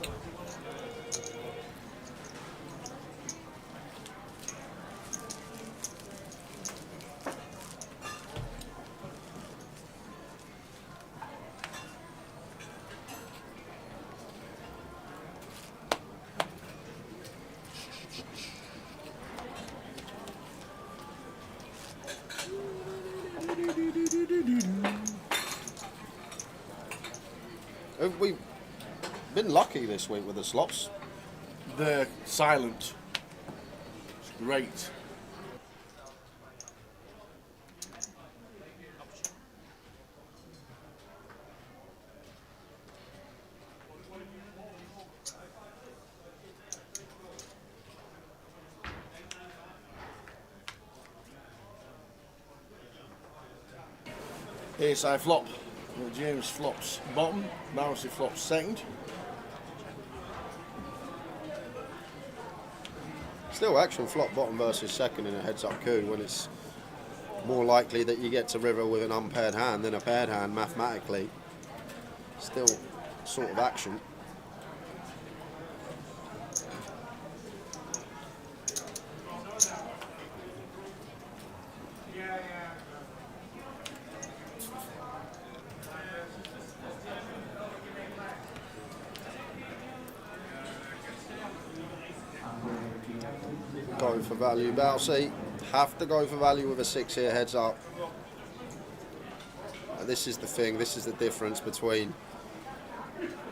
We've been lucky this week with the slots. They're silent. It's great. Ace high flop. Well, James flops bottom, Bouncy flops second. Still action flop bottom versus second in a heads-up coup when it's more likely that you get to river with an unpaired hand than a paired hand mathematically. Still sort of action. Go for value, Bouncy. Have to go for value with a 6 here, heads up. This is the thing, this is the difference between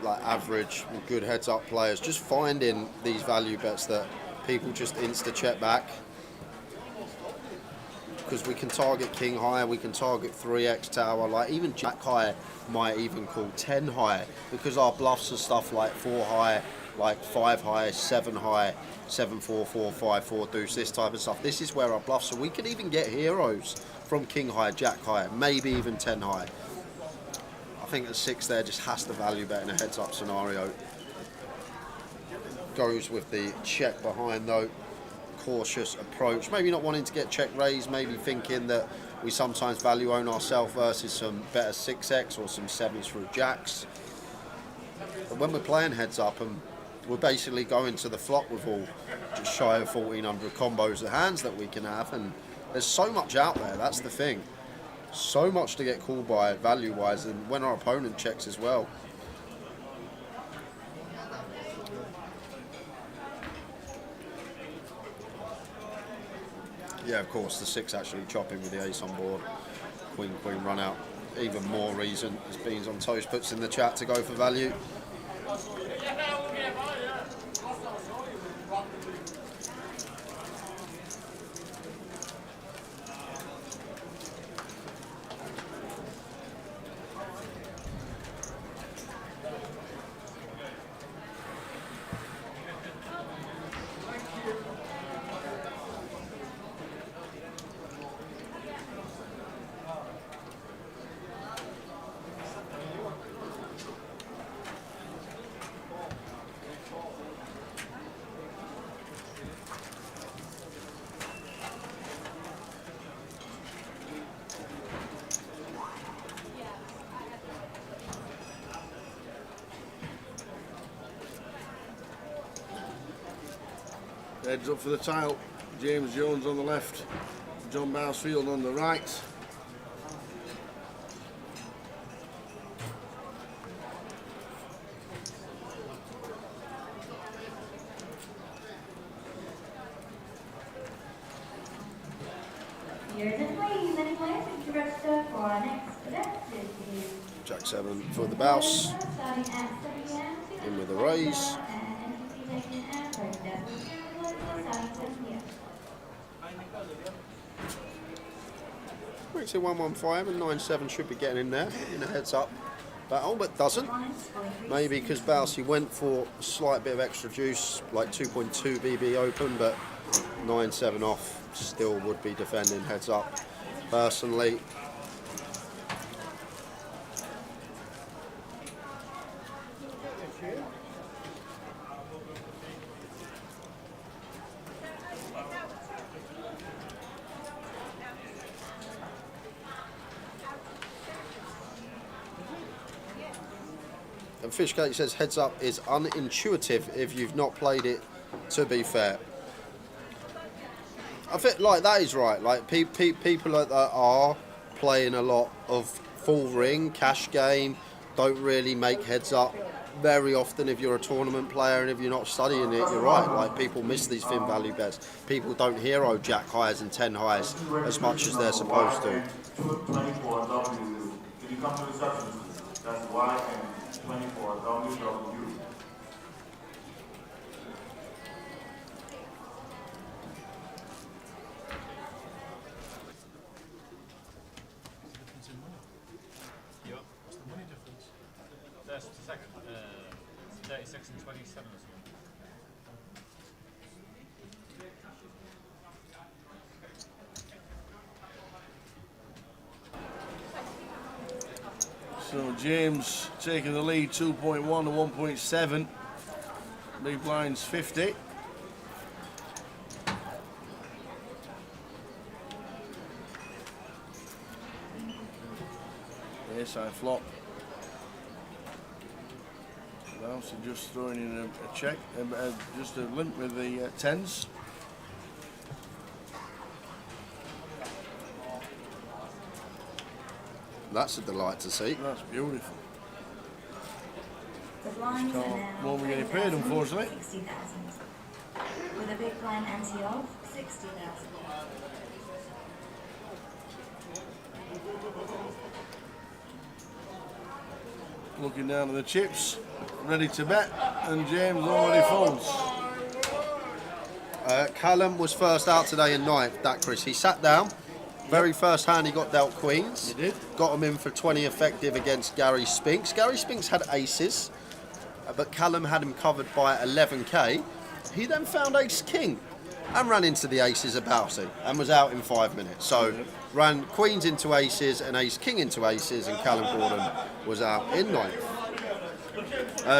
like average, good heads-up players, just finding these value bets that people just insta-check back. Because we can target king high, we can target 3x tower, like even jack high might even call 10 high, because our bluffs are stuff like 4 high, like 5 high, 7 high, 7 4 4 5 4 deuce, this type of stuff. This is where our bluffs are. We can even get heroes from king high, jack high, maybe even 10 high. I think the 6 there just has to value bet in a heads up scenario. Goes with the check behind though. Cautious approach, maybe not wanting to get check raised, maybe thinking that we sometimes value own ourselves versus some better 6x or some 7s through jacks. But when we're playing heads up and we're basically going to the flop with all just shy of 1400 combos of hands that we can have, and there's so much out there, that's the thing. So much to get called by value wise, and when our opponent checks as well. Yeah, of course, the 6 actually chopping with the ace on board. Queen, queen run out. Even more reason, as Beans on Toast puts in the chat, to go for value. Heads up for the tile. James Jones on the left, John Bousfield on the right. Viewers and ladies, any players who to register for our next event is Jack 7 for the bounce. starting at 7 p.m. In with the raise. And entry taken at break desk. Starting 7 p.m. It's a 115 and 9-7 should be getting in there in a heads up battle, but doesn't. Maybe because Bousey went for a slight bit of extra juice, like 2.2 BB open, but 9-7 off still would be defending heads up. Personally, and Fishcake says heads up is unintuitive if you've not played it, to be fair. I think like that is right. Like people that are playing a lot of full ring, cash game, don't really make heads up very often if you're a tournament player, and if you're not studying it, you're right. Like people miss these thin value bets. People don't hero jack highs and 10 highs as much as they're supposed to. 24 W. Can you come to reception? That's Y and 24 WW. Yep. What's the money difference? That's the second. 36 and 27 or something. So James taking the lead 2.1 to 1.7. Big blinds 50. Side flop. Bounce just throwing in a check, just a limp with the 10s. That's a delight to see. That's beautiful. The blinds are now Won't be getting paid, unfortunately. 60,000. With a big blind ante of 60,000. looking down at the chips, ready to bet, and James already folds. Callum was first out today in ninth, that Chris. He sat down. Very first hand he got dealt queens. He did. Got him in for 20 effective against Gary Spinks. Gary Spinks had aces, but Callum had him covered by 11k. He then found ace king and ran into the aces of Bousey and was out in 5 minutes. So ran queens into aces and ace king into aces, and Callum Gordon was out in ninth.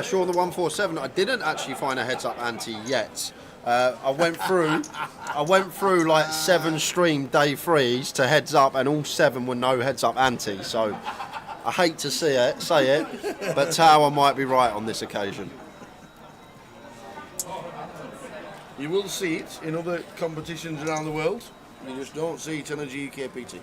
Sean the 147, I didn't actually find a heads up ante yet. I went through like 7 stream day 3s to heads up, and all 7 were no heads up ante. So I hate to say it, but Tower might be right on this occasion. You will see it in other competitions around the world. You just don't see it in a GUKPT.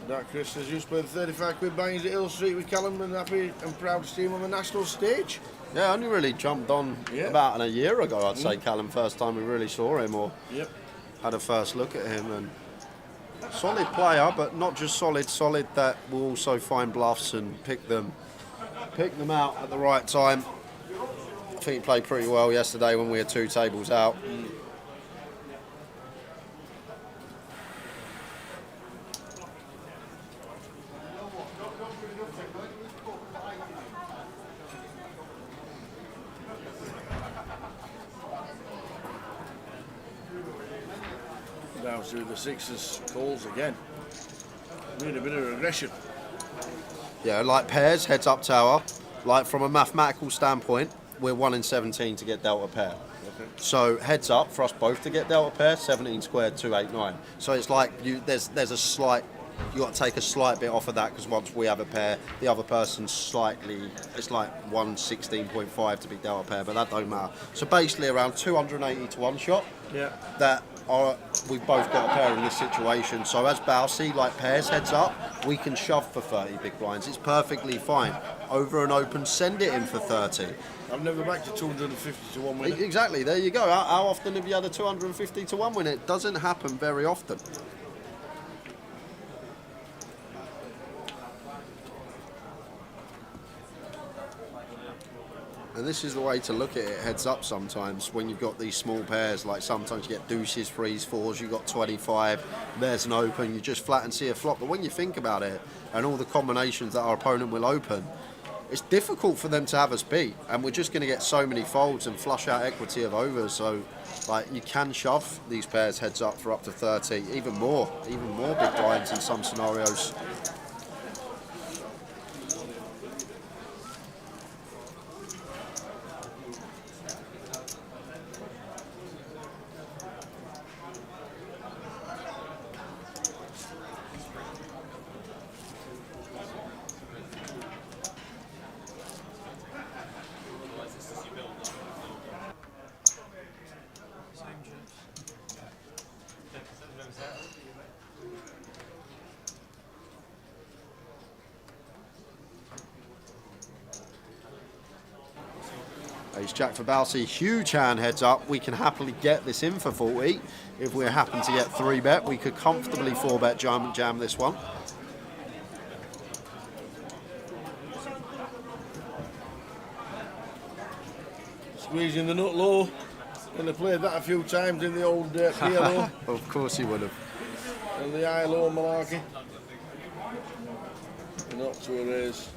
That Chris has just played 35 quid bangs at Hill Street with Callum, and happy and proud to see him on the national stage. Yeah, I only really jumped on about a year ago, I'd say, Callum, first time we really saw him or had a first look at him. And solid player, but not just solid that will also find bluffs and pick them out at the right time. I think he played pretty well yesterday when we had 2 tables out. Now through the 6s calls again. Really a bit of aggression. Yeah, like pairs, heads up tower. Like from a mathematical standpoint, we're 1 in 17 to get dealt a pair. Okay. So heads up for us both to get dealt a pair, 17 squared, 289. So it's like there's a slight, you got to take a slight bit off of that, because once we have a pair, the other person's slightly, it's like 116.5 to be dealt a pair, but that don't matter. So basically around 280 to 1 shot. Yeah. That are, we've both got a pair in this situation. So as Bousey, like pairs heads up, we can shove for 30 big blinds. It's perfectly fine. Over and open, send it in for 30. I've never backed a 250 to 1 winner. Exactly, there you go. How often have you had a 250 to 1 win? It doesn't happen very often. And this is the way to look at it heads up sometimes when you've got these small pairs. Like sometimes you get deuces, 3s, 4s, you've got 25, there's an open, you just flat and see a flop. But when you think about it and all the combinations that our opponent will open, it's difficult for them to have us beat. And we're just going to get so many folds and flush out equity of overs. So like you can shove these pairs heads up for up to 30, even more big blinds in some scenarios. Ace Jack for Balsi, huge hand heads up. We can happily get this in for 40. If we happen to get 3-bet, we could comfortably 4-bet jam this one. Squeezing the nut low. And they played that a few times in the old PLO. Of course he would have. And the high low malarkey. And up to a raise.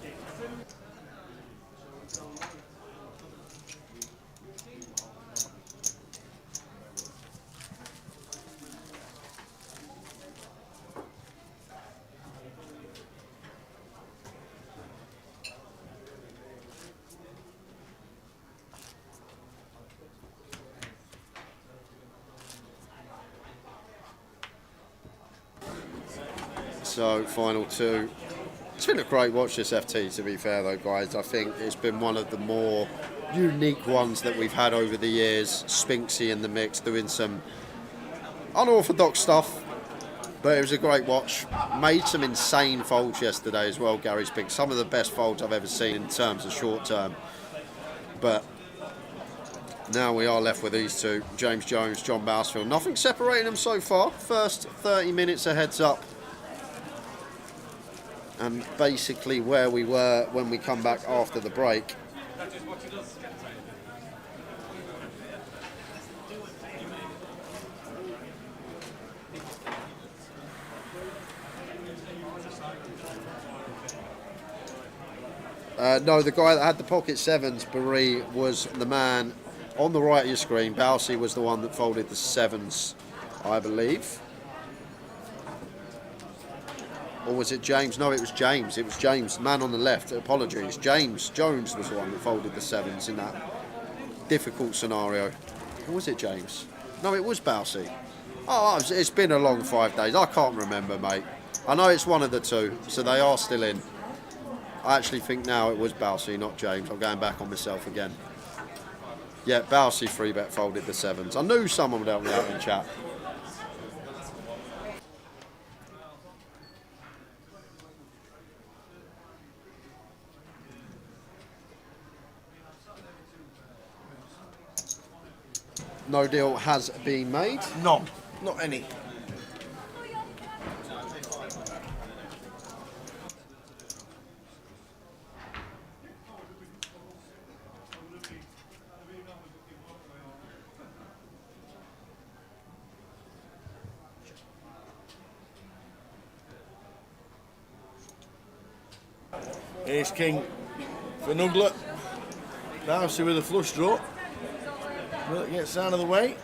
So, final two. It's been a great watch, this FT, to be fair, though, guys. I think it's been one of the more unique ones that we've had over the years. Spinksy in the mix, doing some unorthodox stuff. But it was a great watch. Made some insane folds yesterday as well, Gary Spinks. Some of the best folds I've ever seen in terms of short term. But now we are left with these two, James Jones, John Bousfield. Nothing separating them so far. First 30 minutes a heads up. And basically where we were when we come back after the break. No, the guy that had the pocket sevens, Barry, was the man on the right of your screen. Bousey was the one that folded the sevens, I believe. Or was it James? No, it was James. It was James, man on the left. Apologies. James Jones was the one that folded the sevens in that difficult scenario. Or was it James? No, it was Bousey. Oh, it's been a long 5 days. I can't remember, mate. I know it's one of the two, so they are still in. I actually think now it was Bousey, not James. I'm going back on myself again. Yeah, Bousey 3-bet folded the sevens. I knew someone would help me out in chat. No deal has been made. None. Not any. Ace King for Nuglet. Bouncy with a flush draw. Nuglet gets out of the way.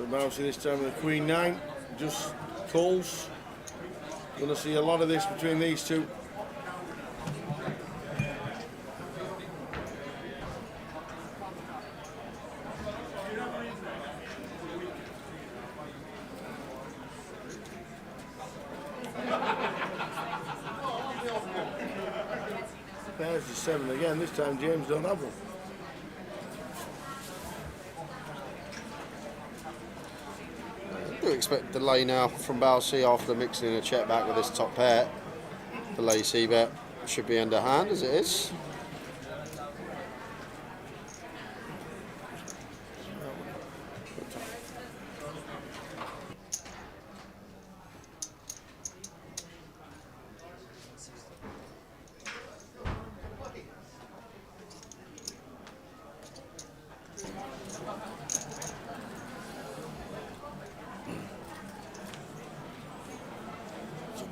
Bouncing this time with the Queen 9, just calls. Gonna see a lot of this between these two. There's the 7 again, this time James don't have one. Do expect delay now from Bousey after mixing in a check back with this top pair. Delay C-bet should be underhand as it is.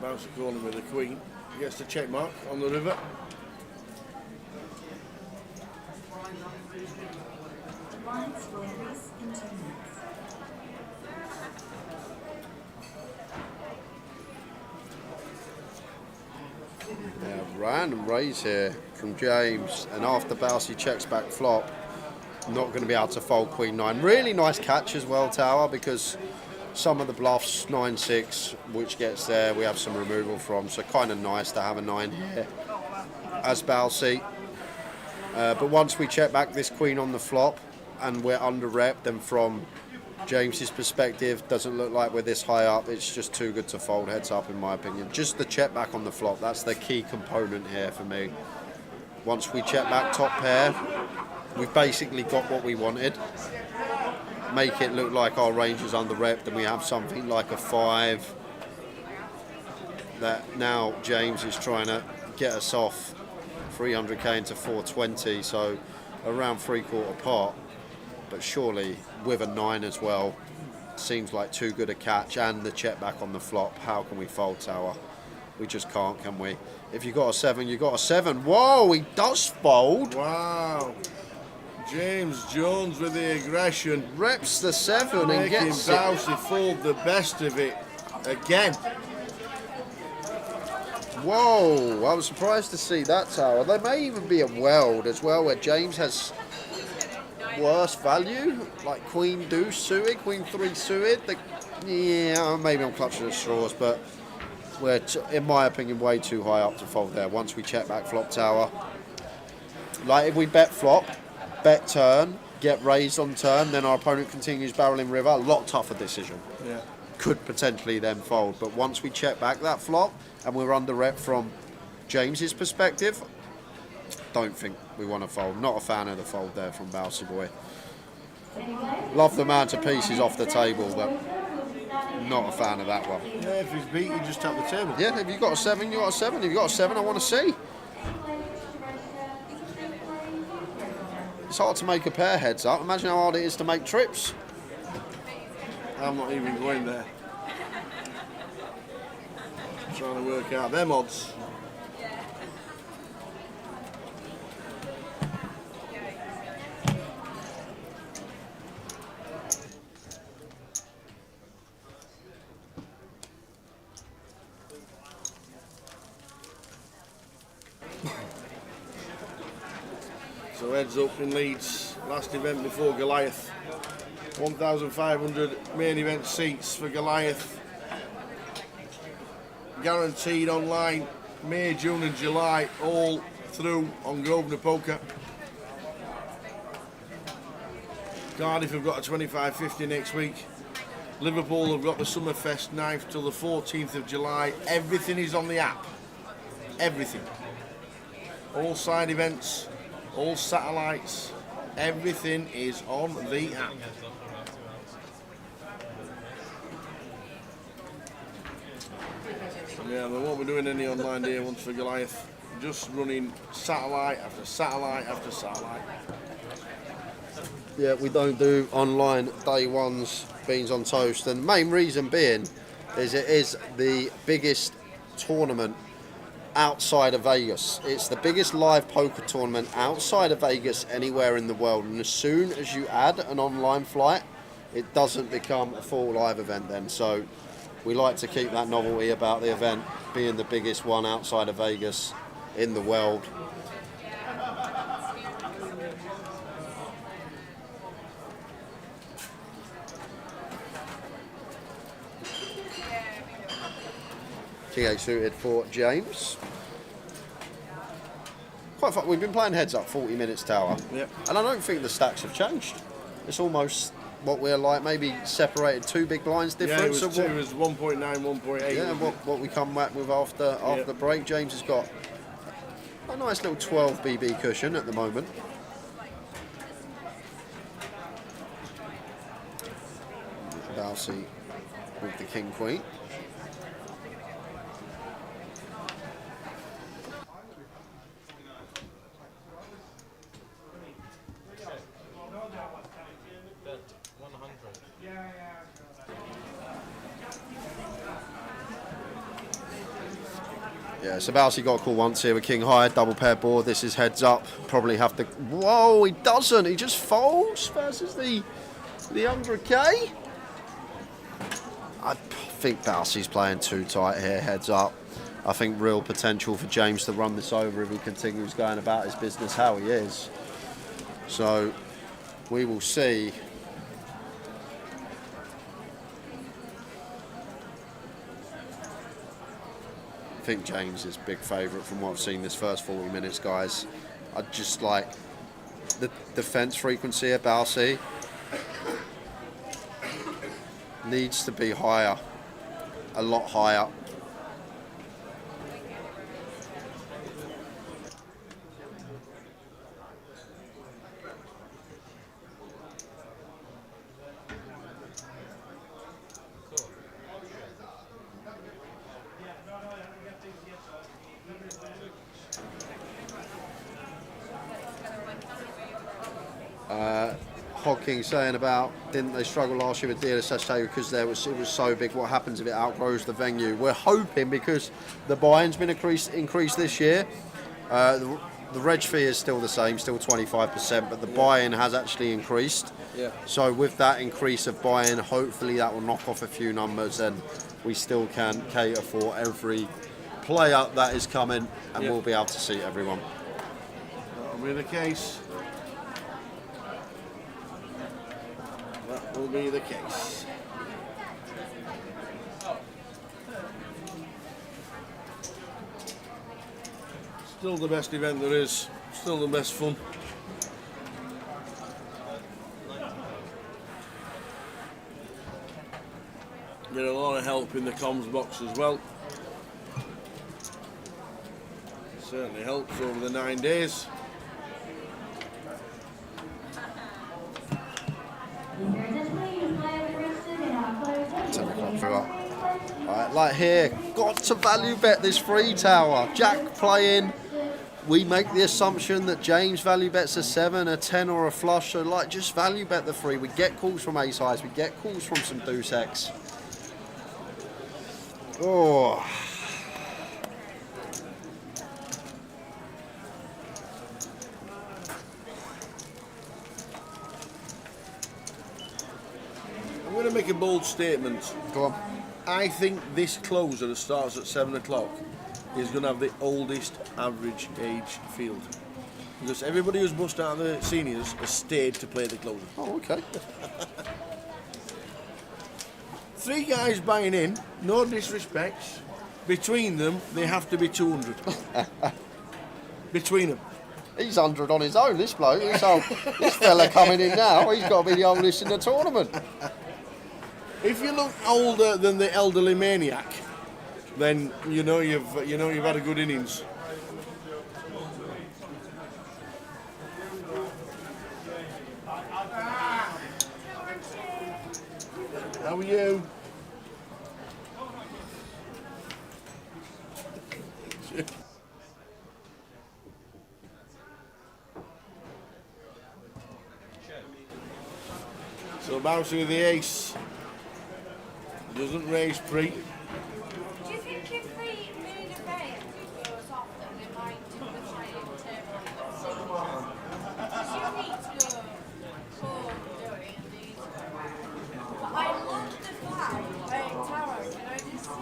Bouncer calling with the Queen. He gets the check mark on the river. Random raise here from James, and after Bousey checks back flop, not going to be able to fold Queen 9. Really nice catch as well, Tower, because some of the bluffs, 9-6, which gets there, we have some removal from, so kind of nice to have a 9 here as Bousey. But once we check back this Queen on the flop and we're under rep, then from James's perspective, doesn't look like we're this high up. It's just too good to fold heads up, in my opinion. Just the check back on the flop, that's the key component here for me. Once we check back top pair, we've basically got what we wanted. Make it look like our range is under rep, and we have something like a 5 that now James is trying to get us off 300k into 420, so around 3/4 pot. But surely with a 9 as well, seems like too good a catch, and the check back on the flop. How can we fold, Tower? We just can't, can we? If you got a 7, you got a 7. Whoa, he does fold. Wow. James Jones with the aggression. Reps the 7 and Making gets it. Bousey fold the best of it again. Whoa, I was surprised to see that, Tower. There may even be a weld as well where James has worse value, like Queen Deuce suited, Queen 3 suited. Yeah, maybe I'm clutching at straws, but we're, in my opinion, way too high up to fold there. Once we check back flop, Tower. Like if we bet flop, bet turn, get raised on turn, then our opponent continues barreling river, a lot tougher decision. Yeah. Could potentially then fold, but once we check back that flop and we're under rep from James's perspective, don't think we want to fold. Not a fan of the fold there from Bousey boy. Love the man to pieces off the table, but not a fan of that one. Yeah, if he's beat, you just tap the table. Yeah, if you've got a 7, you got a 7. If you've got a 7, I want to see. It's hard to make a pair heads up. Imagine how hard it is to make trips. I'm not even going there. Trying to work out them odds. So heads up in Leeds, last event before Goliath. 1,500 main event seats for Goliath. Guaranteed online, May, June and July, all through on Grosvenor Poker. Cardiff have got a 25-50 next week. Liverpool have got the Summerfest 9th till the 14th of July. Everything is on the app. Everything. All side events, all satellites, everything is on the app. Yeah, they won't be doing any online day ones for Goliath. Just running satellite after satellite after satellite. Yeah, we don't do online day ones, beans on toast, and the main reason being is it is the biggest tournament outside of Vegas. It's the biggest live poker tournament outside of Vegas anywhere in the world, and as soon as you add an online flight, it doesn't become a full live event then. So we like to keep that novelty about the event being the biggest one outside of Vegas in the world. King 8 suited for James. Quite fun. We've been playing heads up 40 minutes, Tower. Yep. And I don't think the stacks have changed. It's almost what we're like, maybe separated 2 big blinds difference. Yeah, it was 1.9, 1.8. Yeah, what we come back with after the break. James has got a nice little 12 BB cushion at the moment. Bousey with the King Queen. Yeah, so Bousey got a call once here with King High, double pair board. This is heads up. Probably have to. Whoa, he doesn't. He just folds versus the 100k. I think Bousey's playing too tight here, heads up. I think real potential for James to run this over if he continues going about his business how he is. So we will see. I think James is big favourite from what I've seen this first 40 minutes, guys. I just like the defence frequency at Balsi needs to be higher, a lot higher. Hawking saying about, didn't they struggle last year with DLSS because it was so big? What happens if it outgrows the venue? We're hoping, because the buy-in's been increased this year. The reg fee is still the same, still 25%, but the buy-in has actually increased. Yeah. So with that increase of buy-in, hopefully that will knock off a few numbers, and we still can cater for every player that is coming, and we'll be able to see everyone. That'll be the case. That will be the case. Still the best event there is. Still the best fun. Get a lot of help in the comms box as well. Certainly helps over the 9 days. 10 o'clock through up. Alright, like here, got to value bet this free tower. Jack playing. We make the assumption that James value bets a 7, a 10 or a flush, so like just value bet the free. We get calls from ace highs, we get calls from some deuce X. Oh. I'm going to make a bold statement. Go on. I think this closer that starts at 7 o'clock is going to have the oldest average age field. Because everybody who's bust out of the seniors has stayed to play the closer. Oh, okay. 3 guys buying in, no disrespect. Between them, they have to be 200. Between them. He's 100 on his own, this bloke. This fella coming in now, he's got to be the oldest in the tournament. If you look older than the elderly maniac, then you know you've had a good innings. How are you? So bouncing with the ace. Doesn't raise pre. Do you think if we made a bay and it goes off, that they might do the giant table because you need to go home doing these. But I love the flag tower. Can I just say,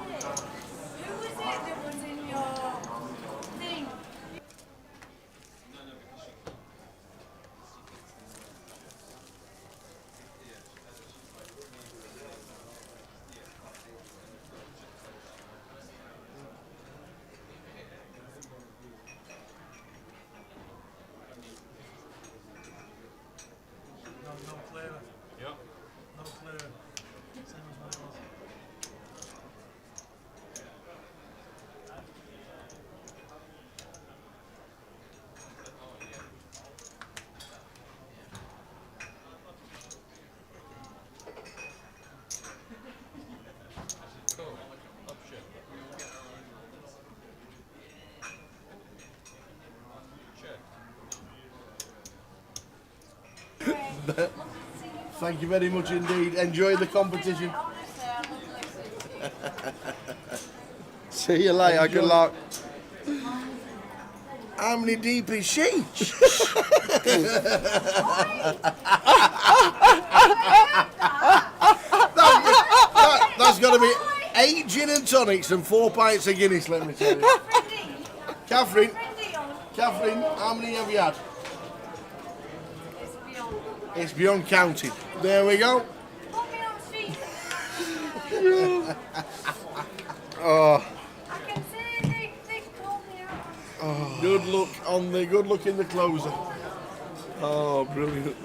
who was it that was in your thing? No flavour. Yep. No flavour. Same as what it was. Cool. Option. Check. Thank you very much indeed. Enjoy the competition. See you later, good luck. How many deep is she? That's got to be 8 gin and tonics and 4 pints of Guinness, let me tell you. Catherine, how many have you had? It's beyond counting. There we go. Oh. Good luck in the closer. Oh, brilliant.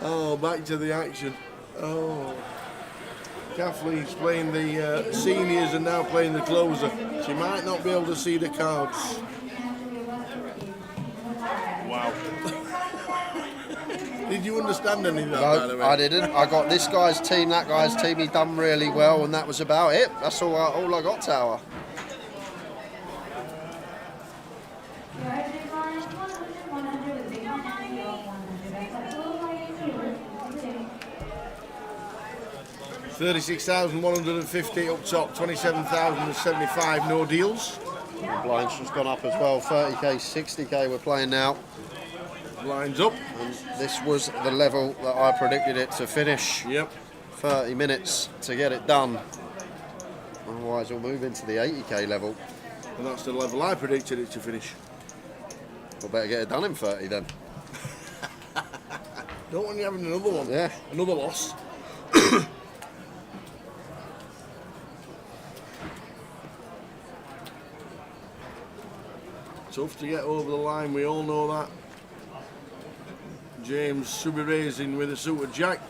Oh, back to the action. Oh. Kathleen's playing the seniors and now playing the closer. She might not be able to see the cards. Wow. Did you understand any of that, by the No, way? I didn't. I got this guy's team, that guy's team. He done really well, and that was about it. That's all I got, Tower. $36,150 up top, 27,075, no deals. The blind's just gone up as well. 30k, 60k we're playing now. Blinds up. And this was the level that I predicted it to finish. Yep. 30 minutes to get it done. Otherwise we'll move into the 80k level. And that's the level I predicted it to finish. We'll better get it done in 30 then. Don't want you having another one. Yeah. Another loss. Tough to get over the line, we all know that. James should be raising with a suited jack.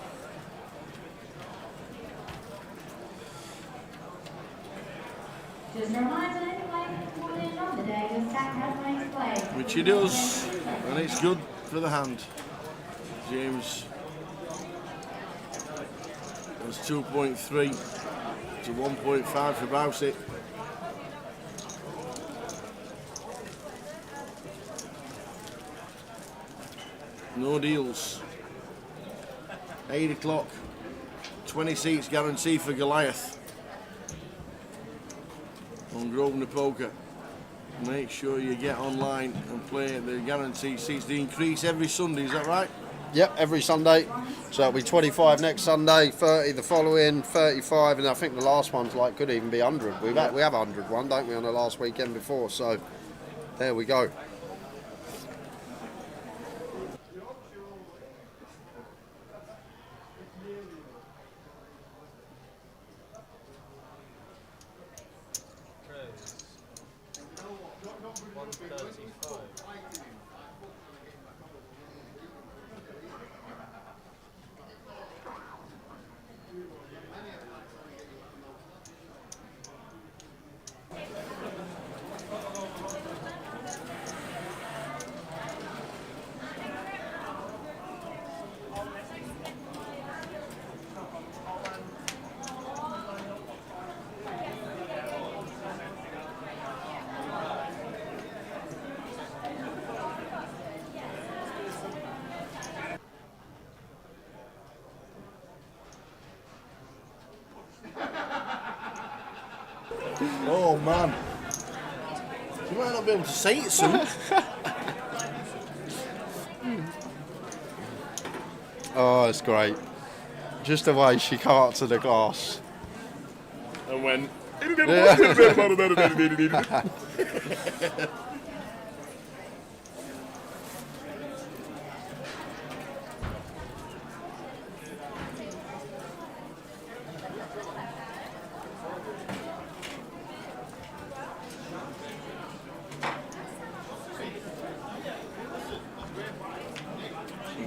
Just a reminder, anyone in on the day, the stack has been played. Which he does, and it's good for the hand. James has 2.3 to 1.5 for Bowsett. No deals. 8 o'clock. 20 seats guaranteed for Goliath on Grosvenor Poker. Make sure you get online and play the guaranteed seats. They increase every Sunday, is that right? Yep, every Sunday. So it'll be 25 next Sunday, 30 the following, 35, and I think the last one's like could even be 100. We have 100 one, don't we, on the last weekend before? So there we go. Oh man. You might not be able to say it soon. Oh, it's great. Just the way she come up to the glass. And when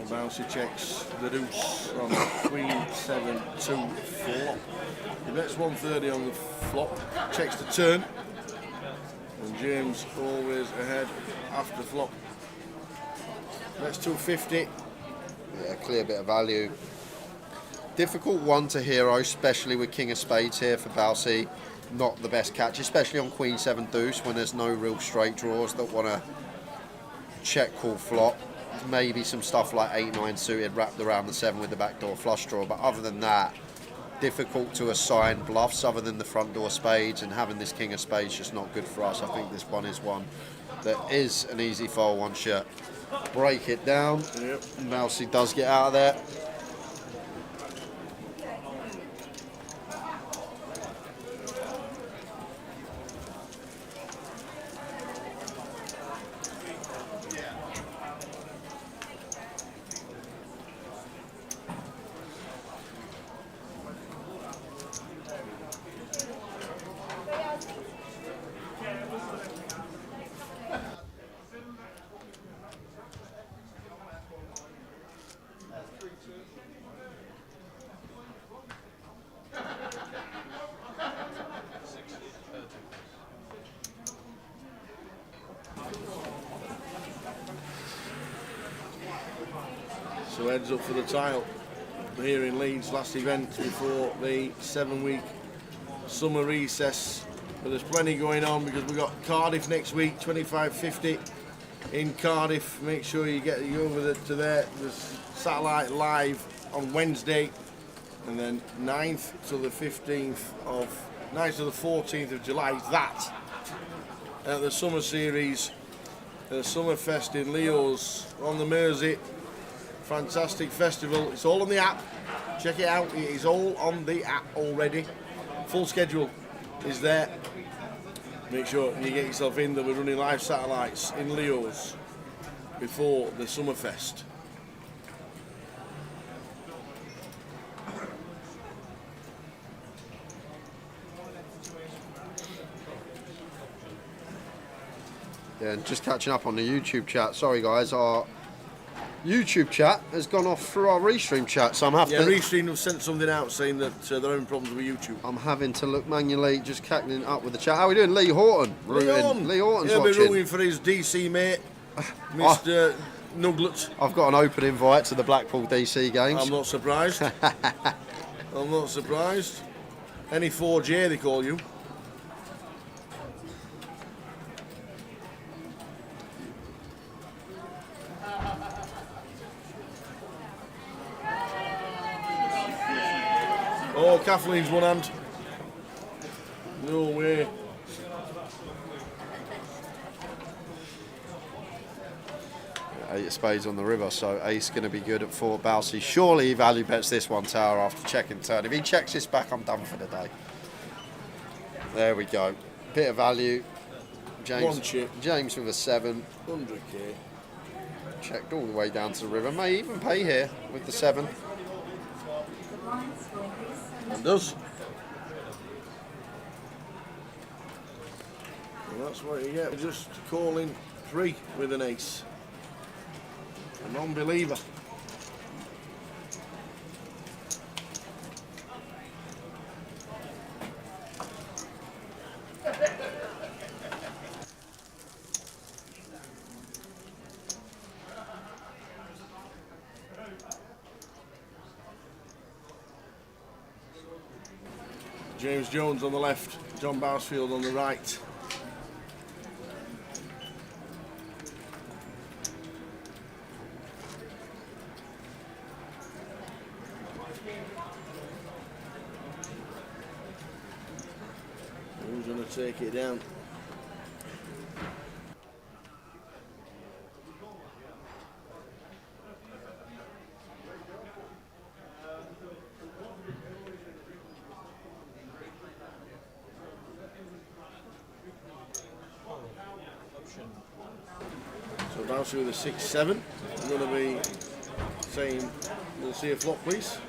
Bouncy checks the deuce on Queen 7-2 flop. He bets 130 on the flop, checks the turn, and James always ahead after flop. Bets 250. Yeah, clear bit of value. Difficult one to hero, especially with King of Spades here for Bousy. Not the best catch, especially on Queen 7 deuce when there's no real straight draws that want to check call flop. Maybe some stuff like 8-9 suited wrapped around the 7 with the backdoor flush draw, but other than that, difficult to assign bluffs other than the front door spades, and having this King of Spades just not good for us. I think this one is one that is an easy fold, one shot. Break it down. Yep. Mousy does get out of there. heads up for the title here in Leeds. Last event before the 7-week summer recess. But there's plenty going on because we've got Cardiff next week, 25.50 in Cardiff. Make sure you get over to there. There's satellite live on Wednesday, and then 9th to the 14th of July is that. The summer series, the Summer Fest in Leo's on the Mersey. Fantastic festival. It's all on the app. Check it out. It is all on the app already. Full schedule is there. Make sure you get yourself in. That we're running live satellites in Leo's before the Summer Fest. Yeah, and just catching up on the YouTube chat. Sorry guys, our YouTube chat has gone off through our Restream chat, so I'm having Restream have sent something out saying that they're having problems with YouTube. I'm having to look manually, just catching up with the chat. How are we doing, Lee Horton? Lee Horton's He'll be watching. rooting for his DC mate, Mr. Nuglet. I've got an open invite to the Blackpool DC games. I'm not surprised. I'm not surprised. Any 4J they call you. Oh, Kathleen's one hand. No way. 8 of spades on the river, so ace going to be good at 4 bouncy. Surely he value bets this one tower after checking turn. If he checks this back, I'm done for the day. There we go. Bit of value. One chip. James with a 7. 100k. Checked all the way down to the river. May even pay here with the 7. And does. Well, that's what you get. Just calling 3 with an ace. A non-believer. James Jones on the left, John Bousfield on the right. Who's going to take it down? So Bouncy with a 6-7. I'm going to be saying, we'll see a flop, please.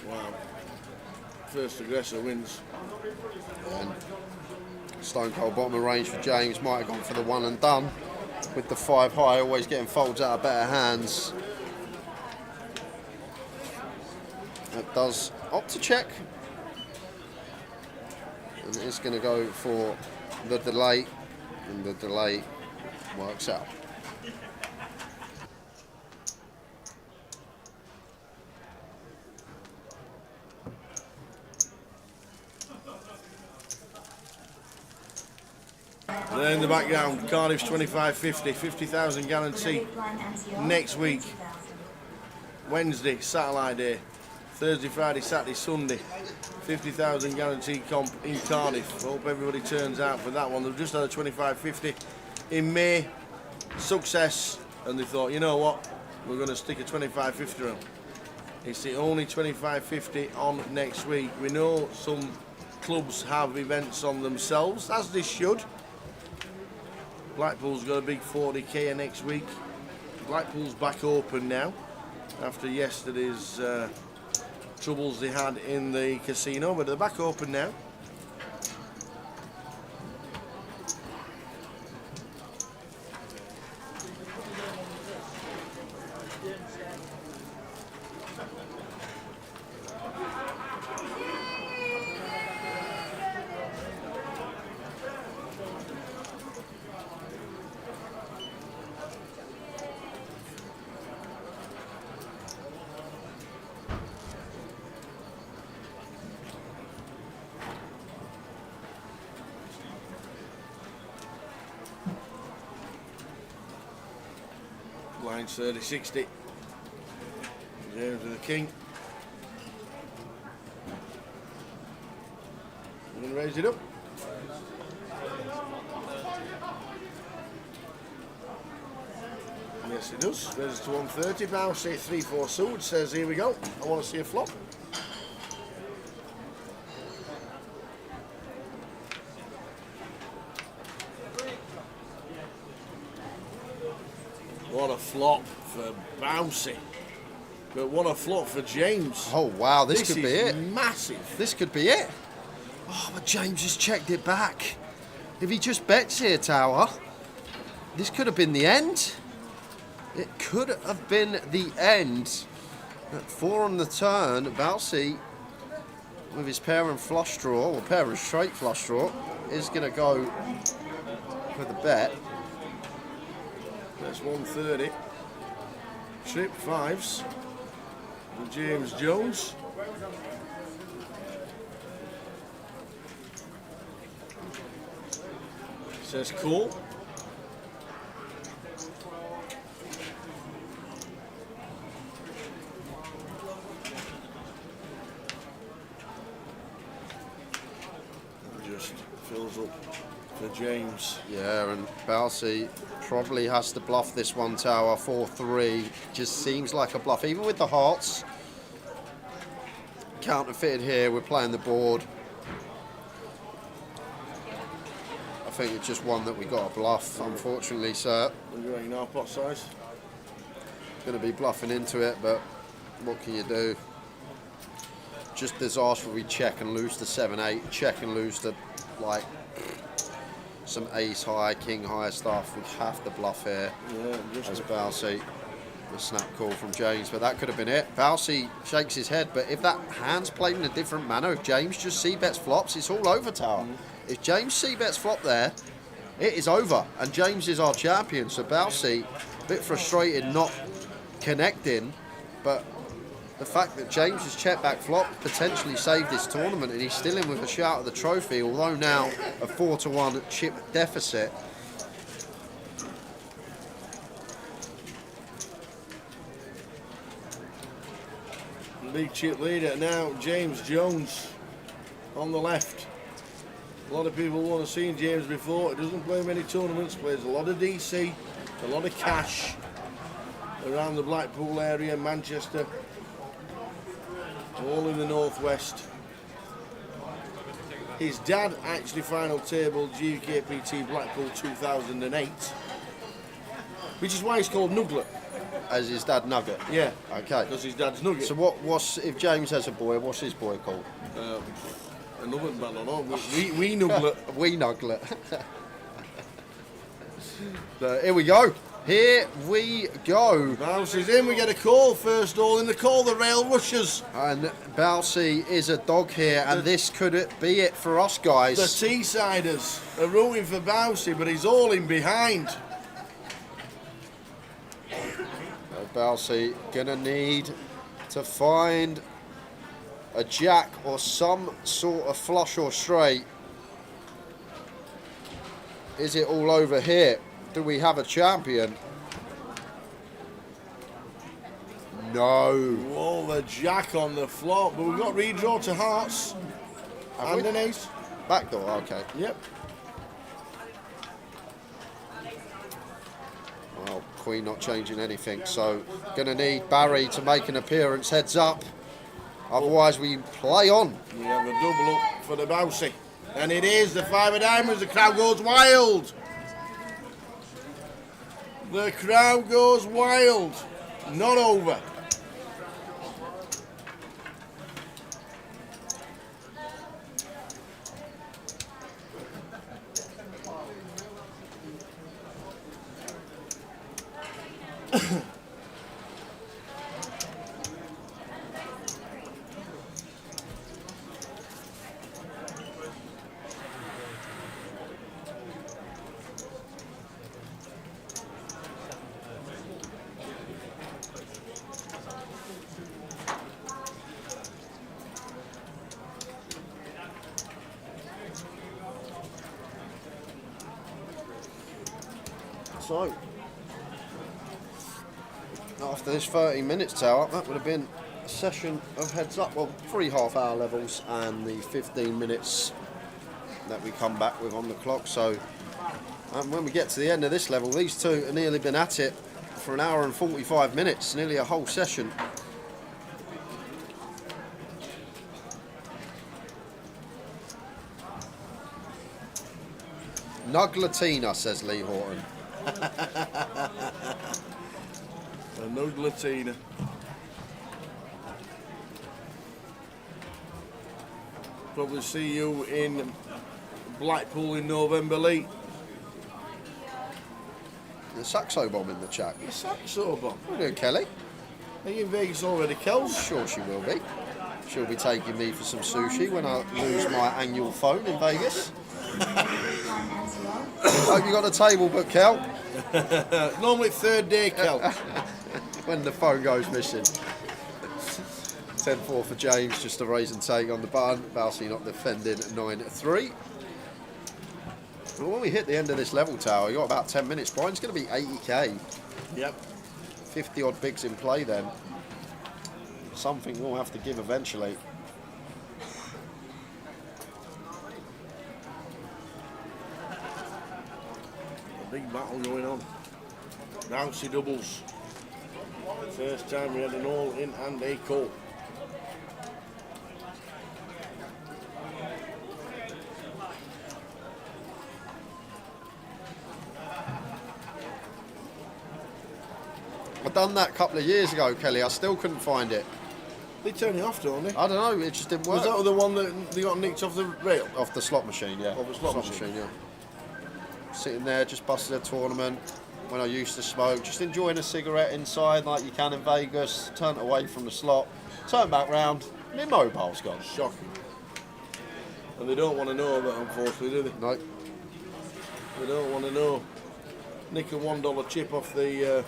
Wow. First aggressor wins. And stone cold bottom of range for James. Might have gone for the 1 and done. With the 5 high, always getting folds out of better hands. That does opt to check. And it's going to go for the delay. And the delay works out. There in the background, Cardiff's 25.50, 50,000 guarantee next week. Wednesday, satellite day. Thursday, Friday, Saturday, Sunday. 50,000 guarantee comp in Cardiff. Hope everybody turns out for that one. They've just had a 25.50 in May. Success. And they thought, you know what? We're going to stick a 25.50 around. It's the only 25.50 on next week. We know some clubs have events on themselves, as they should. Blackpool's got a big 40k next week. Blackpool's back open now after yesterday's troubles they had in the casino, but they're back open now. nines, 30, 60. James with the king. I'm going to raise it up. Yes, it does. Raises to 130. Bouncy 3-4 suit. Says, here we go. I want to see a flop. What a flop for Bouncy. But what a flop for James. Oh, wow, this could be is it. Massive. This could be it. Oh, but James has checked it back. If he just bets here, Tower, this could have been the end. It could have been the end. At 4 on the turn, Bouncy, with his pair and flush draw, or pair and straight flush draw, is going to go for the bet. That's 130. Trip fives. And James Jones. Says cool. Just fills up for James. Yeah, and Bouncy probably has to bluff this one, Tower. 4-3 just seems like a bluff, even with the hearts. Counterfeited here, we're playing the board. I think it's just one that we got to bluff, unfortunately, sir. We're going now pot size. Going to be bluffing into it, but what can you do? Just disaster. We check and lose to 7-8, check and lose to like some ace high, king high stuff. We have to bluff here. Yeah, just as Bouncy. The snap call from James, but that could have been it. Bouncy shakes his head, but if that hand's played in a different manner, if James just c-bets flops, it's all over, Tower. If James c-bets flop there, it is over, and James is our champion. So Bouncy, a bit frustrated not connecting, but the fact that James has checked back flop potentially saved this tournament, and he's still in with a shout at the trophy, although now a 4-1 chip deficit. Big chip leader now, James Jones on the left. A lot of people want to see James before. He doesn't play many tournaments, plays a lot of DC, a lot of cash around the Blackpool area, Manchester, all in the northwest. His dad actually final table GUKPT Blackpool 2008, which is why he's called Nuglet. As his dad Nugget? Yeah. Okay. Because his dad's Nugget. So what's if James has a boy, what's his boy called? Another, I don't know. We Nuglet. We Nuglet. So here we go. Here we go. Bounces in, we get a call. First all in the call, the Rail Rushers. And Bouncy is a dog here, and this could be it for us, guys. The Teessiders are rooting for Bouncy, but he's all in behind. Bouncy gonna need to find a jack or some sort of flush or straight. Is it all over here? Do we have a champion? No. Whoa, the jack on the flop, but we've got redraw to hearts. And an ace. Backdoor, okay. Yep. Well, Queen not changing anything, so gonna need Barry to make an appearance, heads up. Otherwise we play on. We have a double up for the Bouncy. And it is the 5 of diamonds, the crowd goes wild. The crowd goes wild. Not over. So, after this 30 minutes tower, that would have been a session of heads up. Well, 3 half-hour levels and the 15 minutes that we come back with on the clock. So when we get to the end of this level, these two have nearly been at it for an hour and 45 minutes, nearly a whole session. Nuglatina, says Lee Horton. A Nuglatina. Probably see you in Blackpool in November, Lee. The Saxo Bomb in the chat. The Saxo Bomb. What are you doing, Kelly? Are you in Vegas already, Kels? Sure she will be. She'll be taking me for some sushi when I lose my annual phone in Vegas. Hope you got a table book, Kel. Normally 3rd day, Kel. When the phone goes missing. 10-4 for James, just a raise and take on the button. Balsi not defending 9-3. Well, when we hit the end of this level tower, you got about 10 minutes. Brian's going to be 80k. Yep. 50 odd bigs in play then. Something we'll have to give eventually. A big battle going on. Bouncy doubles. First time we had an all in and a call. I've done that a couple of years ago, Kelly. I still couldn't find it. They turn it off, don't they? I don't know, it just didn't work. Was that the one that they got nicked off the rail? Off the slot machine, yeah. Off the slot machine, yeah. Sitting there, just busted a tournament when I used to smoke, just enjoying a cigarette inside like you can in Vegas, turned away from the slot, turned back round, my mobile's gone. Shocking. And they don't want to know that, unfortunately, do they? No. They don't want to know. Nick a $1 chip off the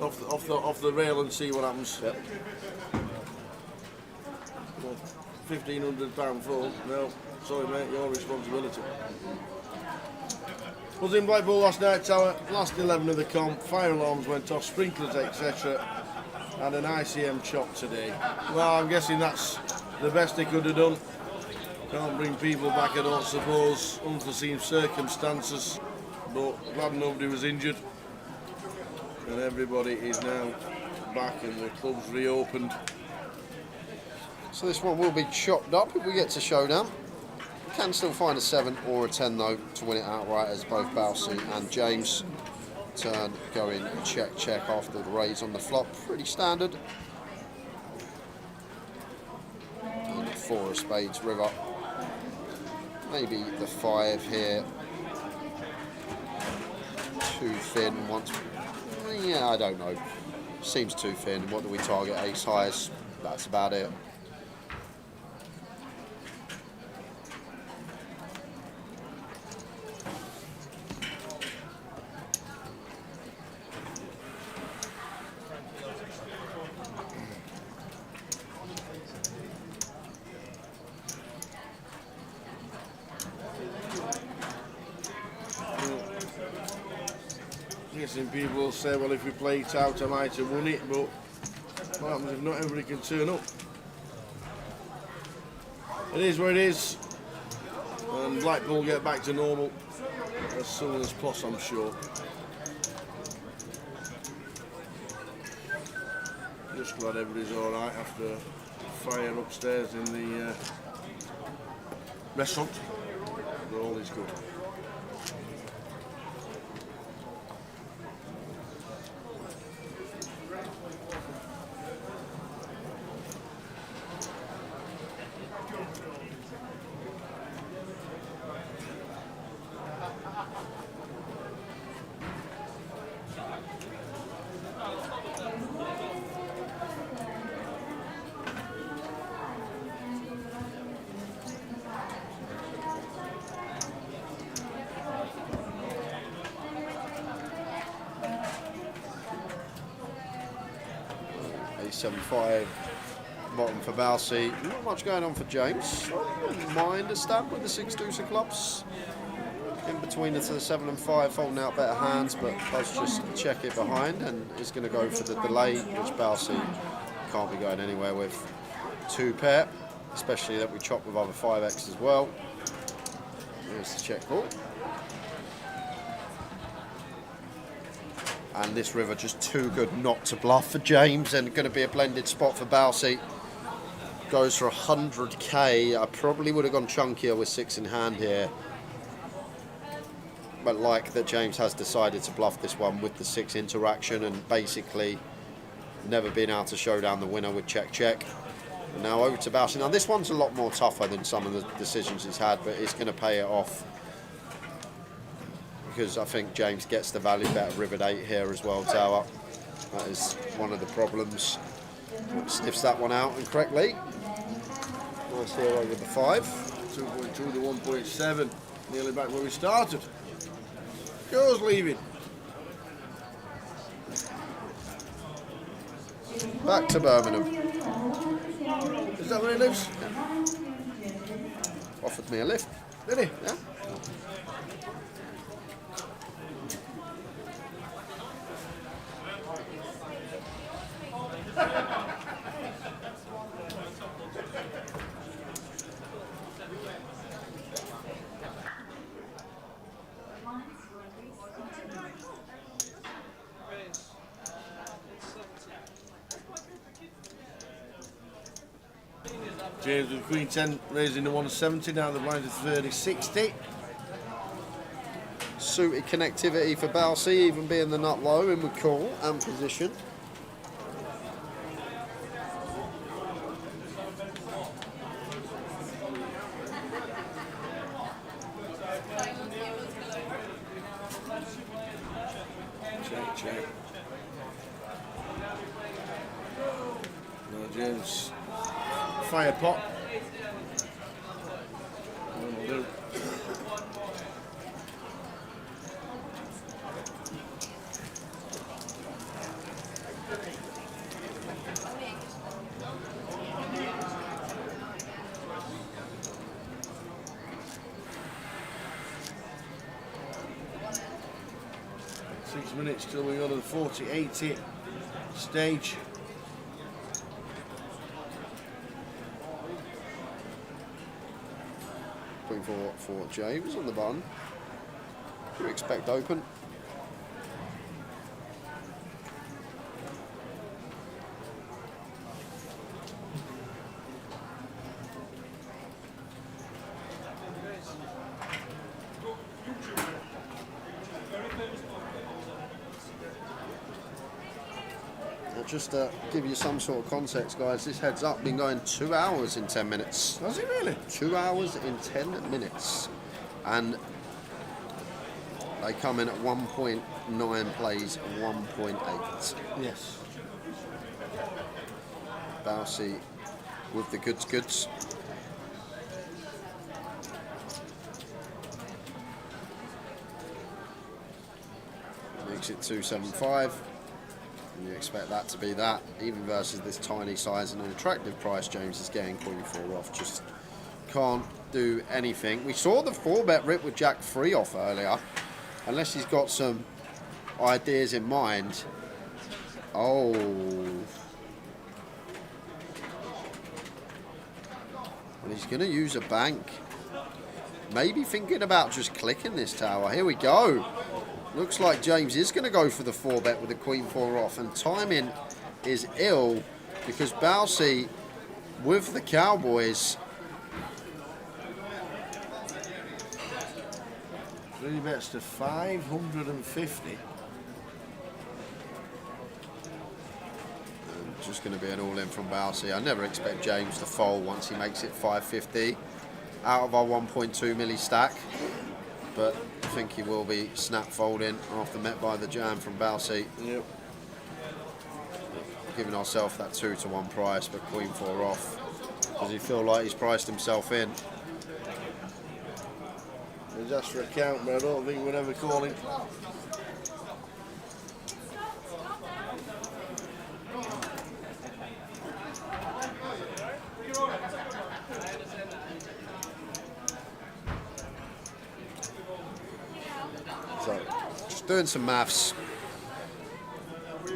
off the rail and see what happens. Yep. Well, £1,500 full. No, sorry mate, your responsibility. Was in Blackpool last night, Tower. Last 11 of the comp. Fire alarms went off, sprinklers, etc. And an ICM chop today. Well, I'm guessing that's the best they could have done. Can't bring people back, I don't suppose. Unforeseen circumstances. But glad nobody was injured. And everybody is now back and the club's reopened. So this one will be chopped up if we get to showdown. Can still find a 7 or a 10 though to win it outright, as both Balsi and James turn going check after the raise on the flop. Pretty standard. And 4 of spades river. Maybe the 5 here. Too thin once. Yeah, I don't know. Seems too thin. What do we target? Ace highs. That's about it. Guessing people will say, well, if we play it out, I might have won it, but what happens if not everybody can turn up? It is what it is, and Blackpool get back to normal as soon as possible, I'm sure. Just glad everybody's all right after fire upstairs in the restaurant, but all is good. A7-5 bottom for Balsi. Not much going on for James. I wouldn't mind a stab with the 6 deuce of clubs. in between the 7 and 5, holding out better hands, but does just check it behind and is going to go for the delay, which Balsi can't be going anywhere with. 2 pair, especially that we chop with other 5x as well. Here's the check call. And this river just too good not to bluff for James, and going to be a blended spot for Balsi. Goes for 100k. I probably would have gone chunkier with 6 in hand here. But like that, James has decided to bluff this one with the 6 interaction and basically never been able to show down the winner with check. And now over to Balsi. Now this one's a lot more tougher than some of the decisions he's had, but it's going to pay it off. Because I think James gets the value bet at River 8 here as well, Tower. That is one of the problems. Sniffs that one out incorrectly. Nice here over the 5. 2.2 to 1.7. Nearly back where we started. Goes leaving. Back to Birmingham. Is that where he lives? Offered me a lift. Did he? Yeah. James with Queen 10 raising to 170. Now the blinds are 30-60. Suited connectivity for Balsi, even being the nut low in with call and position. Check. No, James. Fire pot. That'll do. Minutes till we go to the 40-80 stage. Queen for James on the button. Do you expect open? Just to give you some sort of context, guys, this heads up been going 2 hours in 10 minutes. Has it really? 2 hours in 10 minutes. And they come in at 1.9 plays, 1.8. Yes. Balsi with the goods. Makes it 275. And you expect that to be that, even versus this tiny size and an attractive price James is getting. Queen 4 off, just can't do anything. We saw the 4-bet rip with Jack 3 off earlier, unless he's got some ideas in mind. Oh. And he's going to use a bank. Maybe thinking about just clicking this tower. Here we go. Looks like James is going to go for the 4-bet with the Queen 4 off, and timing is ill because Balsi with the Cowboys. 3 bets to 550. Just going to be an all-in from Balsi. I never expect James to fold once he makes it 550 out of our 1.2 milli stack, but I think he will be snap folding after met by the jam from Balsi. Yep. Giving ourselves that 2-to-1 price, but Queen 4 off. Does he feel like he's priced himself in? He's asked for a count, but I don't think we'd ever call him. doing some maths,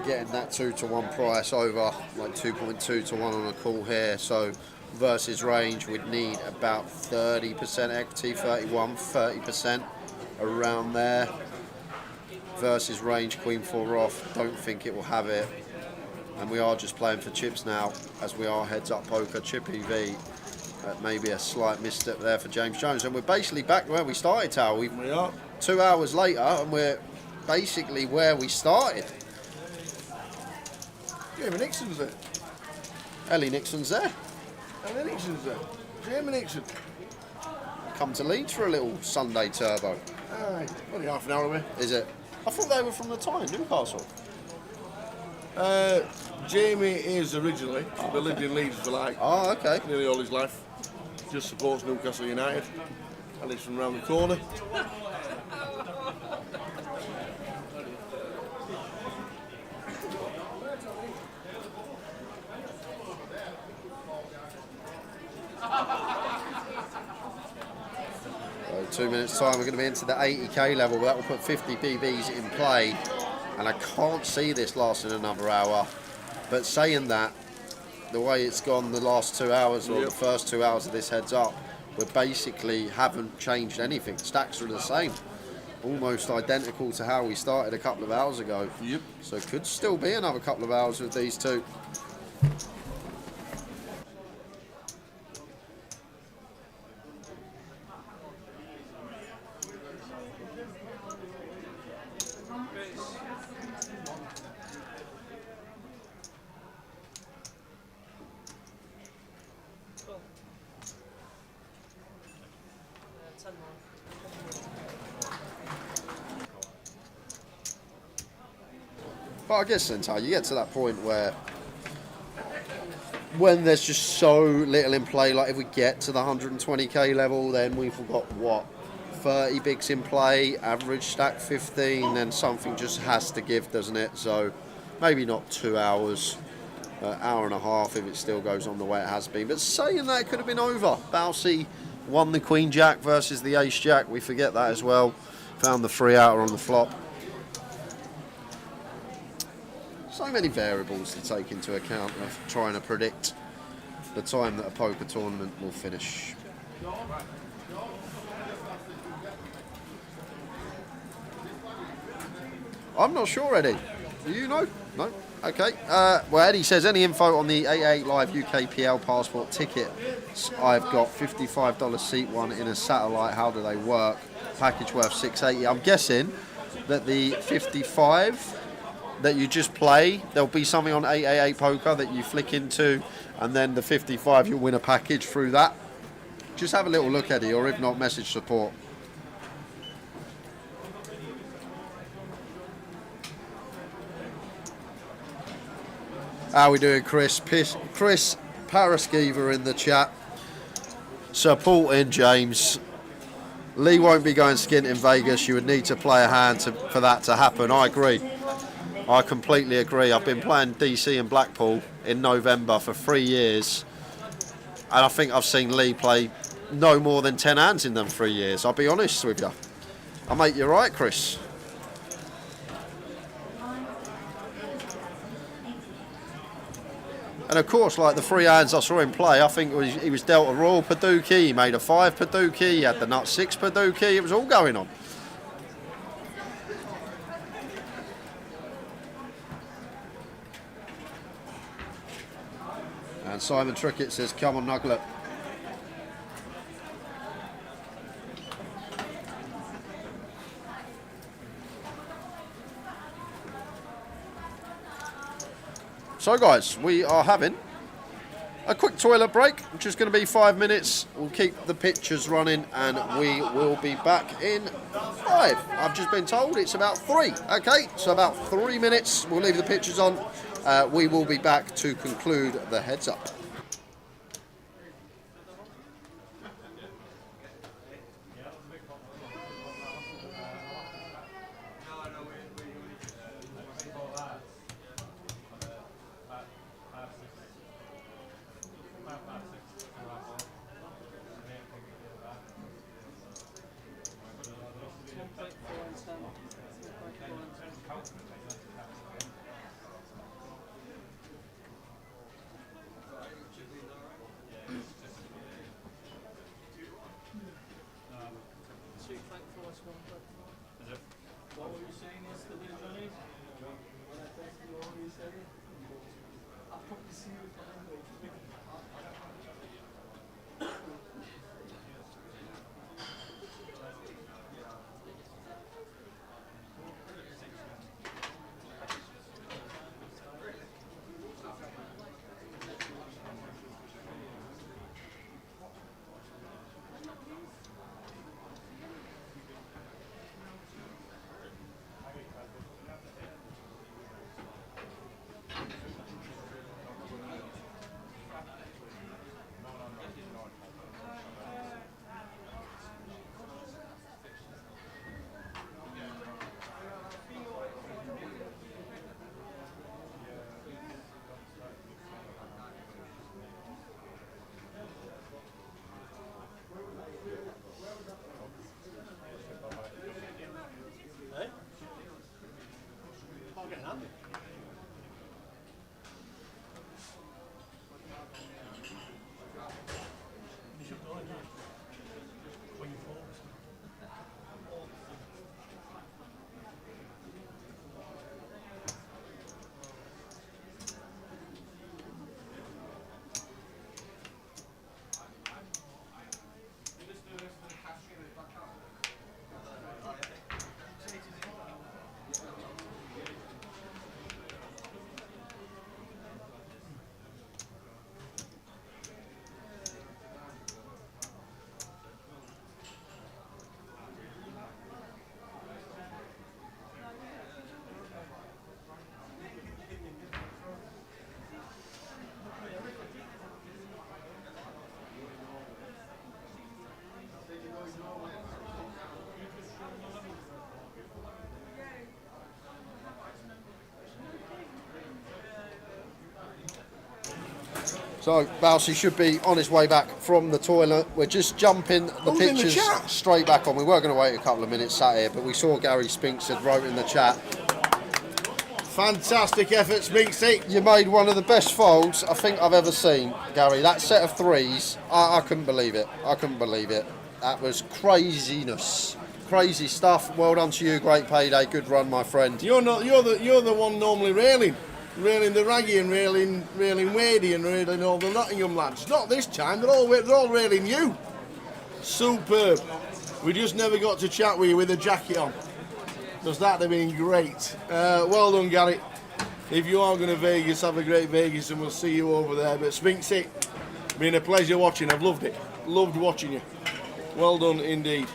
getting that 2-to-1 price over like 2.2 to 1 on a call here. So versus range, we'd need about 30% equity, 30% around there. Versus range, Queen 4 off, don't think it will have it. And we are just playing for chips now, as we are heads up poker, chip EV. Maybe a slight misstep there for James Jones. And we're basically back where we started, Tal. We are 2 hours later, and we're basically where we started. Jamie Nixon's there. Ellie Nixon's there. Ellie Nixon's there. Jamie Nixon. Come to Leeds for a little Sunday turbo. Aye, only half an hour away. Is it? I thought they were from the Tyne, Newcastle. Jamie is originally, but lived in Leeds for like nearly all his life. Just supports Newcastle United, and he's from round the corner. 2 minutes time we're going to be into the 80k level. That will put 50 BBs in play, and I can't see this lasting another hour. But saying that, the way it's gone the last 2 hours, or the first 2 hours of this heads up, we basically haven't changed anything. Stacks are the same, almost identical to how we started a couple of hours ago. Yep. So it could still be another couple of hours with these two. But I guess, Sentai, you get to that point where when there's just so little in play, like if we get to the 120k level, then we've got, what, 30 bigs in play, average stack 15, then something just has to give, doesn't it? So maybe not 2 hours, hour and a half if it still goes on the way it has been. But saying that, it could have been over. Bousey won the Queen Jack versus the Ace Jack. We forget that as well. Found the 3-outer on the flop. So many variables to take into account of trying to predict the time that a poker tournament will finish. I'm not sure, Eddie. Do you know? No? Okay. Well, Eddie says, any info on the 88 Live UKPL passport tickets? I've got $55 seat one in a satellite. How do they work? Package worth $680. I'm guessing that the 55 that you just play, there'll be something on 888 Poker that you flick into, and then the 55 you'll win a package through that. Just have a little look, Eddie, or if not, message support. How we doing, Chris? Chris Paraskeever in the chat, supporting James. Lee won't be going skint in Vegas. You would need to play a hand for that to happen. I agree. I completely agree. I've been playing DC and Blackpool in November for 3 years, and I think I've seen Lee play no more than 10 hands in them 3 years. I'll be honest with you. Mate, you're right, Chris. And of course, like the 3 hands I saw him play, I think he was dealt a Royal Paducah, he made a 5 Paducah, he had the nut 6 Paducah, it was all going on. And Simon Trickett says, come on, Nuglet. So guys, we are having a quick toilet break, which is going to be 5 minutes. We'll keep the pictures running and we will be back in 5. I've just been told it's about 3. Okay, so about 3 minutes. We'll leave the pictures on. We will be back to conclude the heads up. What were you saying yesterday, Johnny? When I texted you, what were you saying? I probably see you anyway. So Balsy should be on his way back from the toilet. We're just jumping the pictures straight back on. We were going to wait a couple of minutes sat here, but we saw Gary Spinks had wrote in the chat. Fantastic effort, Spinksy. You made one of the best folds I think I've ever seen, Gary. That set of threes, I couldn't believe it. I couldn't believe it. That was craziness. Crazy stuff. Well done to you. Great payday. Good run, my friend. You're the one normally railing the Raggy and railing Wadey and railing all the Nottingham lads. Not this time. They're all railing you. Superb. We just never got to chat with you with a jacket on, because that'd have been great. Well done, Gary. If you are going to Vegas, have a great Vegas, and we'll see you over there. But Spinksy, been a pleasure watching. I've loved it. Loved watching you. Well done indeed.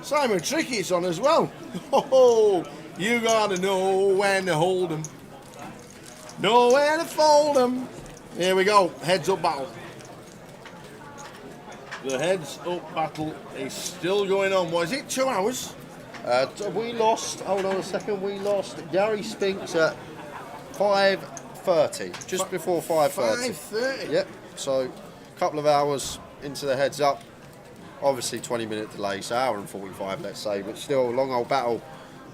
Simon Tricky's on as well. Oh, you gotta know when to hold 'em. Know where to fold 'em. Here we go. Heads up battle. The heads up battle is still going on. What is it? 2 hours? We lost, hold on a second, we lost Gary Spinks at 5:30, just before 5:30. 5:30? Yep, so a couple of hours into the heads up. Obviously 20-minute delay, so hour and 45, let's say, but still a long old battle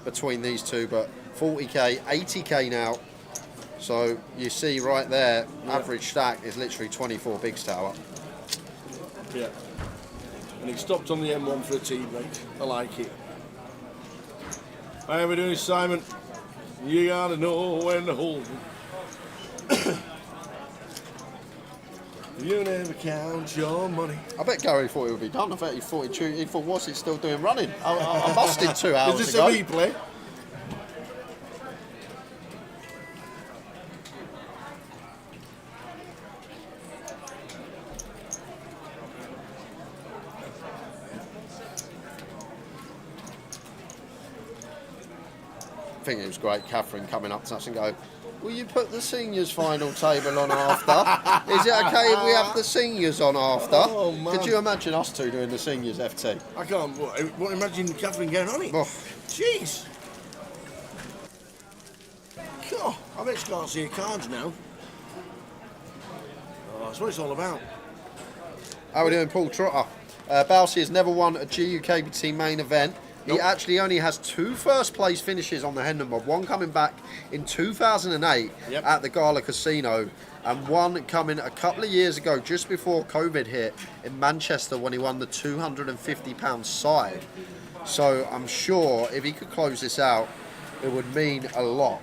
between these two. But 40k, 80k now. So you see right there, average stack is literally 24 bigs tower. Yeah. And he stopped on the M1 for a tea break. I like it. How are we doing, Simon? You gotta know when to hold 'em. You never count your money. I bet Gary thought it would be done. I bet he thought what's it still doing running? I busted 2 hours Is this ago. a replay? I think it was great, Catherine coming up to us and go, will you put the seniors final table on after? Is it okay if we have the seniors on after? Oh, man. Could you imagine us two doing the seniors FT? I can't imagine Catherine getting on it. Oh. Jeez. God, I bet she can't see her cards now. Oh, that's what it's all about. How are we doing, Paul Trotter? Balsy has never won a GUKPT main event. He actually only has 2 first place finishes on the Hendon Mob. One coming back in 2008 at the Gala Casino, and one coming a couple of years ago, just before COVID hit, in Manchester when he won the £250 side. So I'm sure if he could close this out, it would mean a lot.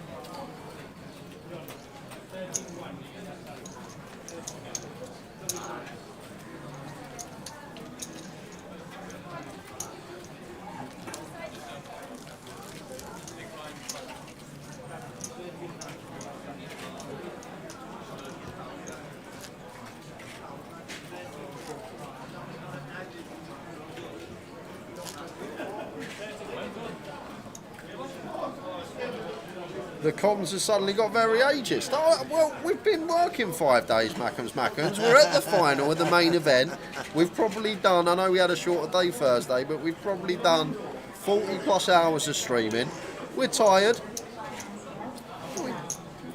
The comms has suddenly got very ageist. Oh, well, we've been working 5 days, Mackham's. We're at the final of the main event. We've probably done, I know we had a shorter day Thursday, but we've probably done 40 plus hours of streaming. We're tired.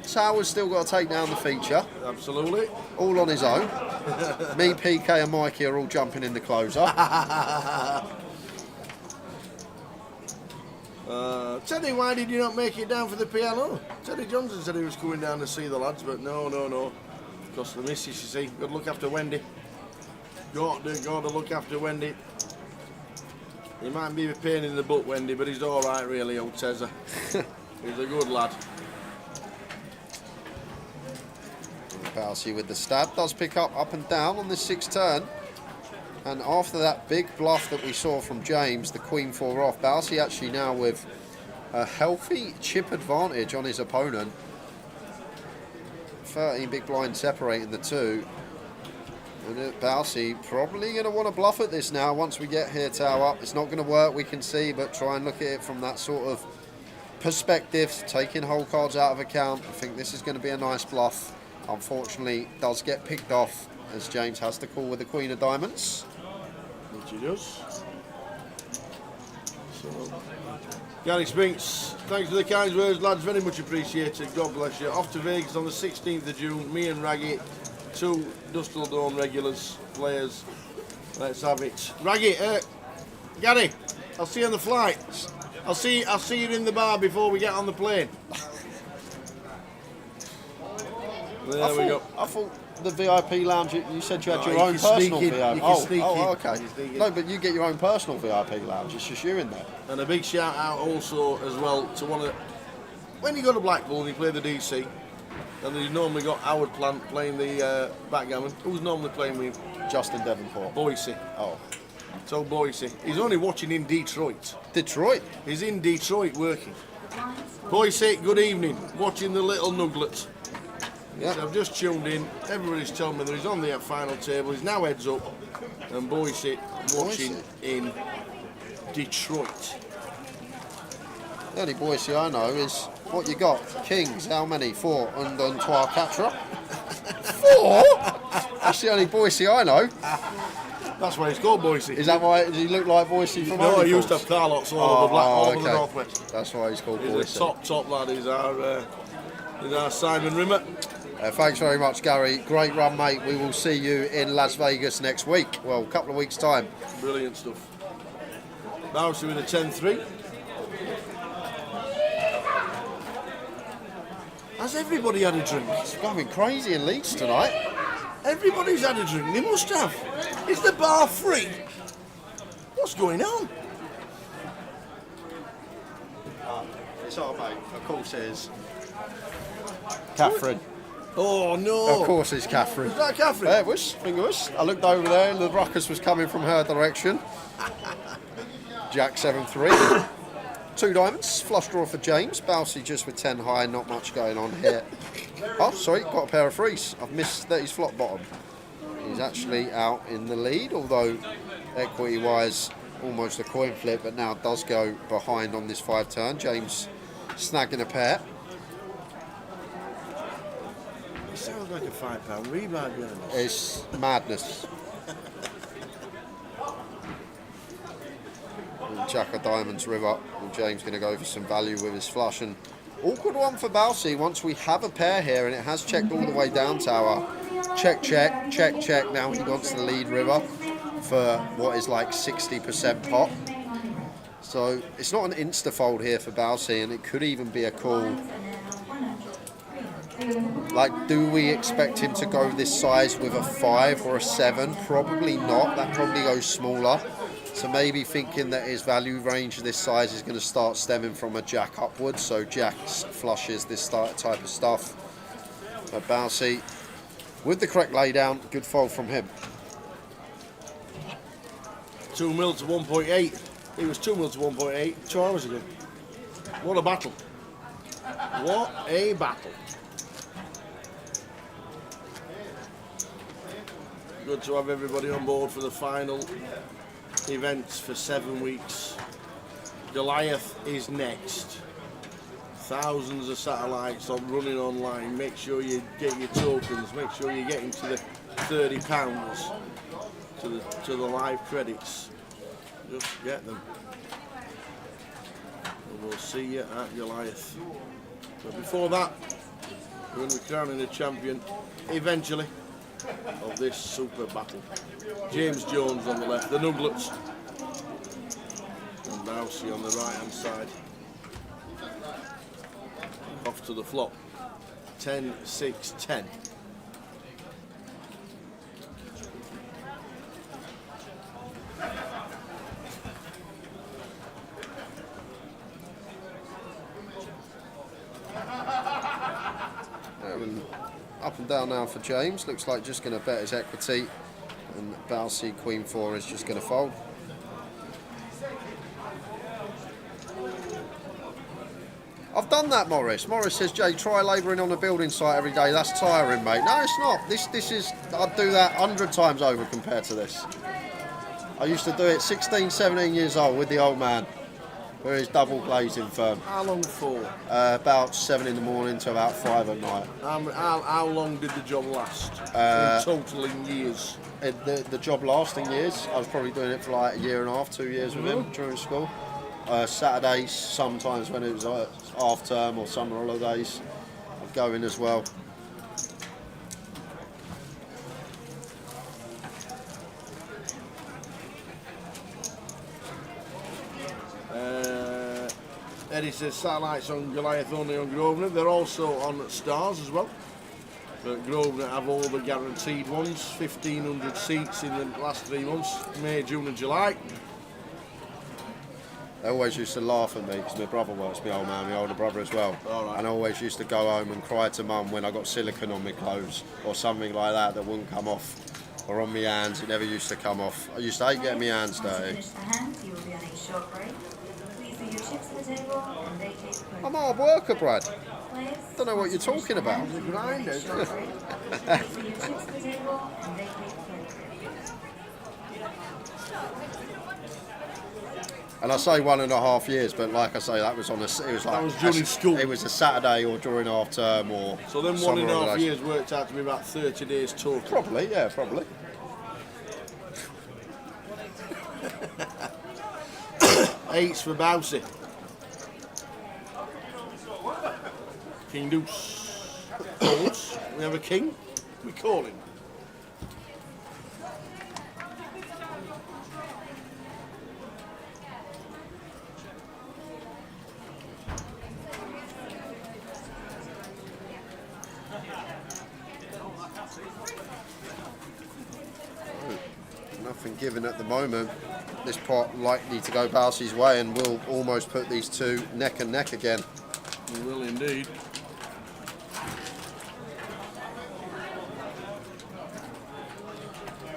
Tower's still got to take down the feature. Absolutely. All on his own. Me, PK and Mikey are all jumping in the closer. Teddy, why did you not make it down for the piano? Teddy Johnson said he was coming down to see the lads, but no. Because the missus, you see, got to look after Wendy. Got to look after Wendy. He might be a pain in the butt, Wendy, but he's all right, really, old Tezza. He's a good lad. Bousey with the stab does pick up and down on this 6th turn. And after that big bluff that we saw from James, the Queen 4 off, Bousey actually now with a healthy chip advantage on his opponent. 13 big blind separating the two. And Bousey probably going to want to bluff at this now once we get here, Tower. It's not going to work, we can see, but try and look at it from that sort of perspective, taking whole cards out of account. I think this is going to be a nice bluff. Unfortunately, does get picked off as James has to call with the Queen of Diamonds. Which he does. So, Gary Spinks, thanks for the kind words, lads, very much appreciated. God bless you. Off to Vegas on the 16th of June. Me and Raggy, 2 Dustle Dome regulars, players. Let's have it. Raggy, Gary, I'll see you on the flight. I'll see you in the bar before we get on the plane. There we go. I thought the VIP lounge, you said you had your own personal VIP. Okay. No, but you get your own personal VIP lounge. It's just you in there. And a big shout out also as well to one of the, when you go to Blackpool and you play the DC, and you've normally got Howard Plant playing the backgammon. Who's normally playing with Justin Devonport? Boise. Oh. So Boise. He's only watching in Detroit. Detroit? He's in Detroit working. Boise, good evening. Watching the little Nuglet. Yeah. So I've just tuned in. Everybody's telling me that he's on the final table. He's now heads up. And Boise watching in Detroit. The only Boise I know is what you got. Kings, how many? 4 and then 4? 4? That's the only Boise I know. That's why he's called Boise. Is that why? Does he look like Boise from No, he used to have Carlots all over the northwest. That's why he's called He's Boise. a top lad. He's our Simon Rimmer. Thanks very much, Gary. Great run, mate. We will see you in Las Vegas next week. Well, a couple of weeks' time. Brilliant stuff. Bouncy with a 10-3. Has everybody had a drink? It's going crazy in Leeds tonight. Everybody's had a drink. They must have. Is the bar free? What's going on? It's our mate. Of course it is. Catherine. Oh no! Of course it's Catherine. Was that Catherine? It was. I think it was. I looked over there and the ruckus was coming from her direction. Jack 7-3. 2 diamonds. Flush draw for James. Bousey just with 10 high. Not much going on here. Oh, sorry. Got a pair of threes. I've missed that he's flop bottom. He's actually out in the lead, although equity-wise almost a coin flip, but now does go behind on this 5 turn. James snagging a pair. It sounds like a £5 rebuy, really. It's madness. And Jack of Diamonds river. And James going to go for some value with his flush. And awkward one for Bousey once we have a pair here, and it has checked all the way down tower. Check, check, check, check. Now he wants the lead river for what is like 60% pot. So it's not an insta-fold here for Balsi, and it could even be a call. Like, do we expect him to go this size with a 5 or a 7? Probably not. That probably goes smaller. So maybe thinking that his value range of this size is going to start stemming from a jack upwards. So jacks, flushes, this type of stuff. But Balsi, with the correct laydown, good fold from him. 2 mil to 1.8. He was 2 mil to 1.8 2 hours ago. What a battle. What a battle. Good to have everybody on board for the final events for 7 weeks. Goliath is next. Thousands of satellites on running online. Make sure you get your tokens. Make sure you get into the £30 to the live credits. Just get them. And we'll see you at Goliath. But before that, we're going to be crowning the champion eventually of this super battle. James Jones on the left, the Nuglets, and Mousy on the right hand side. Off to the flop. 10, 6, 10. Up and down now for James. Looks like just going to bet his equity, and Balsi Queen 4 is just going to fold. I've done that, Morris. Morris says, Jay, try labouring on a building site every day. That's tiring, mate. No, it's not. This is, I'd do that 100 times over compared to this. I used to do it 16, 17 years old with the old man. We're his double glazing firm. How long for? About 7 in the morning to about 5 at night. How long did the job last? In total in years? The job lasting years. I was probably doing it for like a year and a half, 2 years with him during school. Saturdays, sometimes when it was half term or summer holidays, I'd go in as well. Eddie says satellites on Goliath only on Grosvenor. They're also on Stars as well. But Grosvenor have all the guaranteed ones. 1,500 seats in the last 3 months, May, June and July. They always used to laugh at me because my brother works, my old man, my older brother as well. Right. And I always used to go home and cry to mum when I got silicone on my clothes or something like that wouldn't come off. Or on my hands, it never used to come off. I used to hate getting my hands dirty. I'm a hard worker, Brad. Don't know what you're talking about. The grinders. And I say 1.5 years, but like I say, that was on a. It was like that was during school. It was a Saturday or during half term or. So then 1.5 years worked out to be about 30 days total. Probably, yeah, probably. 8s for Bousy. King Deuce. Calls. We have a king. We call him. Nothing given at the moment. This pot likely to go Balsi's way and will almost put these two neck and neck again. We will indeed.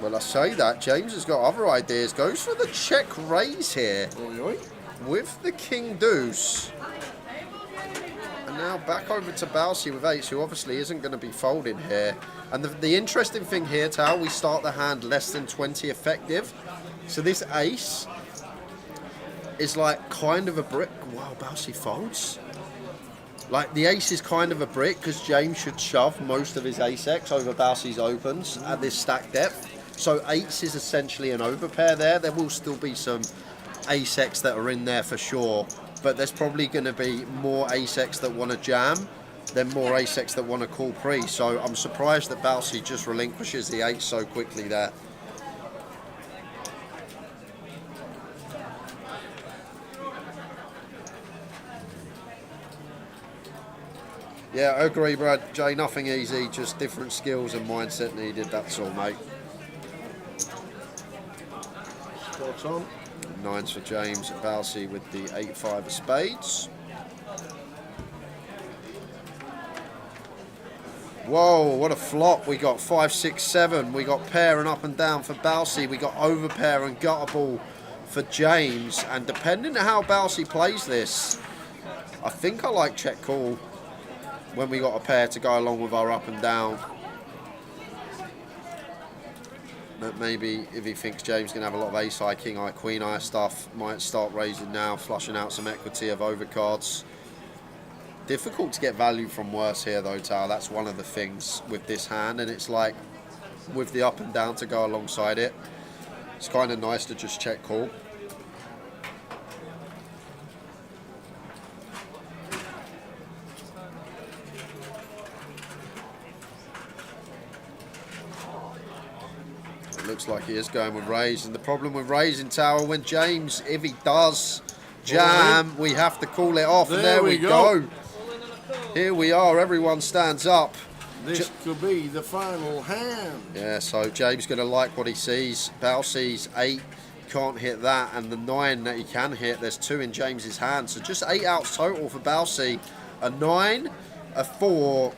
Well, I say that. James has got other ideas. Goes for the check raise here with the King Deuce. And now back over to Balsi with 8s, who obviously isn't going to be folding here. And the interesting thing here, Tal, we start the hand less than 20 effective. So this ace is like kind of a brick. Wow, Balsi folds. Like the ace is kind of a brick because James should shove most of his ace-x over Balsi's opens at this stack depth. So 8s is essentially an overpair there. There will still be some ace-x that are in there for sure, but there's probably going to be more ace-x that want to jam than more ace-x that want to call pre. So I'm surprised that Balsi just relinquishes the 8 so quickly there. Yeah, I agree, Brad. Jay, nothing easy, just different skills and mindset needed, that's all, mate. Spot on. 9s for James Balsey with the 8-5 of spades. Whoa, what a flop. We got 5, 6, 7. We got pair and up and down for Balsey. We got over pair and gutter ball for James. And depending on how Balsey plays this, I think I like check call when we got a pair to go along with our up and down. But maybe if he thinks James is going to have a lot of ace high, king high, queen high stuff, might start raising now, flushing out some equity of overcards. Difficult to get value from worse here though, Tower. That's one of the things with this hand, and it's like with the up and down to go alongside it, it's kind of nice to just check call. It looks like he is going with raise, and the problem with raising, Tower, when James, if he does jam, we have to call it off. And there we go. Here we are, everyone stands up. This could be the final hand. Yeah, so James going to like what he sees. Balsey's 8, can't hit that, and the 9 that he can hit, there's 2 in James's hand. So just 8 outs total for Balsey. A 9, a 4,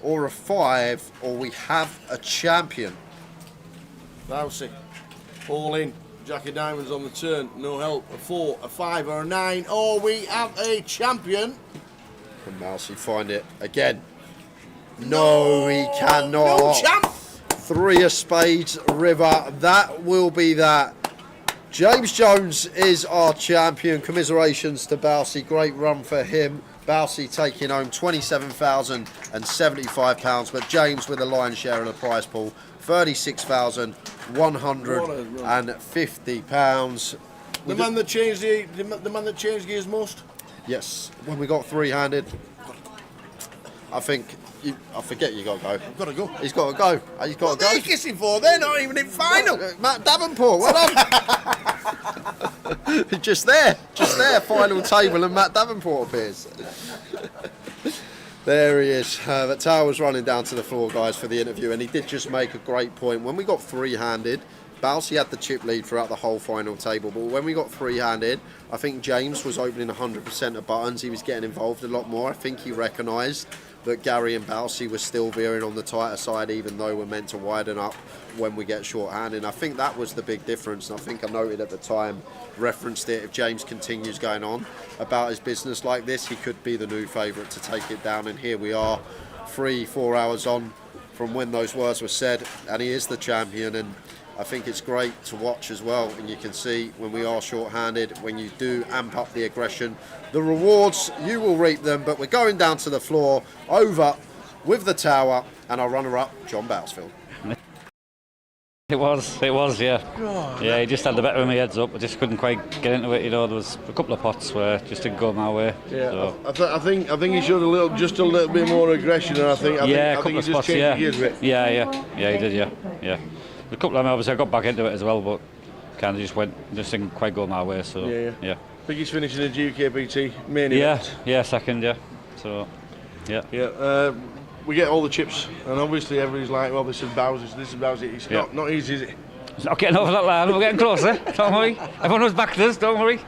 or a 5, or we have a champion. Balsey, all in. Jack of diamonds on the turn, no help. A 4, a 5, or a 9. Oh, we have a champion. Can Balsey find it again? No, he cannot. No champ. 3 of spades, river. That will be that. James Jones is our champion. Commiserations to Balsey. Great run for him. Balsey taking home £27,075, but James with a lion's share of the prize pool, £36,150. The man that changed the man that changed gears most. Yes, when we got 3-handed, I think I forget you got to go. I've got to go. He's got to go. He's got to go. What are they kissing for? They're not even in final. Matt Davenport, well done. just there, final table, and Matt Davenport appears. There he is. But Tower was running down to the floor, guys, for the interview, and he did just make a great point. When we got 3-handed, Balsey had the chip lead throughout the whole final table, but when we got 3-handed, I think James was opening 100% of buttons. He was getting involved a lot more. I think he recognised that Gary and Balsey were still veering on the tighter side, even though we're meant to widen up when we get short-handed. I think that was the big difference, and I think I noted at the time, referenced it, if James continues going on about his business like this, he could be the new favourite to take it down, and here we are, 3-4 hours on from when those words were said, and he is the champion. And I think it's great to watch as well, and you can see when we are short-handed, when you do amp up the aggression, the rewards, you will reap them. But we're going down to the floor, over with the Tower, and our runner-up, John Bousfield. It was, yeah. God, yeah, he just had the better of my heads up. I just couldn't quite get into it. You know, there was a couple of pots where it just didn't go my way. Yeah, so. I think he showed just a little bit more aggression, and I think he just spots, changed gears a bit. Yeah, he did, yeah. A couple of them, obviously, I got back into it as well, but kind of just didn't quite go my way. So yeah. I think he's finishing the GUKPT main event. Yeah, second, yeah. So yeah. We get all the chips, and obviously everybody's like, well, this is Bowser's, It's not easy, is it? It's not getting over that line, we're getting closer, don't worry. Everyone was back to us, don't worry.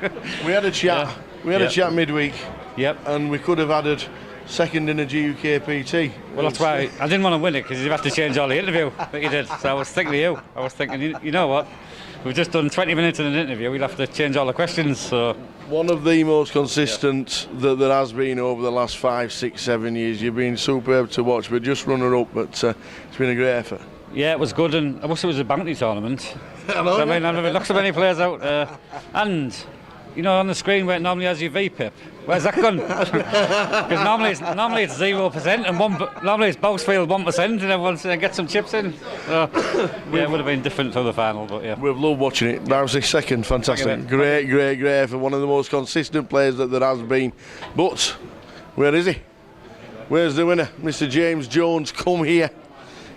We had a chat, a chat midweek, yep, and we could have added second in a GUKPT. Well, that's why I didn't want to win it, because you'd have to change all the interview that you did. So I was thinking of you. I was thinking, you know what? We've just done 20 minutes in an interview, we'll have to change all the questions. So one of the most consistent that there has been over the last 5, 6, 7 years. You've been superb to watch, but just runner-up, but it's been a great effort. Yeah, it was good, and I wish it was a bounty tournament. Hello, I mean, I've never knocked so many players out. And, you know, on the screen where it normally has your VPIP, where's that gone? Because normally it's 0%, and normally it's Bousfield 1%, and everyone gets some chips in. So, yeah, it would have been different for the final, but yeah. We've loved watching it. Bouncy second, fantastic. Great effort. One of the most consistent players that there has been. But, where is he? Where's the winner? Mr. James Jones, come here.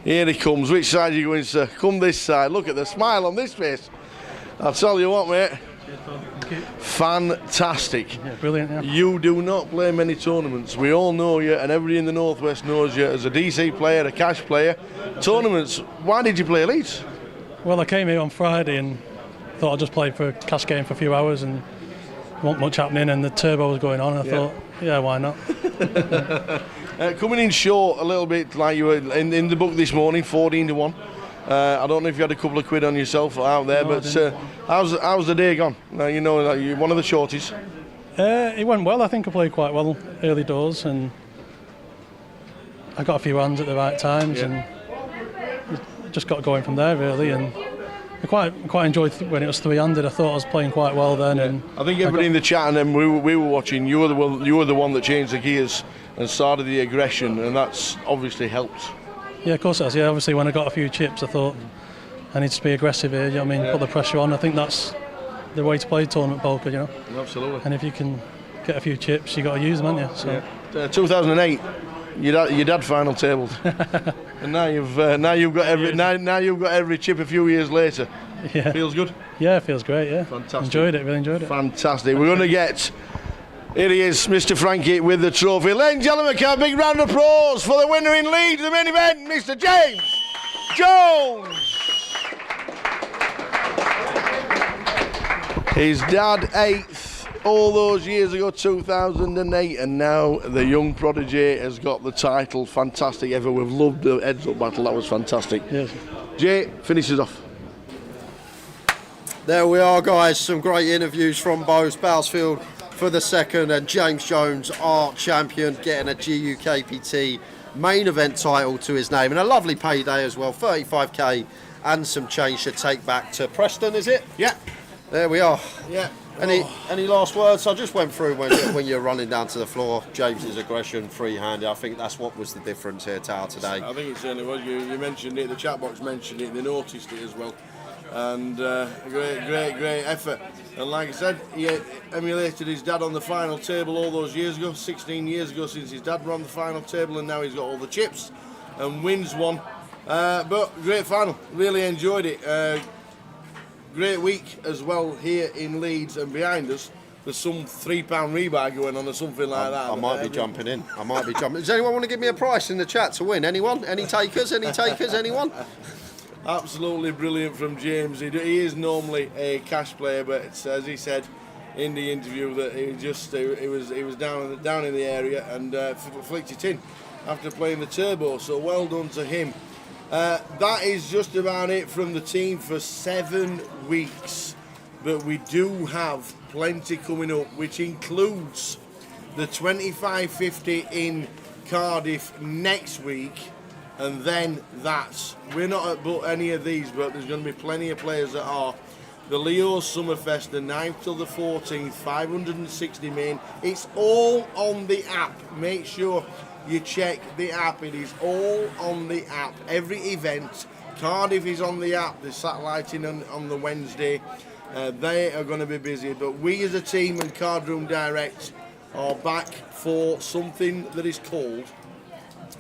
Here he comes. Which side are you going, sir? Come this side. Look at the smile on this face. I'll tell you what, mate. Fantastic. Yeah, brilliant. Yeah. You do not play many tournaments. We all know you, and everybody in the Northwest knows you as a DC player, a cash player. Tournaments, why did you play Leeds? Well, I came here on Friday and thought I'd just play for a cash game for a few hours and wasn't much happening, and the turbo was going on. And I thought, yeah, why not? Coming in short a little bit, like you were in the book this morning, 14-1. I don't know if you had a couple of quid on yourself out there, No, but how's the day gone? You know, like you're one of the shorties. It went well. I think I played quite well early doors, and I got a few hands at the right times, and just got going from there really. And I quite enjoyed when it was three-handed. I thought I was playing quite well then. And I think everybody in the chat and then we were watching. You were the one that changed the gears and started the aggression, and that's obviously helped. Yeah, of course it has. Yeah, obviously when I got a few chips, I thought I need to be aggressive here. You know what I mean? Put the pressure on. I think that's the way to play tournament poker. You know. Absolutely. And if you can get a few chips, you got to use them, haven't you? So. 2008, your dad final tabled, and now you've got every chip a few years later. Yeah. Feels good. Yeah, it feels great. Yeah. Fantastic. Enjoyed it. Really enjoyed it. Fantastic. We're going to get. Here he is, Mr. Frankie with the trophy. Ladies and gentlemen, can a big round of applause for the winner in Leeds, the main event, Mr. James Jones. His dad 8th all those years ago, 2008, and now the young prodigy has got the title. Fantastic ever. We've loved the heads-up battle. That was fantastic. Yes. Jay finishes off. There we are, guys. Some great interviews from both Bousfield for the second, and James Jones, our champion, getting a GUKPT main event title to his name, and a lovely payday as well, 35k and some change to take back to Preston, is it? Yeah. There we are. Yeah. Any last words? I just went through when you're running down to the floor, James's aggression, free-handed. I think that's what was the difference here, Tower, today. I think it certainly was. You mentioned it, the chat box mentioned it, they noticed it as well. And great effort. And like I said, he emulated his dad on the final table all those years ago, 16 years ago since his dad were on the final table, and now he's got all the chips and wins one. But great final, really enjoyed it. Great week as well here in Leeds, and behind us there's some £3 rebar going on or something like that. I might be jumping in. Does anyone want to give me a price in the chat to win? Anyone? Any takers? Anyone? Absolutely brilliant from James. He is normally a cash player, but it's, as he said in the interview, that he was down in the area and flicked it in after playing the turbo. So well done to him. That is just about it from the team for 7 weeks, but we do have plenty coming up, which includes the 2550 in Cardiff next week. And then we're not at any of these, but there's going to be plenty of players that are. The Leo Summerfest, the 9th till the 14th, 560 main. It's all on the app. Make sure you check the app. It is all on the app. Every event. Cardiff is on the app. They're satelliting on the Wednesday. They are going to be busy. But we as a team and Cardroom Direct are back for something that is called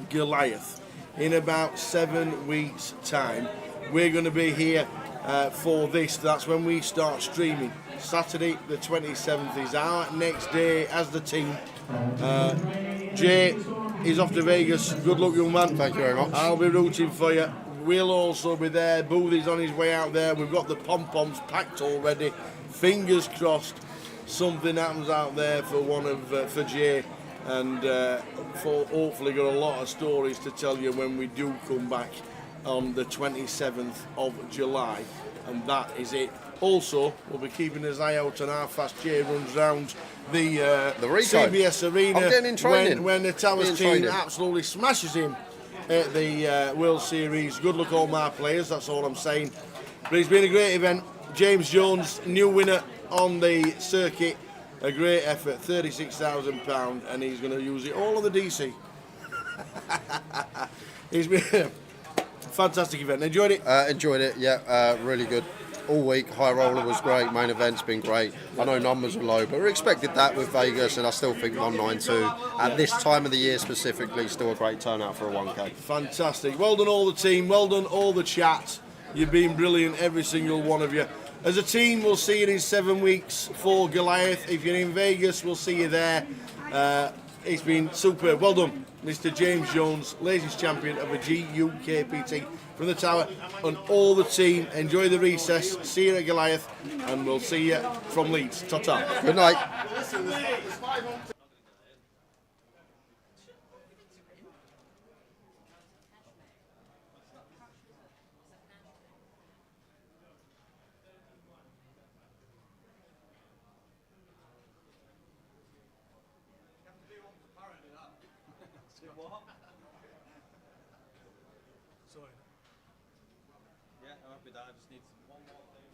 Goliath. In about 7 weeks' time, we're going to be here for this. That's when we start streaming. Saturday the 27th is our next day as the team. Jay is off to Vegas. Good luck, young man. Thank you very much. I'll be rooting for you. We'll also be there. Boothie's on his way out there. We've got the pom-poms packed already. Fingers crossed something happens out there for Jay. And hopefully got a lot of stories to tell you when we do come back on the 27th of July, and that is it. Also, we'll be keeping his eye out on how fast Jay runs round the CBS Arena. I'm getting in training. When the Towers team absolutely smashes him at the World Series. Good luck all my players, that's all I'm saying. But it's been a great event. James Jones, new winner on the circuit. A great effort, £36,000, and he's going to use it all on the DC. It's been a fantastic event. Enjoyed it? Enjoyed it, yeah, really good. All week, high roller was great, main event's been great. I know numbers were low, but we expected that with Vegas, and I still think 192 at this time of the year specifically, still a great turnout for a 1K. Fantastic. Well done all the team, well done all the chat. You've been brilliant, every single one of you. As a team, we'll see you in 7 weeks for Goliath. If you're in Vegas, we'll see you there. It's been superb. Well done, Mr. James Jones, ladies champion of a GUKPT from the Tower, and all the team. Enjoy the recess. See you at Goliath, and we'll see you from Leeds. Ta-ta. Good night. Sorry. Yeah, I'm happy with that. I just need one more thing.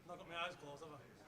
Not got my eyes closed, have I?